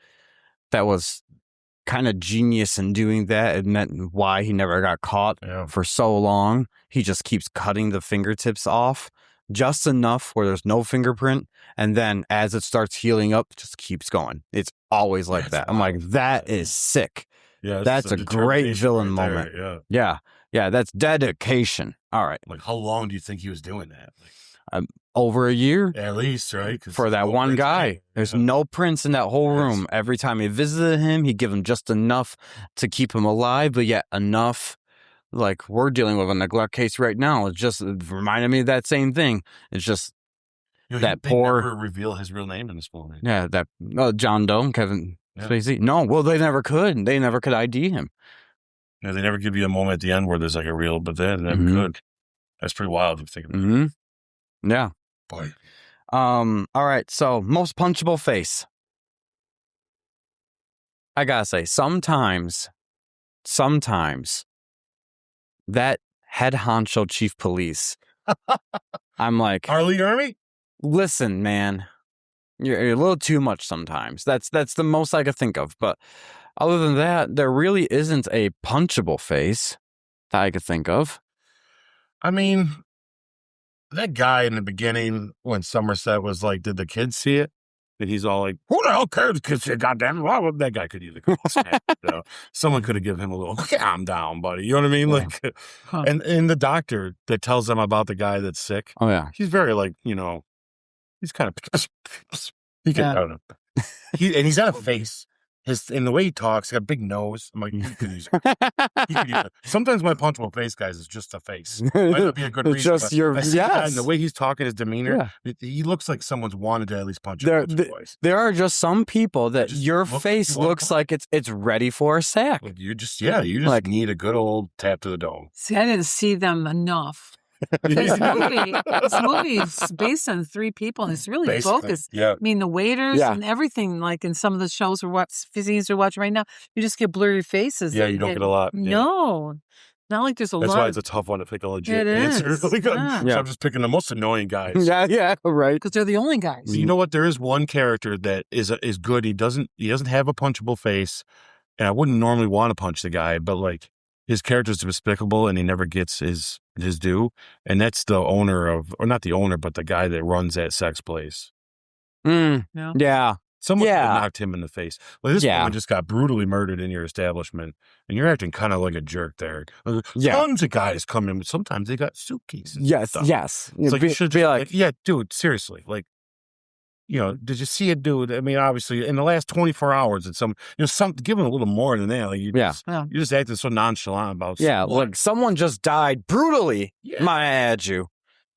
kind of genius in doing that. It meant why he never got caught for so long. He just keeps cutting the fingertips off just enough where there's no fingerprint. And then as it starts healing up, it just keeps going. It's always like that. I'm like, that is sick. Yeah, that's a great villain moment. Yeah. That's dedication. All right. Like, how long do you think he was doing that? Over a year. At least, right? For that one guy. There's no prints in that whole room. Every time he visited him, he'd give him just enough to keep him alive, but yet enough. Like, we're dealing with a neglect case right now. It just reminded me of that same thing. It's just that poor. They never reveal his real name in this movie. Yeah, that John Doe, Kevin Spacey. No, well, they never could. They never could ID him. Yeah, they never give you a moment at the end where there's like a real, but they never could. That's pretty wild if you think about it. Yeah. Boy. All right. So, most punchable face. I gotta say, sometimes that head honcho chief police, I'm like, Harley Ermy? Listen, man, you're a little too much sometimes. That's the most I could think of. But other than that, there really isn't a punchable face that I could think of. I mean, that guy in the beginning when Somerset was like, did the kids see it? And he's all like, who the hell cares? Because goddamn, well, that guy could use a good snap. Someone could have given him a little calm down, buddy. You know what I mean? Yeah. Like, and the doctor that tells them about the guy that's sick. Oh yeah, he's very like, he's kind of he can, I don't know. And he's got a face. In the way he talks, he's got a big nose. I'm like, he could use it. Sometimes my punchable face, guys, is just a face. Might not be a good reason. Just your and the way he's talking, his demeanor, he looks like someone's wanted to at least punch him twice. There are just some people that your face looks like it's ready for a sack. Like you just like, need a good old tap to the dome. See, I didn't see them enough. This movie is based on 3 people, and it's really focused. Yeah. I mean, the waiters and everything, like in some of the shows or scenes we're watching right now, you just get blurry faces. Yeah, you don't get a lot. No. Not like there's a lot. That's why it's a tough one to pick a legit answer. So I'm just picking the most annoying guys. Yeah, right. Because they're the only guys. You know what? There is one character that is good. He doesn't have a punchable face, and I wouldn't normally want to punch the guy, but like his character's despicable, and he never gets his due. And that's the owner or not the owner, but the guy that runs that sex place. Yeah. Someone knocked him in the face. Like this woman just got brutally murdered in your establishment, and you're acting kind of like a jerk there. Tons of guys come in, but sometimes they got suitcases. Yes. It's like you should be like, yeah, dude, seriously, like, did you see it, dude? I mean, obviously, in the last 24 hours, it's give him a little more than that. Like, you just acted so nonchalant about. Yeah, like someone just died brutally. Yeah. My at you.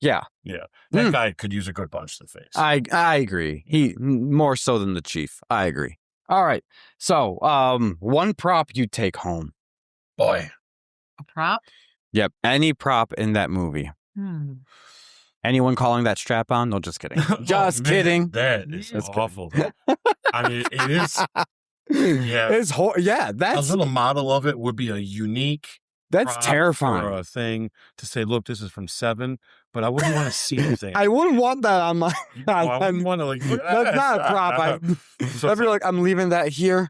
Yeah. That guy could use a good punch to the face. I agree. He more so than the chief. I agree. All right. So, one prop you take home. Boy. A prop? Yep. Any prop in that movie. Anyone calling that strap on? No, just kidding. Just kidding. That is awful. I mean, it is. Yeah. It's that's a little model of it would be a unique. That's terrifying. For a thing to say, look, this is from 7, but I wouldn't want to see anything. I wouldn't want that on my. I wouldn't want to like. That's not a prop. I'd be like, I'm leaving that here.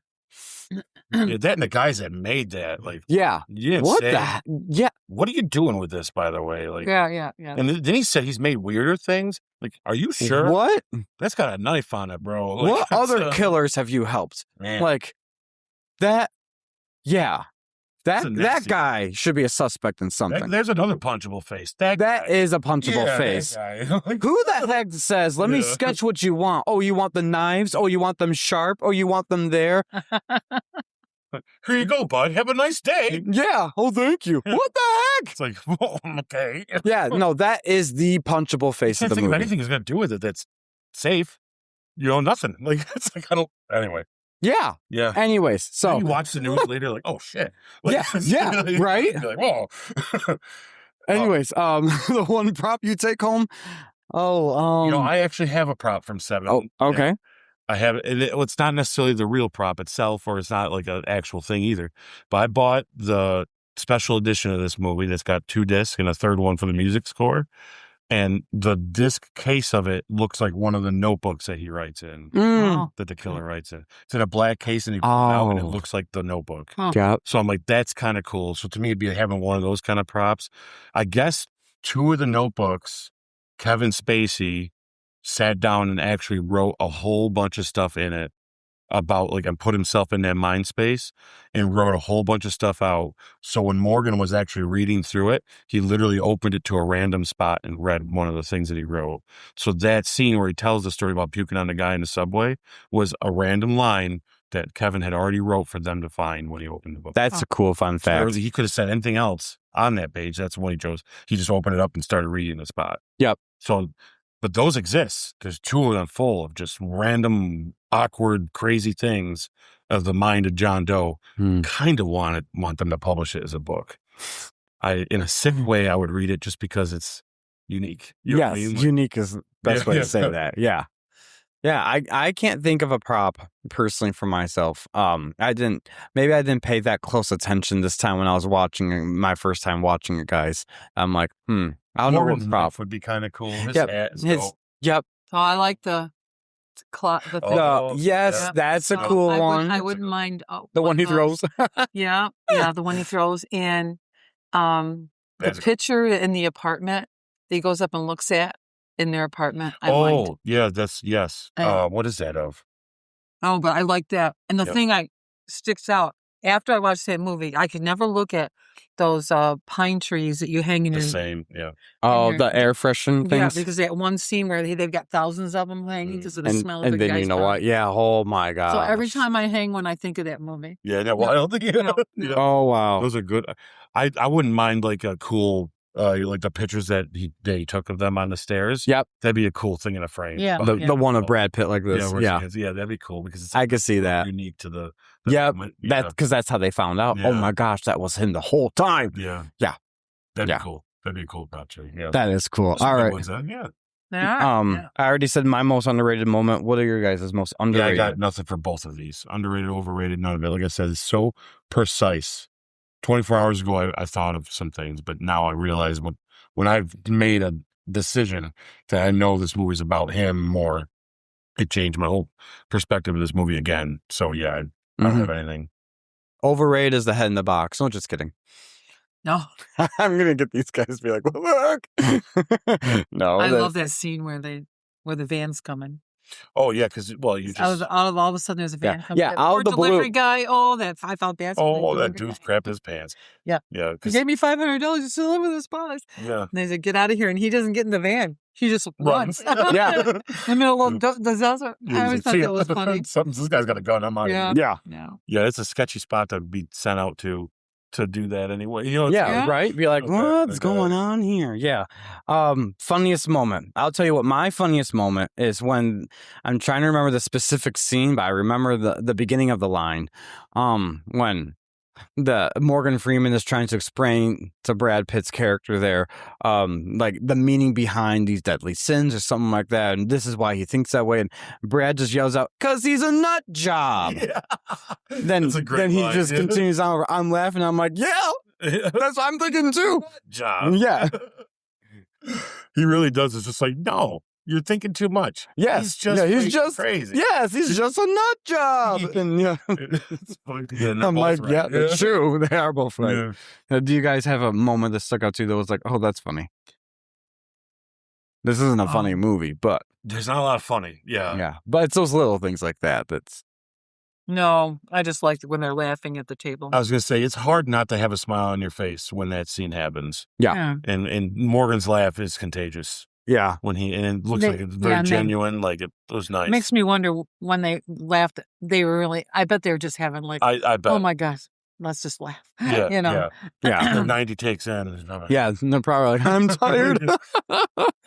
That and the guys that made that, like, what that? Yeah, what are you doing with this, by the way? Like, yeah. And then he said he's made weirder things. Like, are you sure? What? That's got a knife on it, bro. Like, what other killers have you helped? Man. Like that? Yeah. That guy should be a suspect in something. There's another punchable face. That is a punchable face. Who the heck says, let me sketch what you want? Oh, you want the knives? Oh, you want them sharp? Oh, you want them there? Here you go, bud. Have a nice day. Yeah. Oh, thank you. What the heck? It's like, okay. Yeah, no, that is the punchable face of the movie. If anything is going to do with it that's safe, nothing. Like, it's like, anyway. Yeah. Anyways, so you watch the news later, like, oh shit. Like, right. You're like, whoa. Anyways, the one prop you take home. I actually have a prop from 7. Oh, okay. Yeah. I have it. It's not necessarily the real prop itself, or it's not like an actual thing either. But I bought the special edition of this movie that's got 2 discs and a third one for the music score. And the disc case of it looks like one of the notebooks that he writes in, that the killer writes in. It's in a black case, and he pulls it out, and it looks like the notebook. So I'm like, that's kind of cool. So to me, it'd be having one of those kind of props. I guess 2 of the notebooks, Kevin Spacey sat down and actually wrote a whole bunch of stuff in it about, like, and put himself in that mind space and wrote a whole bunch of stuff out. So when Morgan was actually reading through it, he literally opened it to a random spot and read one of the things that he wrote. So that scene where he tells the story about puking on the guy in the subway was a random line that Kevin had already wrote for them to find when he opened the book. That's a cool fun fact. So he could have said anything else on that page. That's when he chose. He just opened it up and started reading the spot. Yep. So, but those exist. There's 2 of them full of just random, awkward, crazy things of the mind of John Doe. Kind of want them to publish it as a book. In a sick way, I would read it just because it's unique. Yes, unique is the best way to say that. Yeah. Yeah, I can't think of a prop personally for myself. I didn't pay that close attention this time when I was watching my first time watching it, guys. I'm like, I don't know what prop would be kind of cool. His hat is dope. Yep. So I like the thing. Yes, that's a cool one. I wouldn't mind the one he throws. Yeah, the one he throws. And the picture in the apartment that he goes up and looks at in their apartment. I liked. Yeah, yes. What is that of? Oh, but I like that. And the thing sticks out, after I watched that movie, I could never look at those pine trees that you hang in The your... same, yeah. Oh, the air freshen things? Yeah, because that one scene where they've got thousands of them hanging because of the smell of the And then guy's you know breath. what? Yeah, oh my God. So every time I hang one, I think of that movie. Yeah, well, I don't think No. Oh, wow. Those are good. I wouldn't mind like a cool... like the pictures that he took of them on the stairs. Yep. That'd be a cool thing in a frame. Yeah. The one of Brad Pitt like this. Yeah, that'd be cool because it's I could see that. unique to the moment. Because that's how they found out. Oh my gosh, that was him the whole time. Yeah. Yeah. That'd be cool. That'd be a cool project. Yeah. That is cool. All right. I already said my most underrated moment. What are your guys' most underrated? Yeah, I got nothing for both of these. Underrated, overrated, none of it. Like I said, it's so precise. 24 hours ago, I thought of some things, but now I realize when I've made a decision that I know this movie's about him more, it changed my whole perspective of this movie again. So yeah, I don't have anything. Overrated is the head in the box. No, just kidding. No. I'm going to get these guys to be like, look. No. I love that scene where the van's coming. Oh yeah, because you just all of a sudden there's a van coming. Yeah, out of the delivery guy. Oh, that I felt bad. That dude's crapped his pants. Yeah, yeah. He gave me $500 to deliver this box. Yeah, and they said, "Get out of here!" And he doesn't get in the van. He just runs. Yeah, in the middle of the desert. I always thought that was funny. This guy's got a gun. I'm out of here. Yeah. It's a sketchy spot to be sent out to do that anyway. You know, right? Be like, what's going on here? Yeah. Funniest moment. I'll tell you what my funniest moment is when I'm trying to remember the specific scene, but I remember the beginning of the line. When the Morgan Freeman is trying to explain to Brad Pitt's character there, like the meaning behind these deadly sins or something like that, and this is why he thinks that way. And Brad just yells out, "'Cause he's a nut job." Yeah. Then he just continues on. I'm laughing. I'm like, yeah, that's what I'm thinking too. Job. Yeah. He really does. It's just like, no. You're thinking too much. Yes. He's just crazy. Yes, he's just a nut job. And I'm like, that's true. They are both right. Yeah. Do you guys have a moment that stuck out to you that was like, oh, that's funny? This isn't a funny movie, but there's not a lot of funny. Yeah. Yeah. But it's those little things like that that's... No, I just liked it when they're laughing at the table. I was going to say, it's hard not to have a smile on your face when that scene happens. Yeah. And Morgan's laugh is contagious. Yeah. And it looks like it's very genuine. Like it was nice. Makes me wonder when they laughed, they were really, I bet they were just having like, I bet. Oh my gosh, let's just laugh. Yeah. You know? Yeah. The 90 takes in. Yeah. They're probably like, I'm tired.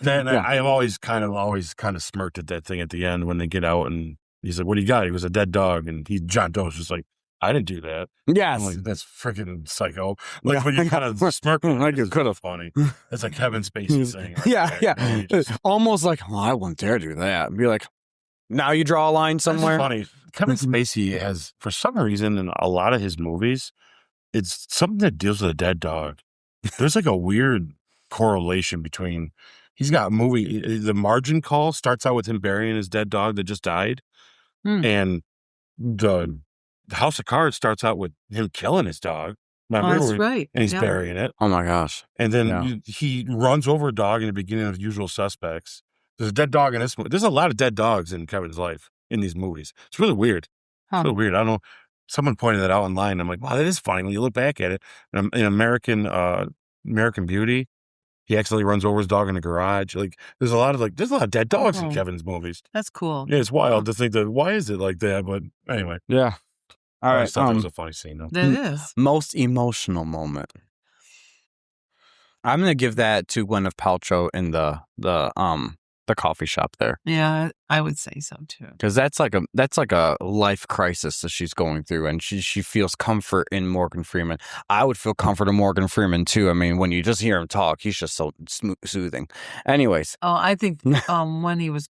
Then I always kind of smirked at that thing at the end when they get out and he's like, what do you got? He was a dead dog. And John Doe's just like, I didn't do that. Yes. I'm like, that's freaking psycho. Like when you kind of smirk, like it could have funny. It's like Kevin Spacey saying. Like, almost like, well, I wouldn't dare do that. And be like, now you draw a line somewhere. That's funny. Kevin Spacey has, for some reason, in a lot of his movies, it's something that deals with a dead dog. There's like a weird correlation between, he's got a movie, The Margin Call starts out with him burying his dead dog that just died. And the House of Cards starts out with him killing his dog. That's right. And he's burying it. Oh my gosh. And then he runs over a dog in the beginning of Usual Suspects. There's a dead dog in this movie. There's a lot of dead dogs in Kevin's life in these movies. It's really weird. It's really weird. I don't know. Someone pointed that out online. I'm like, wow, that is funny when you look back at it. And in American Beauty, he accidentally runs over his dog in the garage. Like, there's a lot of dead dogs in Kevin's movies. That's cool. Yeah, it's wild to think that. Why is it like that? But anyway. Yeah. All right. I thought that was a funny scene, though. That is. Most emotional moment. I'm gonna give that to Gwyneth Paltrow in the coffee shop there. Yeah, I would say so too. Because that's like a life crisis that she's going through, and she feels comfort in Morgan Freeman. I would feel comfort in Morgan Freeman too. I mean, when you just hear him talk, he's just so soothing. Anyways. Oh, I think when he was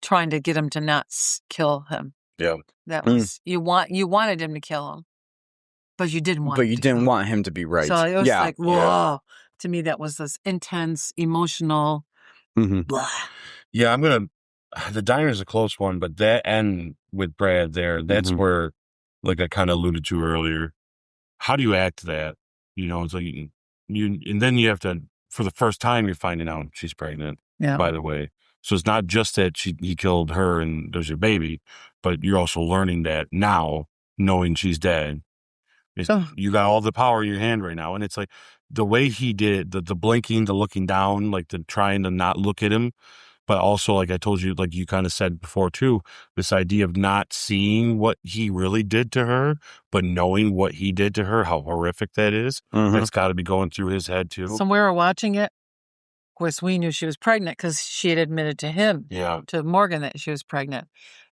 trying to get him to not kill him. Yeah. That was you wanted him to kill him, but you didn't want. But you didn't want him to be right. So it was like, whoa. Yeah. To me, that was this intense, emotional. Blah. Yeah, the diner's a close one, but that end with Brad there, that's where, like I kind of alluded to earlier, how do you act that? You know, it's like and then you have to, for the first time, you're finding out she's pregnant. by the way. So it's not just that he killed her and there's your baby, but you're also learning that now, knowing she's dead. You got all the power in your hand right now. And it's like the way he did the blinking, the looking down, like the trying to not look at him. But also, like I told you, like you kind of said before too, this idea of not seeing what he really did to her, but knowing what he did to her, how horrific that is. That's got to be going through his head too. So we were watching it. Of course, we knew she was pregnant because she had admitted to him, to Morgan, that she was pregnant.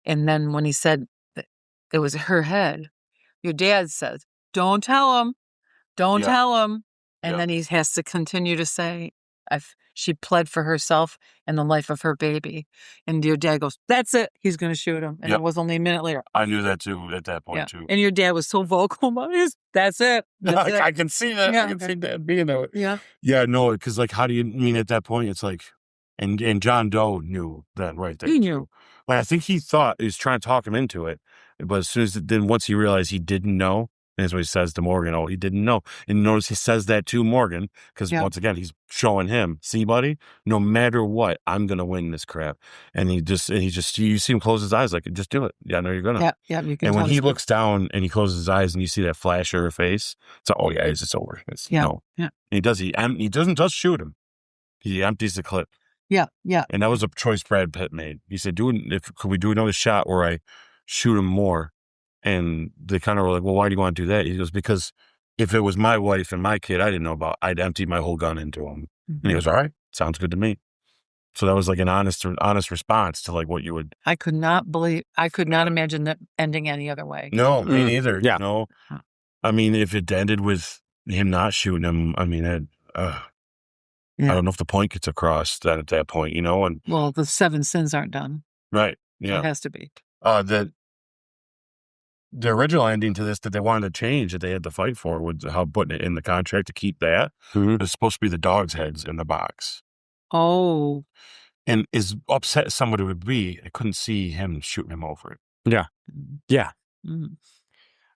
And then when he said that it was her head, your dad says, don't tell him. Don't tell him. And then he has to continue to say, she pled for herself and the life of her baby. And your dad goes, that's it. He's going to shoot him. And it was only a minute later. I knew that too at that point too. And your dad was so vocal about it. That's it. That's it. I can see that. I can see that being there. Yeah. Yeah, no, because like, how do you mean at that point? It's like, and John Doe knew that right there. He knew. Like, I think he thought he was trying to talk him into it. But as soon as then once he realized he didn't know, and that's what he says to Morgan. Oh, he didn't know. And notice he says that to Morgan because once again, he's showing him, see, buddy, no matter what, I'm going to win this crap. And he just, you see him close his eyes like, just do it. Yeah, I know you're going to. Yeah, you can. And when he looks down and he closes his eyes and you see that flash of her face, it's like, oh yeah, it's over. No. Yeah. And he doesn't just shoot him. He empties the clip. Yeah. And that was a choice Brad Pitt made. He said, could we do another shot where I shoot him more? And they kind of were like, well, why do you want to do that? He goes, because if it was my wife and my kid I didn't know about, I'd empty my whole gun into him. And he goes, all right, sounds good to me. So that was like an honest response to like what you would. I could not imagine that ending any other way. No, me neither. Yeah. No. I mean, if it ended with him not shooting him, I mean, I don't know if the point gets across that at that point, and. Well, the 7 sins aren't done. Right. Yeah. It has to be. The original ending to this that they wanted to change that they had to fight for was how putting it in the contract to keep that. It's supposed to be the dogs' heads in the box. Oh. And as upset as somebody would be, I couldn't see him shooting him over it. Yeah. Yeah.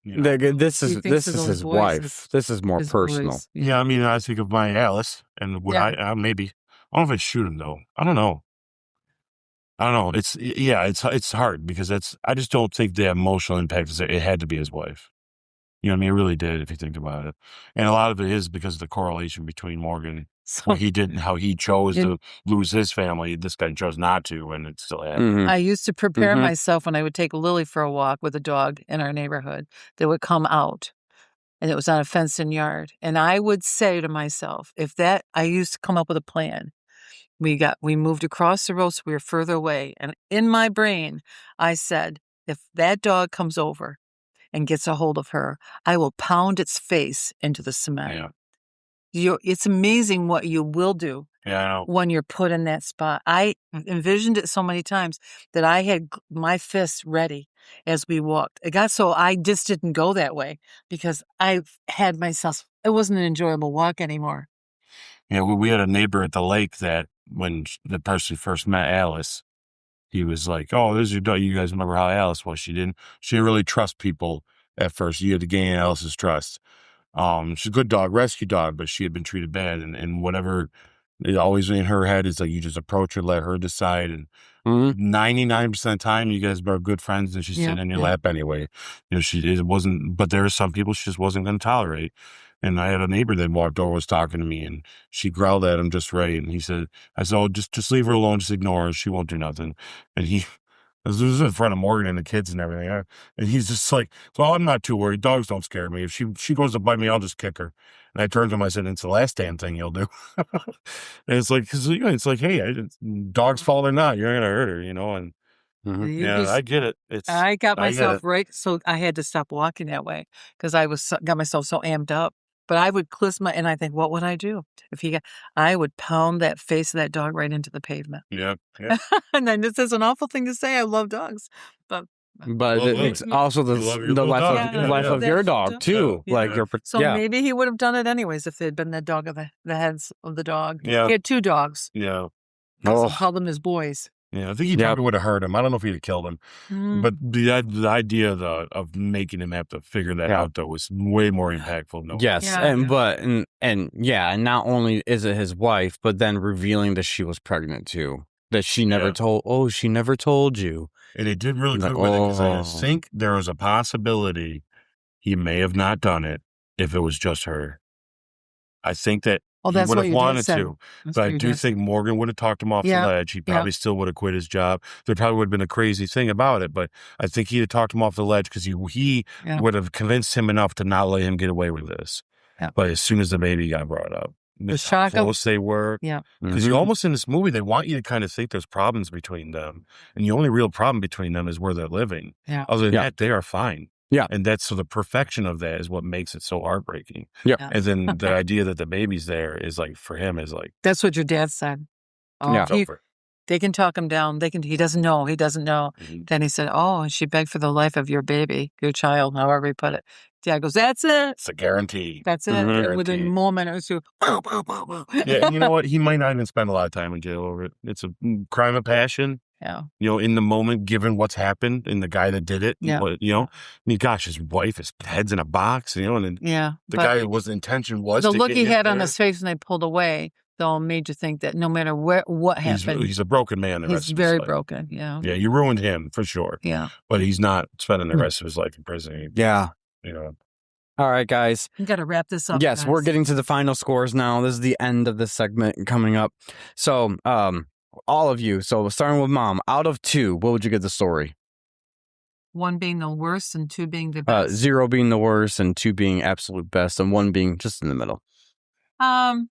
This is his wife. This is more personal. Boys. Yeah, I mean, I think of my Alice, and would I maybe, I don't know if I'd shoot him though. I don't know. It's hard because I just don't think the emotional impact is it had to be his wife. You know what I mean? It really did if you think about it. And a lot of it is because of the correlation between Morgan, how he chose to lose his family. This guy chose not to, and it still happened. I used to prepare myself when I would take Lily for a walk with a dog in our neighborhood that would come out. And it was on a fenced-in yard. And I would say to myself, I used to come up with a plan. We moved across the road, so we were further away. And in my brain, I said, if that dog comes over and gets a hold of her, I will pound its face into the cement. Yeah. It's amazing what you will do when you're put in that spot. I envisioned it so many times that I had my fists ready as we walked. It got so I just didn't go that way because I had myself, it wasn't an enjoyable walk anymore. Yeah, we had a neighbor at the lake that when the person first met Alice, he was like, oh, this is your dog. You guys remember how Alice was? She didn't really trust people at first. You had to gain Alice's trust. She's a good dog, rescue dog, but she had been treated bad. And whatever, it always in her head is like, you just approach her, let her decide. And 99% of the time, you guys are good friends and she's sitting in your lap anyway. But there are some people she just wasn't going to tolerate. And I had a neighbor that walked over, was talking to me, and she growled at him just right. And I said, oh, just leave her alone, just ignore her. She won't do nothing. And this was in front of Morgan and the kids and everything. And he's just like, well, I'm not too worried. Dogs don't scare me. If she goes to bite me, I'll just kick her. And I turned to him, I said, it's the last damn thing you'll do. And it's like, hey, dogs fall or not, you're going to hurt her, and. I get it. I got myself right, so I had to stop walking that way because got myself so amped up. But I would and I think, what would I do if I would pound that face of that dog right into the pavement. Yeah. And then this is an awful thing to say. I love dogs, but it's also the life of your dog too. Yeah. Maybe he would have done it anyways if they'd been the dog of the heads of the dog. Yeah. He had 2 dogs. Yeah. So called them his boys. Yeah, I think he probably would have hurt him. I don't know if he'd have killed him. But the idea of making him have to figure that out, though, was way more impactful. No. Yes, and not only is it his wife, but then revealing that she was pregnant, too. That she never told, she never told you. And it did really good with it, because I think there was a possibility he may have not done it if it was just her. I think that he would have wanted to, but I do think Morgan would have talked him off the ledge. He probably still would have quit his job. There probably would have been a crazy thing about it, but I think he'd have talked him off the ledge because he would have convinced him enough to not let him get away with this. Yeah. But as soon as the baby got brought up, how close they were. Yeah. Because you almost, in this movie, they want you to kind of think there's problems between them. And the only real problem between them is where they're living. Yeah. Other than that, they are fine. Yeah. And that's, so the perfection of that is what makes it so heartbreaking. Yeah. And then the idea that the baby's there is like, for him, is like. That's what your dad said. They can talk him down. He doesn't know. He doesn't know. Mm-hmm. Then he said, and she begged for the life of your baby, your child, however he put it. Dad goes, that's it. It's a guarantee. That's it. Mm-hmm. Within a moment or two. Yeah, and you know what? He might not even spend a lot of time in jail over it. It's a crime of passion. Yeah. In the moment, given what's happened and the guy that did it, I mean, gosh, his wife, his head's in a box, and then the guy whose intention was the look he had on his face when they pulled away, though, made you think that no matter what happened, he's a broken man. He's very broken. Yeah. Yeah, you ruined him for sure. Yeah. But he's not spending the rest of his life in prison. Yeah. All right, guys. You got to wrap this up. Yes, we're getting to the final scores now. This is the end of the segment coming up. So, all of you. So starting with Mom, out of 2, what would you give the story? 1 being the worst and 2 being the best. 0 being the worst and 2 being absolute best and 1 being just in the middle. If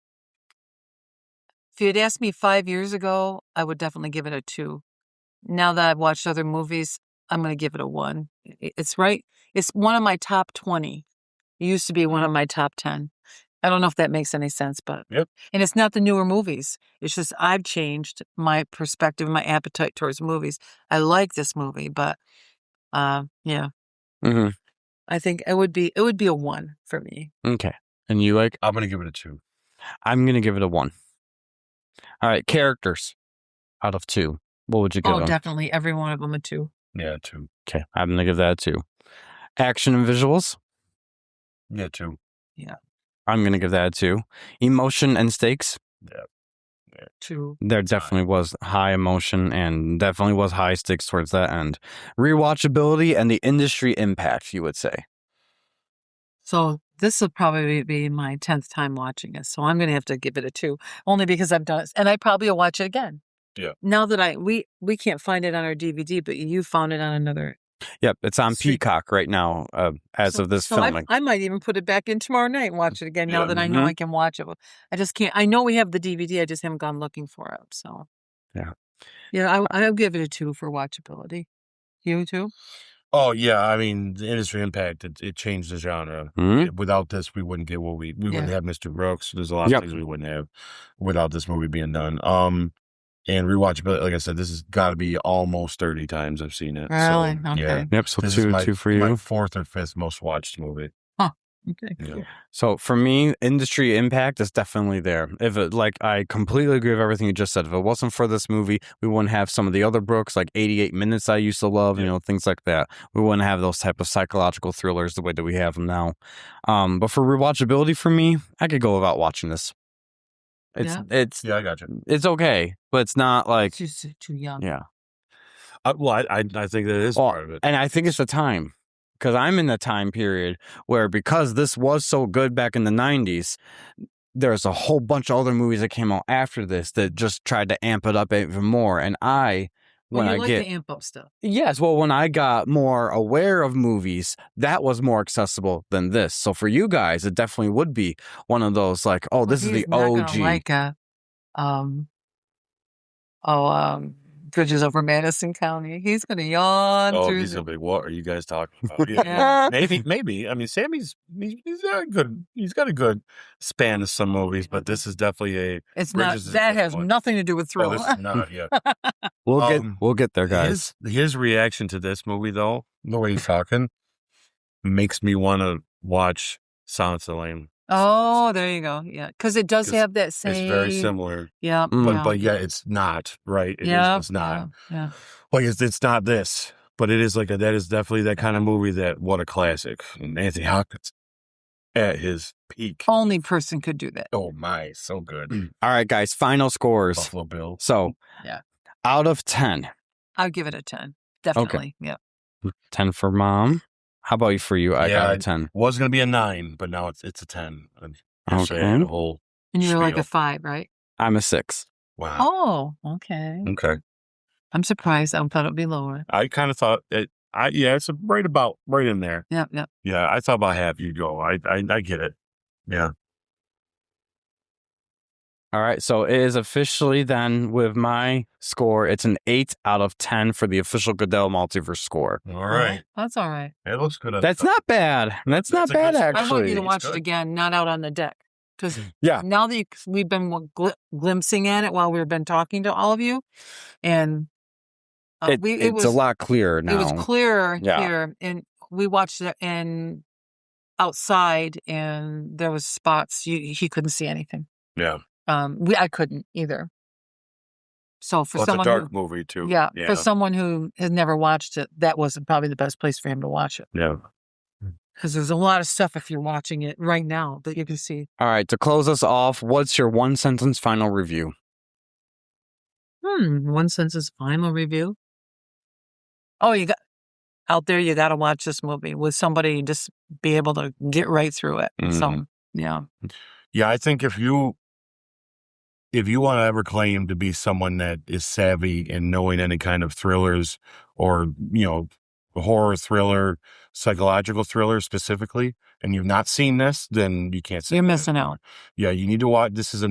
you had asked me 5 years ago, I would definitely give it a 2. Now that I've watched other movies, I'm going to give it a 1. It's right. It's one of my top 20. It used to be one of my top 10. I don't know if that makes any sense, but and it's not the newer movies. It's just I've changed my perspective, my appetite towards movies. I like this movie, but I think it would be a 1 for me. Okay, and you like? I'm gonna give it a 2. I'm gonna give it a 1. All right, characters out of 2. What would you give them? Oh, definitely every one of them a 2. Yeah, 2. Okay, I'm gonna give that a 2. Action and visuals. Yeah, 2. Yeah. I'm going to give that a 2. Emotion and stakes. Yeah. 2. There definitely was high emotion and definitely was high stakes towards that end. Rewatchability and the industry impact, you would say. So this will probably be my 10th time watching it. So I'm going to have to give it a 2, only because I've done it. And I probably will watch it again. Yeah. Now that we can't find it on our DVD, but you found it on another. Yep, it's on Peacock right now as of this filming. I might even put it back in tomorrow night and watch it again now that I know I can watch it. I just can't. I know we have the DVD. I just haven't gone looking for it. So, I'll give it a 2 for watchability. You too? Oh, yeah. I mean, the industry impact, it changed the genre. Mm-hmm. Without this, we wouldn't get what we wouldn't have Mr. Brooks. There's a lot of things we wouldn't have without this movie being done. And rewatchability, like I said, this has got to be almost 30 times I've seen it. Really? So, okay. Yeah. Yep, so two for you. My 4th or 5th most watched movie. Huh. Okay. Yeah. So for me, industry impact is definitely there. I completely agree with everything you just said. If it wasn't for this movie, we wouldn't have some of the other Brooks, like 88 Minutes I used to love, things like that. We wouldn't have those type of psychological thrillers the way that we have them now. But for rewatchability for me, I could go without watching this. It's I got you. It's okay, but it's not like it's just too young. Yeah. I think that is part of it, and I think it's the time, because I'm in the time period where, because this was so good back in the 90s, there's a whole bunch of other movies that came out after this that just tried to amp it up even more, and when I get the amp up stuff. Yes, well, when I got more aware of movies, that was more accessible than this. So for you guys, it definitely would be one of those like, this is the OG. Like Bridges Over Madison County. He's going to yawn through. He's going to be, what are you guys talking about? Yeah. Maybe. I mean, Sammy's he's got a good span of some movies, but this is definitely that has nothing to do with Thriller. This is not, yeah. We'll get there, guys. His reaction to this movie, though, the way he's talking, makes me want to watch Silence of the Lambs. Oh, there you go. Yeah, because it does have that same. It's very similar. Yeah, but yeah, it's not right. It's not. Yeah. Like it's not this, but it is like that is definitely that kind of movie that what a classic. And Anthony Hopkins at his peak. Only person could do that. Oh my, so good. All right, guys, final scores. Buffalo Bill. So, out of 10. I'll give it a 10. Definitely. Okay. Yeah. 10 for Mom. How about for you? I got a 10. Was going to be a 9, but now it's a 10. Okay. And you're like a 5, right? I'm a 6. Wow. Oh, okay. Okay. I'm surprised. I thought it'd be lower. I kind of thought it. It's right in there. Yeah. Yeah, I thought about half you'd go. I get it. Yeah. All right, so it is officially then with my score. It's an 8 out of 10 for the official Goodell Multiverse score. All right. That's all right. It looks good. That's not bad. That's not bad, actually. I want you to watch it again, not out on the deck. Because now that we've been glimpsing at it while we've been talking to all of you, and it was a lot clearer now. It was clearer here, and we watched it outside, and there was spots he couldn't see anything. Yeah. I couldn't either. So for someone, it's a dark movie too. Yeah, for someone who has never watched it, that was probably the best place for him to watch it. Yeah. Because there's a lot of stuff if you're watching it right now that you can see. All right, to close us off, what's your one sentence final review? One sentence final review. Oh, you got to watch this movie with somebody, just be able to get right through it. Mm-hmm. So, yeah. Yeah, I think if you want to ever claim to be someone that is savvy in knowing any kind of thrillers or, horror thriller, psychological thriller specifically, and you've not seen this, then you can't see it. You're missing out. Yeah, you need to watch. This is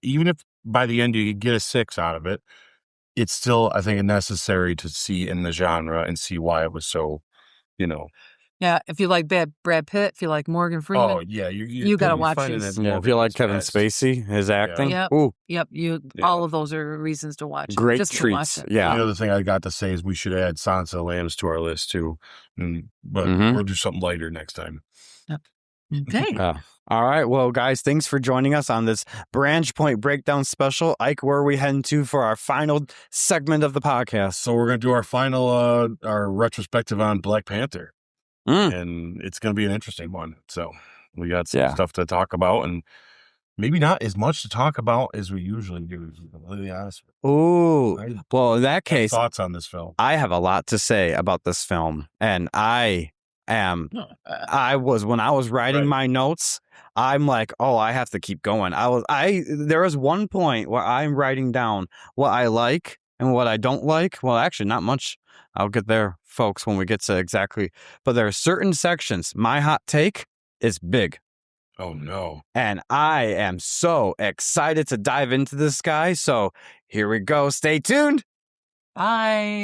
even if by the end you get a 6 out of it, it's still, I think, necessary to see in the genre and see why it was so, Yeah, if you like Brad Pitt, if you like Morgan Freeman. Oh, yeah. You got to watch these. Yeah, if you like Kevin Spacey, his acting. Yeah. Ooh. Yep. All of those are reasons to watch. Great just treats. To watch it. Yeah. The other thing I got to say is we should add Silence of the Lambs to our list too. But we'll do something lighter next time. Yep. Okay. All right. Well, guys, thanks for joining us on this Branchpoint Breakdown special. Ike, where are we heading to for our final segment of the podcast? So we're going to do our final, our retrospective on Black Panther. And it's going to be an interesting one. So we got some stuff to talk about, and maybe not as much to talk about as we usually do, to be completely honest. Ooh. Well, in that case, thoughts on this film? I have a lot to say about this film, and when I was writing my notes, I'm like, oh, I have to keep going. There was one point where I'm writing down what I like and what I don't like. Well, actually, not much. I'll get there, folks, when we get to exactly. But there are certain sections. My hot take is big. Oh, no. And I am so excited to dive into this guy. So here we go. Stay tuned. Bye.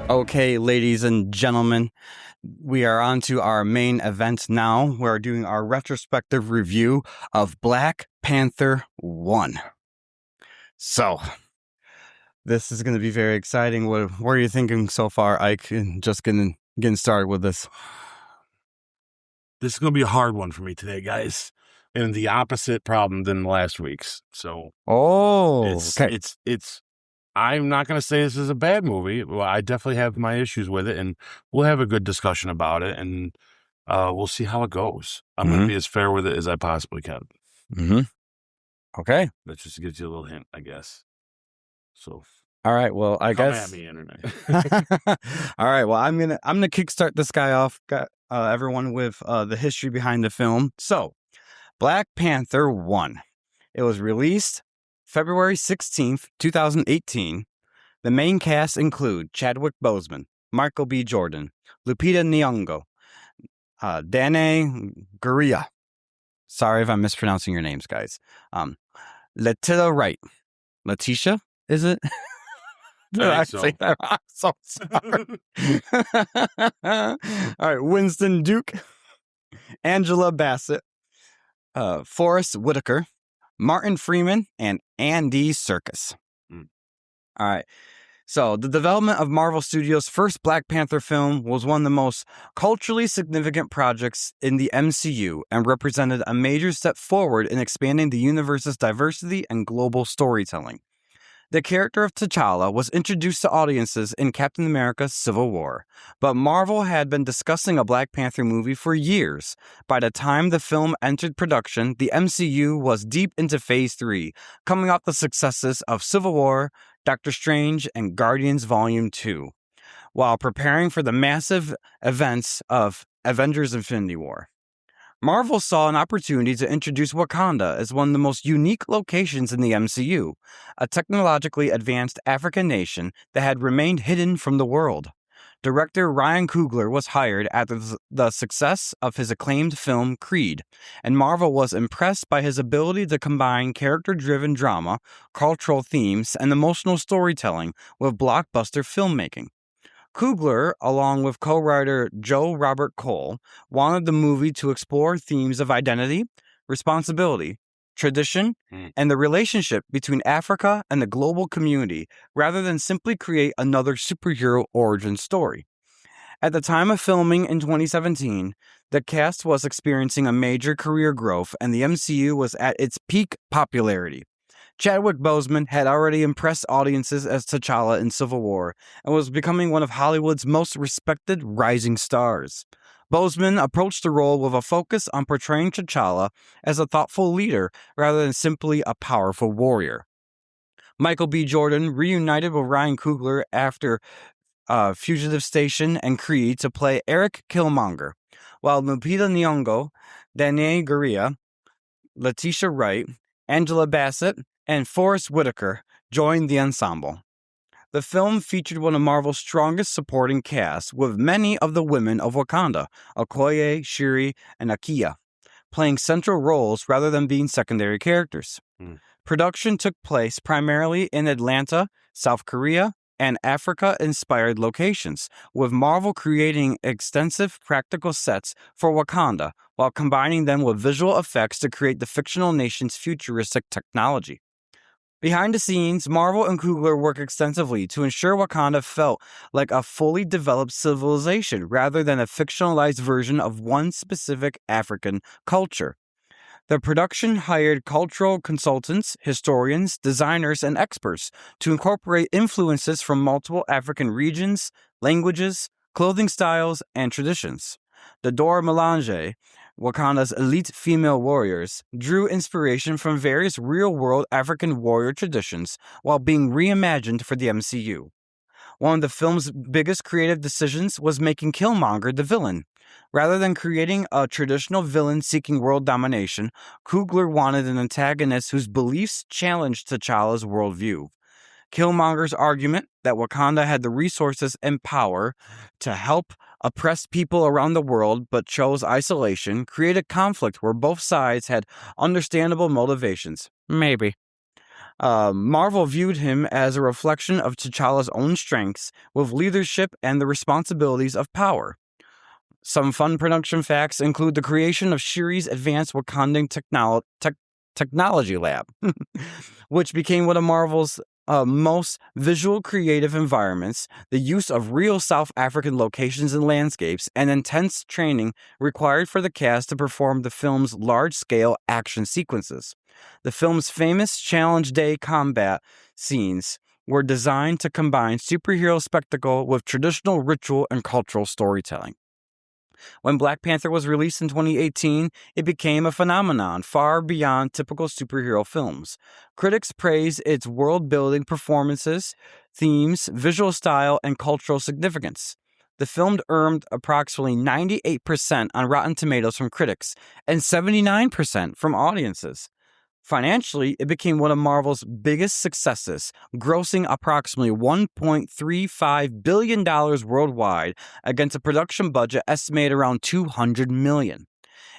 Okay, ladies and gentlemen, we are on to our main event now. We're doing our retrospective review of Black Panther 1. So, this is going to be very exciting. What are you thinking so far, Ike? Just getting started with this. This is going to be a hard one for me today, guys. And the opposite problem than last week's. So, it's I'm not going to say this is a bad movie. Well, I definitely have my issues with it, and we'll have a good discussion about it, and we'll see how it goes. I'm going to be as fair with it as I possibly can. Okay. That just gives you a little hint, I guess. So, all right. Well, I come guess. At me, internet. All right. Well, I'm gonna kickstart this guy off. Everyone with the history behind the film. So, Black Panther 1. It was released February 16th, 2018. The main cast include Chadwick Boseman, Michael B. Jordan, Lupita Nyong'o, Danae Gurira. Sorry if I'm mispronouncing your names, guys. Letitia Wright. Letitia, is it? Did I say that? I'm so sorry. All right, Winston Duke, Angela Bassett, Forrest Whitaker, Martin Freeman, and Andy Serkis. All right. So, the development of Marvel Studios' first Black Panther film was one of the most culturally significant projects in the MCU and represented a major step forward in expanding the universe's diversity and global storytelling. The character of T'Challa was introduced to audiences in Captain America: Civil War, but Marvel had been discussing a Black Panther movie for years. By the time the film entered production, the MCU was deep into Phase 3, coming off the successes of Civil War, Doctor Strange, and Guardians Volume 2, while preparing for the massive events of Avengers: Infinity War. Marvel saw an opportunity to introduce Wakanda as one of the most unique locations in the MCU, a technologically advanced African nation that had remained hidden from the world. Director Ryan Coogler was hired after the success of his acclaimed film Creed, and Marvel was impressed by his ability to combine character-driven drama, cultural themes, and emotional storytelling with blockbuster filmmaking. Coogler, along with co-writer Joe Robert Cole, wanted the movie to explore themes of identity, responsibility, tradition, and the relationship between Africa and the global community, rather than simply create another superhero origin story. At the time of filming in 2017, the cast was experiencing a major career growth and the MCU was at its peak popularity. Chadwick Boseman had already impressed audiences as T'Challa in Civil War and was becoming one of Hollywood's most respected rising stars. Boseman approached the role with a focus on portraying T'Challa as a thoughtful leader rather than simply a powerful warrior. Michael B. Jordan reunited with Ryan Coogler after Fugitive Station and Creed to play Eric Killmonger, while Lupita Nyong'o, Danai Gurira, Letitia Wright, Angela Bassett, and Forrest Whitaker joined the ensemble. The film featured one of Marvel's strongest supporting casts, with many of the women of Wakanda, Okoye, Shuri, and Akia, playing central roles rather than being secondary characters. Production took place primarily in Atlanta, South Korea, and Africa-inspired locations, with Marvel creating extensive practical sets for Wakanda while combining them with visual effects to create the fictional nation's futuristic technology. Behind the scenes, Marvel and Coogler worked extensively to ensure Wakanda felt like a fully developed civilization rather than a fictionalized version of one specific African culture. The production hired cultural consultants, historians, designers, and experts to incorporate influences from multiple African regions, languages, clothing styles, and traditions. The Dora Milaje, Wakanda's elite female warriors, drew inspiration from various real-world African warrior traditions while being reimagined for the MCU. One of the film's biggest creative decisions was making Killmonger the villain. Rather than creating a traditional villain seeking world domination, Coogler wanted an antagonist whose beliefs challenged T'Challa's worldview. Killmonger's argument that Wakanda had the resources and power to help oppressed people around the world but chose isolation created conflict where both sides had understandable motivations. Maybe. Marvel viewed him as a reflection of T'Challa's own strengths with leadership and the responsibilities of power. Some fun production facts include the creation of Shuri's Advanced Wakandan Technology Lab, which became one of Marvel's most visual creative environments, the use of real South African locations and landscapes, and intense training required for the cast to perform the film's large-scale action sequences. The film's famous Challenge Day combat scenes were designed to combine superhero spectacle with traditional ritual and cultural storytelling. When Black Panther was released in 2018, it became a phenomenon far beyond typical superhero films. Critics praised its world-building performances, themes, visual style, and cultural significance. The film earned approximately 98% on Rotten Tomatoes from critics and 79% from audiences. Financially, it became one of Marvel's biggest successes, grossing approximately $1.35 billion worldwide against a production budget estimated around $200 million.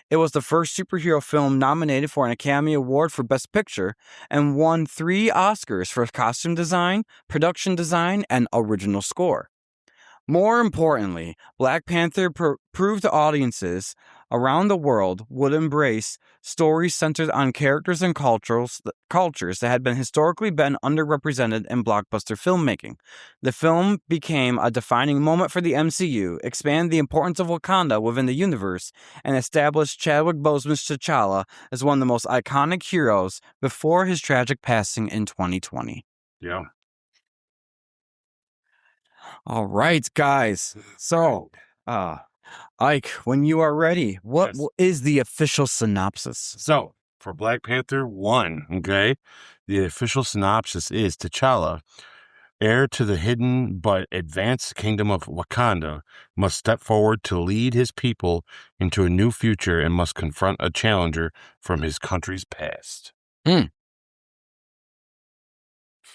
It was the first superhero film nominated for an Academy Award for Best Picture and won 3 Oscars for costume design, production design, and original score. More importantly, Black Panther proved to audiences around the world would embrace stories centered on characters and cultures that had historically been underrepresented in blockbuster filmmaking. The film became a defining moment for the MCU, expanded the importance of Wakanda within the universe, and established Chadwick Boseman's T'Challa as one of the most iconic heroes before his tragic passing in 2020. Yeah. All right, guys. So, Ike, when you are ready, what is the official synopsis? So, for Black Panther 1, okay, the official synopsis is T'Challa, heir to the hidden but advanced kingdom of Wakanda, must step forward to lead his people into a new future and must confront a challenger from his country's past.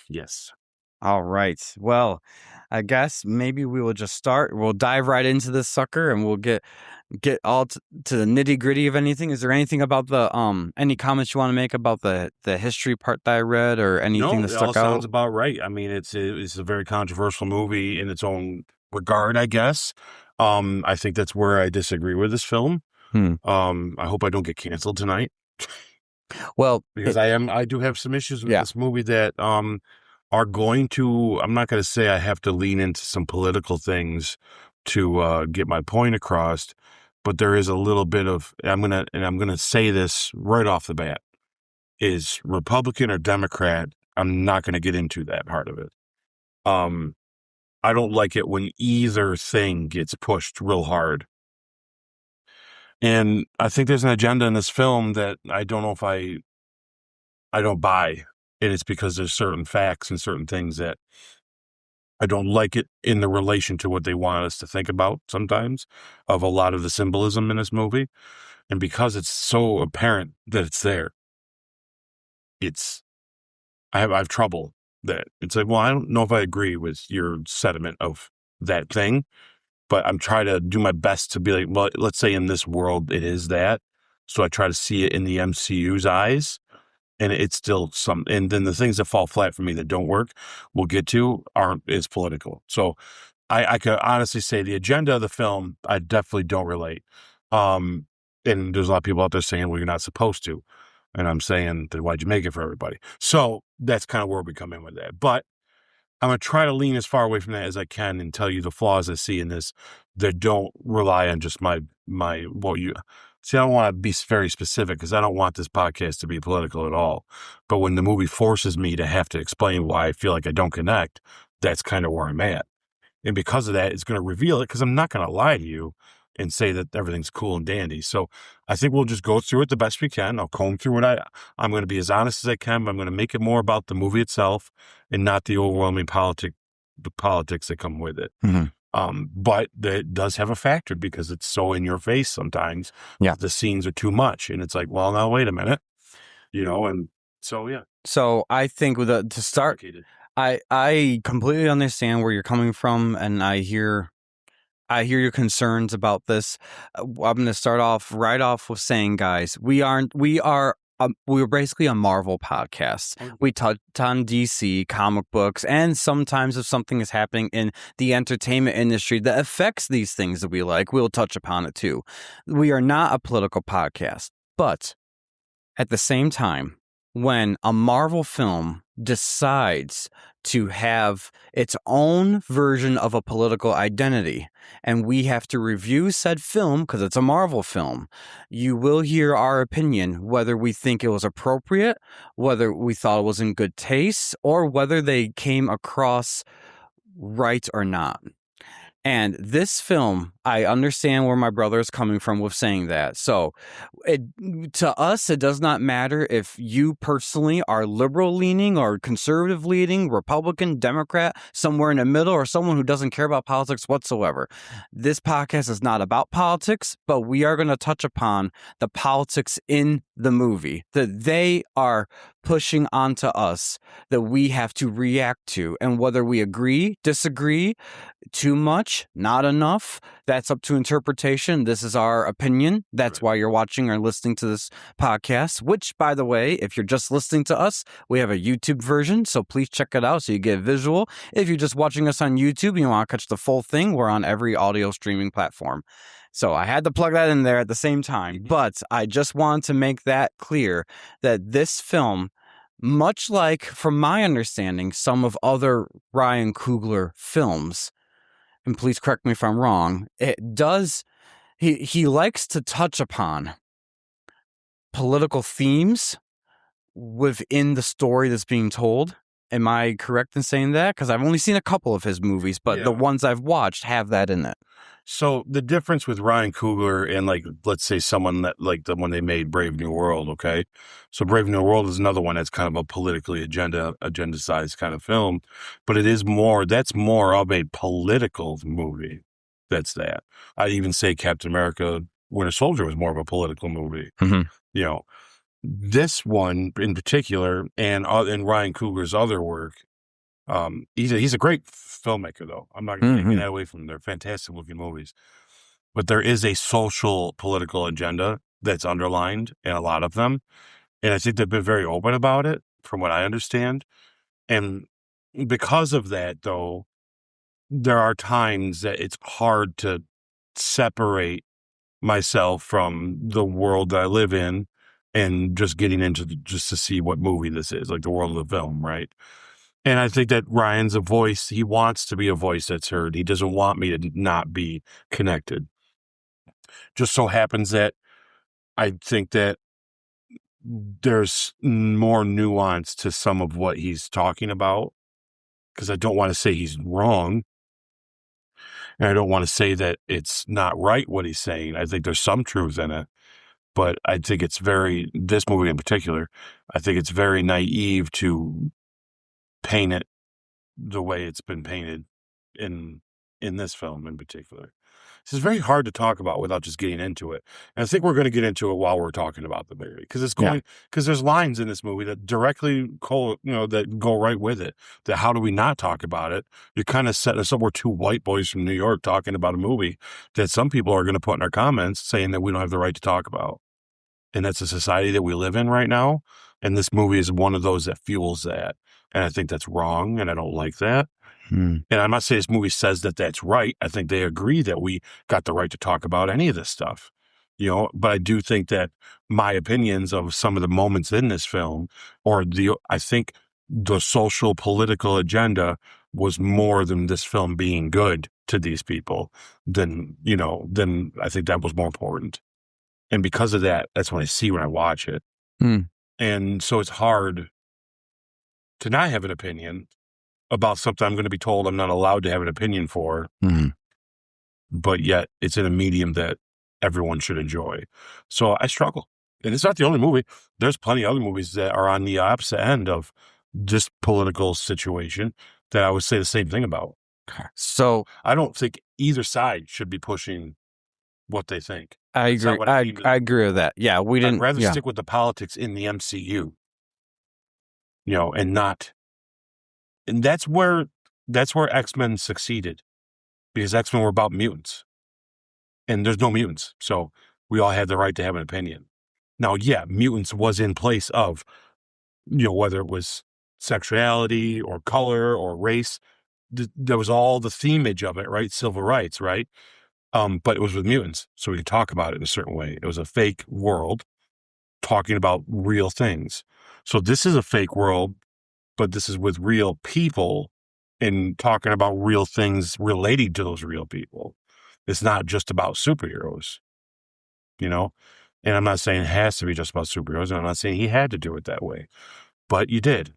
Yes. All right. Well, I guess maybe we will just start. We'll dive right into this sucker, and we'll get all to the nitty gritty of anything. Is there anything about the any comments you want to make about the history part that I read, or anything that stuck out? Sounds about right. I mean, it's a very controversial movie in its own regard, I guess. I think that's where I disagree with this film. I hope I don't get canceled tonight. Well, because I do have some issues with this movie that are going to, I'm not going to say I have to lean into some political things to get my point across, but there is a little bit of, I'm going to say this right off the bat, is Republican or Democrat, I'm not going to get into that part of it. I don't like it when either thing gets pushed real hard. And I think there's an agenda in this film that I don't know if I don't buy. And it's because there's certain facts and certain things that I don't like it in the relation to what they want us to think about sometimes of a lot of the symbolism in this movie. And because it's so apparent that it's there, I have trouble that it's like, well, I don't know if I agree with your sentiment of that thing, but I'm trying to do my best to be like, well, let's say in this world it is that. So I try to see it in the MCU's eyes. And it's still and then the things that fall flat for me that don't work, we'll get to, is political. So I could honestly say the agenda of the film, I definitely don't relate. And there's a lot of people out there saying, well, you're not supposed to. And I'm saying, then why'd you make it for everybody? So that's kind of where we come in with that. But I'm going to try to lean as far away from that as I can and tell you the flaws I see in this that don't rely on just See, I don't want to be very specific because I don't want this podcast to be political at all. But when the movie forces me to have to explain why I feel like I don't connect, that's kind of where I'm at. And because of that, it's going to reveal it because I'm not going to lie to you and say that everything's cool and dandy. So I think we'll just go through it the best we can. I'll comb through it. I'm going to be as honest as I can, but I'm going to make it more about the movie itself and not the overwhelming politics that come with it. Mm-hmm. But that does have a factor because it's so in your face sometimes. Yeah. The scenes are too much. And it's like, well, now wait a minute. And so, yeah. So I think to start, I completely understand where you're coming from, and I hear your concerns about this. I'm going to start off with saying, guys, we're basically a Marvel podcast. We touch on DC comic books, and sometimes if something is happening in the entertainment industry that affects these things that we like, we'll touch upon it too. We are not a political podcast, but at the same time, when a Marvel film decides to have its own version of a political identity, and we have to review said film because it's a Marvel film, you will hear our opinion, whether we think it was appropriate, whether we thought it was in good taste, or whether they came across right or not. And this film, I understand where my brother is coming from with saying that. So to us, it does not matter if you personally are liberal leaning or conservative leaning, Republican, Democrat, somewhere in the middle, or someone who doesn't care about politics whatsoever. This podcast is not about politics, but we are going to touch upon the politics in the movie that they are pushing onto us that we have to react to. And whether we agree, disagree, too much, not enough, that's up to interpretation. This is our opinion. That's why you're watching or listening to this podcast, which, by the way, if you're just listening to us, we have a YouTube version, so please check it out so you get a visual. If you're just watching us on YouTube and you want to catch the full thing, we're on every audio streaming platform. So I had to plug that in there at the same time. But I just want to make that clear that this film, much like, from my understanding, some of other Ryan Coogler films, and please correct me if I'm wrong, it does, he likes to touch upon political themes within the story that's being told. Am I correct in saying that? Because I've only seen a couple of his movies, but the ones I've watched have that in it. So the difference with Ryan Coogler and, like, let's say someone that, like, the when they made Brave New World, okay? So Brave New World is another one that's kind of a politically agenda-sized kind of film, but that's more of a political movie. That's that. I'd even say Captain America: Winter Soldier was more of a political movie. Mm-hmm. You know, this one in particular, and Ryan Coogler's other work, he's a great filmmaker, though. I'm not going to take that away from him. They're fantastic looking movies, but there is a social political agenda that's underlined in a lot of them, and I think they've been very open about it, from what I understand. And because of that, though, there are times that it's hard to separate myself from the world that I live in and just getting into just to see what movie this is, like the world of the film, right? And I think that Ryan's a voice. He wants to be a voice that's heard. He doesn't want me to not be connected. Just so happens that I think that there's more nuance to some of what he's talking about, because I don't want to say he's wrong. And I don't want to say that it's not right what he's saying. I think there's some truth in it. But I think this movie in particular, I think it's very naive to paint it the way it's been painted in this film in particular. This is very hard to talk about without just getting into it. And I think we're going to get into it while we're talking about the movie, because there's lines in this movie that directly that go right with it. That how do we not talk about it? You're kind of setting us up. We're two white boys from New York talking about a movie that some people are going to put in our comments saying that we don't have the right to talk about. And that's a society that we live in right now. And this movie is one of those that fuels that. And I think that's wrong, and I don't like that. And I'm not saying this movie says that that's right. I think they agree that we got the right to talk about any of this stuff, but I do think that my opinions of some of the moments in this film, I think the social political agenda was more than this film being good to these people then I think that was more important. And because of that, that's what I see when I watch it. And so it's hard to not have an opinion about something I'm going to be told I'm not allowed to have an opinion for, but yet it's in a medium that everyone should enjoy. So I struggle. And it's not the only movie. There's plenty of other movies that are on the opposite end of this political situation that I would say the same thing about. So I don't think either side should be pushing what they think. I agree. I agree with that. Yeah, I'd rather stick with the politics in the MCU, and not. And that's where X-Men succeeded, because X-Men were about mutants, and there's no mutants, so we all had the right to have an opinion. Now, yeah, mutants was in place of, whether it was sexuality or color or race, there was all the themage of it, right? Civil rights, right? But it was with mutants, so we could talk about it in a certain way. It was a fake world talking about real things. So this is a fake world, but this is with real people and talking about real things relating to those real people. It's not just about superheroes, and I'm not saying it has to be just about superheroes, and I'm not saying he had to do it that way, but you did.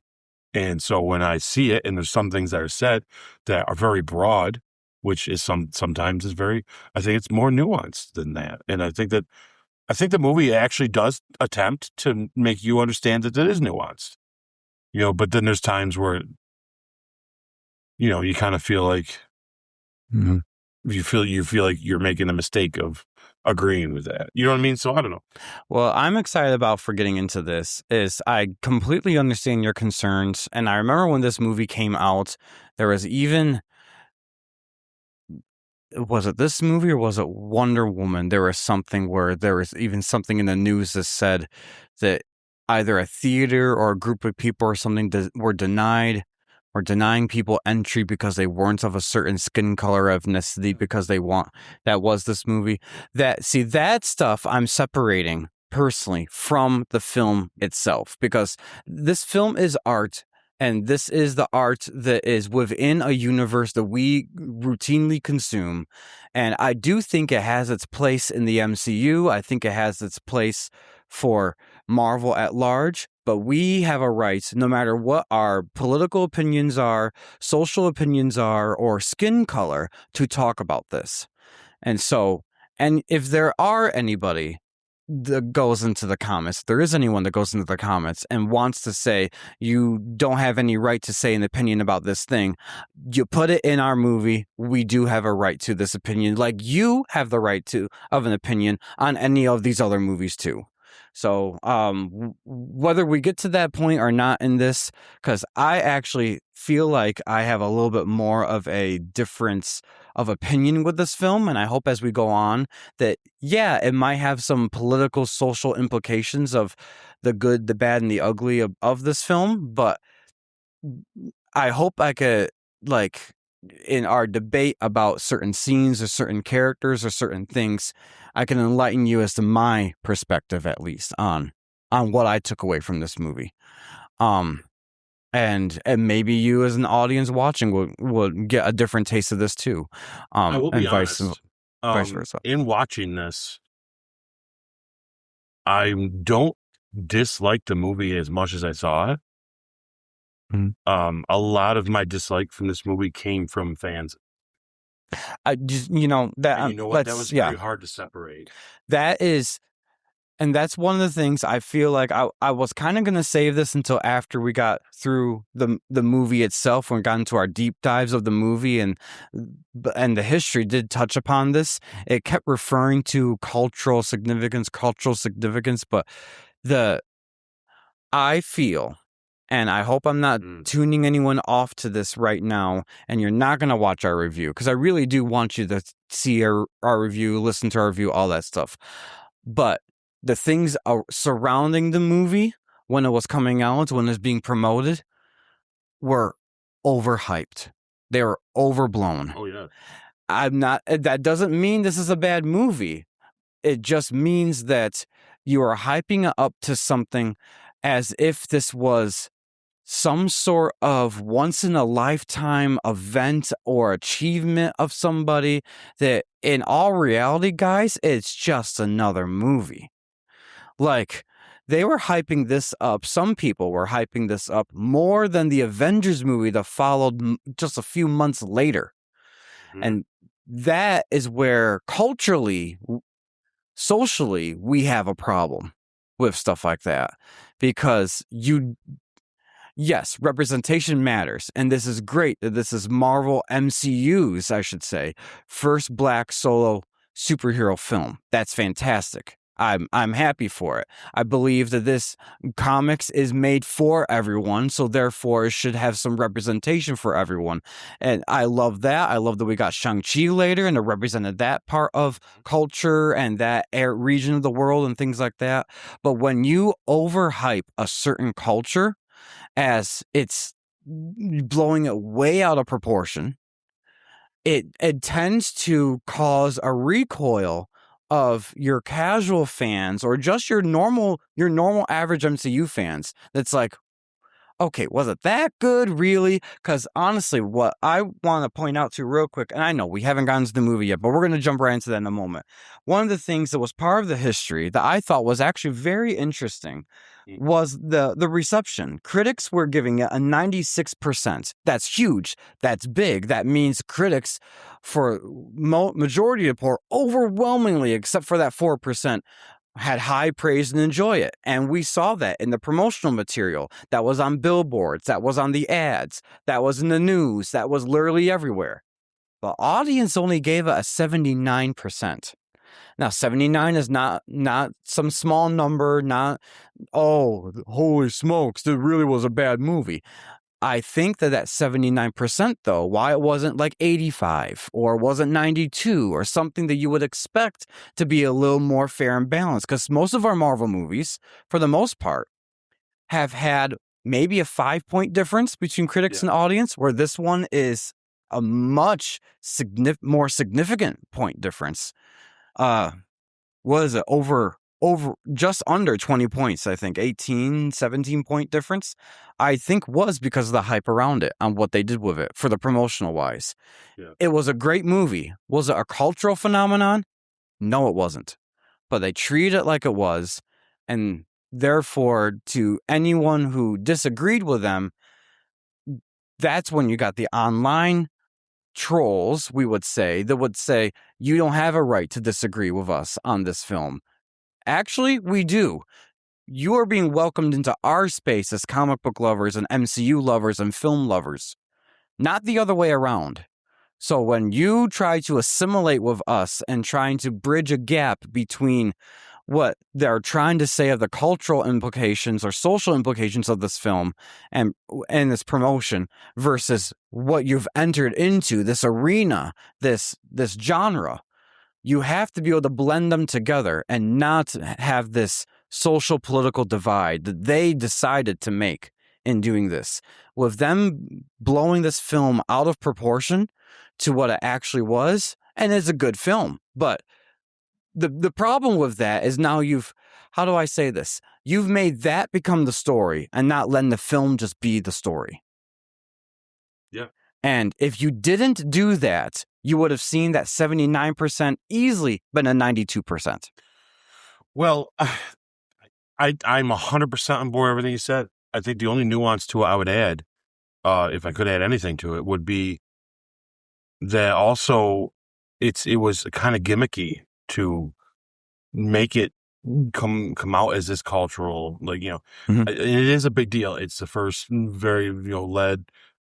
And so when I see it, and there's some things that are said that are very broad, which is sometimes is very, I think it's more nuanced than that. And I think the movie actually does attempt to make you understand that it is nuanced. But then there's times where, you kind of feel like you feel like you're making a mistake of agreeing with that. You know what I mean? So I don't know. Well, I'm excited about for getting into this is I completely understand your concerns. And I remember when this movie came out, there was even, was it this movie or was it Wonder Woman? There was something where there was even something in the news that said that either a theater or a group of people or something were denied or denying people entry because they weren't of a certain skin color, ethnicity, because that was this movie. That stuff I'm separating personally from the film itself, because this film is art, and this is the art that is within a universe that we routinely consume. And I do think it has its place in the MCU. I think it has its place for Marvel at large, but we have a right, no matter what our political opinions are, social opinions are, or skin color, to talk about this. And so, and if there are anybody that goes into the comments, there is anyone that goes into the comments and wants to say you don't have any right to say an opinion about this thing, you put it in our movie. We do have a right to this opinion, like you have the right of an opinion on any of these other movies too. So whether we get to that point or not in this, because I actually feel like I have a little bit more of a difference of opinion with this film, and I hope as we go on that, yeah, it might have some political, social implications of the good, the bad, and the ugly of this film, but I hope I could, like, in our debate about certain scenes or certain characters or certain things, I can enlighten you as to my perspective, at least, on what I took away from this movie. And maybe you as an audience watching will get a different taste of this too. I will be honest. Vice versa. In watching this, I don't dislike the movie as much as I saw it. Mm-hmm. A lot of my dislike from this movie came from fans. I just, that, and you know what? That was very hard to separate. That is, and that's one of the things I feel like I was kind of going to save this until after we got through the movie itself, when we got into our deep dives of the movie, and the history did touch upon this. It kept referring to cultural significance, but I feel, and I hope I'm not tuning anyone off to this right now, and you're not going to watch our review, because I really do want you to see our review, listen to our review, all that stuff. But the things surrounding the movie when it was coming out, when it was being promoted, were overhyped. They were overblown. Oh, yeah. That doesn't mean this is a bad movie. It just means that you are hyping it up to something as if this was some sort of once-in-a-lifetime event or achievement of somebody, that in all reality, guys, it's just another movie. Like, they were hyping this up. Some people were hyping this up more than the Avengers movie that followed just a few months later. Mm-hmm. And that is where culturally, socially, we have a problem with stuff like that. Because yes, representation matters. And this is great that this is Marvel MCU's, I should say, first black solo superhero film. That's fantastic. I'm happy for it. I believe that this comics is made for everyone, so therefore it should have some representation for everyone. And I love that. I love that we got Shang-Chi later, and it represented that part of culture and that region of the world and things like that. But when you overhype a certain culture as it's blowing it way out of proportion, it tends to cause a recoil of your casual fans, or just your normal average MCU fans. That's like, okay, was it that good, really? Because honestly, what I want to point out to real quick, and I know we haven't gotten to the movie yet, but we're going to jump right into that in a moment. One of the things that was part of the history that I thought was actually very interesting was the reception. Critics were giving it a 96%. That's huge. That's big. That means critics, for majority of the report, overwhelmingly, except for that 4%, had high praise and enjoy it. And we saw that in the promotional material that was on billboards, that was on the ads, that was in the news, that was literally everywhere. The audience only gave it a 79%. Now, 79 is not some small number, not, oh, holy smokes, this really was a bad movie. I think that 79%, though, why it wasn't like 85 or wasn't 92 or something that you would expect to be a little more fair and balanced, because most of our Marvel movies, for the most part, have had maybe a 5-point difference between critics and audience, where this one is a much more significant point difference. What is it? Over just under 20 points, I think. 18, 17-point difference, I think, was because of the hype around it on what they did with it for the promotional wise. Yeah. It was a great movie. Was it a cultural phenomenon? No, it wasn't. But they treated it like it was. And therefore, to anyone who disagreed with them, that's when you got the online trolls, we would say, that would say, you don't have a right to disagree with us on this film. Actually, we do. You are being welcomed into our space as comic book lovers and MCU lovers and film lovers, not the other way around. So when you try to assimilate with us and trying to bridge a gap between what they're trying to say of the cultural implications or social implications of this film and this promotion versus what you've entered into, this arena, this genre, you have to be able to blend them together and not have this social political divide that they decided to make in doing this. With them blowing this film out of proportion to what it actually was, and it's a good film, but the problem with that is now how do I say this? You've made that become the story and not letting the film just be the story. Yeah. And if you didn't do that, you would have seen that 79% easily been a 92%. Well, I'm 100% on board with everything you said. I think the only nuance to it I would add, if I could add anything to it, would be that also it was kind of gimmicky to make it come out as this cultural, mm-hmm. It is a big deal. It's the first very,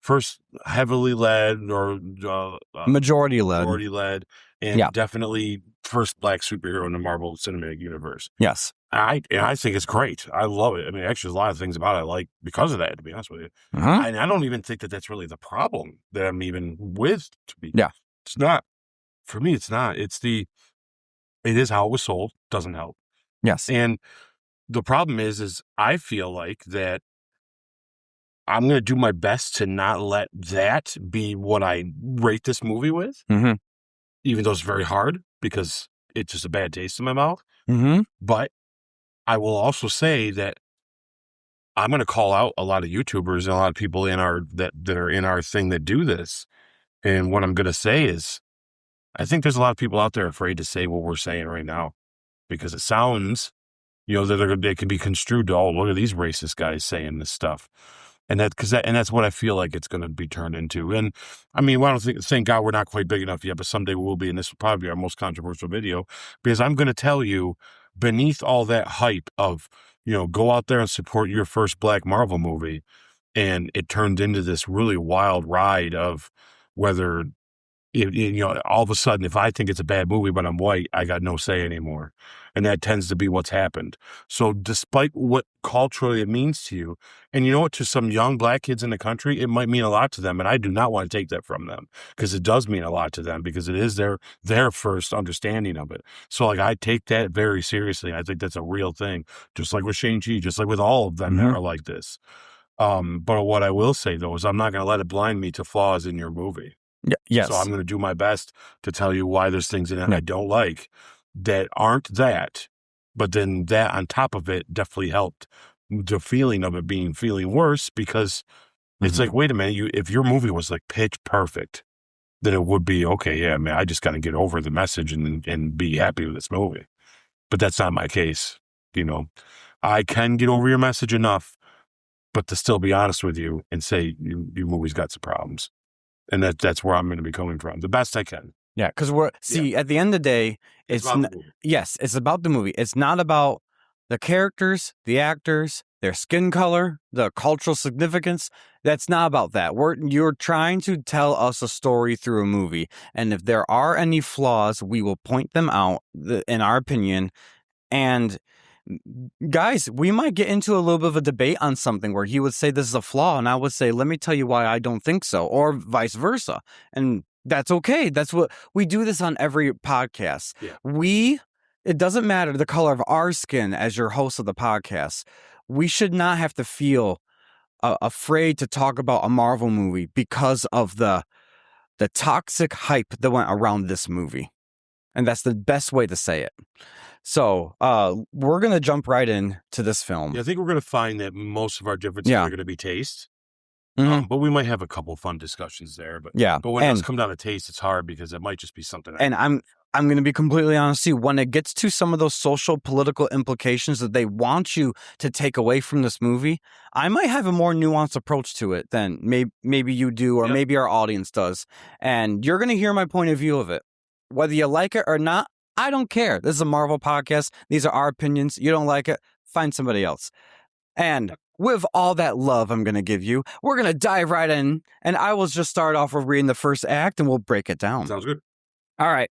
first heavily led or majority led, and definitely first black superhero in the Marvel Cinematic Universe. Yes. I think it's great. I love it. I mean, actually, there's a lot of things about it I like because of that, to be honest with you. Uh-huh. And I don't even think that that's really the problem that I'm even with. Yeah. It's not. For me, it's not. It is how it was sold. Doesn't help. Yes. And the problem is I feel like that I'm going to do my best to not let that be what I rate this movie with, mm-hmm. even though it's very hard because it's just a bad taste in my mouth. Mm-hmm. But I will also say that I'm going to call out a lot of YouTubers and a lot of people that are in our thing that do this. And what I'm going to say is, I think there's a lot of people out there afraid to say what we're saying right now because it sounds, that they can be construed to, oh, look at these racist guys saying this stuff. And that's what I feel like it's going to be turned into. And I mean, thank God we're not quite big enough yet, but someday we'll be. And this will probably be our most controversial video because I'm going to tell you, beneath all that hype of, go out there and support your first Black Marvel movie. And it turned into this really wild ride of whether, all of a sudden, if I think it's a bad movie, but I'm white, I got no say anymore. And that tends to be what's happened. So despite what culturally it means to you, and to some young Black kids in the country, it might mean a lot to them. And I do not want to take that from them because it does mean a lot to them because it is their first understanding of it. So I take that very seriously. I think that's a real thing, just like with Shang-Chi, just like with all of them mm-hmm. that are like this. But what I will say, though, is I'm not going to let it blind me to flaws in your movie. Yes. So I'm going to do my best to tell you why there's things in it I don't like that aren't that, but then that on top of it definitely helped the feeling of it feeling worse because it's mm-hmm. like, wait a minute, if your movie was like pitch perfect, then it would be, okay, yeah, man, I just got to get over the message and be happy with this movie. But that's not my case. I can get over your message enough, but to still be honest with you and say your movie's got some problems. And that's where I'm going to be coming from, the best I can. Yeah, because at the end of the day, it's about the movie. It's not about the characters, the actors, their skin color, the cultural significance. That's not about that. You're trying to tell us a story through a movie. And if there are any flaws, we will point them out, in our opinion. And guys, we might get into a little bit of a debate on something where he would say this is a flaw, and I would say, let me tell you why I don't think so, or vice versa. And that's okay. That's what we do this on every podcast. Yeah. It doesn't matter the color of our skin as your host of the podcast. We should not have to feel afraid to talk about a Marvel movie because of the toxic hype that went around this movie. And that's the best way to say it. So we're going to jump right in to this film. Yeah, I think we're going to find that most of our differences are going to be taste. But we might have a couple fun discussions there. But when it does come down to taste, it's hard because it might just be something. And I'm going to be completely honest with you. When it gets to some of those social political implications that they want you to take away from this movie, I might have a more nuanced approach to it than maybe you do, or maybe our audience does. And you're going to hear my point of view of it. Whether you like it or not, I don't care. This is a Marvel podcast. These are our opinions. You don't like it, find somebody else. And with all that love I'm going to give you, we're going to dive right in. And I will just start off with reading the first act and we'll break it down. Sounds good. All right.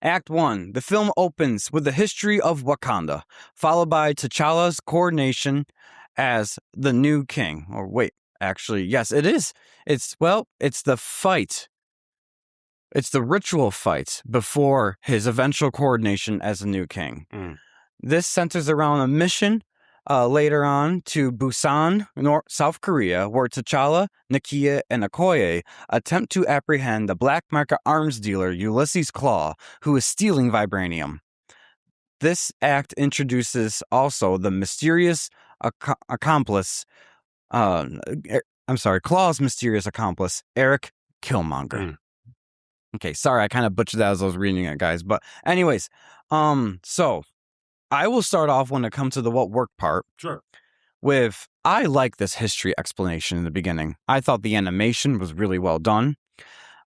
Act 1. The film opens with the history of Wakanda, followed by T'Challa's coronation as the new king. Or wait, actually, yes, it is. It's the fight. It's the ritual fight before his eventual coronation as the new king. This centers around a mission later on to Busan, South Korea, where T'Challa, Nakia, and Okoye attempt to apprehend the black market arms dealer Ulysses Claw, who is stealing vibranium. This act introduces also the mysterious accomplice, Claw's mysterious accomplice, Eric Killmonger. Okay, sorry, I kind of butchered that as I was reading it, guys. But anyways, so I will start off when it comes to the what worked part. Sure. With, I like this history explanation in the beginning. I thought the animation was really well done.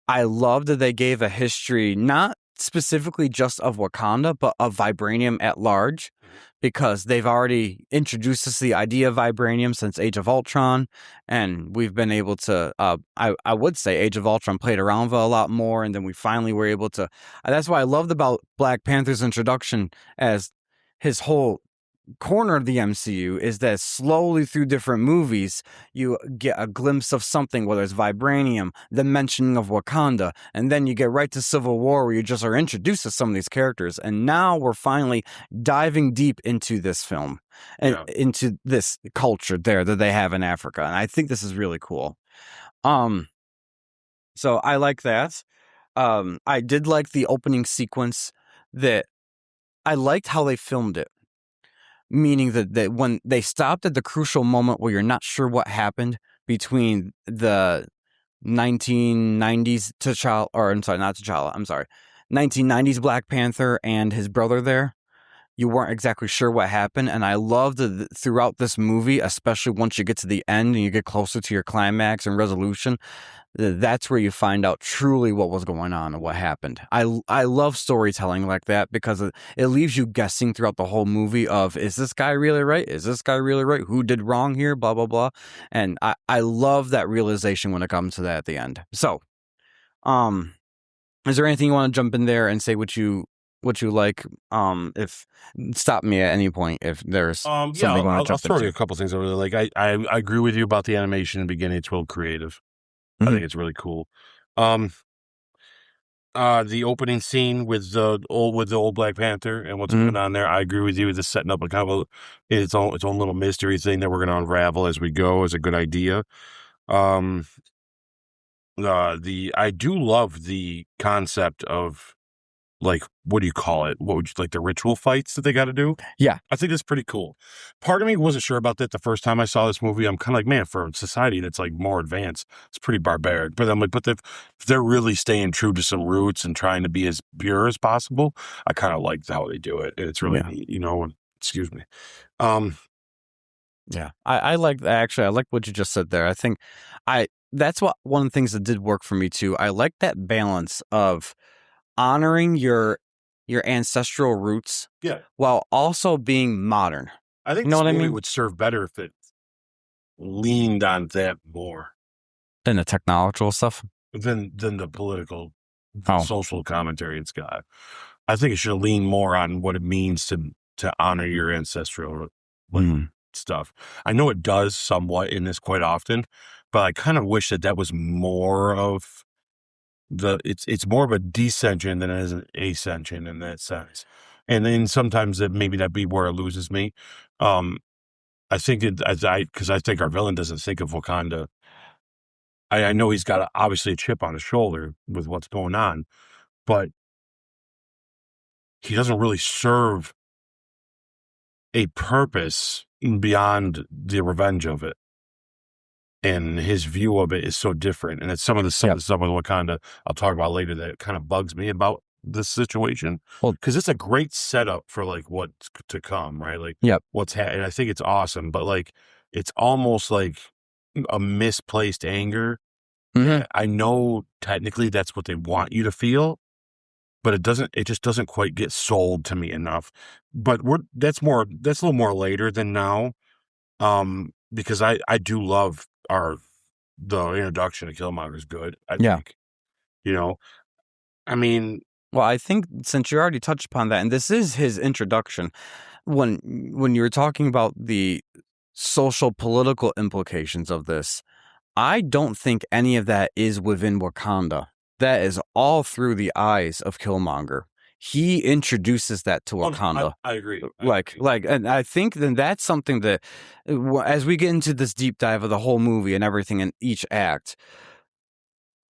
I love that they gave a history, not specifically just of Wakanda, but of vibranium at large, because they've already introduced us the idea of vibranium since Age of Ultron, and we've been able to, I would say Age of Ultron played around with it a lot more, and then we finally were able to, that's what I loved about Black Panther's introduction as his whole corner of the MCU is that slowly through different movies, you get a glimpse of something, whether it's vibranium, the mentioning of Wakanda, and then you get right to Civil War where you just are introduced to some of these characters. And now we're finally diving deep into this film and into this culture there that they have in Africa. And I think this is really cool. So I like that. I did like the opening sequence that I liked how they filmed it, meaning that when they stopped at the crucial moment where you're not sure what happened between the 1990s T'Challa, or I'm sorry, not T'Challa, I'm sorry, 1990s Black Panther and his brother there. You weren't exactly sure what happened, and I loved that throughout this movie, especially once you get to the end and you get closer to your climax and resolution, that's where you find out truly what was going on and what happened. I love storytelling like that because it leaves you guessing throughout the whole movie of, is this guy really right? Is this guy really right? Who did wrong here? Blah, blah, blah. And I love that realization when it comes to that at the end. So, is there anything you want to jump in there and say what you like? If stop me at any point if there's something you want to jump I'll throw into. you a couple things I really like. I agree with you about the animation in the beginning. It's real creative. I think it's really cool. The opening scene with the old Black Panther and what's going on there, I agree with you. The setting up a kind of its own little mystery thing that we're going to unravel as we go is a good idea. I do love the concept of, like, what do you call it? What would you like, the ritual fights that they got to do? Yeah. I think that's pretty cool. Part of me wasn't sure about that the first time I saw this movie. I'm kind of like, man, for a society that's like more advanced, it's pretty barbaric. But I'm like, if they're really staying true to some roots and trying to be as pure as possible, I kind of like how they do it. And it's really neat, excuse me. Yeah, I like that. Actually, I like what you just said there. I think that's one of the things that did work for me too. I like that balance of honoring your ancestral roots, while also being modern. I think this movie would serve better if it leaned on that more than the technological stuff, than the political, social commentary it's got. I think it should lean more on what it means to honor your ancestral stuff. I know it does somewhat in this quite often, but I kind of wish that was more of it's more of a descension than it is an ascension in that sense. And then sometimes maybe that'd be where it loses me. I think because I think our villain doesn't think of Wakanda. I know he's got obviously a chip on his shoulder with what's going on, but he doesn't really serve a purpose beyond the revenge of it. And his view of it is so different. And it's some of the stuff with Wakanda I'll talk about later that kind of bugs me about this situation. Well, because it's a great setup for like what's to come, right? Like what's and I think it's awesome, but like it's almost like a misplaced anger. Mm-hmm. I know technically that's what they want you to feel, but it just doesn't quite get sold to me enough. But that's a little more later than now. Because I do love the introduction of Killmonger is good. I think, I mean. Well, I think since you already touched upon that, and this is his introduction, when you were talking about the social political implications of this, I don't think any of that is within Wakanda. That is all through the eyes of Killmonger. He introduces that to Wakanda. I agree. And I think then that's something that, as we get into this deep dive of the whole movie and everything in each act,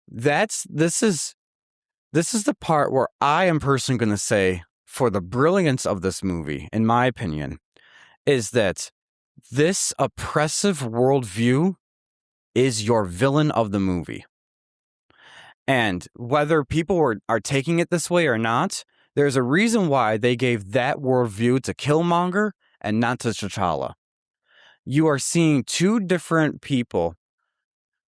this is the part where I am personally going to say, for the brilliance of this movie, in my opinion, is that this oppressive worldview is your villain of the movie. And whether people are taking it this way or not, there's a reason why they gave that worldview to Killmonger and not to T'Challa. You are seeing two different people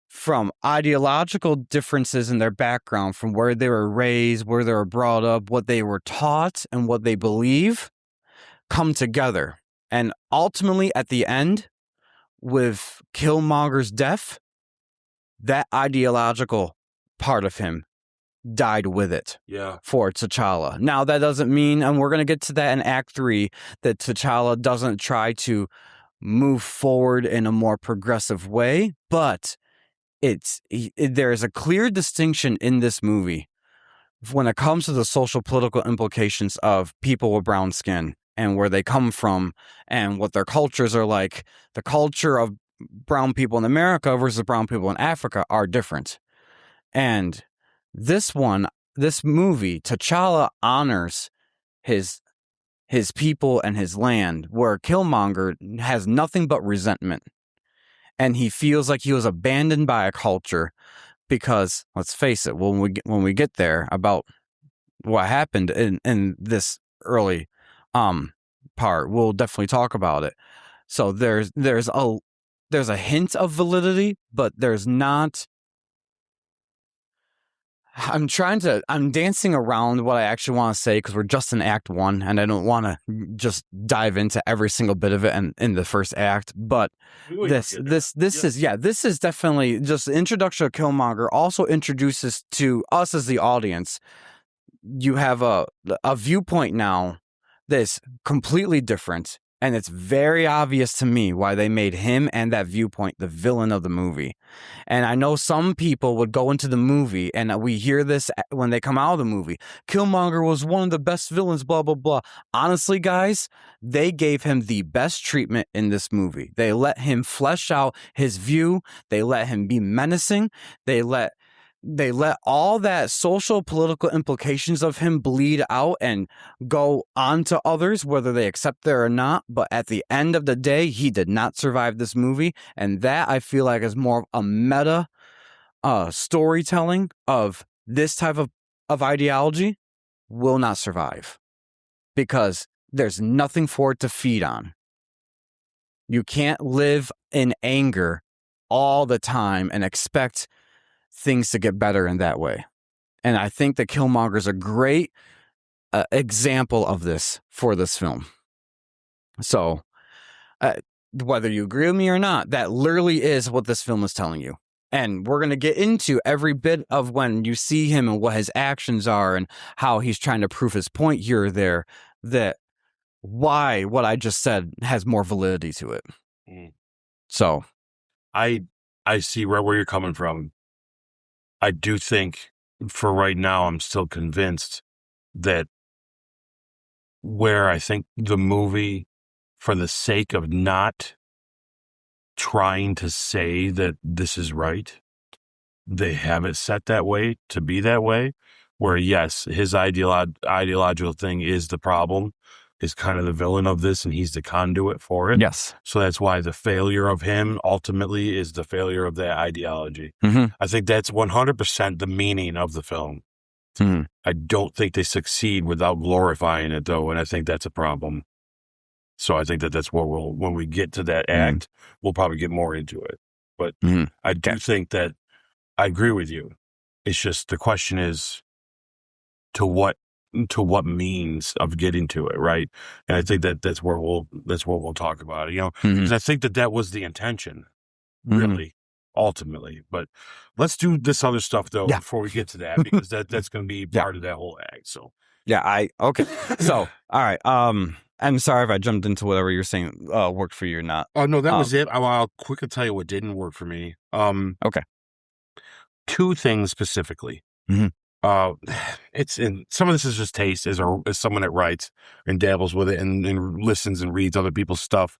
from ideological differences in their background, from where they were raised, where they were brought up, what they were taught, and what they believe, come together. And ultimately, at the end, with Killmonger's death, that ideological part of him died with it for T'Challa. Now, that doesn't mean, and we're going to get to that in Act 3, that T'Challa doesn't try to move forward in a more progressive way, but there is a clear distinction in this movie when it comes to the social political implications of people with brown skin and where they come from and what their cultures are like. The culture of brown people in America versus brown people in Africa are different. And this movie, T'Challa honors his people and his land, where Killmonger has nothing but resentment. And he feels like he was abandoned by a culture because, let's face it, when we get there about what happened in this early part, we'll definitely talk about it. So there's a hint of validity, but there's not. I'm dancing around what I actually want to say because we're just in Act 1 and I don't want to just dive into every single bit of it in the first act. But this is definitely just the introduction of Killmonger also introduces to us as the audience. You have a viewpoint now that's completely different. And it's very obvious to me why they made him and that viewpoint the villain of the movie. And I know some people would go into the movie, and we hear this when they come out of the movie. Killmonger was one of the best villains, blah, blah, blah. Honestly, guys, they gave him the best treatment in this movie. They let him flesh out his view. They let him be menacing. They let all that social political implications of him bleed out and go on to others, whether they accept it or not. But at the end of the day, he did not survive this movie. And that, I feel like, is more of a meta storytelling of this type of ideology will not survive because there's nothing for it to feed on. You can't live in anger all the time and expect things to get better in that way. And I think that Killmonger is a great example of this for this film. So whether you agree with me or not, that literally is what this film is telling you. And we're going to get into every bit of when you see him and what his actions are and how he's trying to prove his point here or there, that why what I just said has more validity to it. So I see right where you're coming from. I do think for right now, I'm still convinced that where I think the movie, for the sake of not trying to say that this is right. They have it set that way to be that way, where yes, his ideological thing is the problem, is kind of the villain of this, and he's the conduit for it. Yes. So that's why the failure of him ultimately is the failure of that ideology. Mm-hmm. I think that's 100% the meaning of the film. Mm-hmm. I don't think they succeed without glorifying it, though, and I think that's a problem. So I think that's what when we get to that act, we'll probably get more into it. But I do think that I agree with you. It's just the question is to what means of getting to it, right? And I think that's where we'll talk about it, you know, because I think that was the intention, really, ultimately. But let's do this other stuff though before we get to that, because that's going to be part of that whole act. So okay. So all right. I'm sorry if I jumped into whatever you're saying worked for you or not. Oh no, that was it. I'll quickly tell you what didn't work for me. Okay. Two things specifically. It's in some of this is just taste as someone that writes and dabbles with it and listens and reads other people's stuff.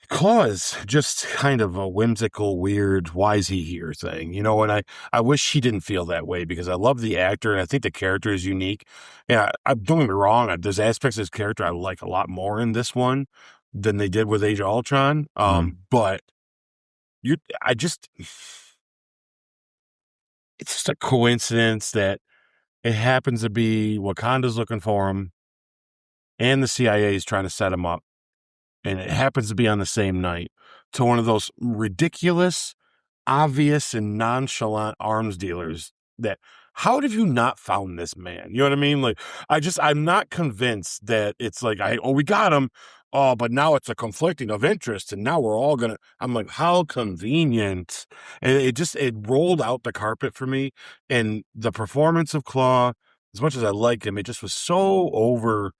Claw is just kind of a whimsical, weird, why is he here thing, you know, and I wish he didn't feel that way, because I love the actor and I think the character is unique. Yeah, don't get me wrong, there's aspects of his character I like a lot more in this one than they did with Age of Ultron. But it's just a coincidence that it happens to be Wakanda's looking for him and the CIA is trying to set him up. And it happens to be on the same night to one of those ridiculous, obvious, and nonchalant arms dealers that, how have you not found this man? You know what I mean? Like, I'm not convinced that it's like, we got him. Oh, but now it's a conflicting of interest. And now we're all I'm like, how convenient. And it rolled out the carpet for me. And the performance of Claw, as much as I like him, it just was so over.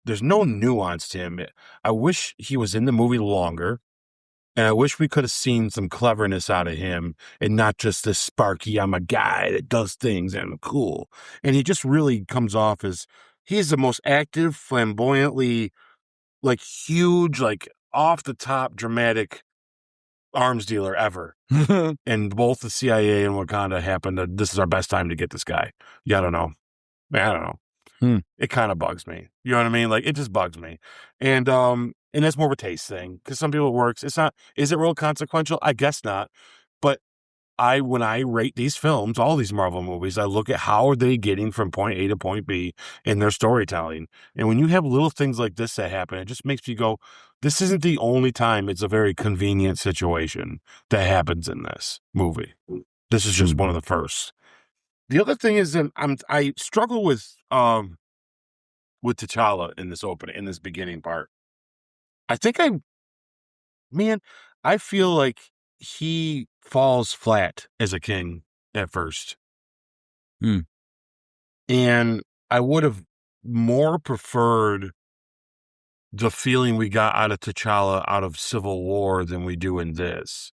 There's no nuance to him. I wish he was in the movie longer, and I wish we could have seen some cleverness out of him and not just this sparky, I'm a guy that does things and I'm cool. And he just really comes off as he's the most active, flamboyantly, like huge, like off the top dramatic arms dealer ever. And both the CIA and Wakanda happened to, this is our best time to get this guy. Yeah, I don't know. It kind of bugs me. You know what I mean? Like, it just bugs me. And that's more of a taste thing, because some people it works. It's not, is it real consequential? I guess not. But when I rate these films, all these Marvel movies, I look at how are they getting from point A to point B in their storytelling. And when you have little things like this that happen, it just makes me go, this isn't the only time it's a very convenient situation that happens in this movie. This is just one of the first. The other thing is that I struggle with T'Challa in this beginning part. I feel like he falls flat as a king at first. And I would have more preferred the feeling we got out of T'Challa out of Civil War than we do in this.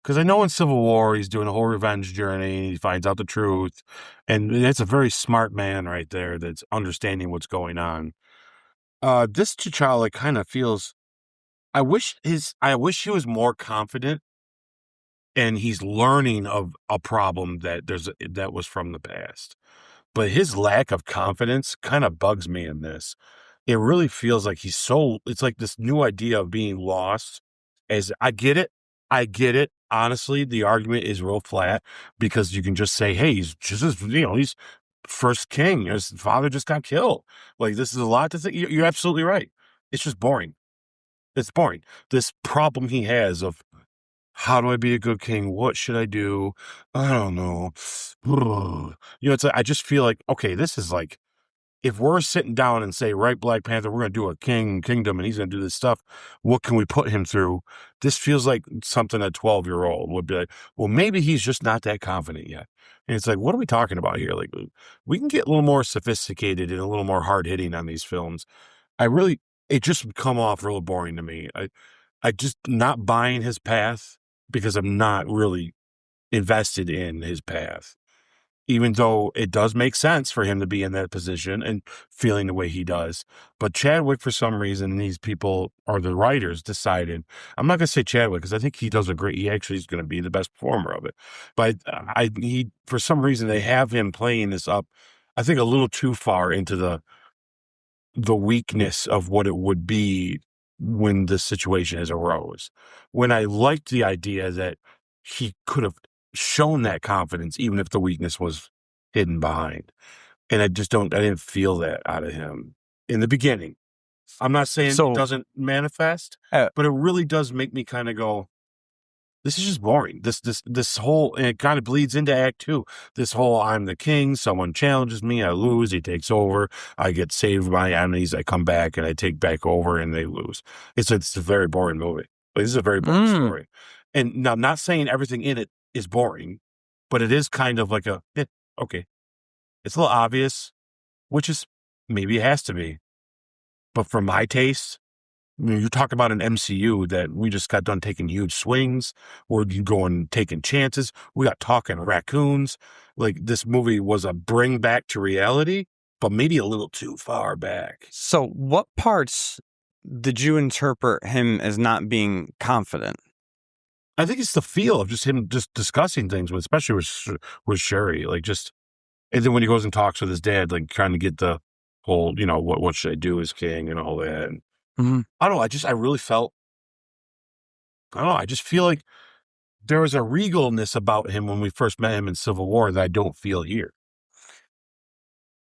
Because I know in Civil War, he's doing a whole revenge journey. He finds out the truth. And it's a very smart man right there that's understanding what's going on. This T'Challa kind of feels, I wish he was more confident and he's learning of a problem that was from the past. But his lack of confidence kind of bugs me in this. It really feels like it's like this new idea of being lost. As I get it. Honestly, the argument is real flat, because you can just say, hey, he's first king. His father just got killed. Like, this is a lot to think. You're absolutely right. It's just boring. It's boring. This problem he has of, how do I be a good king? What should I do? I don't know. I just feel like, okay, this is like, if we're sitting down and say, right, Black Panther, we're going to do a kingdom and he's going to do this stuff, what can we put him through? This feels like something a 12-year-old would be like, well, maybe he's just not that confident yet. And it's like, what are we talking about here? Like, we can get a little more sophisticated and a little more hard-hitting on these films. It just come off real boring to me. I just not buying his path, because I'm not really invested in his path. even though it does make sense for him to be in that position and feeling the way he does. But Chadwick, for some reason, these people or the writers decided, I'm not going to say Chadwick because I think he does he actually is going to be the best performer of it. But for some reason, they have him playing this up, I think, a little too far into the weakness of what it would be when this situation has arose. When I liked the idea that he could have shown that confidence, even if the weakness was hidden behind. And I didn't feel that out of him in the beginning. I'm not saying it doesn't manifest, but it really does make me kind of go, this is just boring. This whole, and it kind of bleeds into Act 2. This whole, I'm the king, someone challenges me, I lose, he takes over, I get saved by enemies, I come back and I take back over and they lose. It's a very boring movie. This is a very boring story. And now, I'm not saying everything in it is boring, but it is kind of like okay. It's a little obvious, which is, maybe it has to be. But for my taste, you talk about an MCU that we just got done taking huge swings. We're going taking chances. We got talking raccoons. Like, this movie was a bring back to reality, but maybe a little too far back. So what parts did you interpret him as not being confident? I think it's the feel of just him just discussing things, especially with Sherry. Like, just, and then when he goes and talks with his dad, like trying to get the whole, what should I do as king and all that. And I don't know. I really felt, I don't know. I just feel like there was a regalness about him when we first met him in Civil War that I don't feel here.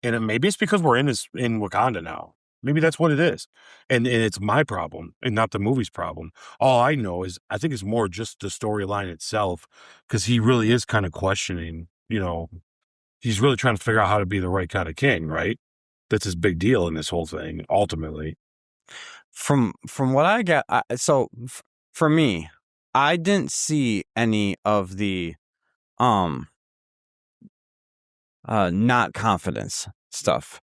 And maybe it's because we're in Wakanda now. Maybe that's what it is. And it's my problem and not the movie's problem. All I know is I think it's more just the storyline itself, because he really is kind of questioning, he's really trying to figure out how to be the right kind of king, right? That's his big deal in this whole thing, ultimately. From what I get, for me, I didn't see any of the not confidence stuff.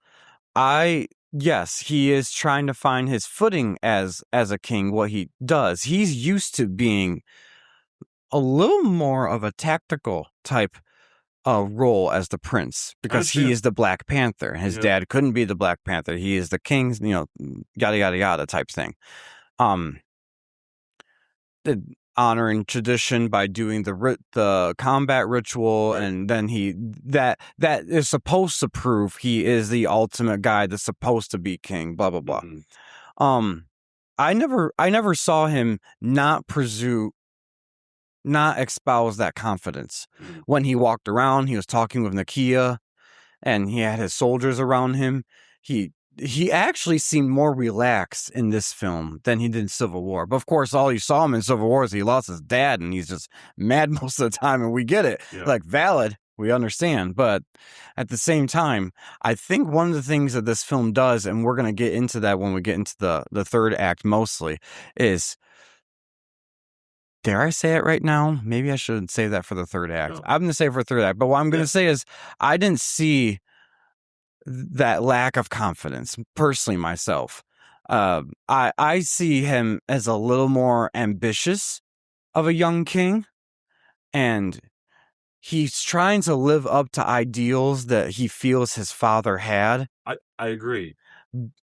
Yes, he is trying to find his footing as a king, what he does. He's used to being a little more of a tactical type role as the prince, because he is the Black Panther. His dad couldn't be the Black Panther. He is the king's, yada, yada, yada type thing. The honoring tradition by doing the combat ritual, right. And then that is supposed to prove he is the ultimate guy that's supposed to be king, blah blah blah. I never saw him not espouse that confidence. When he walked around, he was talking with Nakia and he had his soldiers around him. He actually seemed more relaxed in this film than he did in Civil War. But of course, all you saw him in Civil War is he lost his dad and he's just mad most of the time, and we get it. Yeah. Like, valid, we understand. But at the same time, I think one of the things that this film does, and we're going to get into that when we get into the third act mostly, is, dare I say it right now? Maybe I shouldn't say that for the third act. No. I'm going to say it for the third act. But what I'm going to say is, I didn't see that lack of confidence, personally, myself. I see him as a little more ambitious of a young king, and he's trying to live up to ideals that he feels his father had. I agree.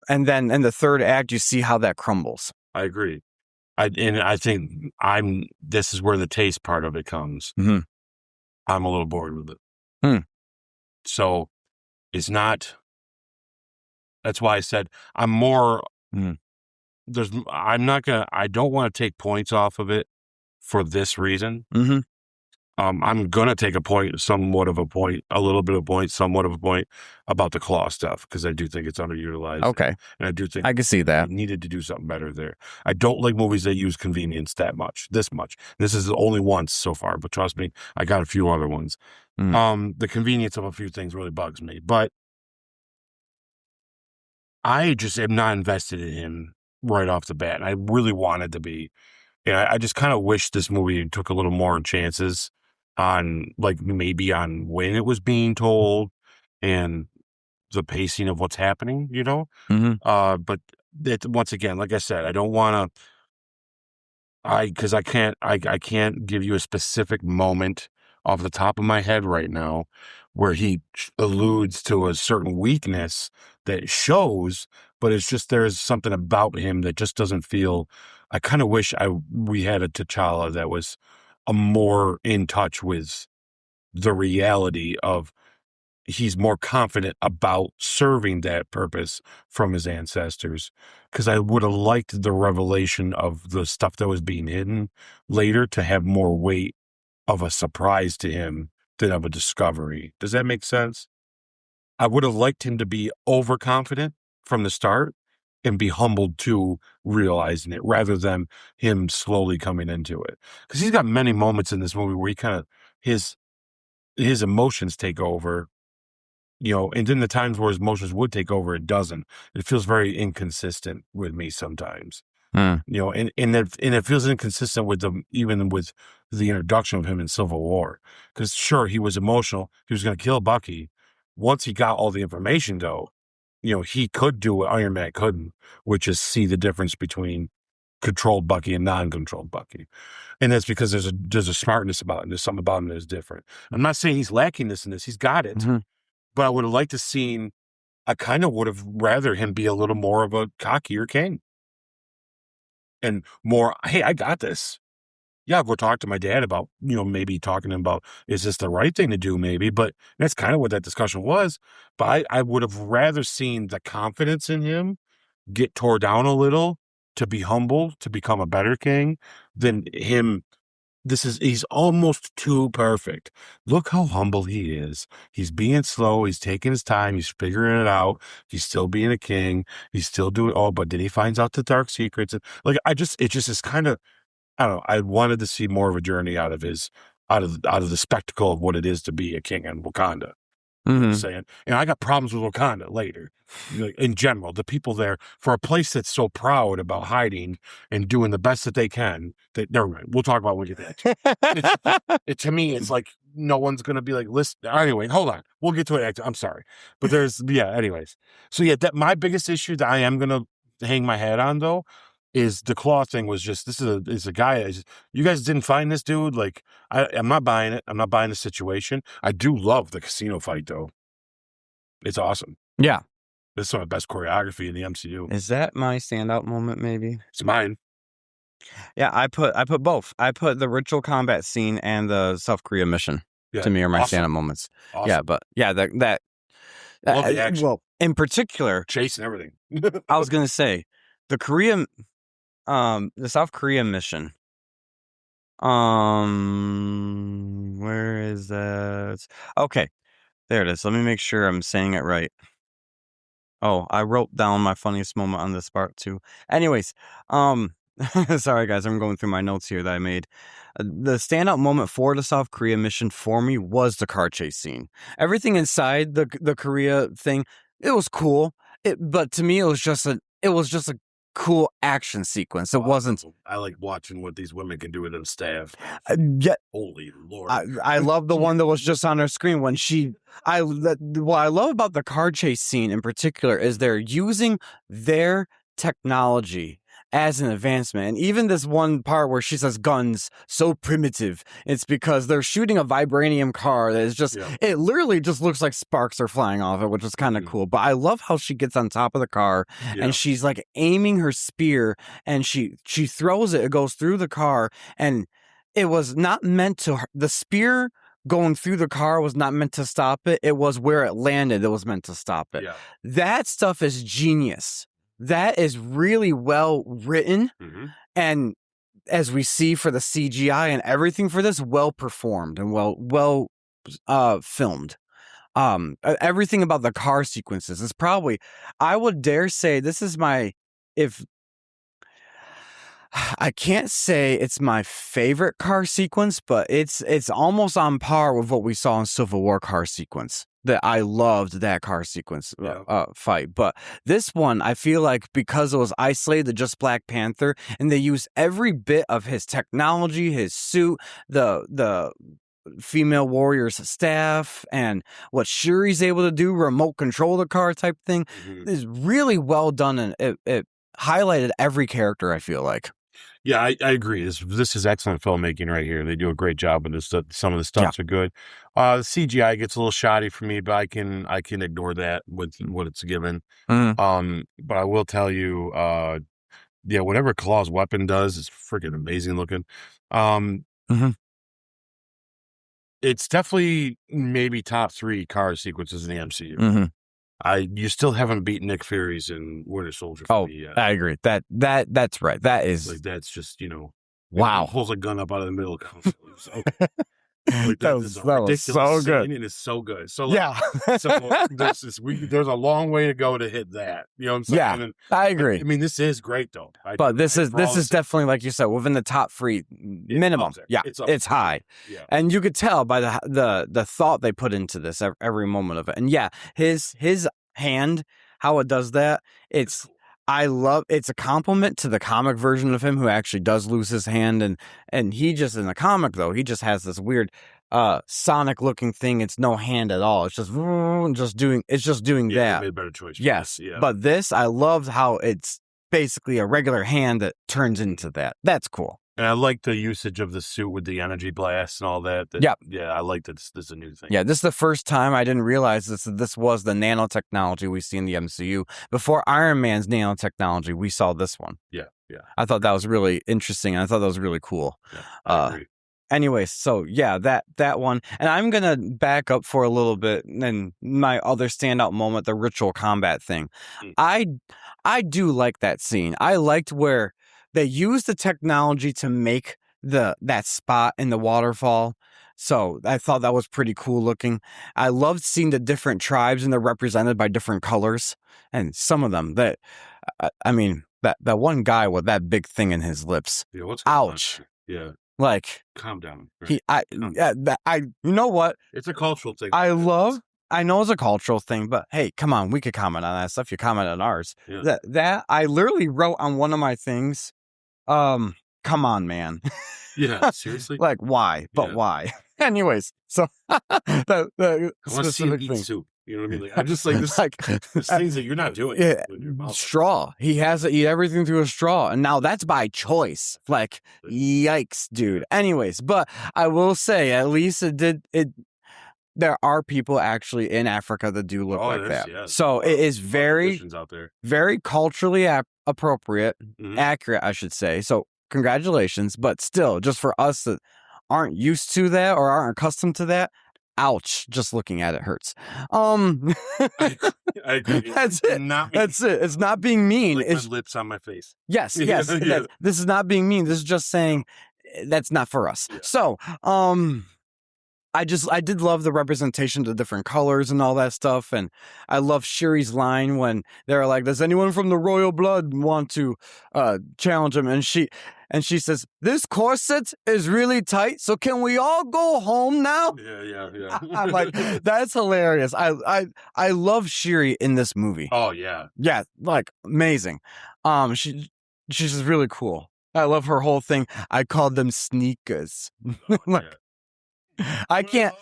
And then in the third act, you see how that crumbles. I agree. I think this is where the taste part of it comes. I'm a little bored with it. So it's not, that's why I said I'm more, I don't want to take points off of it for this reason. I'm going to take a little bit of a point, somewhat of a point about the claw stuff, because I do think it's underutilized. Okay. And I do think I can see that. I needed to do something better there. I don't like movies that use convenience this much. This is only once so far, but trust me, I got a few other ones. The convenience of a few things really bugs me, but I just am not invested in him right off the bat. And I really wanted to be. And I just kind of wish this movie took a little more chances on, like, maybe on when it was being told and the pacing of what's happening, but once again, like I said, I don't want to, because I can't give you a specific moment off the top of my head right now where he alludes to a certain weakness that shows, but it's just there's something about him that just doesn't feel. I kind of wish we had a T'Challa that was a more in touch with the reality of he's more confident about serving that purpose from his ancestors. Because I would have liked the revelation of the stuff that was being hidden later to have more weight of a surprise to him than of a discovery. Does that make sense? I would have liked him to be overconfident from the start and be humbled to realizing it rather than him slowly coming into it. Because he's got many moments in this movie where he kind of, his emotions take over, you know, and then the times where his emotions would take over, it doesn't. It feels very inconsistent with me sometimes. You know, and it feels inconsistent with them, even with the introduction of him in Civil War. Because sure, he was emotional. He was going to kill Bucky. Once he got all the information, though, you know, he could do what Iron Man couldn't, which is see the difference between controlled Bucky and non-controlled Bucky. And that's because there's a smartness about him. There's something about him that is different. I'm not saying he's lacking this in this. He's got it. Mm-hmm. But I would have liked to seen, I kind of would have rather him be a little more of a cockier king. And more, hey, I got this. Yeah, I'll go talk to my dad about, you know, maybe talking to him about, is this the right thing to do maybe? But that's kind of what that discussion was. But I would have rather seen the confidence in him get tore down a little to be humble, to become a better king than him. He's almost too perfect. Look how humble he is. He's being slow. He's taking his time. He's figuring it out. He's still being a king. He's still doing, but then he finds out the dark secrets. And like, it just is kind of, I don't know. I wanted to see more of a journey out of the spectacle of what it is to be a king in Wakanda. You know what I'm saying? And I got problems with Wakanda later. Like, in general, the people there, for a place that's so proud about hiding and doing the best that they can, that never mind. We'll talk about what you think. To me, it's like no one's gonna be like, listen. Anyway, hold on. We'll get to it. I'm sorry, but anyways. So that my biggest issue that I am gonna hang my hat on though is the claw thing. Was just this is a guy. You guys didn't find this dude. Like I'm not buying it. I'm not buying the situation. I do love the casino fight though. It's awesome. Yeah. This is some of the best choreography in the MCU. Is that my standout moment, maybe? It's mine. Yeah, I put both. I put the ritual combat scene and the South Korea mission to me are my standout moments. Awesome. Yeah, but yeah, that love the action. Well, in particular, chasing everything. I was gonna say the South Korea mission. Where is that? Okay, there it is. Let me make sure I'm saying it right. Oh, I wrote down my funniest moment on this part too. Anyways, sorry guys, I'm going through my notes here that I made. The standout moment for the South Korea mission for me was the car chase scene. Everything inside the Korea thing, it was cool. But to me, it was just a cool action sequence. It wasn't. I like watching what these women can do with them staff. Yeah, holy Lord! I love the one that was just on her screen when what I love about the car chase scene in particular is they're using their technology as an advancement. And even this one part where she says guns so primitive, it's because they're shooting a vibranium car that is just, it literally just looks like sparks are flying off it, which is kind of cool. But I love how she gets on top of the car and she's like aiming her spear and she throws it goes through the car, and it was not meant to, the spear going through the car was not meant to stop it. It was where it landed that was meant to stop it. Yeah. That stuff is genius. That is really well written, and as we see for the CGI and everything for this, well performed and well filmed. Everything about the car sequences is probably, I would dare say, this is I can't say it's my favorite car sequence, but it's almost on par with what we saw in Civil War car sequence. That I loved that car sequence fight. But this one, I feel like because it was isolated to just Black Panther, and they used every bit of his technology, his suit, the female warrior's staff, and what Shuri's able to do, remote control the car type thing, is really well done, and it highlighted every character, I feel like. Yeah, I agree. This is excellent filmmaking right here. They do a great job with this. Some of the stunts are good. The CGI gets a little shoddy for me, but I can ignore that with what it's given. But I will tell you, whatever Claw's weapon does is freaking amazing looking. It's definitely maybe top 3 car sequences in the MCU. You still haven't beat Nick Fury's in Winter Soldier for me yet. I agree. That's right. That is like, that's just, wow. He pulls a gun up out of the middle of that was so good. It is so good. So there's a long way to go to hit that. You know what I'm saying? Yeah, I agree. I mean, this is great though. But this is definitely, like you said, within the top 3 minimum. Yeah, it's high. Yeah. And you could tell by the thought they put into this every moment of it. And yeah, his hand, how it does that, it's a compliment to the comic version of him who actually does lose his hand, and he just, in the comic though, he just has this weird Sonic looking thing. It's no hand at all. It's just doing that. Made a better choice. Yes. Yeah. But this, I loved how it's basically a regular hand that turns into that. That's cool. And I like the usage of the suit with the energy blast and all that. Yeah, I like that this is a new thing. Yeah, this is the first time I didn't realize this was the nanotechnology we see in the MCU. Before Iron Man's nanotechnology, we saw this one. Yeah. I thought that was really interesting, and I thought that was really cool. Yeah, I agree. Anyways, so yeah, that one. And I'm going to back up for a little bit, and my other standout moment, the ritual combat thing. I do like that scene. I liked where they used the technology to make that spot in the waterfall. So I thought that was pretty cool looking. I loved seeing the different tribes, and they're represented by different colors. And some of them that one guy with that big thing in his lips. Yeah, what's going ouch. on? Yeah. Like, calm down. Right? You know what? It's a cultural thing. I know it's a cultural thing, but hey, come on, we could comment on that stuff. You comment on ours. Yeah. That I literally wrote on one of my things. Come on, man. Yeah, seriously. Like, why? But why? Anyways, so the specific thing. Soup. You know what I mean? Like, I'm just like this. There's things that you're not doing. Yeah, straw. He has to eat everything through a straw, and now that's by choice. Like, yikes, dude. Anyways, but I will say, at least there are people actually in Africa that do look like that. Yeah. So it is very, very culturally appropriate, accurate, I should say. So congratulations. But still, just for us that aren't used to that or aren't accustomed to that, ouch, just looking at it hurts. I agree. That's it. That's it. It's not being mean. Like it's my lips on my face. Yes. Yeah. This is not being mean. This is just saying that's not for us. Yeah. So, I did love the representation of the different colors and all that stuff. And I love Shuri's line when they're like, does anyone from the royal blood want to challenge him? And she says, this corset is really tight, so can we all go home now? Yeah. I'm like, that's hilarious. I love Shuri in this movie. Oh, yeah. Yeah, like, amazing. She's just really cool. I love her whole thing. I called them sneakers. Like, I can't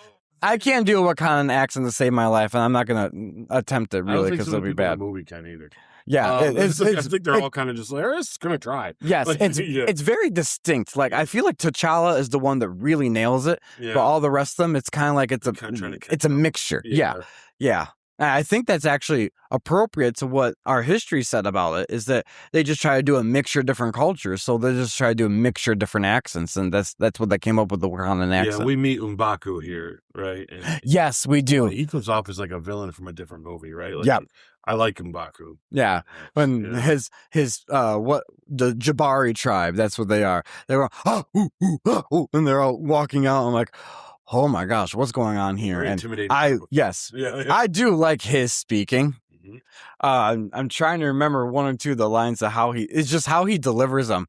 do a Wakanda accent to save my life, and I'm not gonna attempt it really because it'll be bad. Movie can either. Yeah, I think they're all kind of just like, it's gonna try. Yes, like, it's very distinct. Like, I feel like T'Challa is the one that really nails it, but all the rest of them, it's kind of like it's a mixture. Yeah. I think that's actually appropriate to what our history said about it, is that they just try to do a mixture of different cultures. So they just try to do a mixture of different accents. And that's what they came up with, the Wakandan accent. Yeah, we meet M'Baku here, right? And yes, we do. He comes off as like a villain from a different movie, right? Like, yeah. I like M'Baku. Yeah. When his the Jabari tribe, that's what they are. They were, and they're all walking out. I'm like, oh my gosh, what's going on here? Very and intimidating. I do like his speaking. Mm-hmm. I'm trying to remember one or two of the lines of how he delivers them.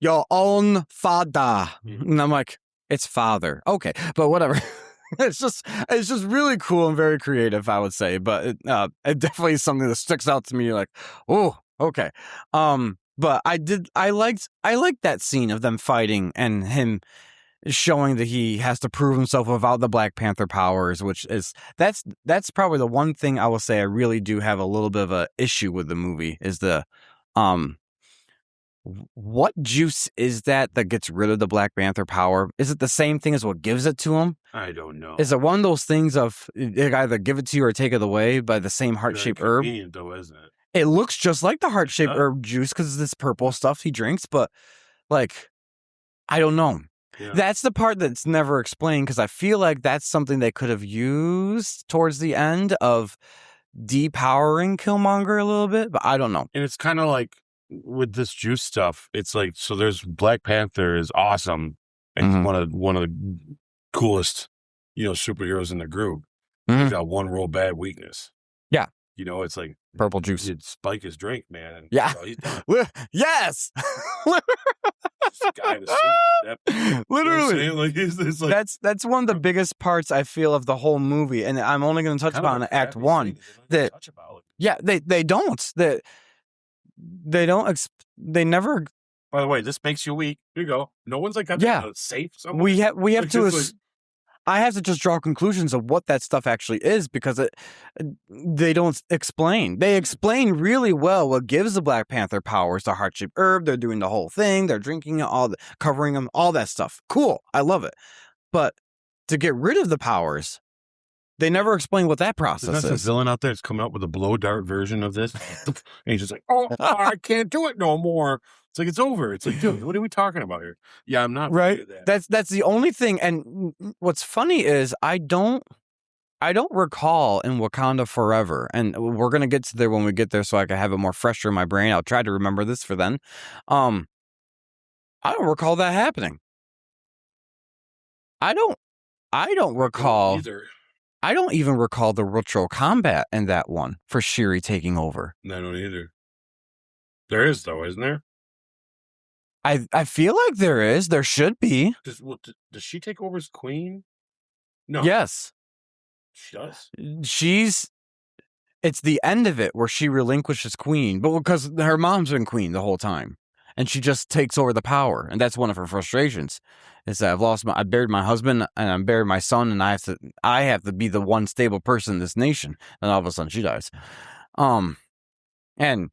Your own father, and I'm like, it's father, okay, but whatever. It's just really cool and very creative, I would say. But it definitely is something that sticks out to me. Like, oh, okay. But I liked that scene of them fighting and him showing that he has to prove himself without the Black Panther powers, which is that's probably the one thing I will say I really do have a little bit of a issue with the movie, is the what juice is that gets rid of the Black Panther power? Is it the same thing as what gives it to him? I don't know. Is it one of those things of it either give it to you or take it away by the same heart-shaped herb? Convenient though, isn't it? It looks just like the heart-shaped herb juice because it's this purple stuff he drinks, but like, I don't know. Yeah. That's the part that's never explained because I feel like that's something they could have used towards the end of depowering Killmonger a little bit, but I don't know. And it's kind of like with this juice stuff, it's like, so there's Black Panther is awesome and one of the coolest, superheroes in the group. He's got one real bad weakness. Yeah. It's like purple juice. You'd spike his drink, man. And, yeah. He's done. Yes. Guy Literally. Like, it's like, that's one of the biggest parts I feel of the whole movie, and I'm only going to touch upon Act 1. They don't. They never. By the way, this makes you weak. Here you go. No one's like got safe. Somewhere. We have to. I have to just draw conclusions of what that stuff actually is because they don't explain. They explain really well what gives the Black Panther powers, the heart-shaped herb. They're doing the whole thing. They're drinking it, covering them, all that stuff. Cool. I love it. But to get rid of the powers, they never explain what that process is. There's some villain out there that's coming up with a blow dart version of this. And he's just like, I can't do it no more. It's like, it's over. It's like, dude, what are we talking about here? Yeah, I'm not right. That's the only thing. And what's funny is I don't recall in Wakanda Forever, and we're gonna get to there when we get there, so I can have it more fresher in my brain. I'll try to remember this for then. I don't recall that happening. I don't recall either. I don't even recall the ritual combat in that one for Shuri taking over. I don't either. There is though, isn't there? I feel like there is. There should be. Does she take over as queen? No. Yes. She does. It's the end of it where she relinquishes queen, but because her mom's been queen the whole time, and she just takes over the power, and that's one of her frustrations. Is that I buried my husband and I buried my son, and I have to be the one stable person in this nation, and all of a sudden she dies. And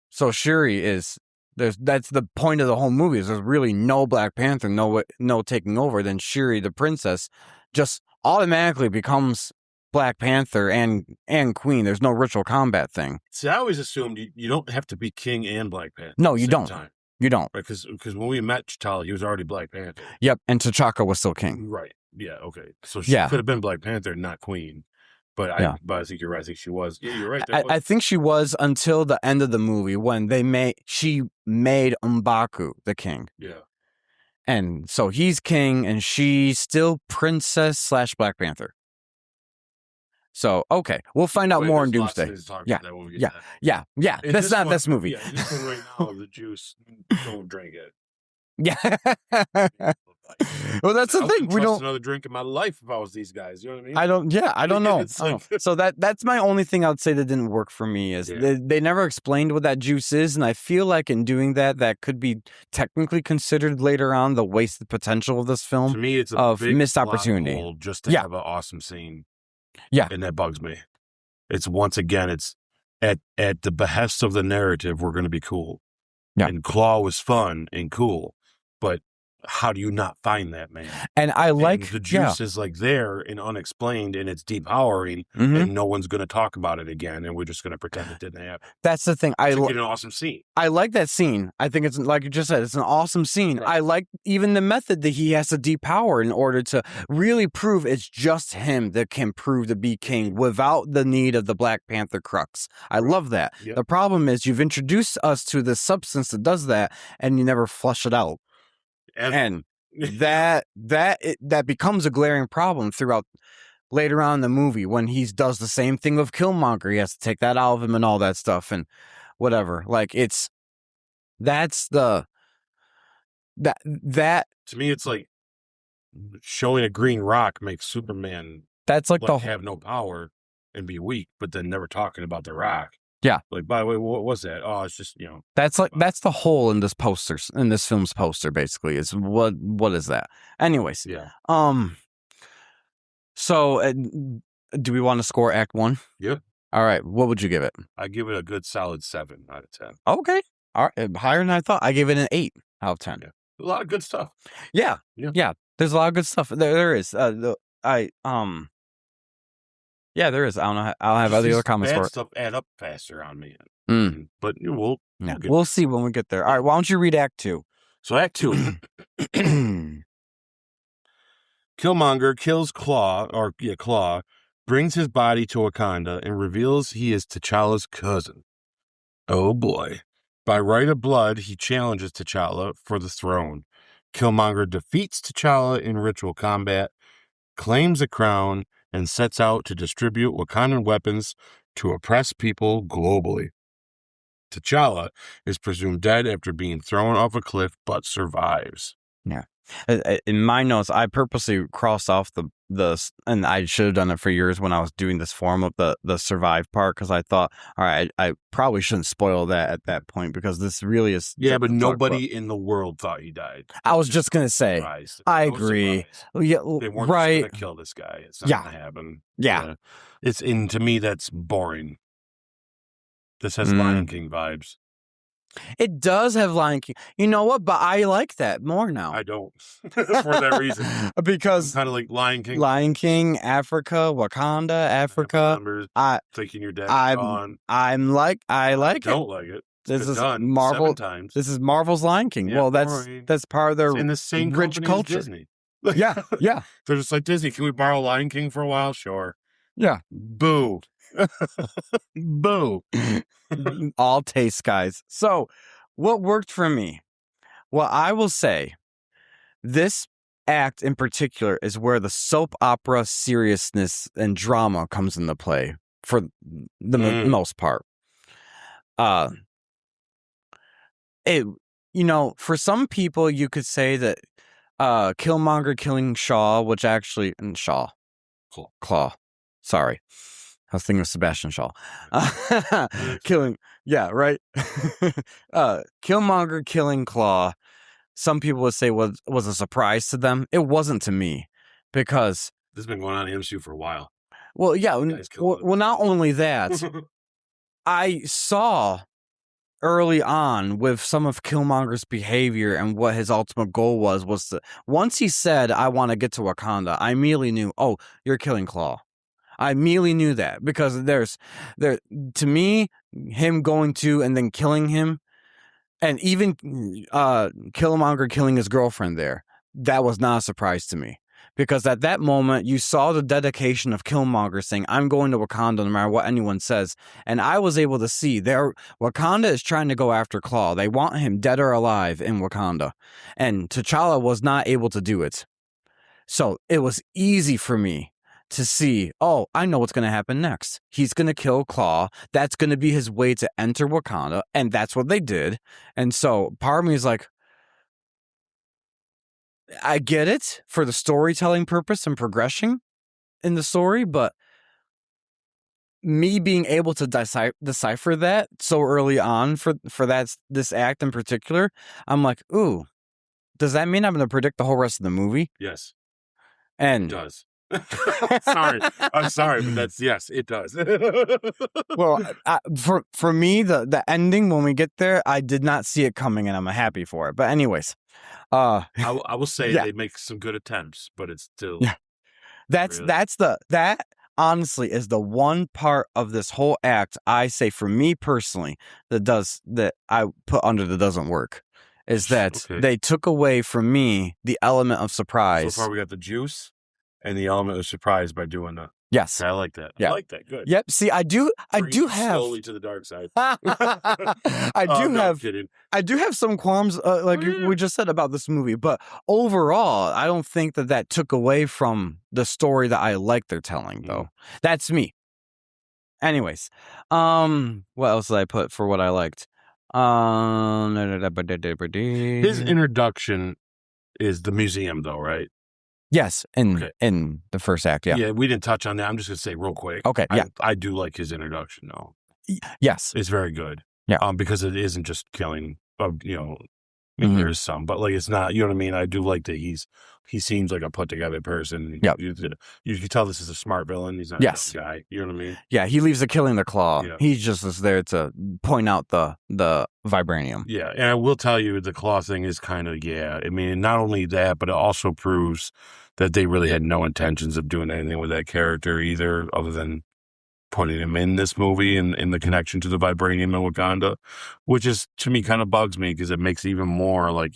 so Shuri is. That's the point of the whole movie. Is there's really no Black Panther, no taking over. Then Shuri, the princess, just automatically becomes Black Panther and queen. There's no ritual combat thing. See, I always assumed you don't have to be king and Black Panther. No, you don't. You don't. Right? Because when we met T'Challa, he was already Black Panther. Yep, and T'Chaka was still king. Right. Yeah. Okay. So she could have been Black Panther, not queen. But I think you're right. I think she was. Yeah, you're right. I think she was until the end of the movie when she made M'Baku the king. Yeah. And so he's king and she's still princess / Black Panther. So, okay. We'll find out more in Doomsday. Yeah. That's not this movie. Yeah, this one right now, the juice, don't drink it. Yeah. Well, that's the thing. We don't another drink in my life if I was these guys. You know what I mean? I don't know. So that's my only thing I would say that didn't work for me is they never explained what that juice is, and I feel like in doing that could be technically considered later on the wasted potential of this film. To me, it's a big missed opportunity just to have an awesome scene. Yeah, and that bugs me. It's once again, it's at the behest of the narrative. We're going to be cool. Yeah, and Claw was fun and cool, but how do you not find that, man? And I like the juice is like there and unexplained, and it's depowering, and no one's going to talk about it again, and we're just going to pretend it didn't happen. That's the thing. Get an awesome scene. I like that scene. I think it's like you just said. It's an awesome scene. Right. I like even the method that he has to depower in order to really prove it's just him that can prove to be king without the need of the Black Panther crux. I love that. Yep. The problem is you've introduced us to the substance that does that, and you never flush it out. And that becomes a glaring problem throughout later on in the movie when he does the same thing with Killmonger. He has to take that out of him and all that stuff and whatever. Like that to me, it's like showing a green rock makes Superman. That's like have no power and be weak, but then never talking about the rock. Yeah. Like, by the way, what was that? Oh, it's just, That's the hole in this film's poster, basically, is what is that? Anyways. Yeah. So, do we want to score Act 1? Yeah. All right. What would you give it? I give it a good solid 7 out of 10. Okay. higher than I thought. I gave it an 8 out of 10. Yeah. A lot of good stuff. Yeah. There's a lot of good stuff. There is. Yeah, there is. I don't know. I'll have other comments for it. Stuff add up faster on me. But we'll see when we get there. All right, why don't you read Act 2? So Act 2. Killmonger kills Claw, brings his body to Wakanda, and reveals he is T'Challa's cousin. Oh boy. By right of blood, he challenges T'Challa for the throne. Killmonger defeats T'Challa in ritual combat, claims a crown, and sets out to distribute Wakandan weapons to oppress people globally. T'Challa is presumed dead after being thrown off a cliff, but survives. Yeah. In my notes, I purposely crossed off the and I should have done it for years when I was doing this form of the survive part, because I thought, all right, I probably shouldn't spoil that at that point, because this really is. Yeah, but nobody in the world thought he died. I was just going to say, I agree. Yeah, they weren't just going to kill this guy. It's not going to happen. Yeah. To me, that's boring. This has Lion King vibes. It does have Lion King. You know what? But I like that more now. I don't. For that reason. Because kind of like Lion King. Lion King, Africa, Wakanda, Africa. Thinking your dad is gone. I like it. Don't like it. This is Marvel. 7 times. This is Marvel's Lion King. Yeah, that's part of their in the same rich culture. As Disney. Yeah. They're just like, Disney, can we borrow Lion King for a while? Sure. Yeah. Boo. Boo. All taste, guys. So what worked for me? Well, I will say this act in particular is where the soap opera seriousness and drama comes into play for the most part. For some people, you could say that Killmonger killing Shaw, which actually Claw. Sorry. I was thinking of Sebastian Shaw. Killmonger killing Claw, some people would say was a surprise to them. It wasn't to me, because this has been going on in MCU for a while. Well, yeah. Well, not only that, I saw early on with some of Killmonger's behavior and what his ultimate goal was once he said, "I want to get to Wakanda," I immediately knew, oh, you're killing Claw. I immediately knew that, because to me, him going to and then killing him, and even Killmonger killing his girlfriend there, that was not a surprise to me, because at that moment you saw the dedication of Killmonger saying, "I'm going to Wakanda no matter what anyone says," and I was able to see Wakanda is trying to go after Claw. They want him dead or alive in Wakanda, and T'Challa was not able to do it. So it was easy for me to see, oh, I know what's going to happen next. He's going to kill Claw. That's going to be his way to enter Wakanda. And that's what they did. And so part of me is like, I get it for the storytelling purpose and progression in the story, but me being able to decipher that so early on for this act in particular, I'm like, ooh, does that mean I'm going to predict the whole rest of the movie? Yes. And it does. I'm sorry, but yes, it does. Well, for me, the ending, when we get there, I did not see it coming, and I'm happy for it. But anyways, I will say they make some good attempts, but it's still that honestly is the one part of this whole act I say, for me personally, that I put under the doesn't work, is that they took away from me the element of surprise. So far, we got the juice and the element of surprise by doing that. Yes. I like that. Yeah. I like that. Good. Yep. See, I do have slowly to the dark side. I do have some qualms, we just said about this movie, but overall, I don't think that took away from the story that I like they're telling, though. That's me. Anyways, what else did I put for what I liked? His introduction is the museum, though, right? Yes, in the first act, yeah. Yeah, we didn't touch on that. I'm just going to say real quick. Okay, yeah. I do like his introduction, though. Yes. It's very good. Yeah. Because it isn't just killing, Maybe there's some, but like it's not. You know what I mean? I do like that he seems like a put together person. Yep. You can tell this is a smart villain. He's not a dumb guy. You know what I mean? Yeah, he leaves the killing the claw. Yeah. He just is there to point out the vibranium. Yeah, and I will tell you the claw thing is kind of I mean, not only that, but it also proves that they really had no intentions of doing anything with that character either, other than putting him in this movie and in the connection to the vibranium in Wakanda, which is to me kind of bugs me because it makes it even more like,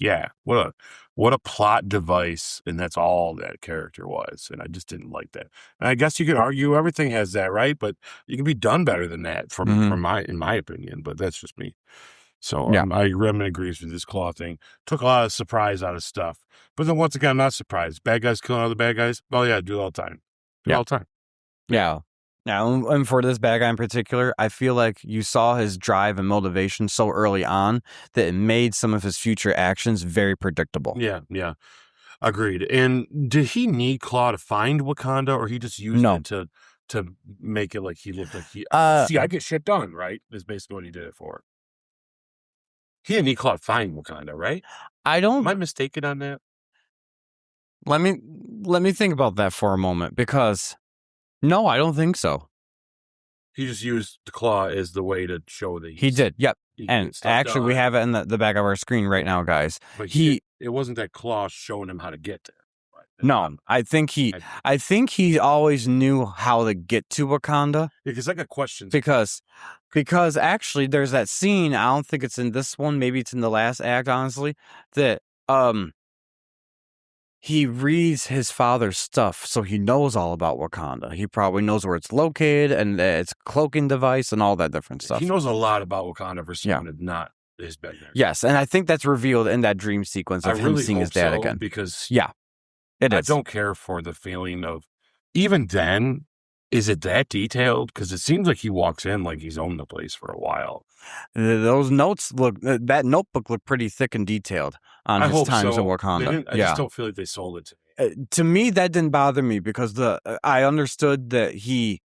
what a plot device, and that's all that character was, and I just didn't like that. And I guess you could argue everything has that, right? But you can be done better than that, in my opinion. But that's just me. So I'm agree with this claw thing. Took a lot of surprise out of stuff, but then once again, I'm not surprised. Bad guys killing other bad guys. Oh yeah, do it all the time. All the time. Yeah. Now, and for this bad guy in particular, I feel like you saw his drive and motivation so early on that it made some of his future actions very predictable. Yeah. Agreed. And did he need Claw to find Wakanda, or he just used it to make it like he looked like he... see, I get shit done, right? Is basically what he did it for. He didn't need Claw to find Wakanda, right? Am I mistaken on that? Let me think about that for a moment, because... No, I don't think so. He just used the claw as the way to show that he did. Yep. And actually, we have it in the back of our screen right now, guys. But it wasn't that claw showing him how to get there. Right? No, I think he always knew how to get to Wakanda. Because I got questions. Because actually, there's that scene. I don't think it's in this one. Maybe it's in the last act. Honestly, that he reads his father's stuff, so he knows all about Wakanda. He probably knows where it's located and its cloaking device and all that different stuff. He knows a lot about Wakanda for someone that's not his been there. Yes, and I think that's revealed in that dream sequence of him seeing his dad again. Because it is. I don't care for the feeling of, even then, is it that detailed? Because it seems like he walks in like he's owned the place for a while. Those notes that notebook looked pretty thick and detailed on his times in Wakanda. I just don't feel like they sold it to me. To me, that didn't bother me because I understood that he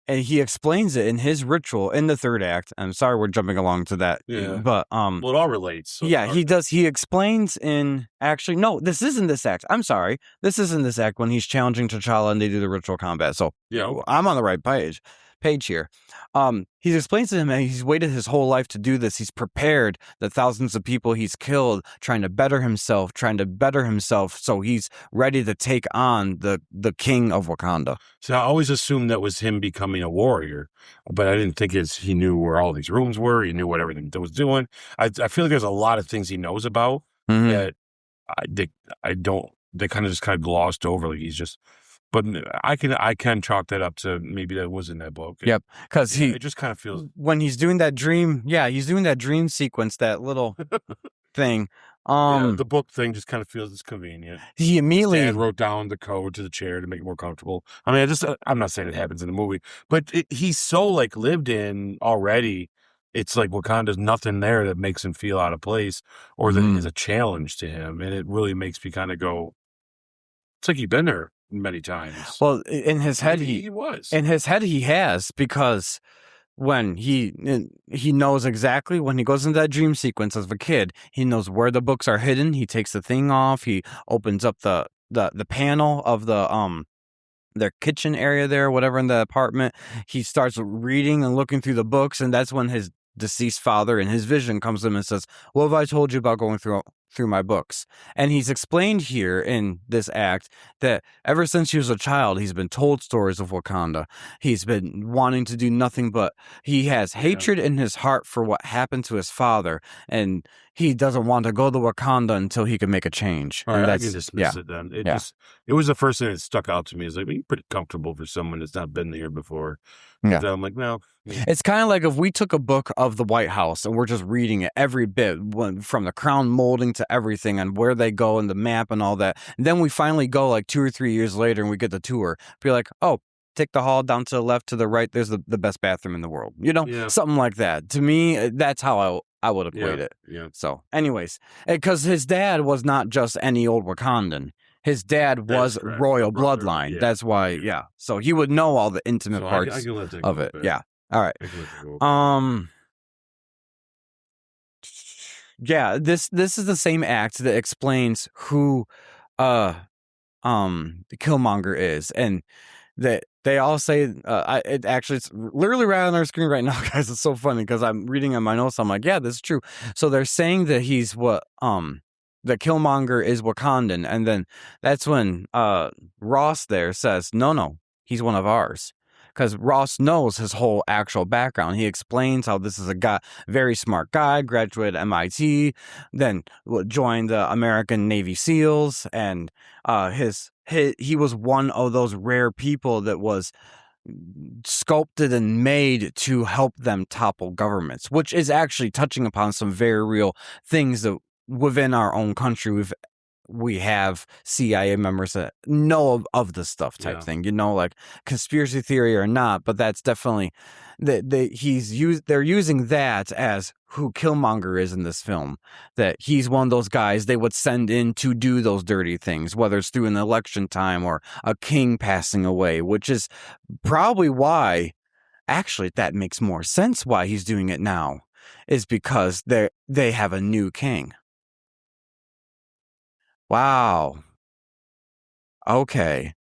explains it in his ritual in the third act. I'm sorry we're jumping along to that. Yeah. But well, it all relates. So he does. He explains no, this isn't this act. I'm sorry. This isn't this act when he's challenging T'Challa and they do the ritual combat. So I'm on the right page here. He explains to him that he's waited his whole life to do this. He's prepared the thousands of people he's killed, trying to better himself. So he's ready to take on the king of Wakanda. So I always assumed that was him becoming a warrior, but I didn't think he knew where all these rooms were. He knew what everything that was doing. I feel like there's a lot of things he knows about that they kind of just glossed over. Like he's just. But I can chalk that up to maybe that was in that book. Yep, because it just kind of feels when he's doing that dream. Yeah, he's doing that dream sequence, that little thing. The book thing just kind of feels it's convenient. He immediately His dad wrote down the code to the chair to make it more comfortable. I mean, I'm not saying it happens in the movie, but he's so lived in already. It's like Wakanda's nothing there that makes him feel out of place or that is a challenge to him, and it really makes me kind of go. It's like he's been there many times. Well, in his head, he was. In his head, he has, because when he knows exactly when he goes into that dream sequence as a kid, he knows where the books are hidden. He takes the thing off. He opens up the panel of their kitchen area there, whatever, in the apartment. He starts reading and looking through the books, and that's when his deceased father in his vision comes to him and says, "What have I told you about going through my books?" And he's explained here in this act that ever since he was a child, he's been told stories of Wakanda. He's been wanting to do nothing but he has hatred in his heart for what happened to his father, and he doesn't want to go to Wakanda until he can make a change. All right, I can dismiss it then. It was the first thing that stuck out to me. It's like, you're pretty comfortable for someone that's not been here before. Yeah. So I'm like, no. It's kind of like if we took a book of the White House and we're just reading it every bit, from the crown molding to everything and where they go and the map and all that. And then we finally go like 2 or 3 years later and we get the tour. Be like, oh, take the hall down to the left, to the right. There's the best bathroom in the world. Something like that. To me, that's how I would equate it. Yeah. So anyways, because his dad was not just any old Wakandan. His dad was royal bloodline. That's why, So he would know all the intimate parts of it. Yeah. All right. Yeah, this is the same act that explains who the Killmonger is, and that they all say it's literally right on our screen right now, guys. It's so funny because I'm reading in my notes. I'm like, yeah, this is true. So they're saying that he's the Killmonger is Wakandan, and then that's when Ross there says, no, he's one of ours. Because Ross knows his whole actual background. He explains how this is a guy, very smart guy, graduated MIT, then joined the American Navy SEALs, and he was one of those rare people that was sculpted and made to help them topple governments, which is actually touching upon some very real things that within our own country we have CIA members that know of the stuff type thing, like conspiracy theory or not, but that's definitely they're using that as who Killmonger is in this film, that he's one of those guys they would send in to do those dirty things, whether it's through an election time or a king passing away, which is probably why, actually, that makes more sense why he's doing it now, is because they have a new king. Wow. Okay.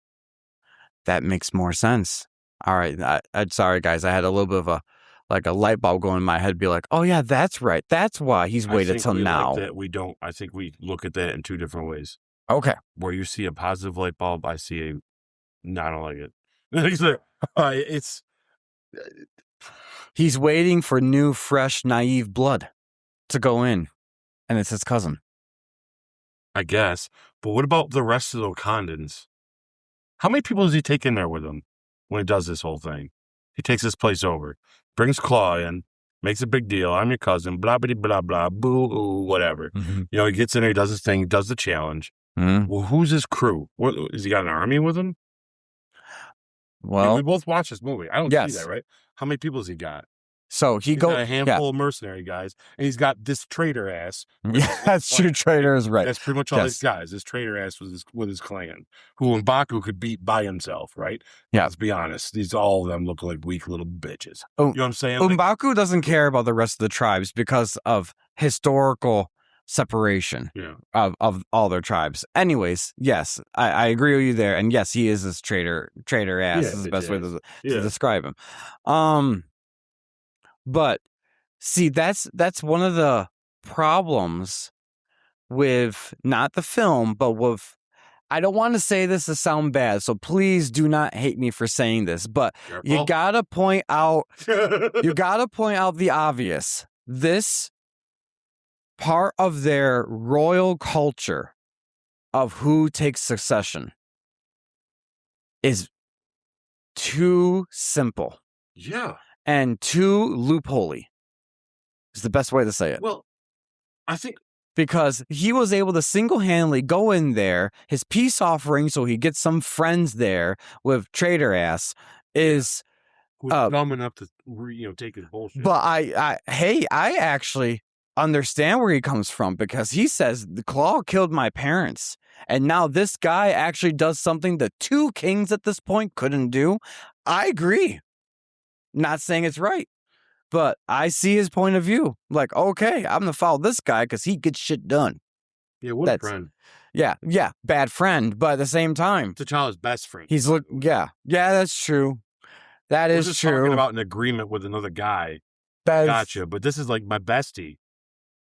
That makes more sense. All right. I'm sorry, guys. I had a little bit of a light bulb going in my head, be like, oh, yeah, that's right. That's why he's waited till now. I think we look at that in two different ways. Okay. Where you see a positive light bulb, I see I don't like it. He's waiting for new, fresh, naive blood to go in, and it's his cousin. I guess. But what about the rest of the Wakandans? How many people does he take in there with him when he does this whole thing? He takes this place over, brings Claw in, makes a big deal. I'm your cousin, blah, blah, blah, blah, boo, whatever. Mm-hmm. He gets in there, he does his thing, he does the challenge. Mm-hmm. Well, who's his crew? Has he got an army with him? Well, we both watched this movie. I don't see that, right? How many people has he got? So he's got a handful of mercenary guys, and he's got this traitor ass. Yeah, that's true. Traitor is right. That's pretty much all these guys. This traitor ass with his clan, who M'Baku could beat by himself, right? Yeah. Let's be honest. All of them look like weak little bitches. You know what I'm saying? M'Baku doesn't care about the rest of the tribes because of historical separation of all their tribes. Anyways, yes, I agree with you there. And yes, he is this traitor ass. Is the best way to describe him. But see, that's one of the problems with not the film, but with, I don't want to say this to sound bad, so please do not hate me for saying this, but you gotta point out the obvious. This part of their royal culture of who takes succession is too simple. Yeah. And too loopholey is the best way to say it. Well, I think because he was able to single-handedly go in there, his peace offering, so he gets some friends there with traitor ass is who's dumb enough to take his bullshit. But I actually understand where he comes from, because he says the Claw killed my parents, and now this guy actually does something the two kings at this point couldn't do. I agree. Not saying it's right, but I see his point of view. Like, okay, I'm gonna follow this guy because he gets shit done. Yeah, what a friend. Yeah, bad friend, but at the same time, T'Challa's best friend. He's that's true. That is just true. Talking about an agreement with another guy. Gotcha, but this is like my bestie.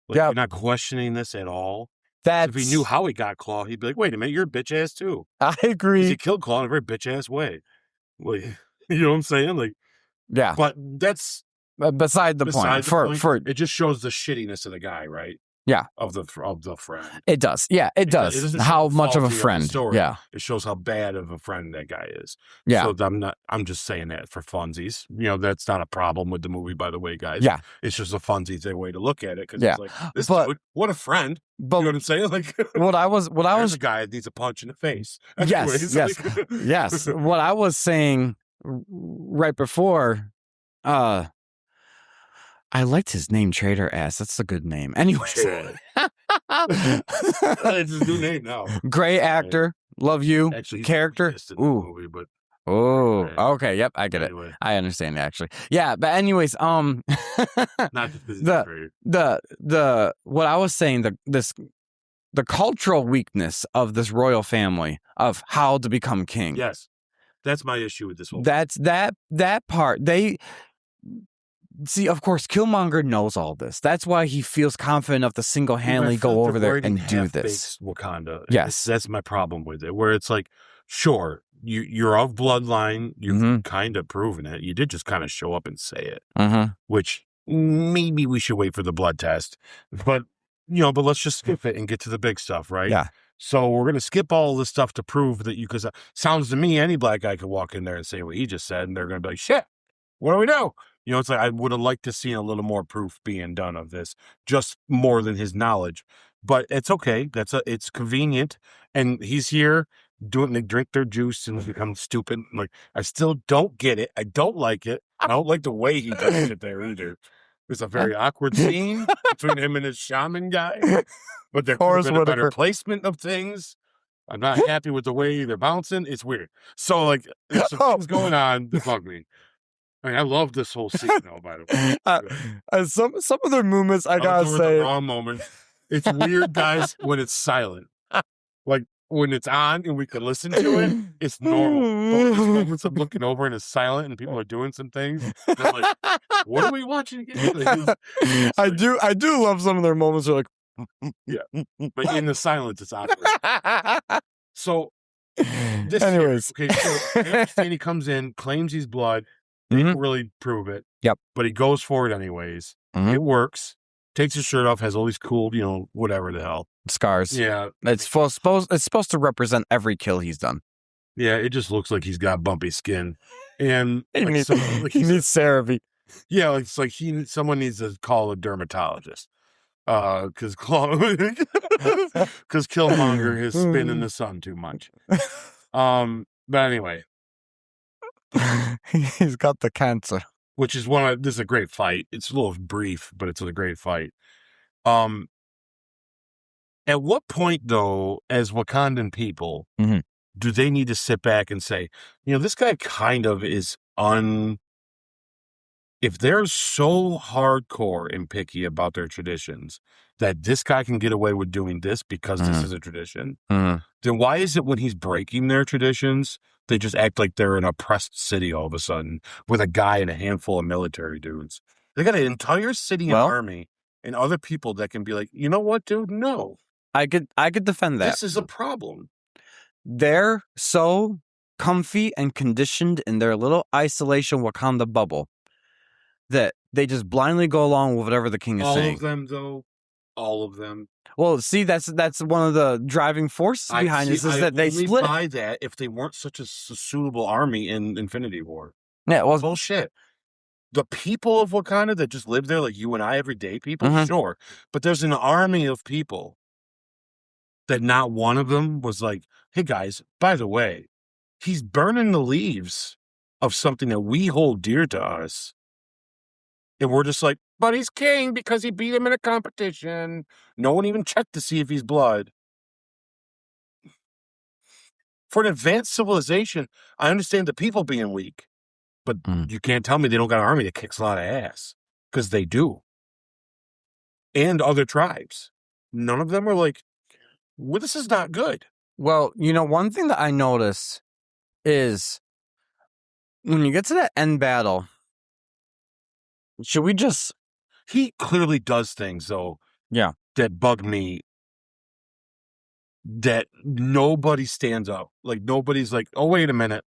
Like, you're not questioning this at all. If he knew how he got Claw, he'd be like, "Wait a minute, you're a bitch ass too." I agree. He killed Claw in a very bitch ass way. Like, you know what I'm saying? Like. Yeah, but that's beside the point. For it just shows the shittiness of the guy, right? Yeah, of the friend. It does. Yeah, it does. How much of a friend? Yeah, it shows how bad of a friend that guy is. Yeah, so I'm just saying that for funsies. That's not a problem with the movie, by the way, guys. Yeah, it's just a funsies way to look at it, because it's like this dude, what a friend. But you know what I'm saying? Like what I was a guy that needs a punch in the face. Anyways, yes. What I was saying right before, I liked his name, Traitor Ass. That's a good name. Anyways, it's his new name now. Great actor, love you. Actually, character. Ooh, movie, but Oh, Right. okay. Yep, I get Anyway. it. I understand actually. Yeah, but anyways, Not just because the what I was saying, the cultural weakness of this royal family of how to become king. Yes, that's my issue with this whole. That's that part. They see, of course, Killmonger knows all this. That's why he feels confident enough to single-handedly go over there and do this. Wakanda. Yes, that's my problem with it. Where it's like, sure, you're of bloodline. You've kind of proven it. You did just kind of show up and say it, which maybe we should wait for the blood test. But but let's just skip it and get to the big stuff, right? Yeah. So we're gonna skip all this stuff to prove that because sounds to me any black guy could walk in there and say what he just said, and they're gonna be like, shit, what do we do? It's like I would have liked to see a little more proof being done of this, just more than his knowledge. But it's okay. It's convenient, and he's here doing. They drink their juice and become stupid. Like I still don't get it. I don't like it. I don't like the way he does it there either. It's a very awkward scene between him and his shaman guy. But there could have been a better placement of things. I'm not happy with the way they're bouncing. It's weird. So like, there's some things going on that bug me. I mean, I love this whole scene, though, by the way. Some of their movements, I gotta say. The wrong moment. It's weird, guys, when it's silent. Like, when it's on and we can listen to it, it's normal. But there's moments of looking over and it's silent and people are doing some things. They're like, what are we watching again? I do love some of their moments. They're like, yeah. But in the silence, it's awkward. So, anyways. So he comes in, claims he's blood. They don't really prove it. Yep. But he goes for it anyways. It works. Takes his shirt off, has all these cool, whatever the hell. Scars. Yeah. It's supposed to represent every kill he's done. Yeah, it just looks like he's got bumpy skin. And he needs therapy. Yeah, it's like someone needs to call a dermatologist. Because Killmonger is spinning the sun too much. But anyway. He's got the cancer. Which is this is a great fight. It's a little brief, but it's a great fight. At what point, though, as Wakandan people, do they need to sit back and say, this guy kind of is if they're so hardcore and picky about their traditions that this guy can get away with doing this because this is a tradition, then why is it when he's breaking their traditions, they just act like they're an oppressed city all of a sudden with a guy and a handful of military dudes? They got an entire city and army and other people that can be like, you know what, dude? No. I could defend that. This is a problem. They're so comfy and conditioned in their little isolation Wakanda bubble that they just blindly go along with whatever the king is saying. All of them, though. All of them. Well, see, that's one of the driving forces behind this is that they split. Buy that if they weren't such a suitable army in Infinity War. Yeah, well, bullshit. The people of Wakanda that just live there, like you and I, everyday people, sure, but there's an army of people that not one of them was like, "Hey guys, by the way, he's burning the leaves of something that we hold dear to us." And we're just like, but he's king because he beat him in a competition. No one even checked to see if he's blood. For an advanced civilization, I understand the people being weak. But you can't tell me they don't got an army that kicks a lot of ass. Because they do. And other tribes. None of them are like, well, this is not good. Well, one thing that I notice is when you get to that end battle, should we just... He clearly does things, though, that bug me, that nobody stands up. Like, nobody's like, oh, wait a minute.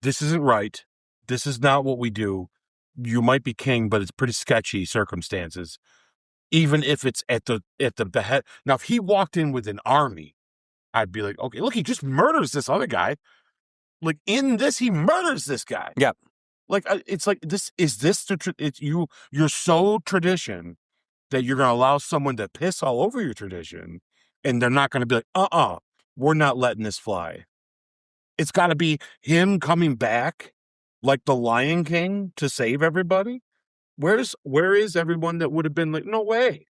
This isn't right. This is not what we do. You might be king, but it's pretty sketchy circumstances. Even if it's at the head. Now, if he walked in with an army, I'd be like, okay, look, he just murders this other guy. Like, in this, he murders this guy. Yeah. Like, it's like, you're so tradition that you're going to allow someone to piss all over your tradition, and they're not going to be like, we're not letting this fly. It's got to be him coming back like the Lion King to save everybody. where is everyone that would have been like, no way?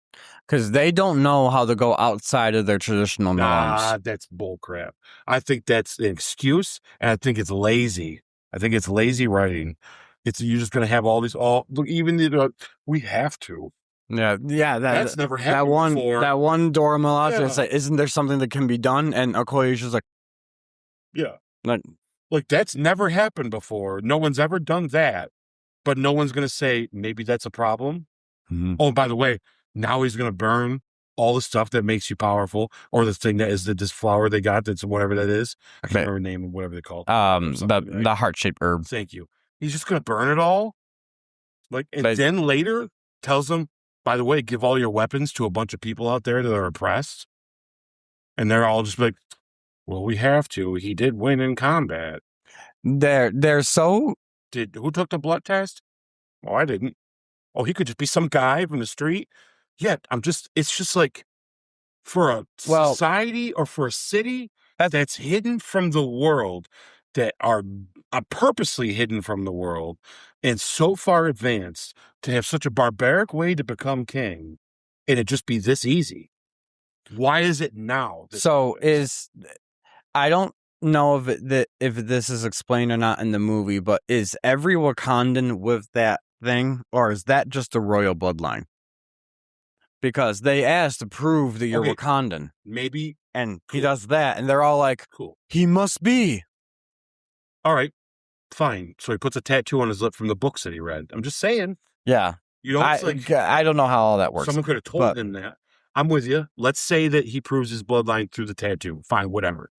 Because they don't know how to go outside of their traditional norms. That's bullcrap. I think that's an excuse, and I think it's lazy. I think it's lazy writing. You're just going to have all these, we have to. Yeah, that's never happened before. That one Dora Milaje said, "Isn't there something that can be done?" And Okoye's just like, "Yeah, like that's never happened before. No one's ever done that, but no one's gonna say maybe that's a problem." Mm-hmm. Oh, by the way, now he's gonna burn all the stuff that makes you powerful, or the thing that is this flower they got that's whatever that is. I can't remember the name of whatever they call it. The heart-shaped herb. Thank you. He's just gonna burn it all, then later tells them, by the way, give all your weapons to a bunch of people out there that are oppressed. And they're all just like, well, we have to. He did win in combat. They're so... Who took the blood test? Oh, I didn't. Oh, he could just be some guy from the street. Yeah, it's just like, for a society or for a city that's hidden from the world, that are purposely hidden from the world, and so far advanced, to have such a barbaric way to become king, and it just be this easy. Why is it now? I don't know if this is explained or not in the movie, but is every Wakandan with that thing, or is that just a royal bloodline? Because they asked to prove that you're Wakandan. Maybe. And he does that, and they're all like, cool. He must be. All right, fine. So he puts a tattoo on his lip from the books that he read. I'm just saying. Yeah. I don't know how all that works. Someone could have told him that. I'm with you. Let's say that he proves his bloodline through the tattoo. Fine, whatever.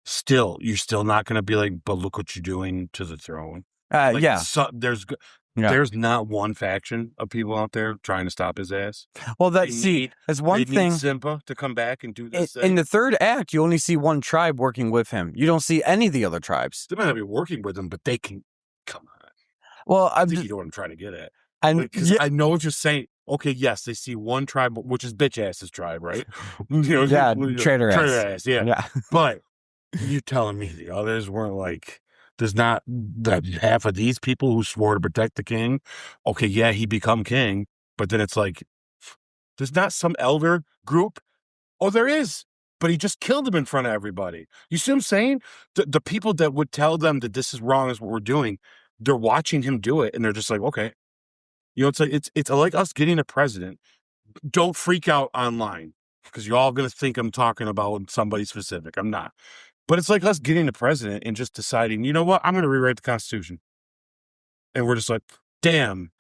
Still, you're still not going to be like, but look what you're doing to the throne. So there's not one faction of people out there trying to stop his ass. Well, that's one thing. Need Simba to come back and do this. In the third act, you only see one tribe working with him. You don't see any of the other tribes. They might not be working with him, but they can. Come on. Well, I think you know what I'm trying to get at. I know what you're saying. Okay, yes, they see one tribe, which is bitch ass's tribe, right? Traitor ass. Yeah. But you're telling me the others weren't like? There's not half of these people who swore to protect the king. Okay, yeah, he become king, but then it's like, there's not some elder group. Oh, there is, but he just killed him in front of everybody. You see what I'm saying? The people that would tell them that this is wrong is what we're doing, they're watching him do it, and they're just like, okay. It's like us getting a president. Don't freak out online, because you're all going to think I'm talking about somebody specific. I'm not. But it's like us getting a president and just deciding, you know what, I'm going to rewrite the Constitution. And we're just like, damn,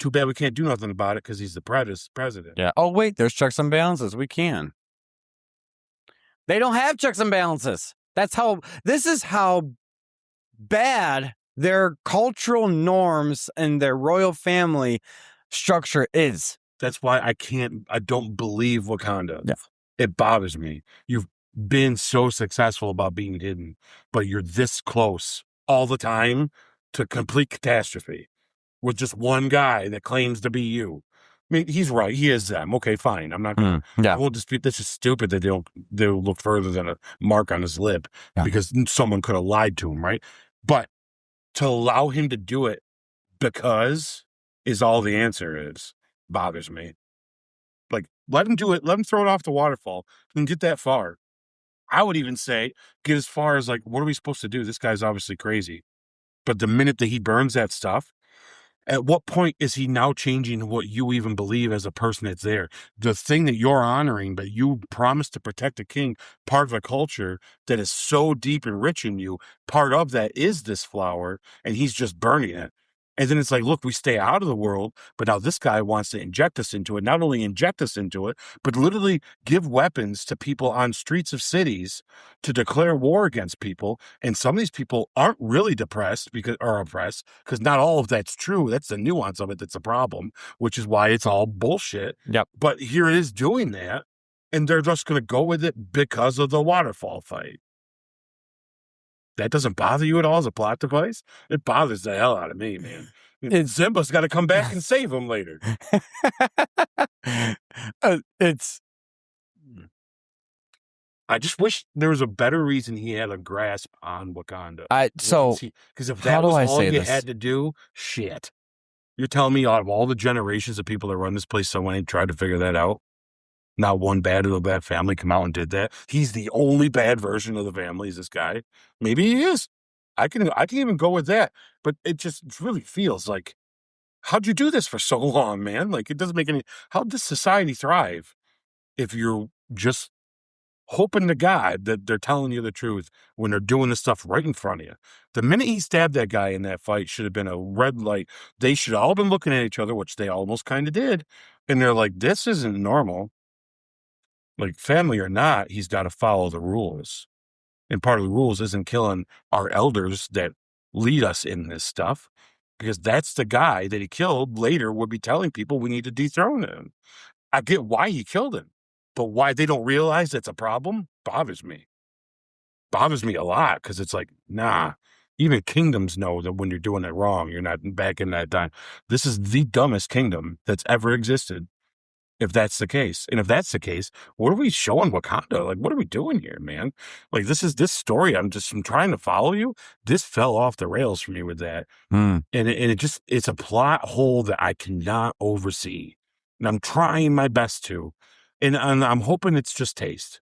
too bad we can't do nothing about it because he's the president. Yeah. Oh, wait, there's checks and balances. We can. They don't have checks and balances. This is how bad their cultural norms and their royal family structure is. That's why I don't believe Wakanda. Yeah. It bothers me. You've been so successful about being hidden, but you're this close all the time to complete catastrophe with just one guy that claims to be you. I mean, he's right. He is them. Okay, fine. I'm not going to, I won't dispute. This is stupid that they'll look further than a mark on his lip because someone could have lied to him, right? But to allow him to do it because is all the answer is, bothers me. Like, let him do it. Let him throw it off the waterfall and get that far. I would even say get as far as like, what are we supposed to do? This guy's obviously crazy. But the minute that he burns that stuff, at what point is he now changing what you even believe as a person that's there? The thing that you're honoring, but you promised to protect the king, part of a culture that is so deep and rich in you, part of that is this flower, and he's just burning it. And then it's like, look, we stay out of the world, but now this guy wants to inject us into it. Not only inject us into it, but literally give weapons to people on streets of cities to declare war against people. And some of these people aren't really oppressed because not all of that's true. That's the nuance of it that's a problem, which is why it's all bullshit. Yep. But here it is doing that, and they're just going to go with it because of the waterfall fight. That doesn't bother you at all as a plot device? It bothers the hell out of me, man. Simba's got to come back and save him later. I just wish there was a better reason he had a grasp on Wakanda. Because if that was all he had to do, shit. You're telling me out of all the generations of people that run this place, someone ain't tried to figure that out? Not one bad of the bad family come out and did that. He's the only bad version of the family is this guy. Maybe he is. I can even go with that. But it just really feels like, how'd you do this for so long, man? Like, it doesn't make any... How does society thrive if you're just hoping to God that they're telling you the truth when they're doing this stuff right in front of you? The minute he stabbed that guy in that fight should have been a red light. They should have all been looking at each other, which they almost kind of did. And they're like, this isn't normal. Like, family or not, he's got to follow the rules. And part of the rules isn't killing our elders that lead us in this stuff, because that's the guy that he killed later would be telling people we need to dethrone him. I get why he killed him, but why they don't realize that's a problem bothers me. Bothers me a lot, because it's like, nah, even kingdoms know that when you're doing it wrong, you're not back in that time. This is the dumbest kingdom that's ever existed, if that's the case. And if that's the case, what are we showing Wakanda? Like, what are we doing here, man? Like, this story. I'm trying to follow you. This fell off the rails for me with that. And it's a plot hole that I cannot oversee. And I'm trying my best to. And I'm hoping it's just taste.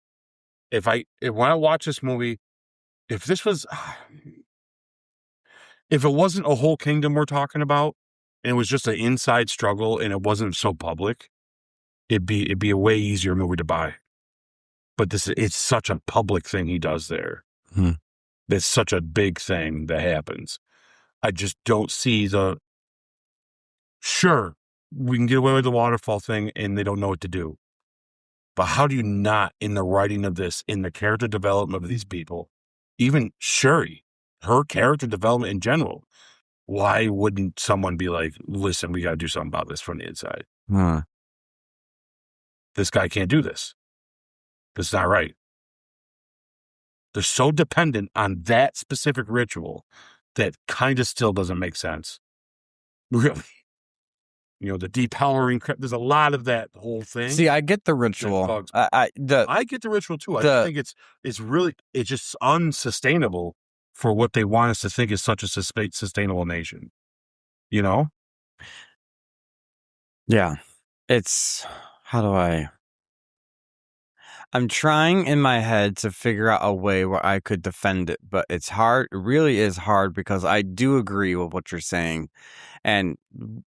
When I watch this movie, if it wasn't a whole kingdom we're talking about, and it was just an inside struggle and it wasn't so public, it'd be a way easier movie to buy. But it's such a public thing he does there. It's such a big thing that happens. I just don't see sure, we can get away with the waterfall thing and they don't know what to do. But how do you not, in the writing of this, in the character development of these people, even Shuri, her character development in general, why wouldn't someone be like, listen, we got to do something about this from the inside? This guy can't do this. This is not right. They're so dependent on that specific ritual that kind of still doesn't make sense. Really. The depowering, there's a lot of that whole thing. See, I get the ritual. I get the ritual too. I just think it's just unsustainable for what they want us to think is such a sustainable nation. Yeah. It's, I'm trying in my head to figure out a way where I could defend it, but it's hard. It really is hard, because I do agree with what you're saying. And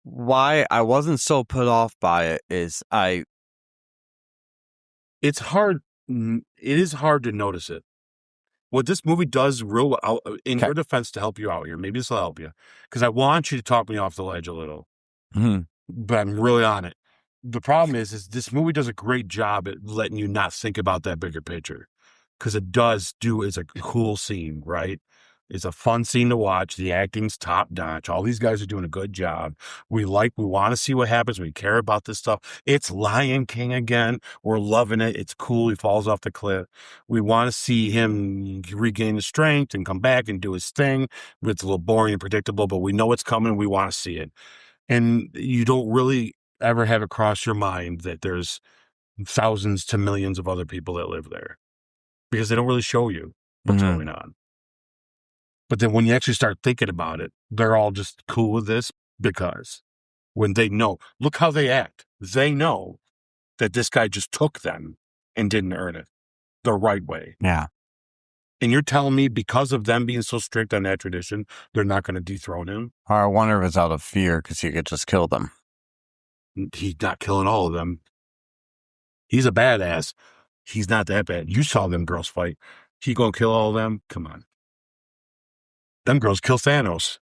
why I wasn't so put off by it is it's hard. It is hard to notice it. What this movie does real well, in your defense, to help you out here, maybe this will help you, because I want you to talk me off the ledge a little, but I'm really on it. The problem is this movie does a great job at letting you not think about that bigger picture, because it does do. It's a cool scene, right? It's a fun scene to watch. The acting's top notch. All these guys are doing a good job. We want to see what happens. We care about this stuff. It's Lion King again. We're loving it. It's cool. He falls off the cliff. We want to see him regain the strength and come back and do his thing. It's a little boring and predictable, but we know it's coming. We want to see it. And you don't really ever have it cross your mind that there's thousands to millions of other people that live there, because they don't really show you what's going on. But then when you actually start thinking about it, they're all just cool with this, because when they know, look how they act. They know that this guy just took them and didn't earn it the right way. Yeah. And you're telling me because of them being so strict on that tradition, they're not going to dethrone him? Or I wonder if it's out of fear, because he could just kill them. He's not killing all of them. He's a badass. He's not that bad. You saw them girls fight. He gonna kill all of them? Come on. Them girls kill Thanos.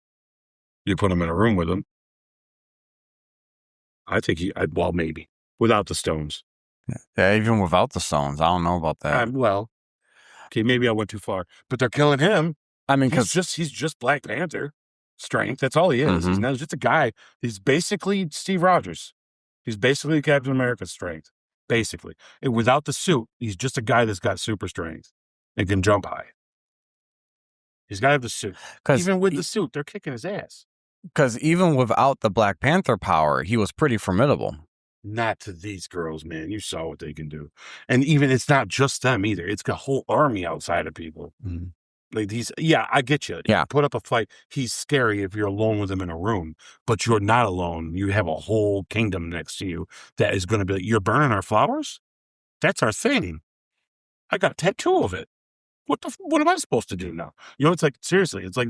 You put him in a room with him. I think maybe. Without the stones. Yeah, even without the stones. I don't know about that. Okay, maybe I went too far. But they're killing him. I mean, he's just Black Panther strength. That's all he is. He's not just a guy. He's basically Steve Rogers. He's basically Captain America's strength. Basically. And without the suit, he's just a guy that's got super strength and can jump high. He's got to have the suit. Even with the suit, they're kicking his ass. Because even without the Black Panther power, he was pretty formidable. Not to these girls, man. You saw what they can do. And even it's not just them either. It's a whole army outside of people. Like I get you. Yeah. Put up a fight. He's scary if you're alone with him in a room, but you're not alone. You have a whole kingdom next to you that is going to be like, you're burning our flowers? That's our thing. I got a tattoo of it. What am I supposed to do now? It's like, seriously, it's like,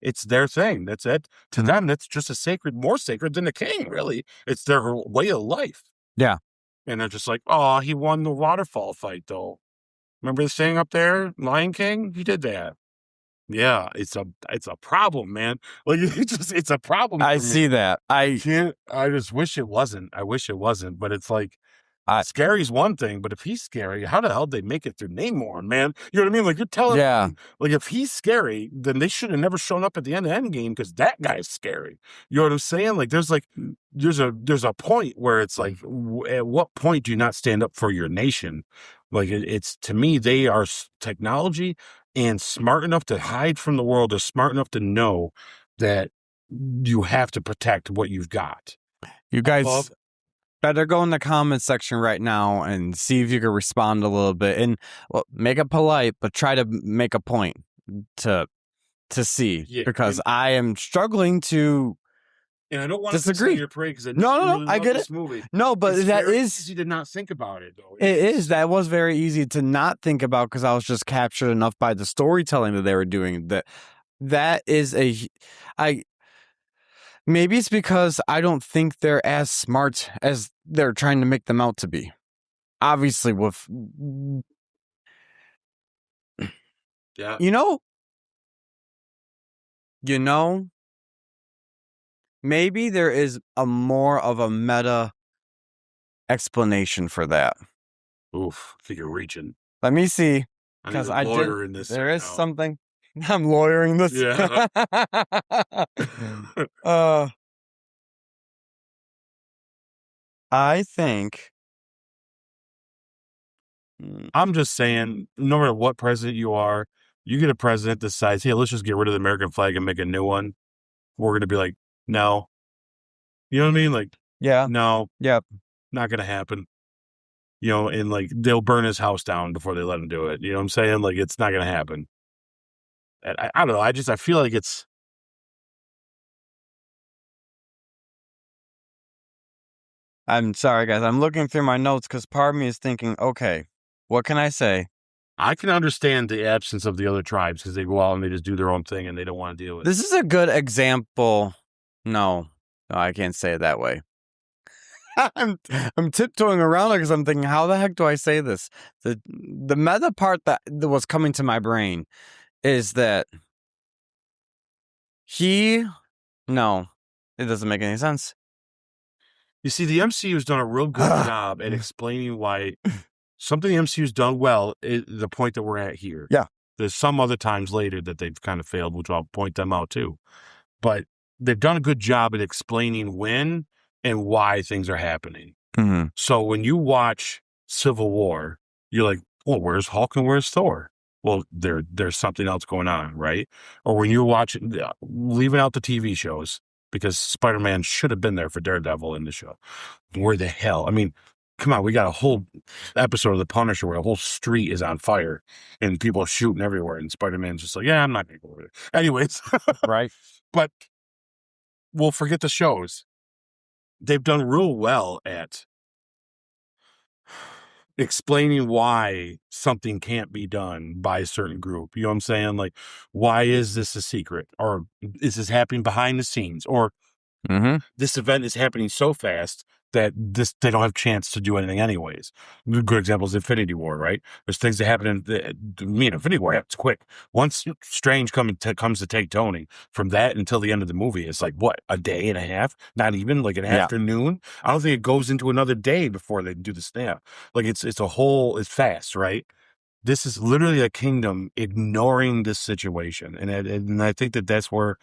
it's their thing. That's it. To them, that's just more sacred than the king, really. It's their way of life. Yeah. And they're just like, oh, he won the waterfall fight, though. Remember the thing up there, Lion King? He did that. Yeah, it's a problem, man. Like, it's a problem. I see that. I just wish it wasn't. I wish it wasn't, but it's like, scary's one thing, but if he's scary, how the hell did they make it through Namor, man? You know what I mean? Like, you're telling me, like, if he's scary, then they should have never shown up at the end of Endgame because that guy's scary. You know what I'm saying? Like, there's a point where it's like, at what point do you not stand up for your nation? Like, it's to me, they are technology and smart enough to hide from the world, or smart enough to know that you have to protect what you've got. You guys better go in the comments section right now and see if you can respond a little bit, and make it polite, but try to make a point to see, because I am struggling to. And I don't want disagree. To your parade because no, I get it. Movie. No, but it's that very is easy to not think about it, though. It is. That was very easy to not think about because I was just captured enough by the storytelling that they were doing. That is maybe it's because I don't think they're as smart as they're trying to make them out to be. Obviously, with you know, maybe there is a more of a meta explanation for that. Oof, I think you're reaching. Let me see, because there is something. I'm lawyering this. Yeah. I think. I'm just saying, no matter what president you are, you get a president that decides, hey, let's just get rid of the American flag and make a new one. We're going to be like, no. You know what I mean? Like, yeah. No. Yep. Not going to happen. And like, they'll burn his house down before they let him do it. You know what I'm saying? Like, it's not going to happen. And I don't know. I feel like it's. I'm sorry, guys. I'm looking through my notes because part of me is thinking, okay, what can I say? I can understand the absence of the other tribes because they go out and they just do their own thing and they don't want to deal with it. This is a good example. No, I can't say it that way. I'm tiptoeing around it because I'm thinking, how the heck do I say this? The meta part that was coming to my brain is that no, it doesn't make any sense. You see, the MCU's done a real good job at explaining why something the MCU's done well is the point that we're at here. Yeah. There's some other times later that they've kind of failed, which I'll point them out too. But they've done a good job at explaining when and why things are happening. Mm-hmm. So when you watch Civil War, you're like, well, where's Hulk and where's Thor? Well, there's something else going on, right? Or when you're watching, leaving out the TV shows, because Spider-Man should have been there for Daredevil in the show. Where the hell? I mean, come on, we got a whole episode of The Punisher where a whole street is on fire and people are shooting everywhere, and Spider-Man's just like, yeah, I'm not going to go over there. Anyways. Right. But we'll forget the shows. They've done real well at explaining why something can't be done by a certain group. You know what I'm saying? Like, why is this a secret? Or is this happening behind the scenes? Or this event is happening so fast that they don't have a chance to do anything anyways. A good example is Infinity War, right? There's things that happen in Infinity War happens quick. Once Strange comes to take Tony, from that until the end of the movie, it's like, what, a day and a half? Not even, like an afternoon? I don't think it goes into another day before they do the snap. Like, it's fast, right? This is literally a kingdom ignoring this situation. And I think that's why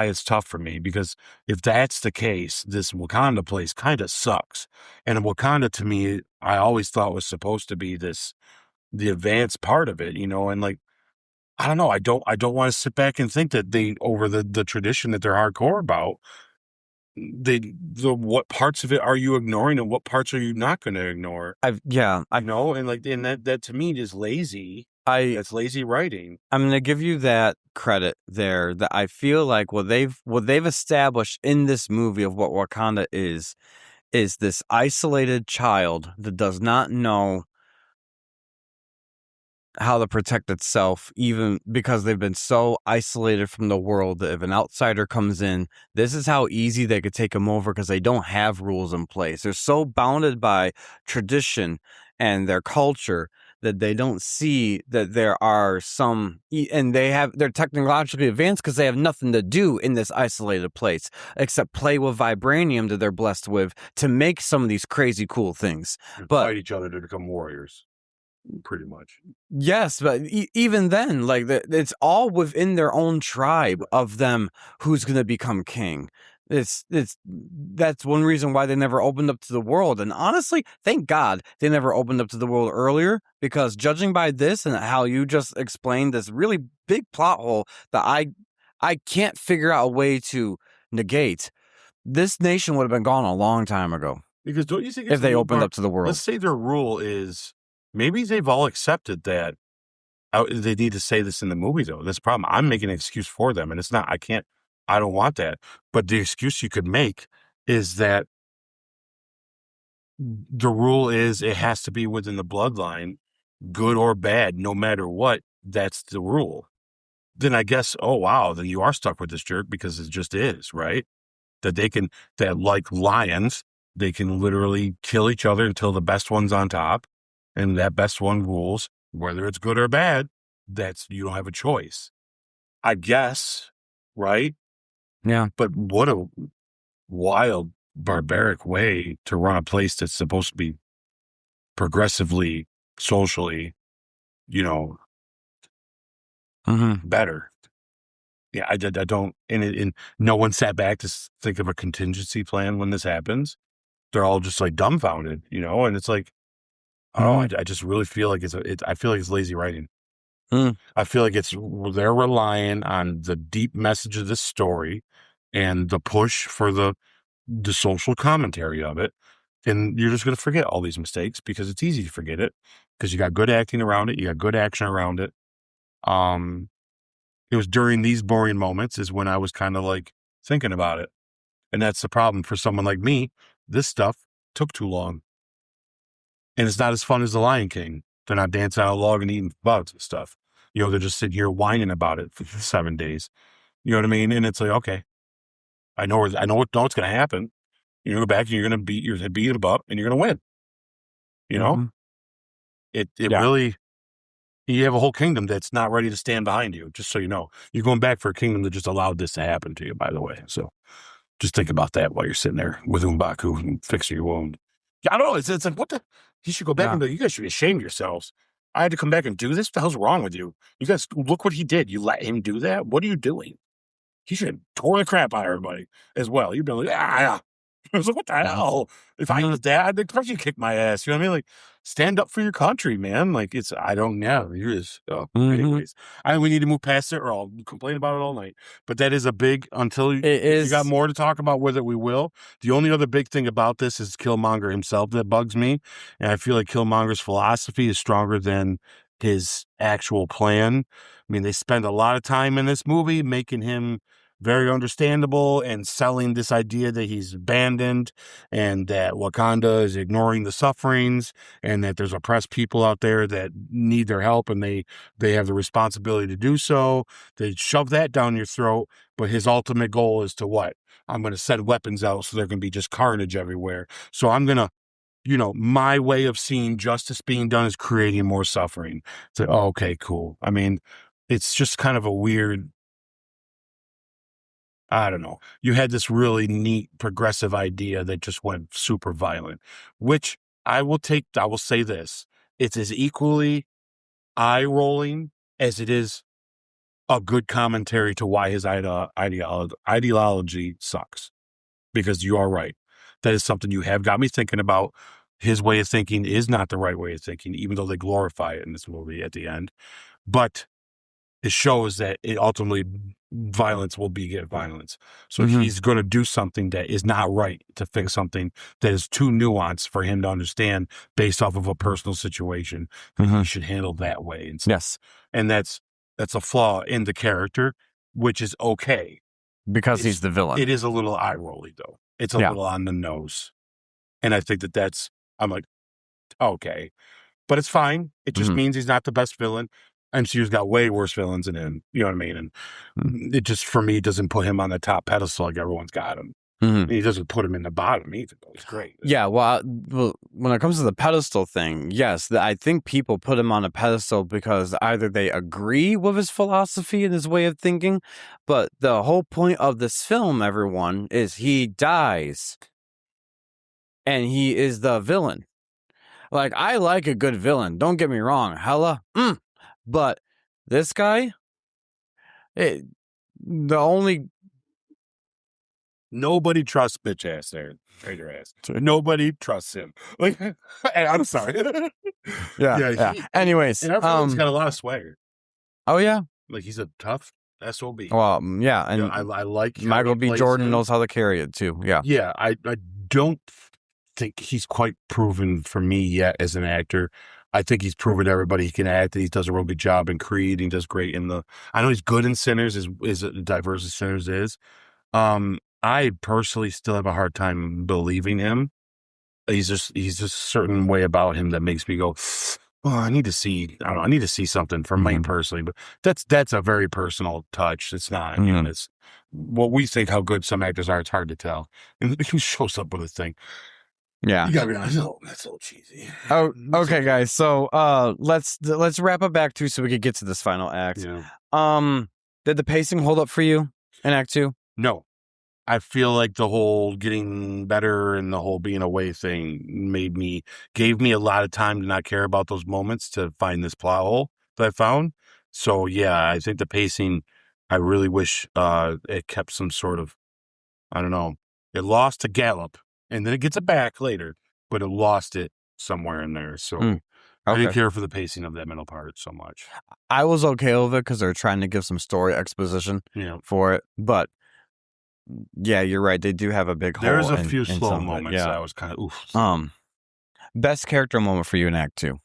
it's tough for me, because if that's the case, this Wakanda place kind of sucks. And Wakanda, to me, I always thought was supposed to be the advanced part of it, and like, I don't know. I don't want to sit back and think that they, over the tradition that they're hardcore about, what parts of it are you ignoring and what parts are you not going to ignore? And that to me is lazy. That's lazy writing. I'm going to give you that credit there, that I feel like what they've established in this movie of what Wakanda is this isolated child that does not know how to protect itself, even because they've been so isolated from the world that if an outsider comes in, this is how easy they could take them over because they don't have rules in place. They're so bounded by tradition and their culture that they don't see that there are some, and they're technologically advanced because they have nothing to do in this isolated place except play with vibranium that they're blessed with to make some of these crazy cool things. But fight each other to become warriors. Pretty much. Yes, but even then, like it's all within their own tribe of them who's going to become king. That's one reason why they never opened up to the world. And honestly, thank God they never opened up to the world earlier, because judging by this and how you just explained this really big plot hole that I can't figure out a way to negate, this nation would have been gone a long time ago. Because don't you think if they opened up to the world? Let's say their rule is, maybe they've all accepted that. They need to say this in the movie, though. That's the problem. I'm making an excuse for them, and it's not. I don't want that. But the excuse you could make is that the rule is it has to be within the bloodline, good or bad, no matter what. That's the rule. Then I guess, oh, wow, then you are stuck with this jerk because it just is, right? That like lions, they can literally kill each other until the best one's on top. And that best one rules, whether it's good or bad. You don't have a choice, I guess, right? Yeah. But what a wild, barbaric way to run a place that's supposed to be progressively, socially, better. Yeah, I don't, and no one sat back to think of a contingency plan when this happens. They're all just like dumbfounded, and it's like, I just really feel like I feel like it's lazy writing. I feel like they're relying on the deep message of this story and the push for the social commentary of it. And you're just going to forget all these mistakes because it's easy to forget it because you got good acting around it. You got good action around it. It was during these boring moments is when I was kind of like thinking about it. And that's the problem for someone like me. This stuff took too long. And it's not as fun as The Lion King. They're not dancing on a log and eating bugs and stuff. They're just sitting here whining about it for 7 days. You know what I mean? And it's like, okay, I know what's going to happen. You're going to go back and you're going to beat them up and you're going to win. It really, you have a whole kingdom that's not ready to stand behind you, just so you know. You're going back for a kingdom that just allowed this to happen to you, by the way. So just think about that while you're sitting there with M'Baku and fixing your wound. I don't know. It's like, what the? You should go back and be, you guys should be ashamed of yourselves. I had to come back and do this? What the hell's wrong with you? You guys, look what he did. You let him do that? What are you doing? He should have tore the crap out of everybody as well. You'd be like, I was like, what the hell? If I was dad, I'd expect you to kick my ass. You know what I mean? Like, stand up for your country, man. Like, I don't know. Anyways, we need to move past it or I'll complain about it all night. But that is a big, until you got more to talk about with it, we will. The only other big thing about this is Killmonger himself that bugs me. And I feel like Killmonger's philosophy is stronger than his actual plan. I mean, they spend a lot of time in this movie making him very understandable and selling this idea that he's abandoned and that Wakanda is ignoring the sufferings and that there's oppressed people out there that need their help and they have the responsibility to do so. They shove that down your throat, but his ultimate goal is to what? I'm going to send weapons out so there can be just carnage everywhere. So I'm going to, my way of seeing justice being done is creating more suffering. It's like, oh, okay, cool. I mean, it's just kind of a weird, I don't know. You had this really neat progressive idea that just went super violent, which I will say this. It's as equally eye-rolling as it is a good commentary to why his ideology sucks. Because you are right. That is something you have got me thinking about. His way of thinking is not the right way of thinking, even though they glorify it in this movie at the end. But it shows that it ultimately violence will beget violence. So he's going to do something that is not right to fix something that is too nuanced for him to understand based off of a personal situation that he should handle that way. And yes. And that's a flaw in the character, which is okay. Because he's the villain. It is a little eye-rolly, though. It's a little on the nose. And I think I'm like, okay. But it's fine. It just means he's not the best villain. MCU's got way worse villains than him. You know what I mean? And it just, for me, doesn't put him on the top pedestal like everyone's got him. He doesn't put him in the bottom either, though. It's great. Yeah, well, when it comes to the pedestal thing, yes, I think people put him on a pedestal because either they agree with his philosophy and his way of thinking, but the whole point of this film, everyone, is he dies. And he is the villain. Like, I like a good villain. Don't get me wrong. Hella. But this guy, nobody trusts bitch ass there. Traitor ass. Nobody trusts him. Like, I'm sorry. Yeah. Anyways, and everyone's got a lot of swagger. Oh yeah. Like, he's a tough SOB. Well, yeah, and I like Michael B. Jordan knows how to carry it too. Yeah. Yeah, I don't think he's quite proven for me yet as an actor. I think he's proven to everybody he can act, that he does a real good job in Creed. He does great I know he's good in Sinners, is diverse as Sinners is. I personally still have a hard time believing him. He's just a certain way about him that makes me go, oh, I need to see something from me personally. But that's a very personal touch. It's not, it's what we think how good some actors are. It's hard to tell. And he shows up with a thing. Yeah, you gotta be honest. That's a little cheesy. Oh, okay, guys. So, let's wrap up Act 2 so we could get to this final act. Yeah. Did the pacing hold up for you in Act 2? No, I feel like the whole getting better and the whole being away thing gave me a lot of time to not care about those moments to find this plot hole that I found. So yeah, I think the pacing, I really wish it kept some sort of, I don't know, it lost to Gallup. And then it gets it back later, but it lost it somewhere in there. So I didn't care for the pacing of that middle part so much. I was okay with it because they're trying to give some story exposition for it. But yeah, you're right. They do have a big hole. There's a few slow moments that I was kind of oof. Best character moment for you in Act 2?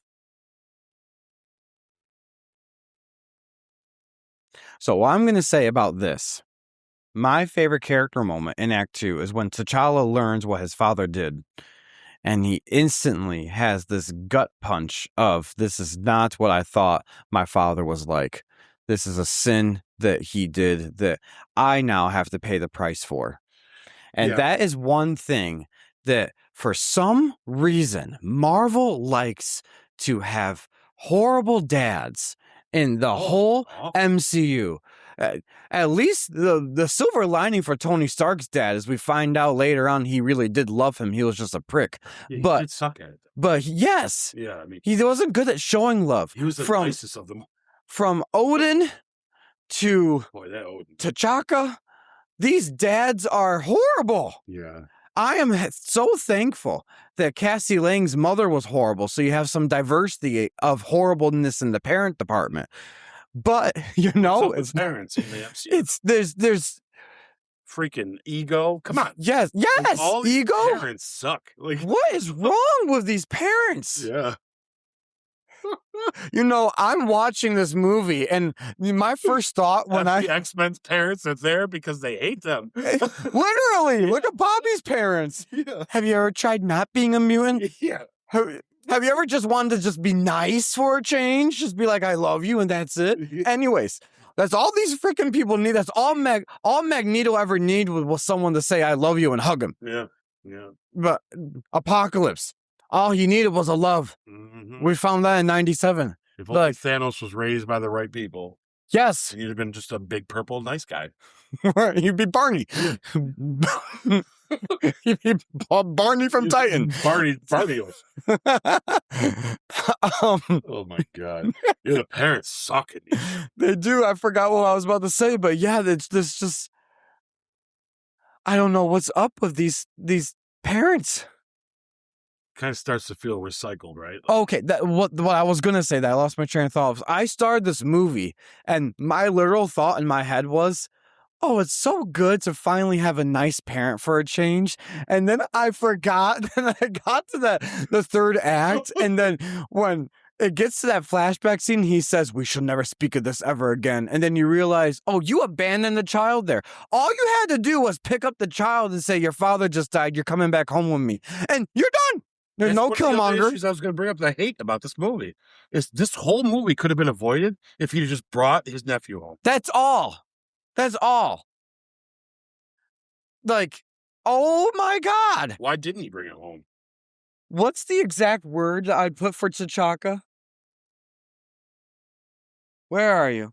So what I'm going to say about this, my favorite character moment in Act 2 is when T'Challa learns what his father did. And he instantly has this gut punch of, this is not what I thought my father was like. This is a sin that he did that I now have to pay the price for. And that is one thing that, for some reason, Marvel likes to have horrible dads in the whole MCU. At least the silver lining for Tony Stark's dad is we find out later on he really did love him. He was just a prick. Yeah, but he did suck at it. But yes, I mean, he wasn't good at showing love. He was the nicest of them. From Odin to T'Chaka, these dads are horrible. Yeah. I am so thankful that Cassie Lang's mother was horrible, so you have some diversity of horribleness in the parent department. But it's parents in the MCU. There's freaking ego. Come on. Yes, like, all these ego. Parents suck. Like, what is wrong with these parents? Yeah. I'm watching this movie, and my first thought when the X-Men's parents are there because they hate them. Literally, look at Bobby's parents. Yeah. Have you ever tried not being a mutant? Yeah. Have you ever just wanted to just be nice for a change? Just be like, I love you, and that's it? Anyways, that's all these freaking people need. That's all Magneto ever needed was someone to say, I love you, and hug him. Yeah, yeah. But Apocalypse, all he needed was a love. Mm-hmm. We found that in 97. If only Thanos was raised by the right people. Yes. He'd have been just a big purple nice guy. He'd be Barney. He'd be Barney from Titan. Barney. Oh my God. The parents suck at these. They do. I forgot what I was about to say, but yeah, it's just, I don't know what's up with these parents. kind of starts to feel recycled, right? Okay, what I was gonna say that I lost my train of thought. I started this movie, and my literal thought in my head was, "Oh, it's so good to finally have a nice parent for a change." And then I forgot, and I got to the third act, and then when it gets to that flashback scene, he says, "We shall never speak of this ever again." And then you realize, oh, you abandoned the child there. All you had to do was pick up the child and say, "Your father just died. You're coming back home with me," and you're done. There's no Killmonger. I was going to bring up that I hate about this movie is this whole movie could have been avoided if he'd just brought his nephew home. That's all. That's all. Like, oh my God. Why didn't he bring him home? What's the exact word that I'd put for T'Chaka? Where are you?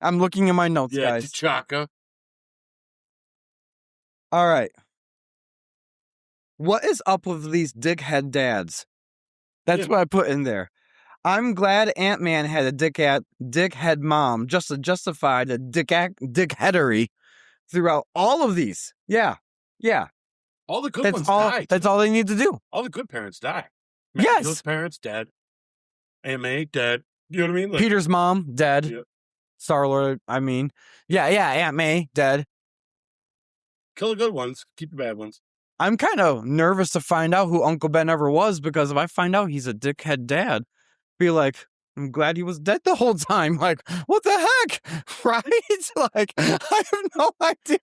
I'm looking in my notes, guys. T'Chaka. All right. What is up with these dickhead dads? That's what I put in there. I'm glad Ant-Man had a dickhead mom just to justify the dickheadery throughout all of these. Yeah. All the good ones died. That's all they need to do. All the good parents die. Yes. His parents dead. Aunt May dead. You know what I mean? Like, Peter's mom dead. Yep. Star-Lord, I mean. Yeah, Aunt May dead. Kill the good ones. Keep the bad ones. I'm kind of nervous to find out who Uncle Ben ever was, because if I find out he's a dickhead dad, be like, I'm glad he was dead the whole time. Like, what the heck? Right? Like, I have no idea.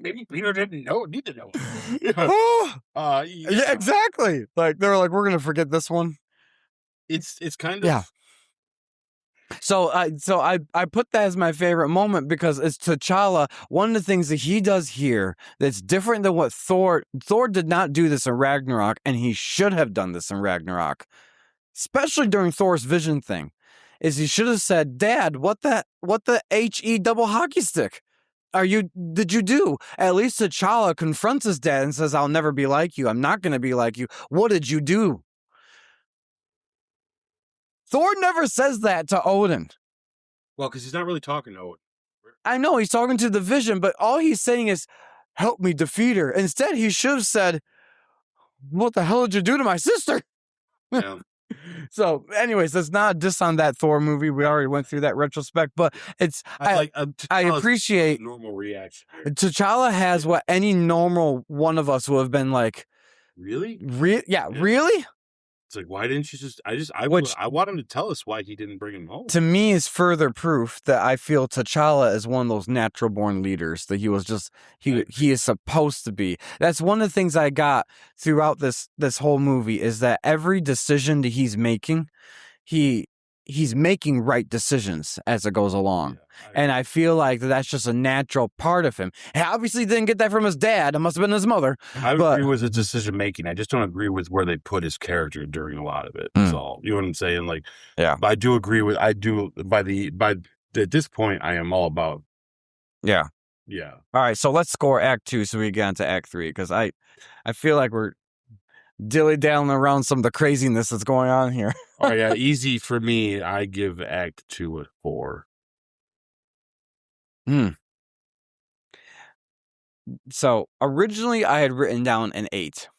Maybe Peter didn't need to know. Yeah, exactly. Like, they were like, we're going to forget this one. It's kind of... Yeah. So I put that as my favorite moment because it's T'Challa. One of the things that he does here that's different than what Thor did not do this in Ragnarok, and he should have done this in Ragnarok, especially during Thor's vision thing, is he should have said, "Dad, what the HE double hockey stick did you do?" At least T'Challa confronts his dad and says, "I'll never be like you. I'm not going to be like you. What did you do?" Thor never says that to Odin. Well, because he's not really talking to Odin. I know, he's talking to the Vision, but all he's saying is, "Help me defeat her." Instead, he should have said, "What the hell did you do to my sister?" Yeah. So, anyways, that's not a diss on that Thor movie. We already went through that retrospect, but it's I appreciate normal reaction. T'Challa has what any normal one of us would have been like. Really? Yeah, really? It's like, why didn't you just... I want him to tell us why he didn't bring him home. To me, is further proof that I feel T'Challa is one of those natural born leaders that he was just he is supposed to be. That's one of the things I got throughout this whole movie, is that every decision that he's making, he's making right decisions as it goes along. And I feel like that's just a natural part of him. He obviously didn't get that from his dad. It must have been his mother. I agree with his decision making. I just don't agree with where they put his character during a lot of it. That's all. You know what I'm saying? Like, yeah. But at this point, I am all about. Yeah. Yeah. All right. So let's score Act 2 so we get into Act 3, because I feel like we're dilly-dallying around some of the craziness that's going on here. Oh, yeah. Easy for me. I give Act 2 a 4. So originally I had written down an 8.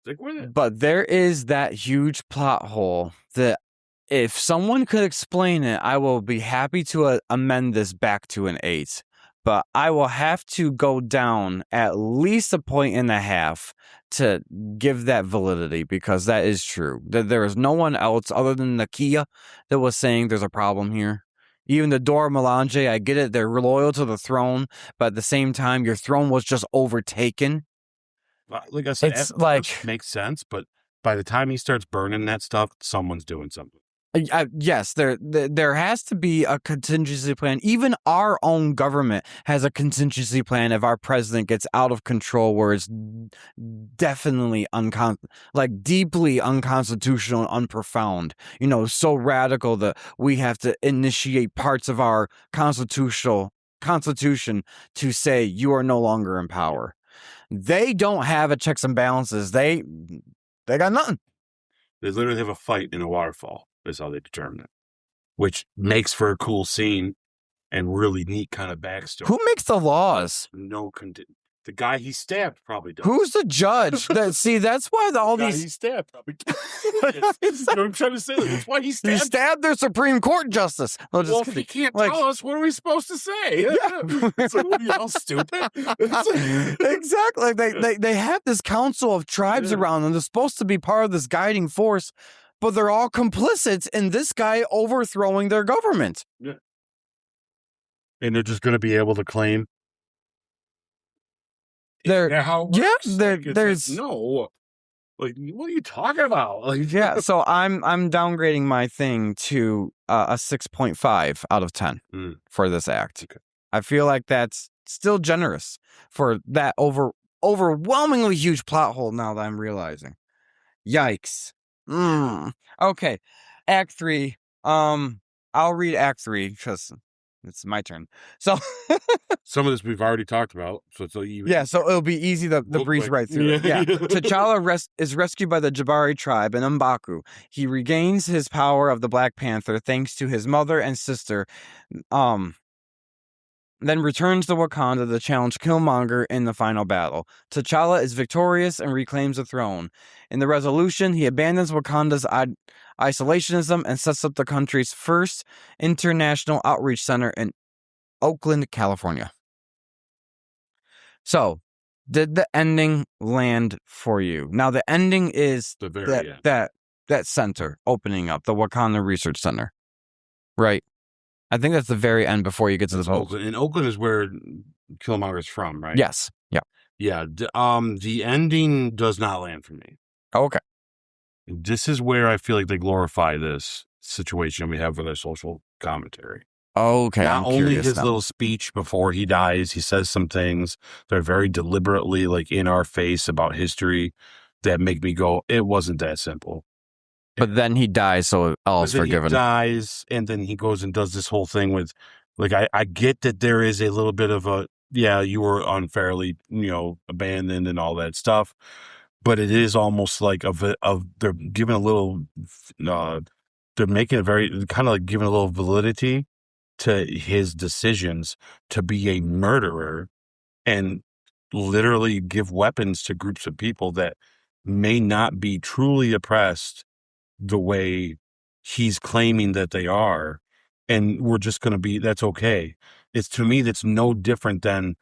Stick with it. But there is that huge plot hole that if someone could explain it, I will be happy to amend this back to an 8. But I will have to go down at least a 1.5 to give that validity, because that is true. That there is no one else other than Nakia that was saying there's a problem here. Even the Dora Milaje, I get it, they're loyal to the throne, but at the same time, your throne was just overtaken. Like I said, it's like makes sense, but by the time he starts burning that stuff, someone's doing something. Yes, there has to be a contingency plan. Even our own government has a contingency plan if our president gets out of control, where it's definitely deeply unconstitutional and unprofound. You know, so radical that we have to initiate parts of our constitution to say you are no longer in power. They don't have a checks and balances. They got nothing. They literally have a fight in a waterfall. Is how they determine it, which makes for a cool scene and really neat kind of backstory. Who makes the laws? The guy he stabbed probably does. Who's the judge? That's why all these he stabbed probably does. You know what I'm trying to say? That's why he stabbed their Supreme Court justice. Well, if he can't tell us, what are we supposed to say? Yeah. It's like, what are y'all stupid? Exactly. They have this council of tribes around them. They're supposed to be part of this guiding force, but they're all complicit in this guy overthrowing their government. Yeah. And they're just going to be able to claim. There's no. Like, what are you talking about? Like, yeah, so I'm downgrading my thing to a 6.5 out of 10 for this act. Okay. I feel like that's still generous for that overwhelmingly huge plot hole now that I'm realizing. Yikes. Okay. Act 3. I'll read Act 3 because it's my turn. So some of this we've already talked about. So so it'll be easy to breeze right through it. Yeah. T'Challa is rescued by the Jabari tribe in M'Baku. He regains his power of the Black Panther thanks to his mother and sister. Then returns to Wakanda to challenge Killmonger in the final battle. T'Challa is victorious and reclaims the throne. In the resolution, he abandons Wakanda's isolationism and sets up the country's first international outreach center in Oakland, California. So, did the ending land for you? Now, the ending is the very end. that center opening up, the Wakanda Research Center, right? I think that's the very end before you get to the boat. And Oakland is where Killmonger's from, right? Yes. Yeah. Yeah. The ending does not land for me. Okay. This is where I feel like they glorify this situation we have with our social commentary. Okay. Not only his little speech before he dies, he says some things that are very deliberately like in our face about history that make me go, it wasn't that simple. But then he dies, so all is forgiven. He dies, and then he goes and does this whole thing with, like, I get that there is a little bit of a, you were unfairly, abandoned and all that stuff, but it is almost like they're giving a little, they're making it very, kind of like giving a little validity to his decisions to be a murderer and literally give weapons to groups of people that may not be truly oppressed the way he's claiming that they are, and we're just going to be, that's okay. It's, to me, that's no different than,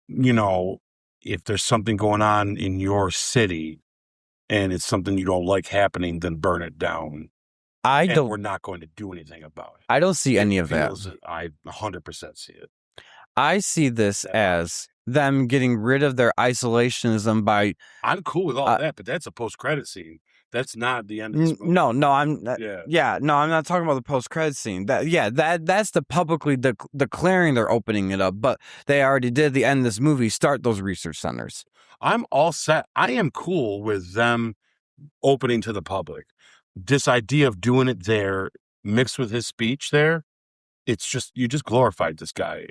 if there's something going on in your city and it's something you don't like happening, then burn it down. We're not going to do anything about it. I don't see any of that. I 100% see it. I see this as them getting rid of their isolationism by... I'm cool with all that, but that's a post-credit scene. That's not the end of this movie. No, I'm not talking about the post-credit scene. That's the publicly declaring they're opening it up, but they already did the end of this movie start those research centers. I'm all set. I am cool with them opening to the public. This idea of doing it there, mixed with his speech there, it's just, you just glorified this guy,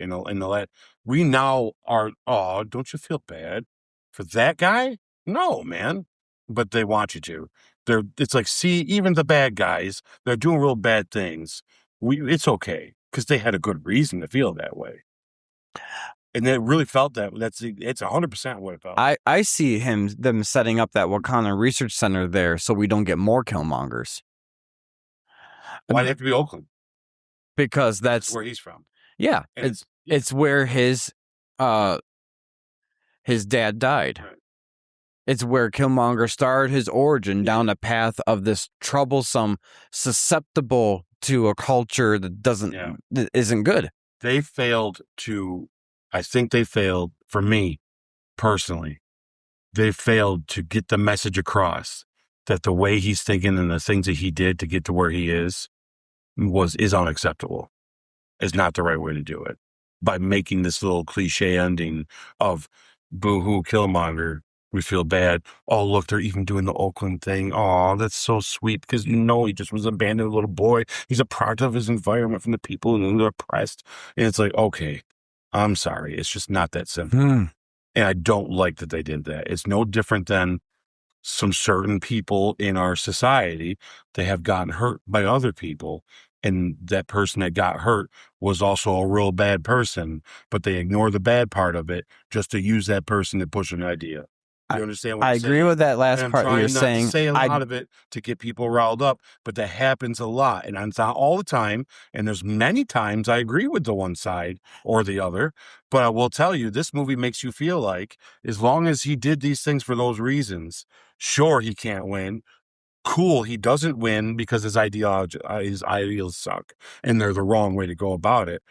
we now are, don't you feel bad for that guy? No, man. But they want you to. It's like, see, even the bad guys, they're doing real bad things. It's okay, because they had a good reason to feel that way. And they really felt that. It's 100% what it felt. I see them setting up that Wakanda Research Center there so we don't get more Killmongers. Why'd it have to be Oakland? Because that's where he's from. Yeah. It's where his dad died. Right. It's where Killmonger started his origin down a path of this troublesome, susceptible to a culture that isn't good. I think they failed, for me, personally, they failed to get the message across that the way he's thinking and the things that he did to get to where he is unacceptable. Is not the right way to do it. By making this little cliche ending of boo-hoo Killmonger, we feel bad. Oh, look, they're even doing the Oakland thing. Oh, that's so sweet, because he just was abandoned, a little boy. He's a product of his environment, from the people and they're oppressed. And it's like, okay, I'm sorry. It's just not that simple. And I don't like that they did that. It's no different than some certain people in our society. They have gotten hurt by other people. and that person that got hurt was also a real bad person, but they ignore the bad part of it just to use that person to push an idea. You understand what I I'm agree saying? with that And last I'm part that you're trying not to saying. say a lot of it to get people riled up, but that happens a lot. And it's not all the time. And there's many times I agree with the one side or the other. But I will tell you, this movie makes you feel like as long as he did these things for those reasons, sure, he can't win. Cool, he doesn't win because his ideals suck and they're the wrong way to go about it.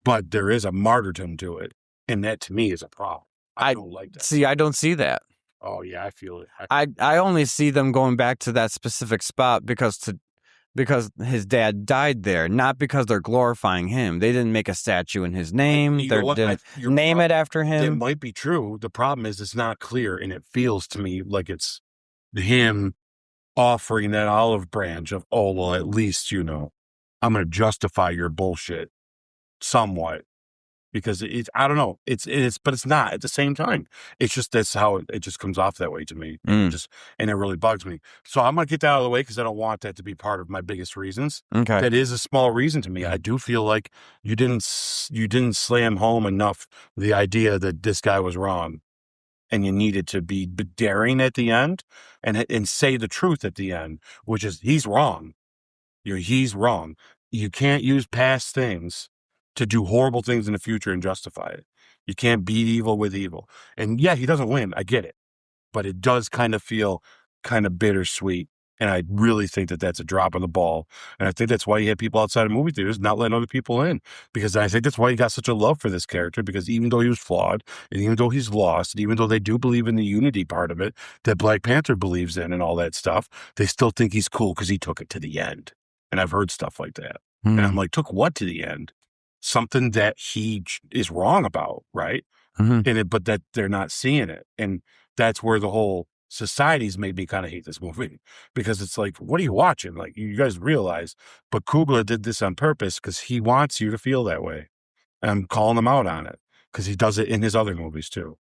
But there is a martyrdom to it. And that to me is a problem. I don't like that. See, I don't see that. Oh yeah, I feel it. I only see them going back to that specific spot because his dad died there, not because they're glorifying him. They didn't make a statue in his name. They didn't name it after him. It might be true. The problem is it's not clear, and it feels to me like it's him offering that olive branch of, oh, well, at least, I'm going to justify your bullshit somewhat. Because I don't know, but it's not at the same time. It's just, that's how it just comes off that way to me. And it really bugs me. So I'm going to get that out of the way because I don't want that to be part of my biggest reasons. Okay. That is a small reason to me. I do feel like you didn't slam home enough the idea that this guy was wrong. And you needed to be daring at the end and say the truth at the end, which is he's wrong. He's wrong. You can't use past things to do horrible things in the future and justify it. You can't beat evil with evil. And yeah, he doesn't win. I get it. But it does kind of feel kind of bittersweet. And I really think that that's a drop in the ball. And I think that's why you had people outside of movie theaters not letting other people in. Because I think that's why you got such a love for this character. Because even though he was flawed, and even though he's lost, and even though they do believe in the unity part of it that Black Panther believes in and all that stuff, they still think he's cool because he took it to the end. And I've heard stuff like that. And I'm like, took what to the end? Something that he is wrong about, right? But that they're not seeing it. And that's where the whole society's made me kind of hate this movie. Because it's like, what are you watching? Like, you guys realize, but Coogler did this on purpose because he wants you to feel that way. And I'm calling him out on it because he does it in his other movies too.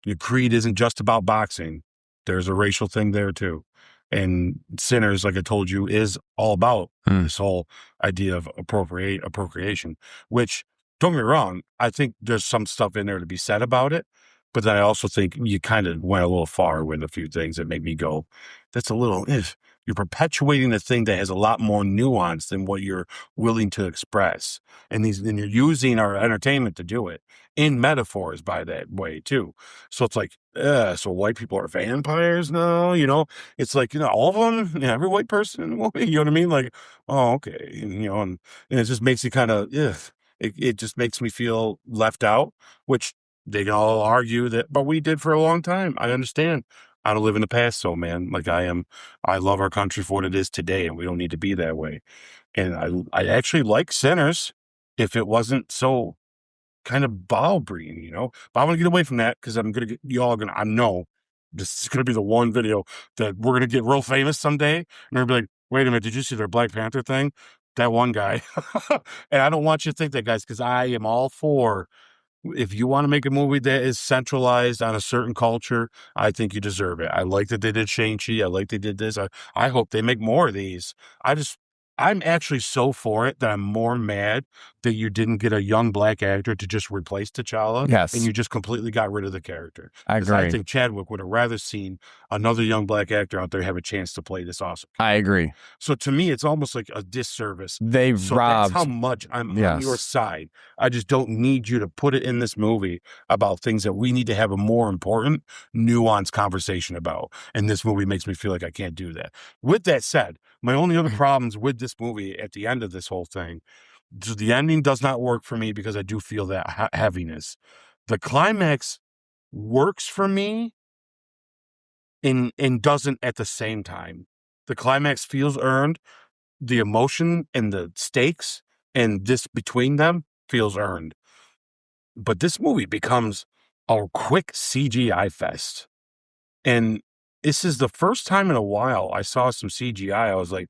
Your Creed isn't just about boxing. There's a racial thing there too. And Sinners, like I told you, is all about this whole idea of appropriation, which, don't get me wrong, I think there's some stuff in there to be said about it. But then I also think you kind of went a little far with a few things that make me go, that's a little, you're perpetuating the thing that has a lot more nuance than what you're willing to express. And you're using our entertainment to do it in metaphors by that way too. So it's like, so white people are vampires now, it's like, all of them, every white person, you know what I mean? Like, oh, okay. And it just makes you kind of, it just makes me feel left out, which they can all argue that, but we did for a long time. I understand. I don't live in the past, so man, like I love our country for what it is today, and we don't need to be that way. And I actually like Sinners if it wasn't so kind of bowel-breathing, But I'm gonna get away from that because I'm gonna get I know this is gonna be the one video that we're gonna get real famous someday, and they're gonna be like, wait a minute, did you see their Black Panther thing? That one guy. And I don't want you to think that, guys, because I am all for, if you want to make a movie that is centralized on a certain culture, I think you deserve it. I like that they did Shang-Chi. I like they did this. I hope they make more of these. I'm actually so for it that I'm more mad that you didn't get a young black actor to just replace T'Challa. Yes. And you just completely got rid of the character. I agree. I think Chadwick would have rather seen another young black actor out there have a chance to play this awesome character. I agree. So to me, it's almost like a disservice. They've robbed. That's how much I'm on your side. I just don't need you to put it in this movie about things that we need to have a more important, nuanced conversation about. And this movie makes me feel like I can't do that. With that said, my only other problems with this movie at the end of this whole thing, the ending does not work for me because I do feel that heaviness. The climax works for me and doesn't at the same time. The climax feels earned. The emotion and the stakes and this between them feels earned. But this movie becomes a quick CGI fest. And this is the first time in a while I saw some CGI. I was like,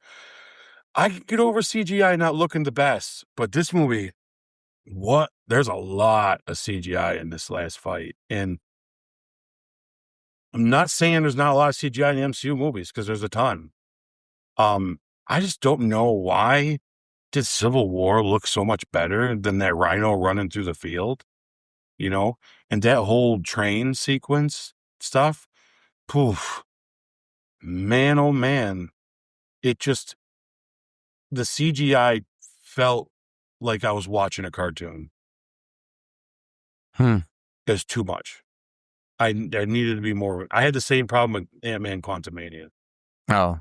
I can get over CGI not looking the best. But this movie, there's a lot of CGI in this last fight. And I'm not saying there's not a lot of CGI in the MCU movies, because there's a ton. I just don't know why did Civil War look so much better than that rhino running through the field? You know, and that whole train sequence stuff, poof, man, oh man, the CGI felt like I was watching a cartoon. There's too much. I needed to be more. I had the same problem with Ant-Man Quantumania. Oh,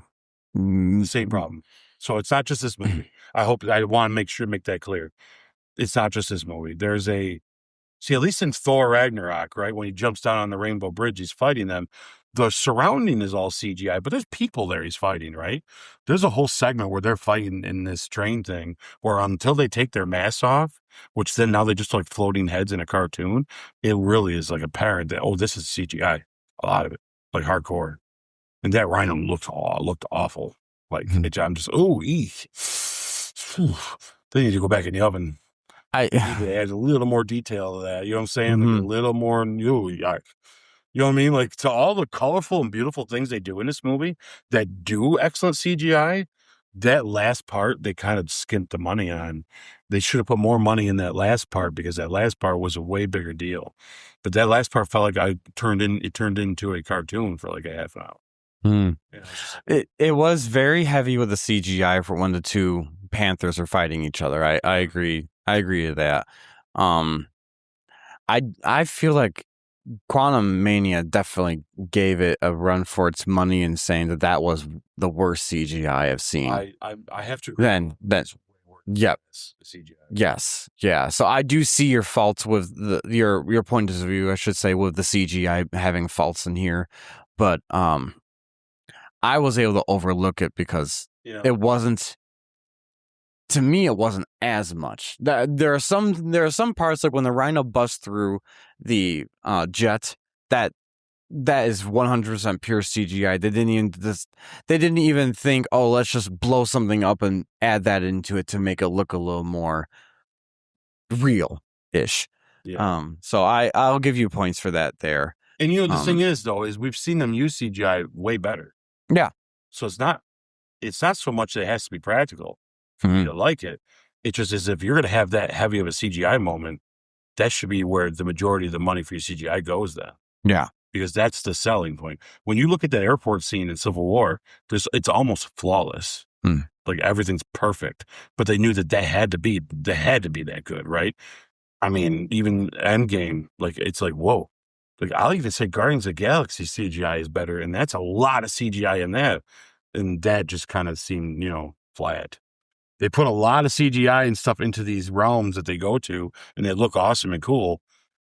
the same problem. So it's not just this movie. I want to make that clear. It's not just this movie. At least in Thor Ragnarok, right? When he jumps down on the Rainbow Bridge, he's fighting them. The surrounding is all CGI, but there's people there he's fighting, right? There's a whole segment where they're fighting in this train thing where until they take their masks off, which then now they're just like floating heads in a cartoon, it really is like apparent that, this is CGI. A lot of it, like hardcore. And that rhino looked awful. Like, I'm just, eek. They need to go back in the oven. They add a little more detail to that. You know what I'm saying? Like a little more, yuck. You know what I mean? Like, to all the colorful and beautiful things they do in this movie that do excellent CGI, that last part, they kind of skimped the money on. They should have put more money in that last part because that last part was a way bigger deal. But that last part felt like it turned into a cartoon for like a half an hour. Yeah, it was very heavy with the CGI for when the two Panthers are fighting each other. I agree. I agree to that. I feel like Quantum Mania definitely gave it a run for its money in saying that was the worst CGI I've seen. I have to agree. Then yep. CGI. Yes. Yeah. So I do see your faults with your point of view, I should say, with the CGI having faults in here. But I was able to overlook it because it wasn't, to me, it wasn't as much. There are some parts, like when the rhino busts through the jet, that is 100% pure CGI. They didn't even think, let's just blow something up and add that into it to make it look a little more real-ish. Yeah. So I'll give you points for that there. And the thing is, though, is we've seen them use CGI way better. Yeah. So it's not so much that it has to be practical for me to like it. It's just as if you're going to have that heavy of a CGI moment, that should be where the majority of the money for your CGI goes then. Yeah. Because that's the selling point. When you look at that airport scene in Civil War, it's almost flawless. Like everything's perfect. But they knew that had to be that good, right? I mean, even Endgame, like it's like, whoa. Like I'll even say Guardians of the Galaxy CGI is better, and that's a lot of CGI in that. And that just kind of seemed, flat. They put a lot of CGI and stuff into these realms that they go to, and they look awesome and cool,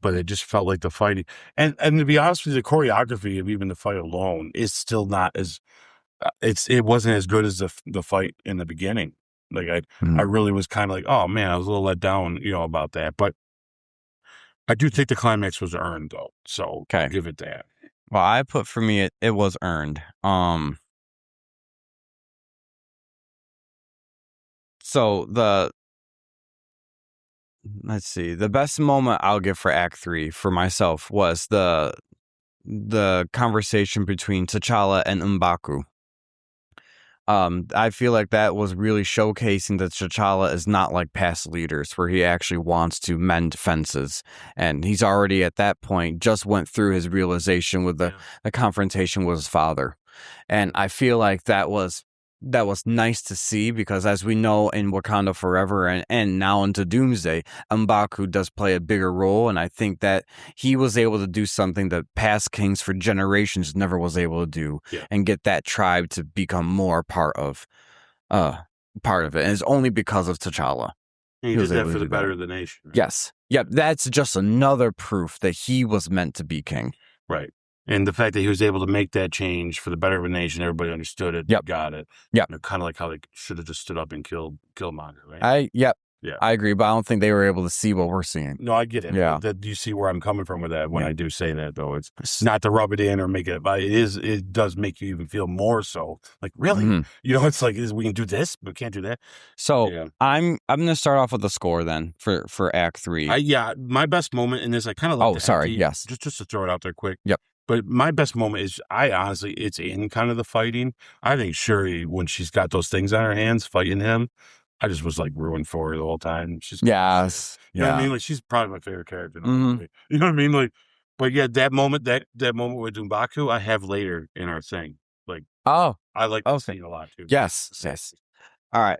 but it just felt like the fighting. And to be honest with you, the choreography of even the fight alone is still not as, it wasn't as good as the fight in the beginning. Like I really was kind of like, oh man, I was a little let down, about that. But I do think the climax was earned though. So I'll give it that. Well, I put for me, it was earned. So let's see, the best moment I'll give for Act 3 for myself was the conversation between T'Challa and M'Baku. I feel like that was really showcasing that T'Challa is not like past leaders where he actually wants to mend fences. And he's already at that point just went through his realization with the confrontation with his father. And I feel like that was nice to see because as we know in Wakanda Forever and now into Doomsday, M'Baku does play a bigger role. And I think that he was able to do something that past kings for generations never was able to do and get that tribe to become more part of it. And it's only because of T'Challa. He did that for the better of the nation. Right? Yes. Yep. That's just another proof that he was meant to be king. Right. And the fact that he was able to make that change for the better of a nation, everybody understood it, got it. Yeah. Kind of like how they should have just stood up and killed Killmonger, right? I agree, but I don't think they were able to see what we're seeing. No, I get it. Yeah. You see where I'm coming from with that when I do say that, though. It's not to rub it in or make it, but it does make you even feel more so. Like, really? It's like, we can do this, but we can't do that. So I'm going to start off with the score then for Act 3. My best moment in this, I kind of like yes. Just to throw it out there quick. Yep. But my best moment is, it's in kind of the fighting. I think Shuri, when she's got those things on her hands fighting him, I just was like ruined for her the whole time. She's yes, you know what I yeah. mean? Like she's probably my favorite character. You know what I mean? Like, but yeah, that moment with M'Baku, I have later in our thing. Like, I like that scene a lot too. Yes. All right,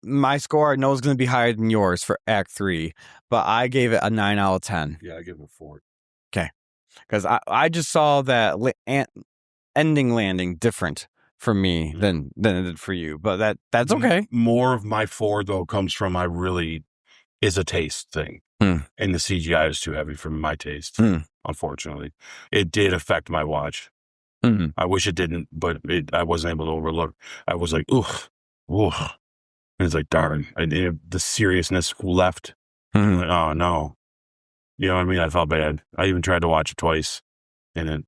my score I know is going to be higher than yours for Act 3, but I gave it a 9 out of 10. Yeah, I give it a 4. Okay, because I just saw that ending landing different for me than it did for you, but that's okay. More of my 4 though comes from is a taste thing, and the CGI is too heavy for my taste. Unfortunately, it did affect my watch. I wish it didn't, but I wasn't able to overlook. I was like, oof. And it's like, darn, the seriousness left. Like, oh no, you know what I mean? I felt bad. I even tried to watch it twice, and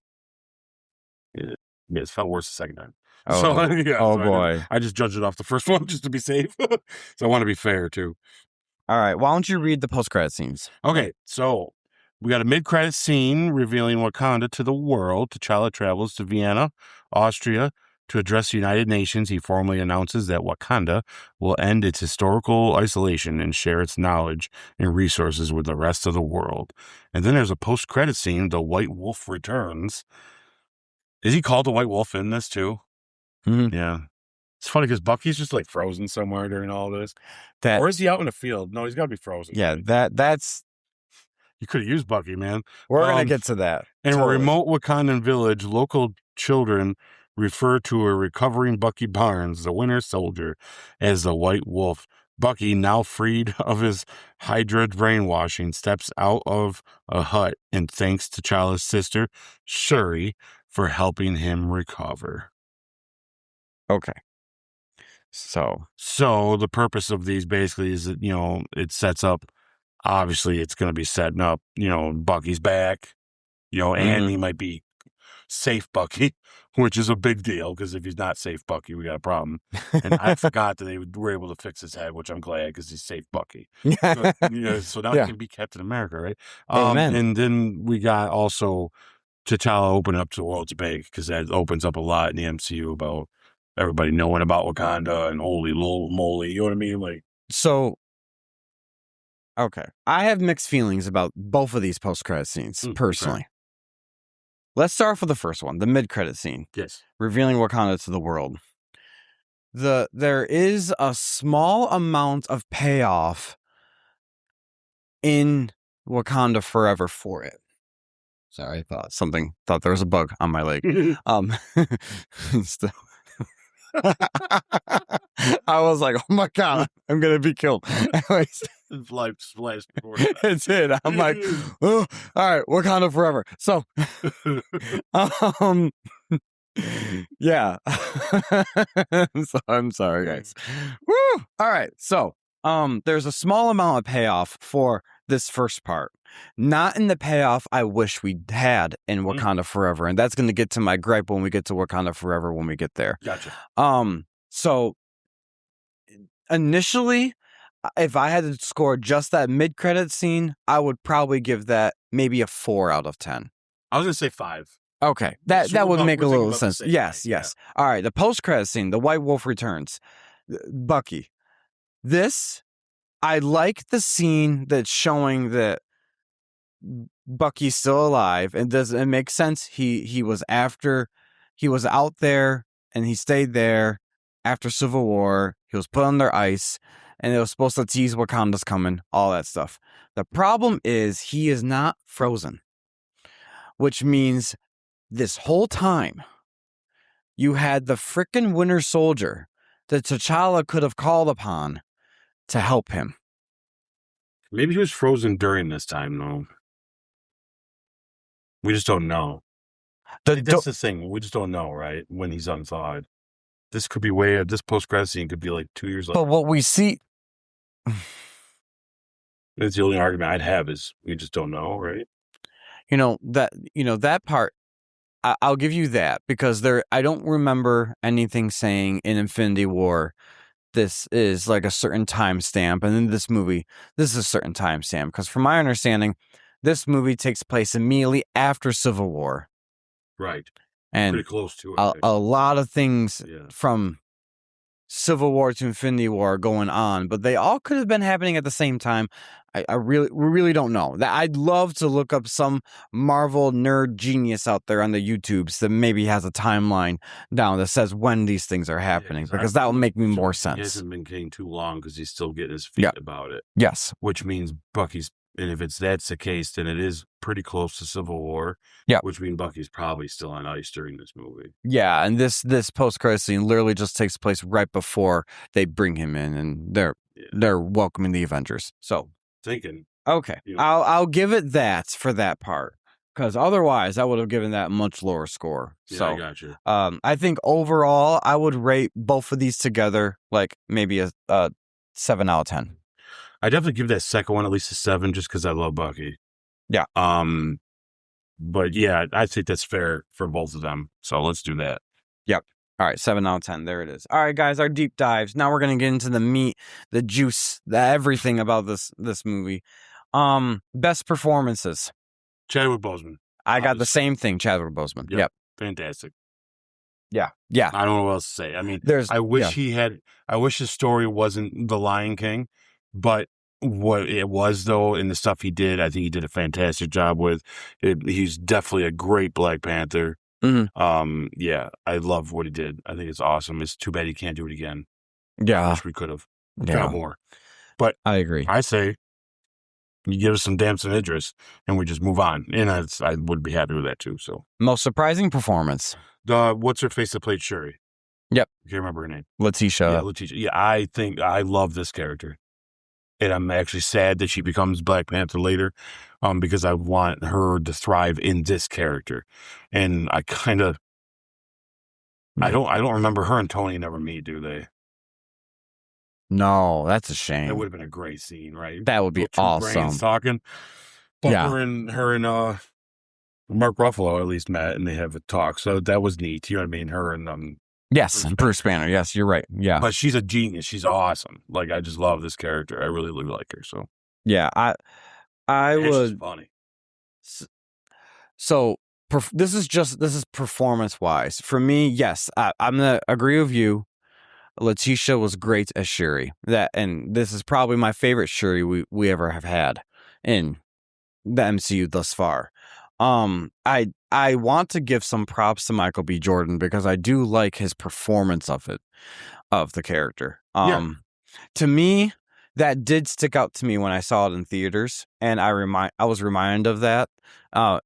it felt worse the second time. Boy! I just judged it off the first one just to be safe. So I want to be fair too. All right, why don't you read the post-credit scenes? Okay, so we got a mid-credit scene revealing Wakanda to the world. T'Challa travels to Vienna, Austria, to address the United Nations. He formally announces that Wakanda will end its historical isolation and share its knowledge and resources with the rest of the world. And then there's a post-credit scene. The White Wolf returns. Is he called the White Wolf in this too? Yeah. It's funny because Bucky's just like frozen somewhere during all this. Or is he out in the field? No, he's got to be frozen. Yeah, that's... You could have used Bucky, man. We're going to get to that. In a remote Wakandan village, local children refer to a recovering Bucky Barnes, the Winter Soldier, as the White Wolf. Bucky, now freed of his Hydra brainwashing, steps out of a hut and thanks T'Challa's sister, Shuri, for helping him recover. Okay. So the purpose of these basically is that, it sets up, obviously it's going to be setting up, Bucky's back, and he might be safe Bucky, which is a big deal because if he's not safe Bucky, we got a problem. And I forgot that they were able to fix his head, which I'm glad because he's safe Bucky. So now he can be Captain America, right? Amen. And then we got also T'Challa opening up to the world's big because that opens up a lot in the MCU about everybody knowing about Wakanda and holy lol moly, you know what I mean? Like, so, okay. I have mixed feelings about both of these post-credit scenes, personally. Okay. Let's start off with the first one, the mid-credit scene. Yes. Revealing Wakanda to the world. There is a small amount of payoff in Wakanda Forever for it. Sorry, I thought there was a bug on my leg. I was like, oh my God, I'm going to be killed. Anyways. Life splashed before it's it. I'm like, oh, all right, Wakanda Forever. So, yeah. So, I'm sorry, guys. Woo! All right. So, there's a small amount of payoff for this first part. Not in the payoff I wish we had in Wakanda Forever. And that's going to get to my gripe when we get to Wakanda Forever when we get there. Gotcha. So, initially, if I had to score just that mid-credit scene, I would probably give that maybe a 4 out of 10. I was going to say 5. Okay, that would make a little sense. Yes. Yeah. All right, the post-credit scene, the White Wolf returns. Bucky. This, I like the scene that's showing that Bucky's still alive. And does it make sense? He was out there and he stayed there after Civil War. He was put under ice. And it was supposed to tease Wakanda's coming, all that stuff. The problem is he is not frozen, which means this whole time you had the frickin' Winter Soldier that T'Challa could have called upon to help him. Maybe he was frozen during this time, though. We just don't know. That's the thing. We just don't know, right? When he's unthawed. This could be this post-credit scene could be like 2 years later. But what we see... That's the only argument I'd have is we just don't know, right? That part, I'll give you that because I don't remember anything saying in Infinity War, this is like a certain timestamp. And in this movie, this is a certain timestamp. Because from my understanding, this movie takes place immediately after Civil War. Right. And pretty close to it. A lot of things from Civil War to Infinity War going on, but they all could have been happening at the same time. We really don't know. I'd love to look up some Marvel nerd genius out there on the YouTubes that maybe has a timeline down that says when these things are happening, because that will make me more sense. He hasn't been getting too long because he's still getting his feet about it. Yes. Which means Bucky's, and if that's the case, then it is pretty close to Civil War. Yeah. Which means Bucky's probably still on ice during this movie. Yeah, and this post-credit scene literally just takes place right before they bring him in, and they're welcoming the Avengers. So thinking. Okay. I'll give it that for that part, because otherwise I would have given that much lower score. Yeah, so I got you. I think overall I would rate both of these together like maybe a 7 out of 10. I definitely give that second one at least a 7 just because I love Bucky. Yeah. But yeah, I think that's fair for both of them. So let's do that. Yep. All right, 7 out of 10. There it is. All right, guys, our deep dives. Now we're gonna get into the meat, the juice, everything about this movie. Best performances. Chadwick Boseman. I got the same thing, Chadwick Boseman. Yep. Fantastic. Yeah. I don't know what else to say. I mean, I wish his story wasn't The Lion King, but what it was, though, in the stuff he did, I think he did a fantastic job with it. He's definitely a great Black Panther. Mm-hmm. Yeah, I love what he did. I think it's awesome. It's too bad he can't do it again. Yeah. I wish we could have got more. But I agree. I say you give us some Damson Idris and we just move on. And I would be happy with that too. So most surprising performance. What's her face that played Shuri? Yep. I can't remember her name. Letitia. Yeah, Letitia. Yeah, I think I love this character. And I'm actually sad that she becomes Black Panther later, because I want her to thrive in this character. And I kind of, I don't remember her and Tony never meet, do they? No, that's a shame. That would have been a great scene, right? That would be awesome. Brains talking. But her and Mark Ruffalo at least met and they have a talk. So that was neat. You know what I mean? Her and yes, Bruce Banner. Yes, you're right. Yeah. But she's a genius. She's awesome. Like, I just love this character. I really, really like her. So yeah, I would. She's funny. So this is performance wise for me. Yes, I'm gonna agree with you. Letitia was great as Shuri. And this is probably my favorite Shuri we ever have had in the MCU thus far. I want to give some props to Michael B. Jordan because I do like his performance of the character. To me, that did stick out to me when I saw it in theaters, and I was reminded of that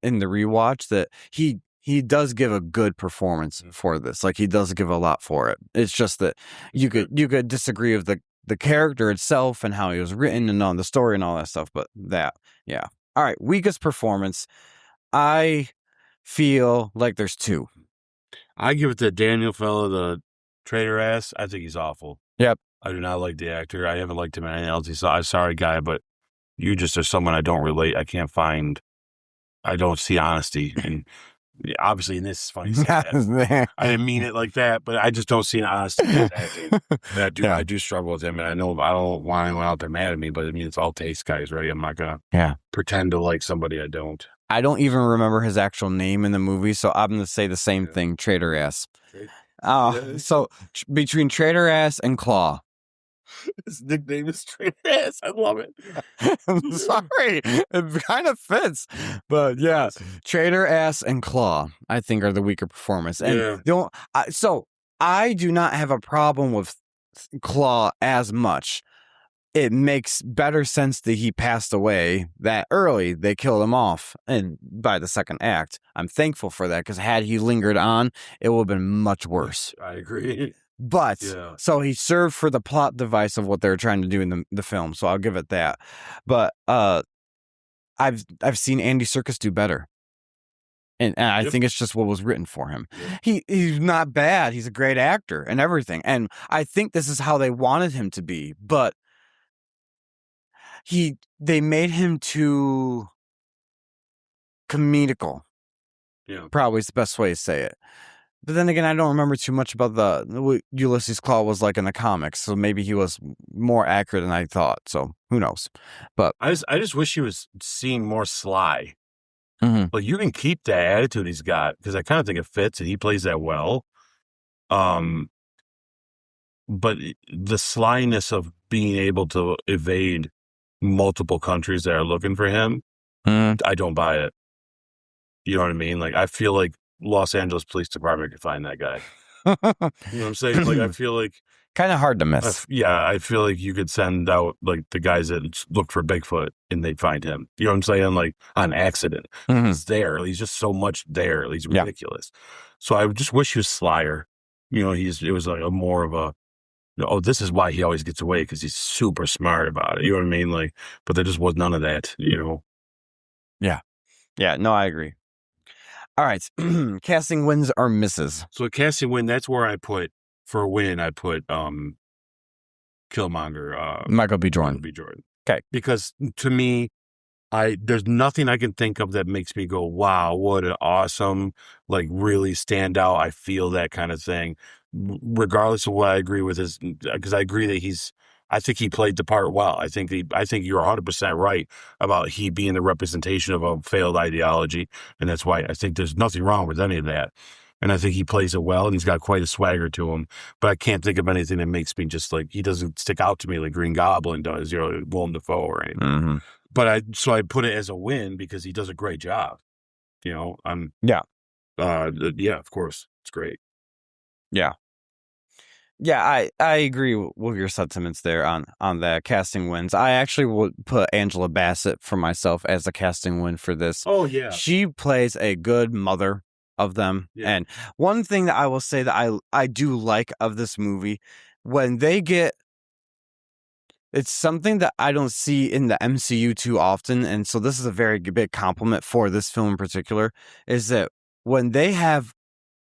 in the rewatch that he does give a good performance for this. Like, he does give a lot for it. It's just that you could disagree with the character itself and how he was written and on the story and all that stuff, but yeah. All right, weakest performance. I feel like there's 2. I give it to Daniel fella, the traitor ass. I think he's awful. Yep. I do not like the actor. I haven't liked him in anything else. I'm sorry, guy, but you just are someone I don't relate. I don't see honesty. And obviously in this, funny stuff, I didn't mean it like that, but I just don't see an honesty in his acting. I do struggle with him, and I know I don't want anyone out there mad at me, but I mean, it's all taste, guys, right? I'm not going to pretend to like somebody I don't. I don't even remember his actual name in the movie, so I'm going to say the same thing, traitor ass. So between traitor ass and Claw. His nickname is traitor ass. I love it. I'm sorry. It kind of fits. But yeah, traitor ass and Claw, I think, are the weaker performance. And so I do not have a problem with Claw as much. It makes better sense that he passed away that early. They killed him off, and by the second act, I'm thankful for that, because had he lingered on, it would have been much worse. I agree. But so he served for the plot device of what they were trying to do in the film. So I'll give it that. But I've seen Andy Serkis do better. And I think it's just what was written for him. He's not bad. He's a great actor and everything. And I think this is how they wanted him to be. But they made him too comedical. Yeah. Probably is the best way to say it. But then again, I don't remember too much about what Ulysses Claw was like in the comics. So maybe he was more accurate than I thought. So who knows? But I just wish he was seen more sly. Mm-hmm. Like, you can keep that attitude he's got, because I kind of think it fits and he plays that well. but the slyness of being able to evade multiple countries that are looking for him, I don't buy it. You know what I mean? Like, I feel like Los Angeles Police Department could find that guy. You know what I'm saying? Like, I feel like kind of hard to miss. I feel like you could send out like the guys that look for Bigfoot and they'd find him. You know what I'm saying? Like, on accident. He's there. He's just so much there. He's ridiculous. So I just wish he was slyer. You know, it was like a more of a, this is why he always gets away, because he's super smart about it. You know what I mean? Like, but there just was none of that, you know? Yeah. Yeah, no, I agree. All right. Casting wins or misses. So a casting win, that's where I put, for a win, I put Killmonger. Michael B. Jordan. Okay. Because to me, there's nothing I can think of that makes me go, wow, what an awesome, like, really stand out. I feel that kind of thing, regardless of what I agree with his, because I agree that I think he played the part well. I think you're 100% right about he being the representation of a failed ideology. And that's why I think there's nothing wrong with any of that. And I think he plays it well, and he's got quite a swagger to him. But I can't think of anything that makes me just like, he doesn't stick out to me like Green Goblin does, Willem Dafoe or anything. But I put it as a win because he does a great job. Yeah, of course. It's great. Yeah. Yeah, I agree with your sentiments there on the casting wins. I actually would put Angela Bassett for myself as a casting win for this. Oh, yeah. She plays a good mother of them. Yeah. And one thing that I will say that I do like of this movie, when they get, it's something that I don't see in the MCU too often, and so this is a very big compliment for this film in particular, is that when they have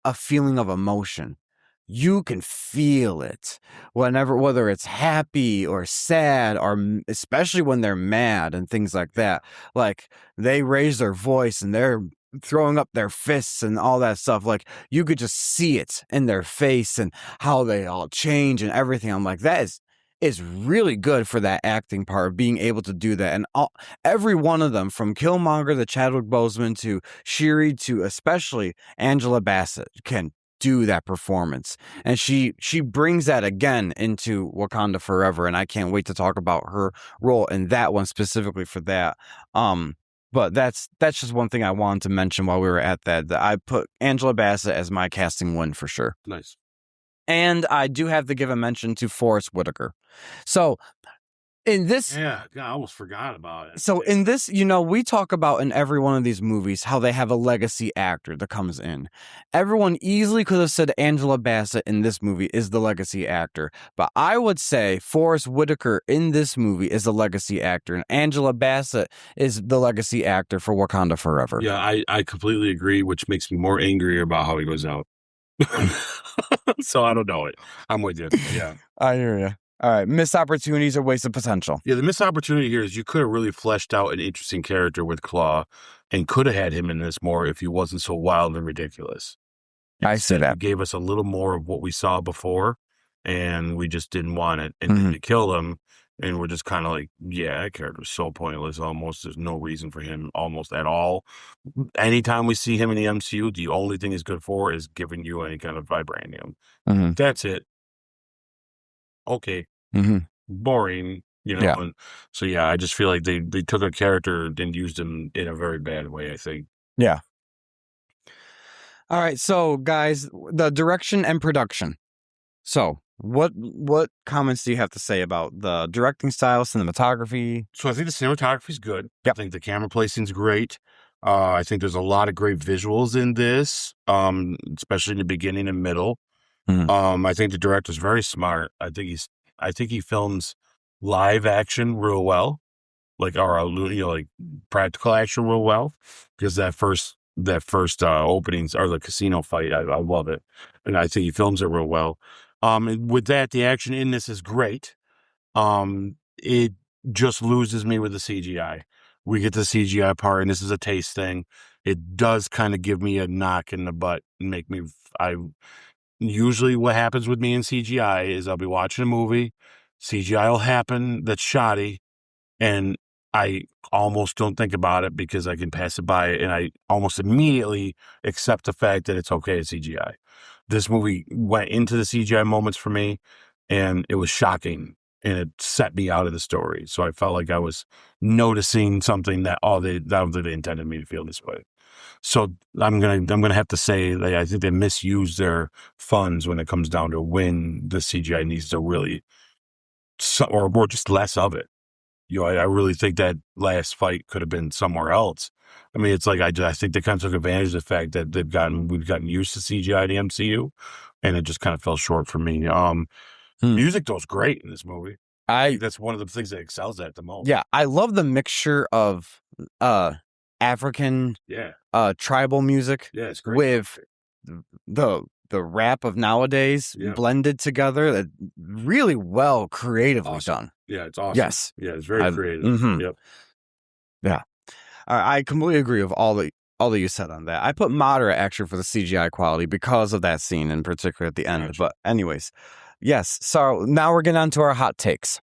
a feeling of emotion, you can feel it whether it's happy or sad, or especially when they're mad and things like that. Like, they raise their voice and they're throwing up their fists and all that stuff. Like, you could just see it in their face and how they all change and everything. I'm like, that is really good for that acting part of being able to do that. And every one of them, from Killmonger to Chadwick Boseman to Shuri to especially Angela Bassett, can do that performance. And she brings that again into Wakanda Forever, and I can't wait to talk about her role in that one specifically for that. But that's just one thing I wanted to mention while we were at that I put Angela Bassett as my casting win for sure. Nice. And I do have to give a mention to Forrest Whitaker. So in this... Yeah, I almost forgot about it. So in this, we talk about in every one of these movies how they have a legacy actor that comes in. Everyone easily could have said Angela Bassett in this movie is the legacy actor. But I would say Forrest Whitaker in this movie is the legacy actor. And Angela Bassett is the legacy actor for Wakanda Forever. Yeah, I completely agree, which makes me more angry about how he goes out. So I don't know it. I'm with you. Yeah. I hear you. All right. Missed opportunities or wasted potential. Yeah, the missed opportunity here is you could have really fleshed out an interesting character with Claw and could have had him in this more if he wasn't so wild and ridiculous. I see that. He gave us a little more of what we saw before, and we just didn't want it. And then to kill him, and we're just kind of like, yeah, that character was so pointless almost. There's no reason for him almost at all. Anytime we see him in the MCU, the only thing he's good for is giving you any kind of vibranium. That's it. Okay. Boring, Yeah. And so, yeah, I just feel like they took a character and used him in a very bad way, I think. Yeah. All right. So, guys, the direction and production. So, what comments do you have to say about the directing style, cinematography? So I think the cinematography is good. Yep. I think the camera placing is great. I think there's a lot of great visuals in this, especially in the beginning and middle. I think the director's very smart. I think he films live action real well, like like practical action real well, because that first openings or the casino fight, I love it, and I think he films it real well. And with that, the action in this is great. It just loses me with the CGI. We get the CGI part, and this is a taste thing. It does kind of give me a knock in the butt and make me. Usually what happens with me in CGI is I'll be watching a movie, CGI will happen that's shoddy, and I almost don't think about it because I can pass it by, and I almost immediately accept the fact that it's okay at CGI. This movie went into the CGI moments for me, and it was shocking, and it set me out of the story. So I felt like I was noticing something that they intended me to feel this way. So I'm gonna have to say that I think they misuse their funds when it comes down to when the CGI needs to really, or more just less of it. I really think that last fight could have been somewhere else. I mean, it's like I think they kind of took advantage of the fact that we've gotten used to CGI in the MCU, and it just kind of fell short for me. Music though is great in this movie. That's one of the things that excels at the most. Yeah, I love the mixture of African tribal music it's great. With the rap of nowadays blended together. Really well creatively done. Yeah, it's awesome. Yes. Yeah, it's very creative. Yep. Yeah. I completely agree with all that you said on that. I put moderate actually for the CGI quality because of that scene in particular at the end. Gotcha. But anyways, yes. So now we're getting on to our hot takes.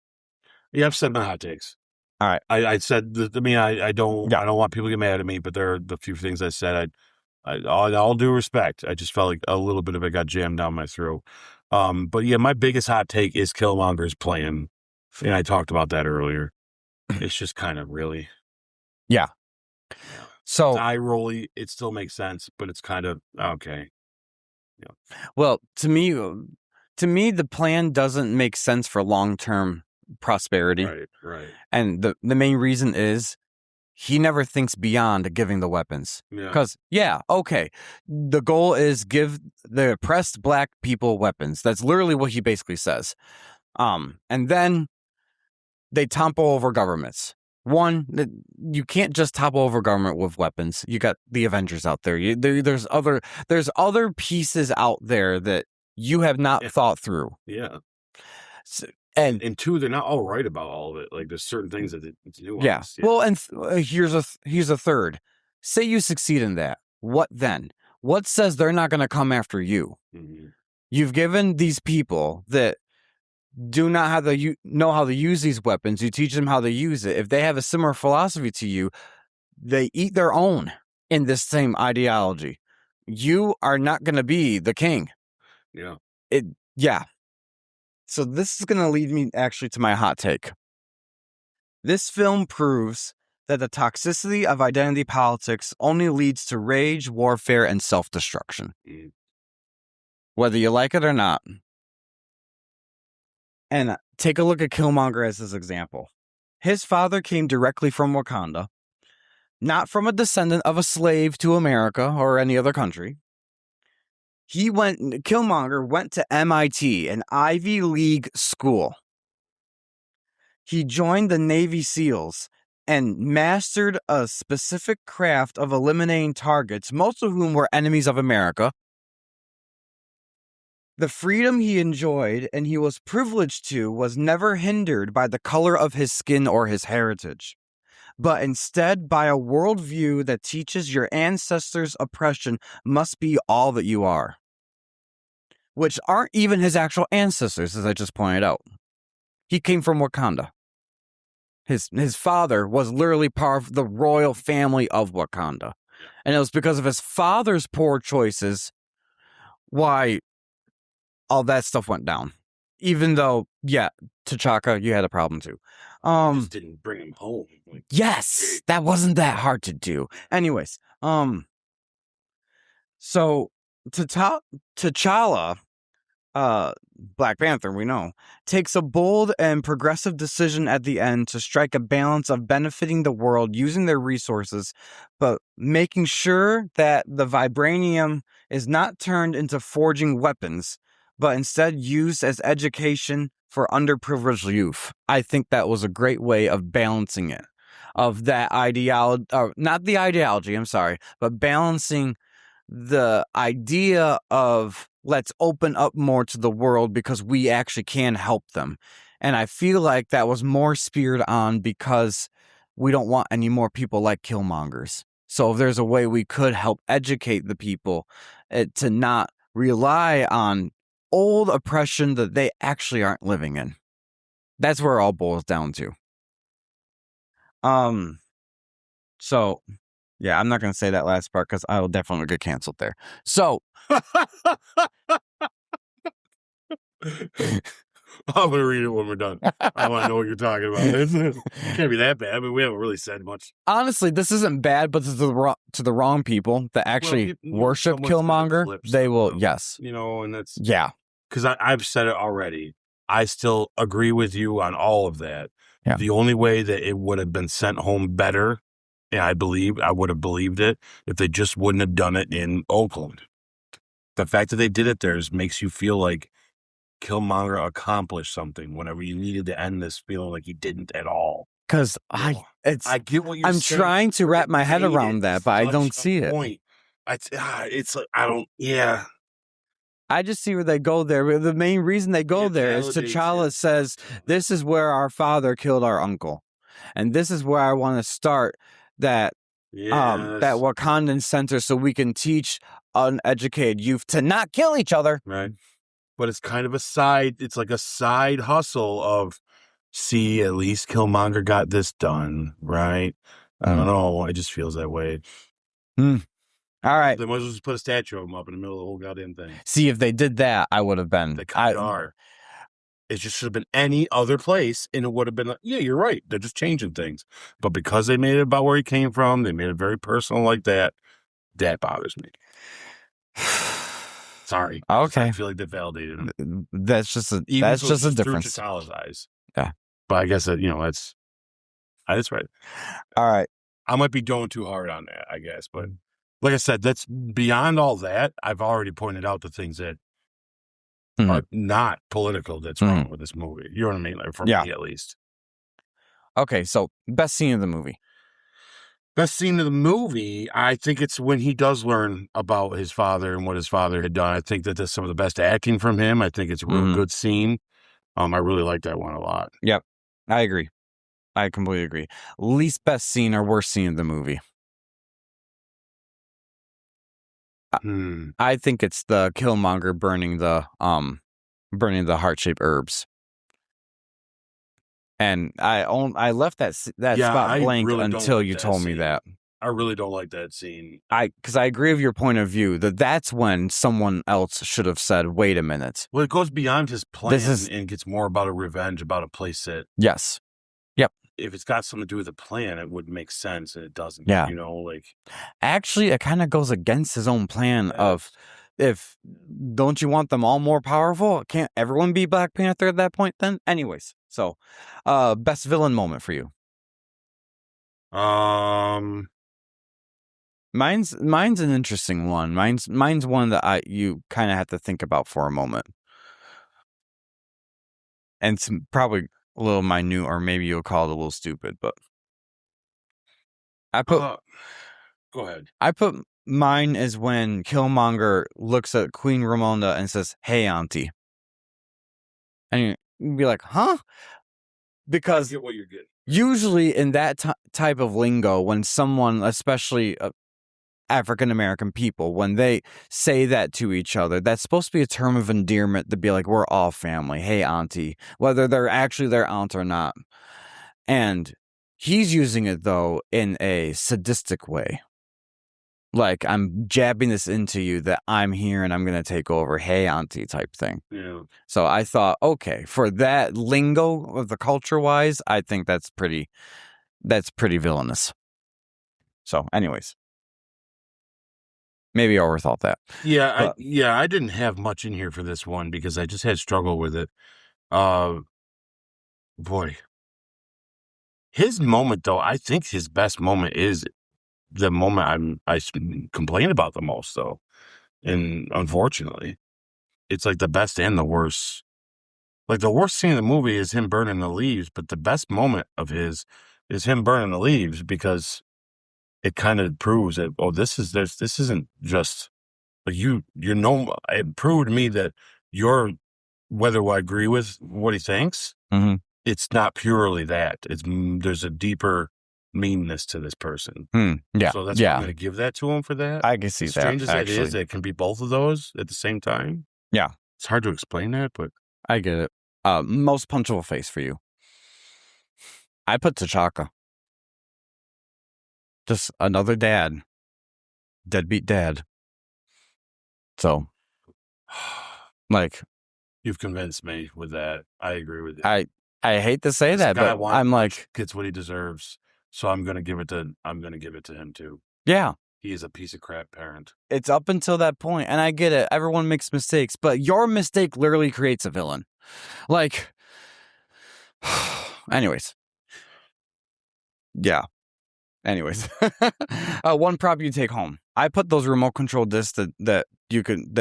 Yeah, I've said my hot takes. All right. I said that, I mean, I don't want people to get mad at me, but there are the few things I said. All due respect, I just felt like a little bit of it got jammed down my throat. But yeah, my biggest hot take is Killmonger's plan, and I talked about that earlier. It's just kind of really, So eye rolly. It still makes sense, but it's kind of okay. Yeah. Well, to me, the plan doesn't make sense for long-term prosperity. Right. And the main reason is he never thinks beyond giving the weapons. Because, the goal is give the oppressed black people weapons. That's literally what he basically says. And then they topple over governments. One, you can't just topple over government with weapons. You got the Avengers out there. There's other pieces out there that you have not thought through. Yeah. So, and two, they're not all right about all of it. Like there's certain things that it's nuanced. Yeah. Well, and here's a third. Say you succeed in that. What then? What says they're not going to come after you? Mm-hmm. You've given these people that do not know how to use these weapons. You teach them how to use it. If they have a similar philosophy to you, they eat their own in this same ideology. You are not going to be the king. Yeah. So this is going to lead me actually to my hot take. This film proves that the toxicity of identity politics only leads to rage, warfare, and self-destruction. Whether you like it or not. And take a look at Killmonger as his example. His father came directly from Wakanda, not from a descendant of a slave to America or any other country. Killmonger went to MIT, an Ivy League school. He joined the Navy SEALs and mastered a specific craft of eliminating targets, most of whom were enemies of America. The freedom he enjoyed and he was privileged to was never hindered by the color of his skin or his heritage, but instead by a worldview that teaches your ancestors' oppression must be all that you are. Which aren't even his actual ancestors, as I just pointed out. He came from Wakanda. His father was literally part of the royal family of Wakanda. And it was because of his father's poor choices why all that stuff went down. Even though, T'Chaka, you had a problem too. Just didn't bring him home. Yes, that wasn't that hard to do. Anyways, so T'Challa, Black Panther, we know, takes a bold and progressive decision at the end to strike a balance of benefiting the world using their resources, but making sure that the vibranium is not turned into forging weapons, but instead used as education for underprivileged youth. I think that was a great way of balancing it, of that ideology, not the ideology, I'm sorry, but balancing the idea of let's open up more to the world because we actually can help them. And I feel like that was more speared on because we don't want any more people like Killmongers. So if there's a way we could help educate the people to not rely on old oppression that they actually aren't living in. That's where it all boils down to. So, yeah, I'm not going to say that last part because I will definitely get canceled there. So, I'm gonna read it when we're done. I want to know what you're talking about. It can't be that bad. I mean, we haven't really said much. Honestly, this isn't bad, but to the wrong people that actually worship Killmonger, they will. Yes, and that's because I've said it already. I still agree with you on all of that. Yeah. The only way that it would have been sent home better, and I would have believed it if they just wouldn't have done it in Oakland. The fact that they did it there makes you feel like Killmonger accomplished something whenever you needed to end this feeling like he didn't at all. Because I get what you're saying. I'm trying to wrap my head around that, but I don't see it. It's like, I don't, I just see where they go there. The main reason they go there is T'Challa says, this is where our father killed our uncle. And this is where I want to start that Wakandan center so we can teach uneducated youth to not kill each other. Right. But it's kind of it's like a side hustle of, see, at least Killmonger got this done, right? I don't know. It just feels that way. All right. They might as well just put a statue of him up in the middle of the whole goddamn thing. See, if they did that, I would have been. They kind of are. It just should have been any other place, and it would have been like, yeah, you're right. They're just changing things. But because they made it about where he came from, they made it very personal like that. That bothers me. Sorry. Okay. I feel like they validated him. That's just a difference. Through T'Challa's eyes. Yeah. But I guess that, that's right. All right. I might be going too hard on that, I guess. But like I said, that's beyond all that. I've already pointed out the things that are not political that's wrong with this movie. You know what I mean? Like for me, at least. Okay, so best scene of the movie. Best scene of the movie, I think it's when he does learn about his father and what his father had done. I think that that's some of the best acting from him. I think it's a real good scene. I really like that one a lot. Yep, I agree. I completely agree. Least best scene or worst scene of the movie? I think it's the Killmonger burning the heart-shaped herbs. And I left that spot blank really until you told me that. I really don't like that scene. Because I agree with your point of view that's when someone else should have said, "Wait a minute." Well, it goes beyond his plan and gets more about a revenge, about a place that. Yes. Yep. If it's got something to do with the plan, it would make sense, and it doesn't. Yeah. Actually, it kind of goes against his own plan of, if don't you want them all more powerful? Can't everyone be Black Panther at that point then? Anyways, so best villain moment for you. Mine's an interesting one. Mine's one that you kind of have to think about for a moment. And it's probably a little minute, or maybe you'll call it a little stupid, but I put go ahead. I put mine is when Killmonger looks at Queen Ramonda and says, "Hey, Auntie." And you'd be like, huh? Because I get what you're getting. Usually in that type of lingo, when someone, especially African-American people, when they say that to each other, that's supposed to be a term of endearment to be like, we're all family. Hey, Auntie. Whether they're actually their aunt or not. And he's using it, though, in a sadistic way. Like, I'm jabbing this into you that I'm here and I'm going to take over. Hey, Auntie type thing. Yeah. So I thought, okay, for that lingo of the culture-wise, I think that's pretty villainous. So, anyways. Maybe I overthought that. Yeah, I didn't have much in here for this one because I just had struggle with it. Boy. His moment, though, I think his best moment is the moment I complain about the most, though. And unfortunately, it's like the best and the worst. Like the worst scene in the movie is him burning the leaves, but the best moment of his is him burning the leaves because it kind of proves that, this isn't just like it proved to me that whether I agree with what he thinks, it's not purely that. There's a deeper meanness to this person. Yeah. So that's why I'm going to give that to him for that. I can see that. Strange as that is, it can be both of those at the same time. Yeah. It's hard to explain that, but I get it. Most punchable face for you. I put T'Chaka. Just another dad. Deadbeat dad. So, like, You've convinced me with that. I agree with you. I hate to say that, but I'm like, gets what he deserves, so I'm gonna give it to him too. Yeah. He is a piece of crap parent. It's up until that point, and I get it. Everyone makes mistakes, but your mistake literally creates a villain. Like, anyways. Yeah. Anyways. One prop you take home. I put those remote control discs that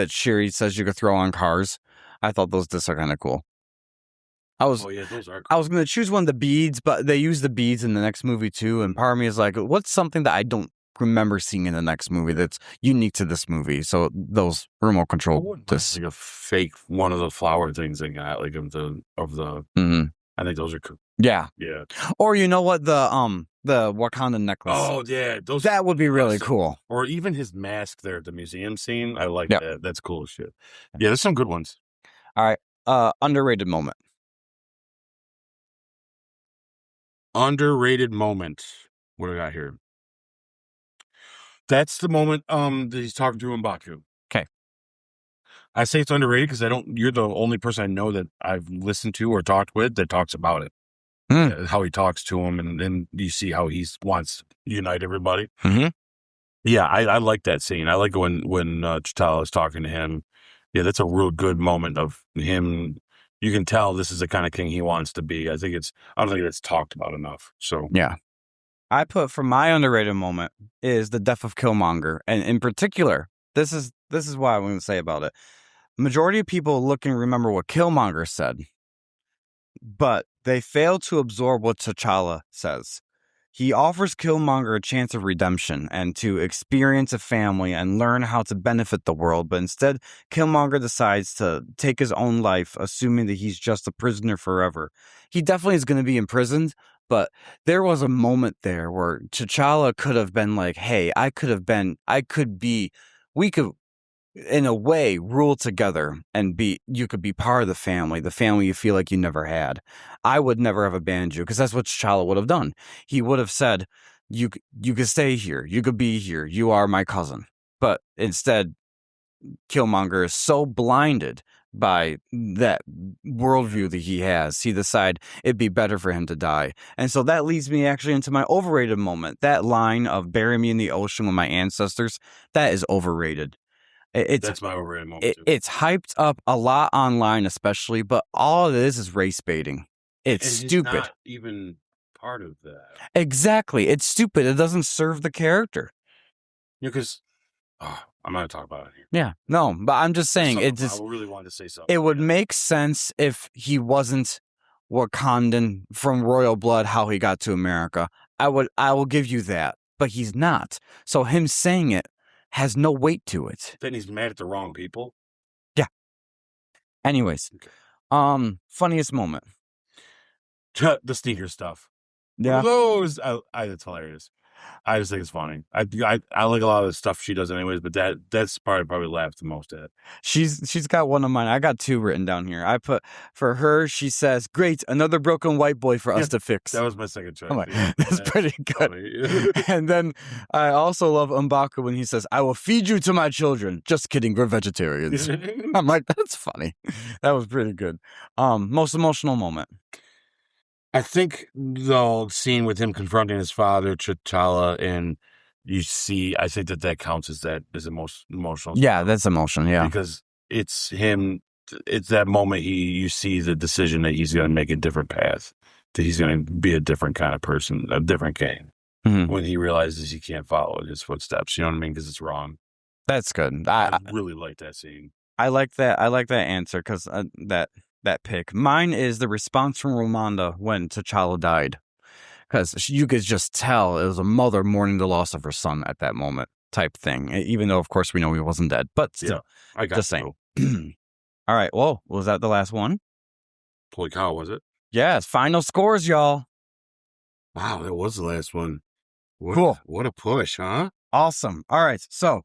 Sherry says you could throw on cars. I thought those discs are kind of cool. those are cool. I was going to choose one of the beads, but they use the beads in the next movie too, and part of me is like, what's something that I don't remember seeing in the next movie that's unique to this movie? So those remote control discs. Like a fake one of the flower things they got, like of the Mm-hmm. I think those are cool. Yeah. Yeah. Or you know what, the Wakanda necklace. Oh yeah, that would be really cool. Or even his mask there at the museum scene. I like that. That's cool as shit. Yeah, there's some good ones. All right. Underrated moment. Underrated moment. What do I got here? That's the moment that he's talking to M'Baku. Okay. I say it's underrated because you're the only person I know that I've listened to or talked with that talks about it. How he talks to him, and you see how he wants to unite everybody. Mm-hmm. Yeah, I like that scene. I like when T'Challa is talking to him. Yeah, that's a real good moment of him. You can tell this is the kind of king he wants to be. I don't think it's talked about enough. So yeah, I put for my underrated moment is the death of Killmonger, and in particular, this is what I'm going to say about it. Majority of people look and remember what Killmonger said, but they fail to absorb what T'Challa says. He offers Killmonger a chance of redemption and to experience a family and learn how to benefit the world, but instead, Killmonger decides to take his own life, assuming that he's just a prisoner forever. He definitely is going to be imprisoned, but there was a moment there where T'Challa could have been like, hey, we could, in a way, rule together and you could be part of the family you feel like you never had. I would never have abandoned you, because that's what T'Challa would have done. He would have said, you could stay here, you could be here, you are my cousin. But instead, Killmonger is so blinded by that worldview that he has, he decided it'd be better for him to die. And so that leads me actually into my overrated moment. That line of bury me in the ocean with my ancestors, that is overrated. That's my overrated moment too. It's hyped up a lot online, especially, but all it is race baiting. It's stupid. Not even part of that. Exactly. It's stupid. It doesn't serve the character. Because I'm going to talk about it here. Yeah. No, but I'm just saying I really wanted to say something. It would make sense if he wasn't Wakandan from royal blood, how he got to America. I will give you that. But he's not. So him saying it has no weight to it. Then he's mad at the wrong people. Yeah. Anyways, funniest moment. The sneaker stuff. Yeah. Those, it's hilarious. I just think it's funny. I like a lot of the stuff she does anyways, but that's probably laughed the most at. She's got one of mine. I got two written down here. I put, for her, she says, great, another broken white boy for us to fix. That was my second choice. Like, that's pretty good. And then I also love M'Baku when he says, I will feed you to my children. Just kidding, we're vegetarians. I'm like, that's funny. That was pretty good. Most emotional moment. I think the scene with him confronting his father, T'Challa, and I think that counts as the most emotional. Yeah, that's emotion. Yeah, because it's him. It's that moment you see the decision that he's going to make a different path, that he's going to be a different kind of person, a different king. Mm-hmm. When he realizes he can't follow in his footsteps, you know what I mean? Because it's wrong. That's good. I really like that scene. I like that. I like that answer because that pick. Mine is the response from Ramonda when T'Challa died, because you could just tell it was a mother mourning the loss of her son at that moment type thing, even though of course we know he wasn't dead, but still, I got just saying. All right, well, was that the last one? Holy cow, was it? Yes, final scores, y'all. Wow, that was the last one. Cool. What a push, huh? Awesome. All right, so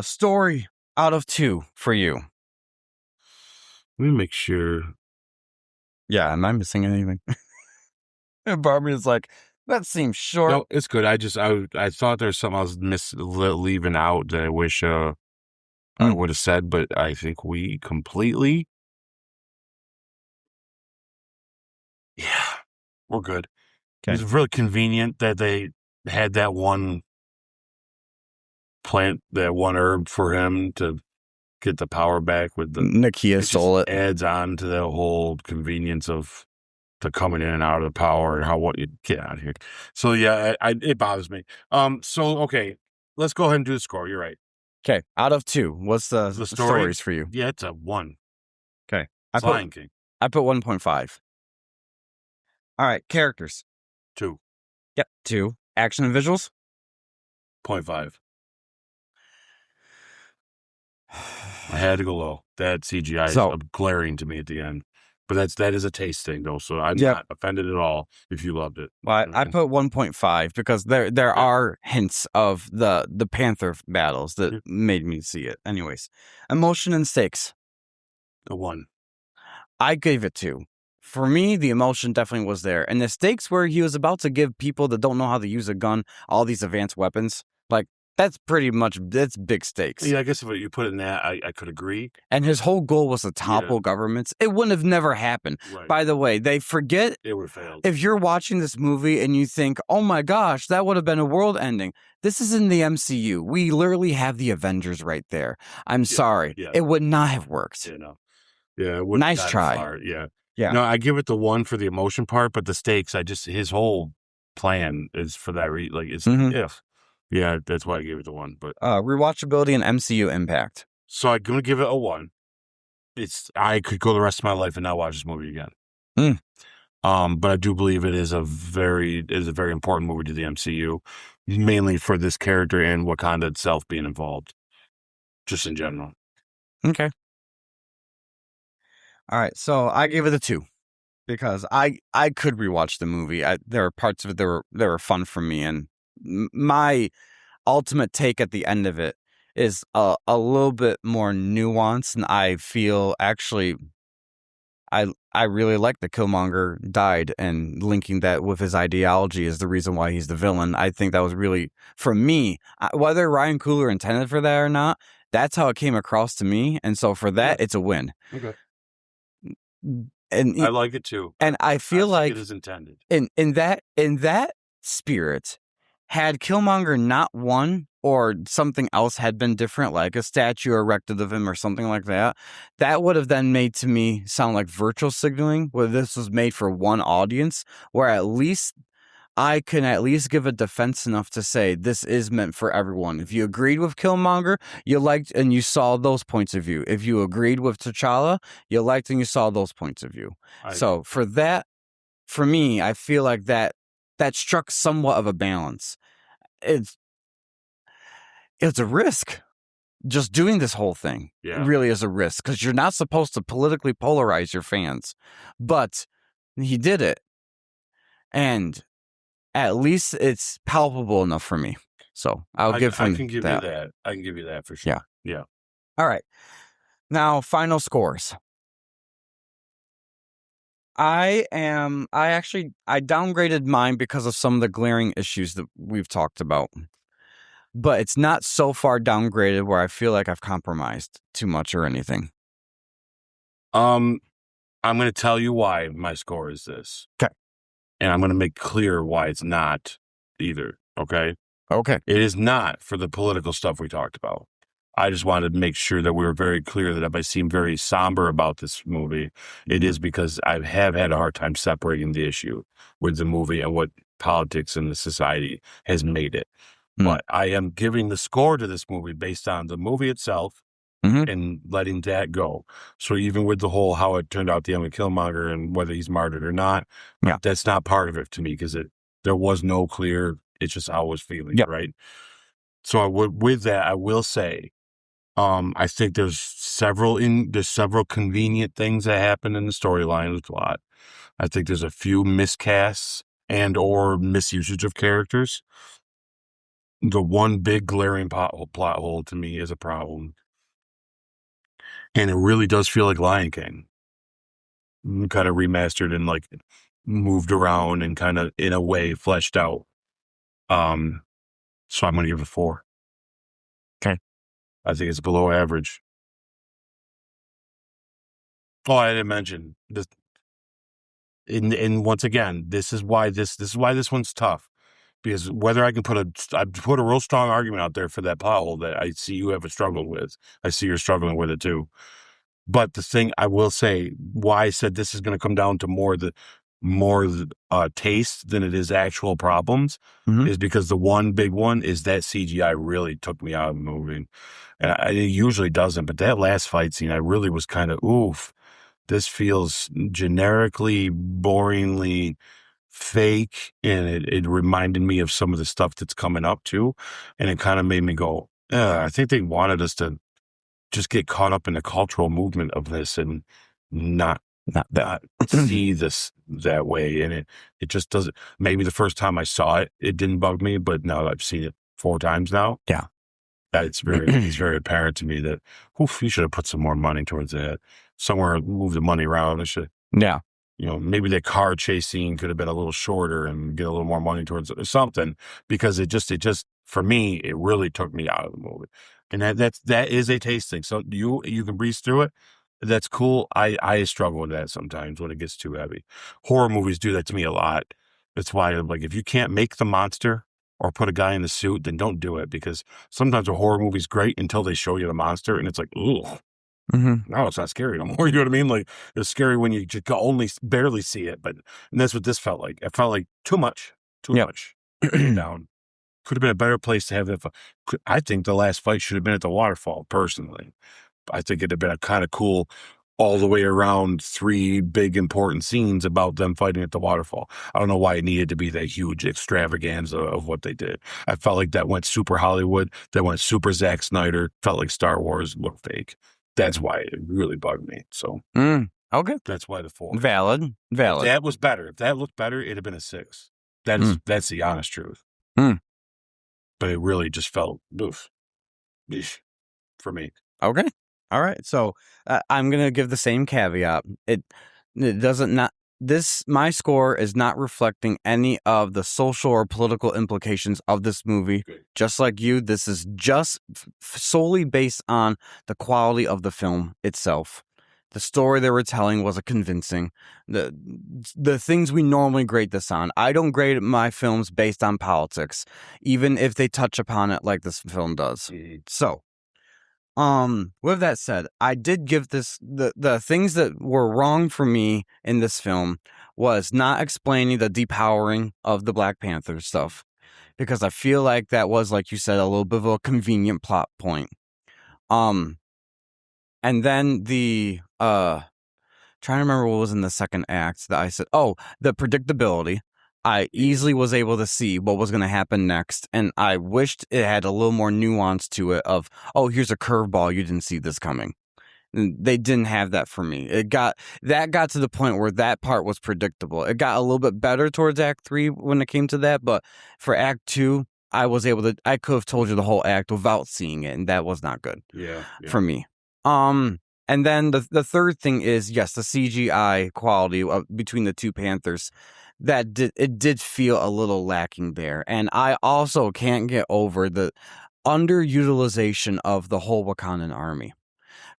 story out of 2 for you. Let me make sure. Yeah, am I missing anything? And Barbie is like, that seems short. No, it's good. I thought there's something I was leaving out that I wish I would have said, but I think we completely we're good. Okay. It was really convenient that they had that one plant, that one herb for him to get the power back with the Nakia stole it. Adds on to the whole convenience of the coming in and out of the power and how what you get out of here. So yeah, it bothers me. So okay, let's go ahead and do the score. You're right. Okay, out of 2, what's the stories for you? Yeah, it's a 1. Okay, Lion King. I put 1.5. All right, characters. 2. Yep, 2. Action and visuals. 0.5. I had to go low. That CGI is glaring to me at the end. But that is a taste thing, though, so I'm not offended at all if you loved it. Well, I put 1.5 because there are hints of the Panther battles that made me see it. Anyways, emotion and stakes. A 1. I gave it 2. For me, the emotion definitely was there. And the stakes where he was about to give people that don't know how to use a gun all these advanced weapons, like, that's big stakes. Yeah, I guess if you put it in that, I could agree. And his whole goal was to topple governments. It wouldn't have never happened. Right. By the way, they forget. It would have failed. If you're watching this movie and you think, oh my gosh, that would have been a world ending. This is in the MCU. We literally have the Avengers right there. I'm sorry. Yeah. It would not have worked. Yeah, no. Yeah, it would nice try. Far. Yeah. Yeah. No, I give it the 1 for the emotion part, but the stakes, his whole plan is for that it's if. Yeah, that's why I gave it the 1. But rewatchability and MCU impact. So I'm gonna give it a 1. I could go the rest of my life and not watch this movie again. But I do believe it is a very important movie to the MCU, mainly for this character and Wakanda itself being involved, just in general. Okay. All right, so I gave it a 2 because I could rewatch the movie. There are parts of it that were fun for me, and my ultimate take at the end of it is a little bit more nuanced, and I feel actually I really like that Killmonger died, and linking that with his ideology is the reason why he's the villain. I think that was really, for me, whether Ryan Coogler intended for that or not, that's how it came across to me, and so for that, it's a win. Okay. And I like it too. And I feel like it is intended. In that spirit, had Killmonger not won or something else had been different, like a statue erected of him or something like that, that would have then made to me sound like virtual signaling, where this was made for one audience, where at least I can at least give a defense enough to say this is meant for everyone. If you agreed with Killmonger, you liked and you saw those points of view. If you agreed with T'Challa, you liked and you saw those points of view. So for that, for me, I feel like that struck somewhat of a balance. It's a risk. Just doing this whole thing really is a risk, because you're not supposed to politically polarize your fans. But he did it. And at least it's palpable enough for me. So I'll give him I can give you that. I can give you that for sure. Yeah. All right. Now, final scores. I downgraded mine because of some of the glaring issues that we've talked about. But it's not so far downgraded where I feel like I've compromised too much or anything. I'm going to tell you why my score is this. Okay. And I'm going to make clear why it's not either. Okay. Okay. It is not for the political stuff we talked about. I just wanted to make sure that we were very clear that if I seem very somber about this movie, it is because I have had a hard time separating the issue with the movie and what politics and the society has made it. But I am giving the score to this movie based on the movie itself and letting that go. So even with the whole how it turned out the end with Killmonger and whether he's martyred or not, that's not part of it to me, because there was no clear, it's just how I was feeling, right? So with that, I will say, I think there's several convenient things that happen in the storyline with the plot. I think there's a few miscasts and or misusage of characters. The one big glaring plot hole to me is a problem. And it really does feel like Lion King. Kind of remastered and like moved around and kind of in a way fleshed out. So I'm going to give it a 4. Okay. I think it's below average. Oh, I didn't mention this. and once again, this is why this one's tough, because whether I put a real strong argument out there for that plot hole that I see you have struggled with. I see you're struggling with it too. But the thing I will say, why I said this is going to come down to more taste than it is actual problems, is because the one big one is that CGI really took me out of the movie. And it usually doesn't, but that last fight scene, I really was kind of, oof, this feels generically, boringly fake. And it reminded me of some of the stuff that's coming up too. And it kind of made me go, I think they wanted us to just get caught up in the cultural movement of this and not see this that way. And it just doesn't. Maybe the first time I saw it, it didn't bug me, but now I've seen it 4 times now. Yeah. It's very apparent to me that, oof, you should have put some more money towards that. Somewhere move the money around. Yeah. Maybe the car chase scene could have been a little shorter and get a little more money towards it or something, because it just, for me, it really took me out of the movie. And that is a taste thing. So you can breeze through it. That's cool. I struggle with that sometimes when it gets too heavy. Horror movies do that to me a lot. That's why, like, if you can't make the monster or put a guy in the suit, then don't do it, because sometimes a horror movie's great until they show you the monster and it's like, ooh, now it's not scary no more. You know what I mean? Like, it's scary when you just only barely see it. And that's what this felt like. It felt like too much down. Could have been a better place to have that. I think the last fight should have been at the waterfall, personally. I think it'd have been a kind of cool all the way around 3 big important scenes about them fighting at the waterfall. I don't know why it needed to be that huge extravaganza of what they did. I felt like that went super Hollywood. That went super Zack Snyder. Felt like Star Wars looked fake. That's why it really bugged me. So okay, that's why the 4. Valid. If that was better. If that looked better, it'd have been a 6. That's the honest truth. But it really just felt for me. Okay. All right. So I'm going to give the same caveat. It doesn't my score is not reflecting any of the social or political implications of this movie. Good. Just like you, this is just solely based on the quality of the film itself. The story they were telling was convincing. The things we normally grade this on. I don't grade my films based on politics, even if they touch upon it like this film does. So, with that said, I did give this the things that were wrong for me in this film was not explaining the depowering of the Black Panther stuff, because I feel like that was, like you said, a little bit of a convenient plot point. And then the trying to remember what was in the second act that I said. Oh, the predictability. I easily was able to see what was going to happen next, and I wished it had a little more nuance to it of, oh, here's a curveball, you didn't see this coming. And they didn't have that for me. It got to the point where that part was predictable. It got a little bit better towards Act 3 when it came to that, but for Act 2, I could have told you the whole act without seeing it, and that was not good for me. And then the third thing is, yes, the CGI quality between the 2 Panthers, it did feel a little lacking there. And I also can't get over the underutilization of the whole Wakandan army.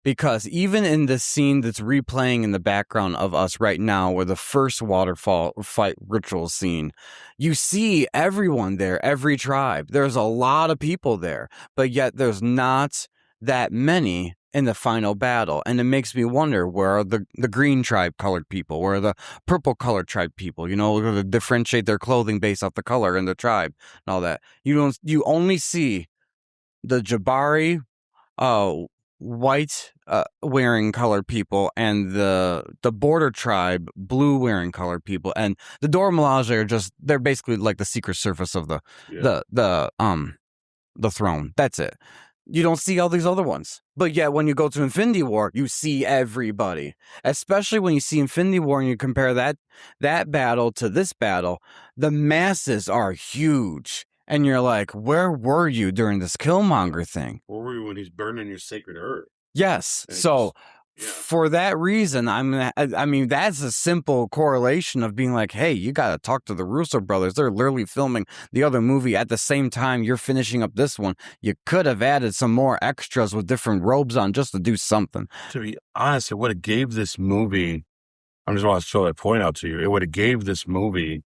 Because even in the scene that's replaying in the background of us right now, where the first waterfall fight ritual scene, you see everyone there, every tribe. There's a lot of people there, but yet there's not that many in the final battle. And it makes me wonder, where are the green tribe colored people? Where are the purple colored tribe people? To differentiate their clothing based off the color in the tribe and all that. You only see the Jabari, white wearing colored people, and the border tribe blue wearing colored people, and the Dora Milaje they're basically like the secret service of the throne. That's it. You don't see all these other ones. But yet when you go to Infinity War, you see everybody. Especially when you see Infinity War and you compare that battle to this battle, the masses are huge. And you're like, where were you during this Killmonger thing? Where were you when he's burning your sacred earth? Yes. So for that reason, I mean, that's a simple correlation of being like, hey, you got to talk to the Russo brothers. They're literally filming the other movie at the same time you're finishing up this one. You could have added some more extras with different robes on just to do something. To be honest, it would have gave this movie I just want to throw that point out to you. It would have gave this movie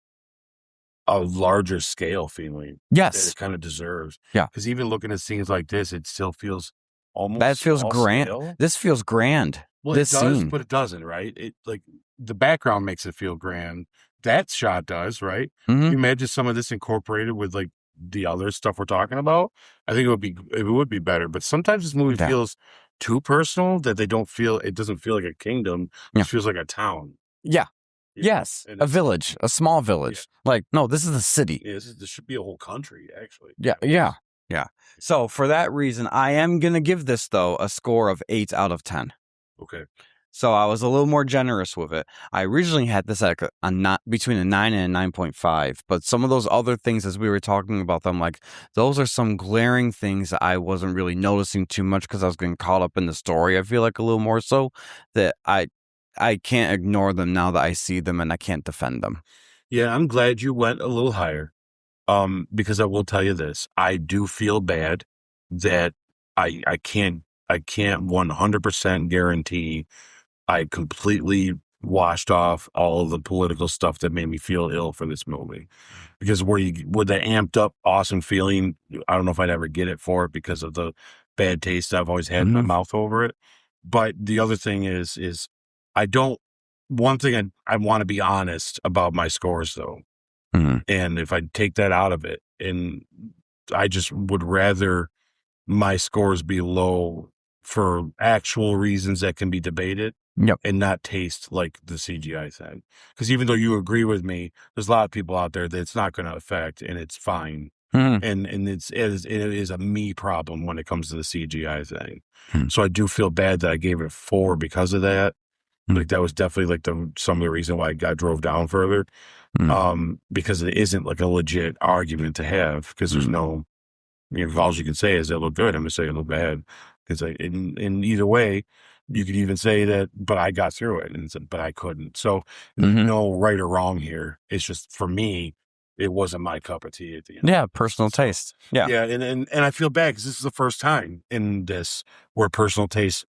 a larger scale feeling. That it kind of deserves. Yeah. Because even looking at scenes like this, it still feels almost that feels grand. Scale. This feels grand. Well, this it does, scene. but it doesn't, right? It like the background makes it feel grand. That shot does, right? Mm-hmm. You imagine some of this incorporated with like the other stuff we're talking about. I think it would be better. But sometimes this movie feels too personal that it doesn't feel like a kingdom. It feels like a town. Yeah. Yes, a village, a small village. Yeah. Like, no, this is a city. Yeah, this should be a whole country, actually. Yeah. So for that reason, I am going to give this, though, a score of 8 out of 10. Okay. So I was a little more generous with it. I originally had this at between a 9 and a 9.5, but some of those other things, as we were talking about them, like, those are some glaring things that I wasn't really noticing too much because I was getting caught up in the story. I feel like a little more so that I can't ignore them now that I see them, and I can't defend them. Yeah, I'm glad you went a little higher. Because I will tell you this, I do feel bad that I can't 100% guarantee I completely washed off all of the political stuff that made me feel ill for this movie. Because with the amped up, awesome feeling, I don't know if I'd ever get it for it because of the bad taste I've always had in my mouth over it. But the other thing is one thing I want to be honest about my scores though. Mm-hmm. And if I take that out of it, and I just would rather my scores be low for actual reasons that can be debated and not taste like the CGI thing. Because even though you agree with me, there's a lot of people out there that it's not going to affect and it's fine. Mm-hmm. And it is a me problem when it comes to the CGI thing. Mm-hmm. So I do feel bad that I gave it 4 because of that. Mm-hmm. Like that was definitely like some of the reason why I drove down further. Mm-hmm. Because it isn't like a legit argument to have because there's no, all you can say is it look good. I'm going to say it look bad. Because in either way, you could even say that, but I got through it, but I couldn't. So no right or wrong here. It's just for me, it wasn't my cup of tea at the end. Yeah, personal taste. Yeah, and I feel bad because this is the first time in this where personal taste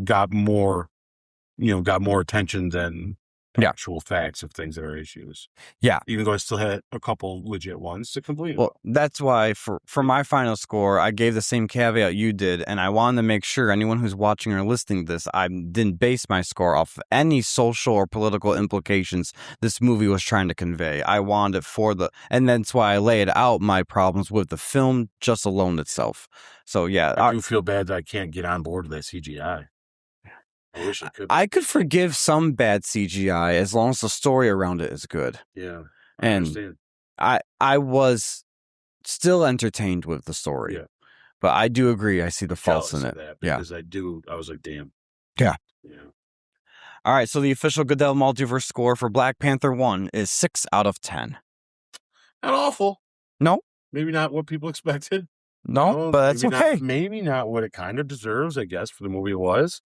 got more attention than actual facts of things that are issues. Yeah. Even though I still had a couple legit ones to complete. Well, that's why for my final score, I gave the same caveat you did, and I wanted to make sure anyone who's watching or listening to this, I didn't base my score off of any social or political implications this movie was trying to convey. I wanted it and that's why I laid out my problems with the film just alone itself. So yeah. I do feel bad that I can't get on board with that CGI. I wish I could. I could forgive some bad CGI as long as the story around it is good. Yeah, I understand. I was still entertained with the story. Yeah, but I do agree. I see the faults in it. Because I was like, damn. Yeah. All right. So the official Goodell Multiverse score for Black Panther 1 is 6 out of 10. Not awful. No. Maybe not what people expected. No, but that's okay. Maybe not what it kind of deserves, I guess, for the movie it was.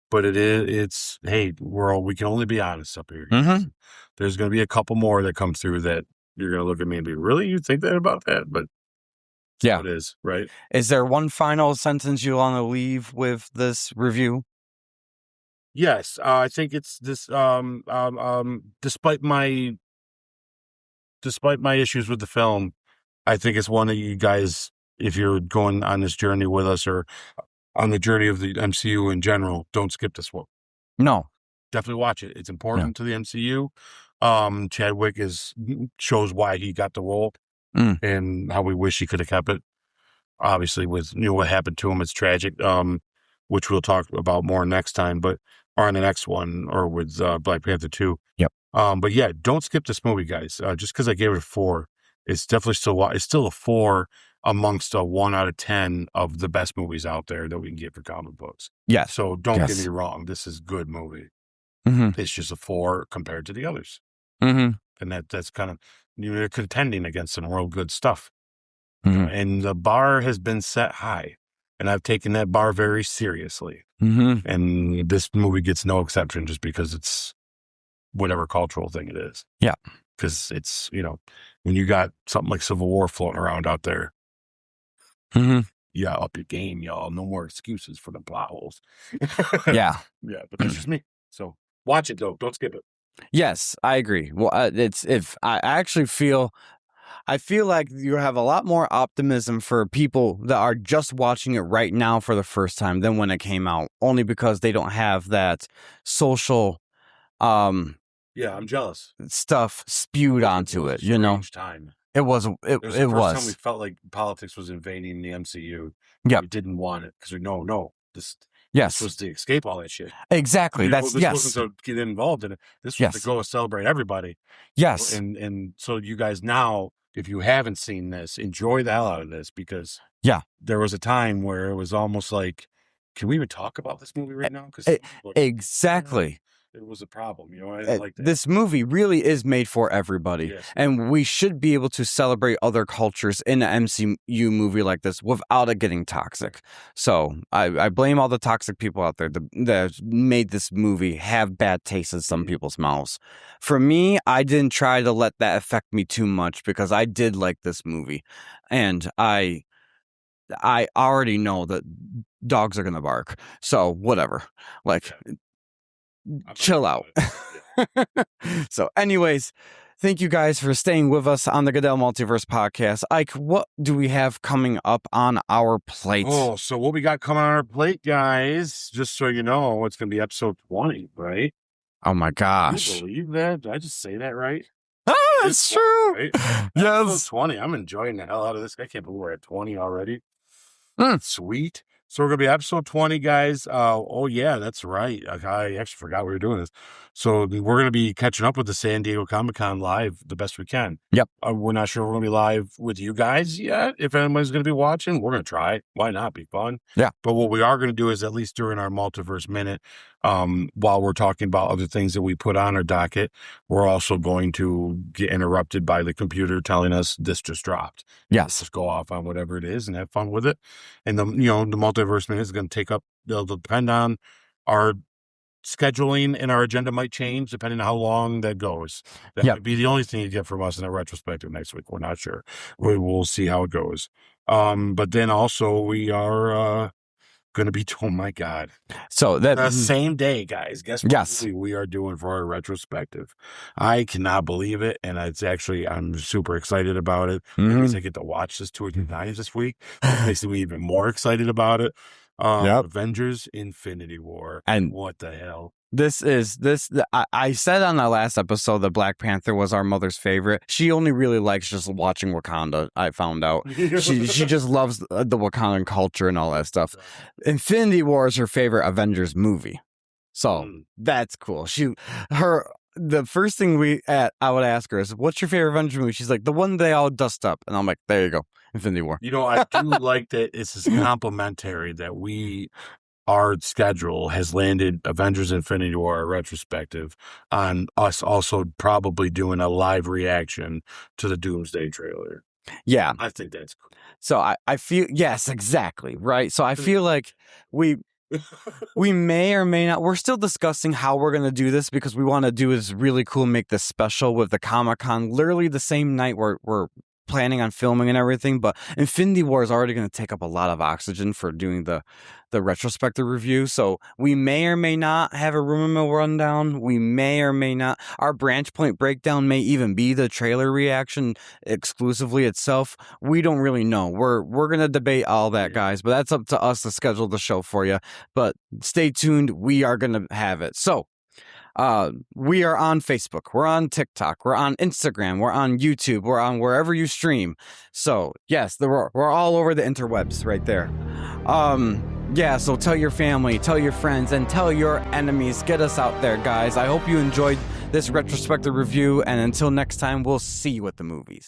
But it's hey, we can only be honest up here. Mm-hmm. There's going to be a couple more that come through that you're going to look at me and be, really? You think that about that? But yeah, it is, right? Is there one final sentence you want to leave with this review? Yes, I think it's this. Despite my issues with the film, I think it's one that you guys, if you're going on this journey with us or on the journey of the MCU in general, don't skip this one. No. Definitely watch it. It's important to the MCU. Chadwick shows why he got the role and how we wish he could have kept it. Obviously, with what happened to him, it's tragic, which we'll talk about more next time, or on the next one, or with Black Panther 2. Yep. But yeah, don't skip this movie, guys. Just because I gave it a 4, it's definitely still a 4 amongst a 1 out of 10 of the best movies out there that we can get for comic books. Yes. So don't get me wrong. This is a good movie. Mm-hmm. It's just a 4 compared to the others. Mm-hmm. And that's kind of, you're contending against some real good stuff. Mm-hmm. And the bar has been set high. And I've taken that bar very seriously. Mm-hmm. And this movie gets no exception just because it's whatever cultural thing it is. Yeah. Because it's, when you got something like Civil War floating around out there, up your game, y'all. No more excuses for the plot holes. Yeah. Yeah, but that's just me. So Watch it though. Don't skip it. Yes, I agree. Well, I feel like you have a lot more optimism for people that are just watching it right now for the first time than when it came out, only because they don't have that social yeah, I'm jealous. Stuff spewed onto it, you know. Time. It was the first time we felt like politics was invading the MCU. Yeah, we didn't want it because this was to escape all that shit. Exactly. This wasn't to get involved in it. This was to go celebrate everybody. Yes. And so you guys now, if you haven't seen this, enjoy the hell out of this, because there was a time where it was almost like, can we even talk about this movie right now? Because exactly. It was a problem, you know. I didn't like that. This movie really is made for everybody, and we should be able to celebrate other cultures in an MCU movie like this without it getting toxic. So I blame all the toxic people out there that made this movie have bad taste in some people's mouths. For me, I didn't try to let that affect me too much because I did like this movie, and I already know that dogs are gonna bark. So whatever, like. Chill out. So anyways, thank you guys for staying with us on the Goodell Multiverse podcast. Ike, what do we have coming up on our plate? Oh, so what we got coming on our plate, guys, just so you know, it's going to be episode 20, right? Oh my gosh. Can you believe that? Did I just say that right? Oh, it's true. Right? Yes. Episode 20. I'm enjoying the hell out of this. I can't believe we're at 20 already. Sweet. So we're going to be episode 20, guys. Oh, yeah, that's right. I actually forgot we were doing this. So we're going to be catching up with the San Diego Comic-Con live the best we can. Yep. We're not sure we're going to be live with you guys yet. If anybody's going to be watching, we're going to try. Why not? Be fun. Yeah. But what we are going to do is, at least during our Multiverse Minute, while we're talking about other things that we put on our docket, we're also going to get interrupted by the computer telling us this just dropped. Yes. Let's just go off on whatever it is and have fun with it. And the Multiverse Minute is going to take up, they'll depend on our scheduling, and our agenda might change depending on how long that goes. That might be the only thing you get from us in a retrospective next week. We're not sure. We'll see how it goes. But then also we are going to be, oh my God. So that the same day, guys, guess what we are doing for our retrospective? I cannot believe it. And it's actually, I'm super excited about it. Because I get to watch this 2 or 3 times this week. It makes me even more excited about it. Avengers Infinity War. And what the hell? I said on the last episode that Black Panther was our mother's favorite. She only really likes just watching Wakanda, I found out. She just loves the Wakandan culture and all that stuff. Infinity War is her favorite Avengers movie. So that's cool. The first thing I would ask her is, what's your favorite Avengers movie? She's like, the one they all dust up. And I'm like, there you go. Infinity War. You know, I do like that it's complimentary that our schedule has landed Avengers Infinity War retrospective on us also probably doing a live reaction to the Doomsday trailer. Yeah. I think that's cool. So I feel, yes, exactly. Right. So I feel like we may or may not, we're still discussing how we're going to do this, because we want to do is really cool, make this special with the Comic-Con literally the same night we're planning on filming and everything. But Infinity War is already going to take up a lot of oxygen for doing the retrospective review. So we may or may not have a rumor mill rundown. We may or may not. Our Branchpoint Breakdown may even be the trailer reaction exclusively itself. We don't really know. We're going to debate all that, guys, but that's up to us to schedule the show for you. But stay tuned. We are going to have it. So we are on Facebook, we're on TikTok, we're on Instagram, we're on YouTube, we're on wherever you stream. So yes, we're all over the interwebs right there. So tell your family, tell your friends, and tell your enemies. Get us out there, guys. I hope you enjoyed this retrospective review, and until next time, we'll see you at the movies.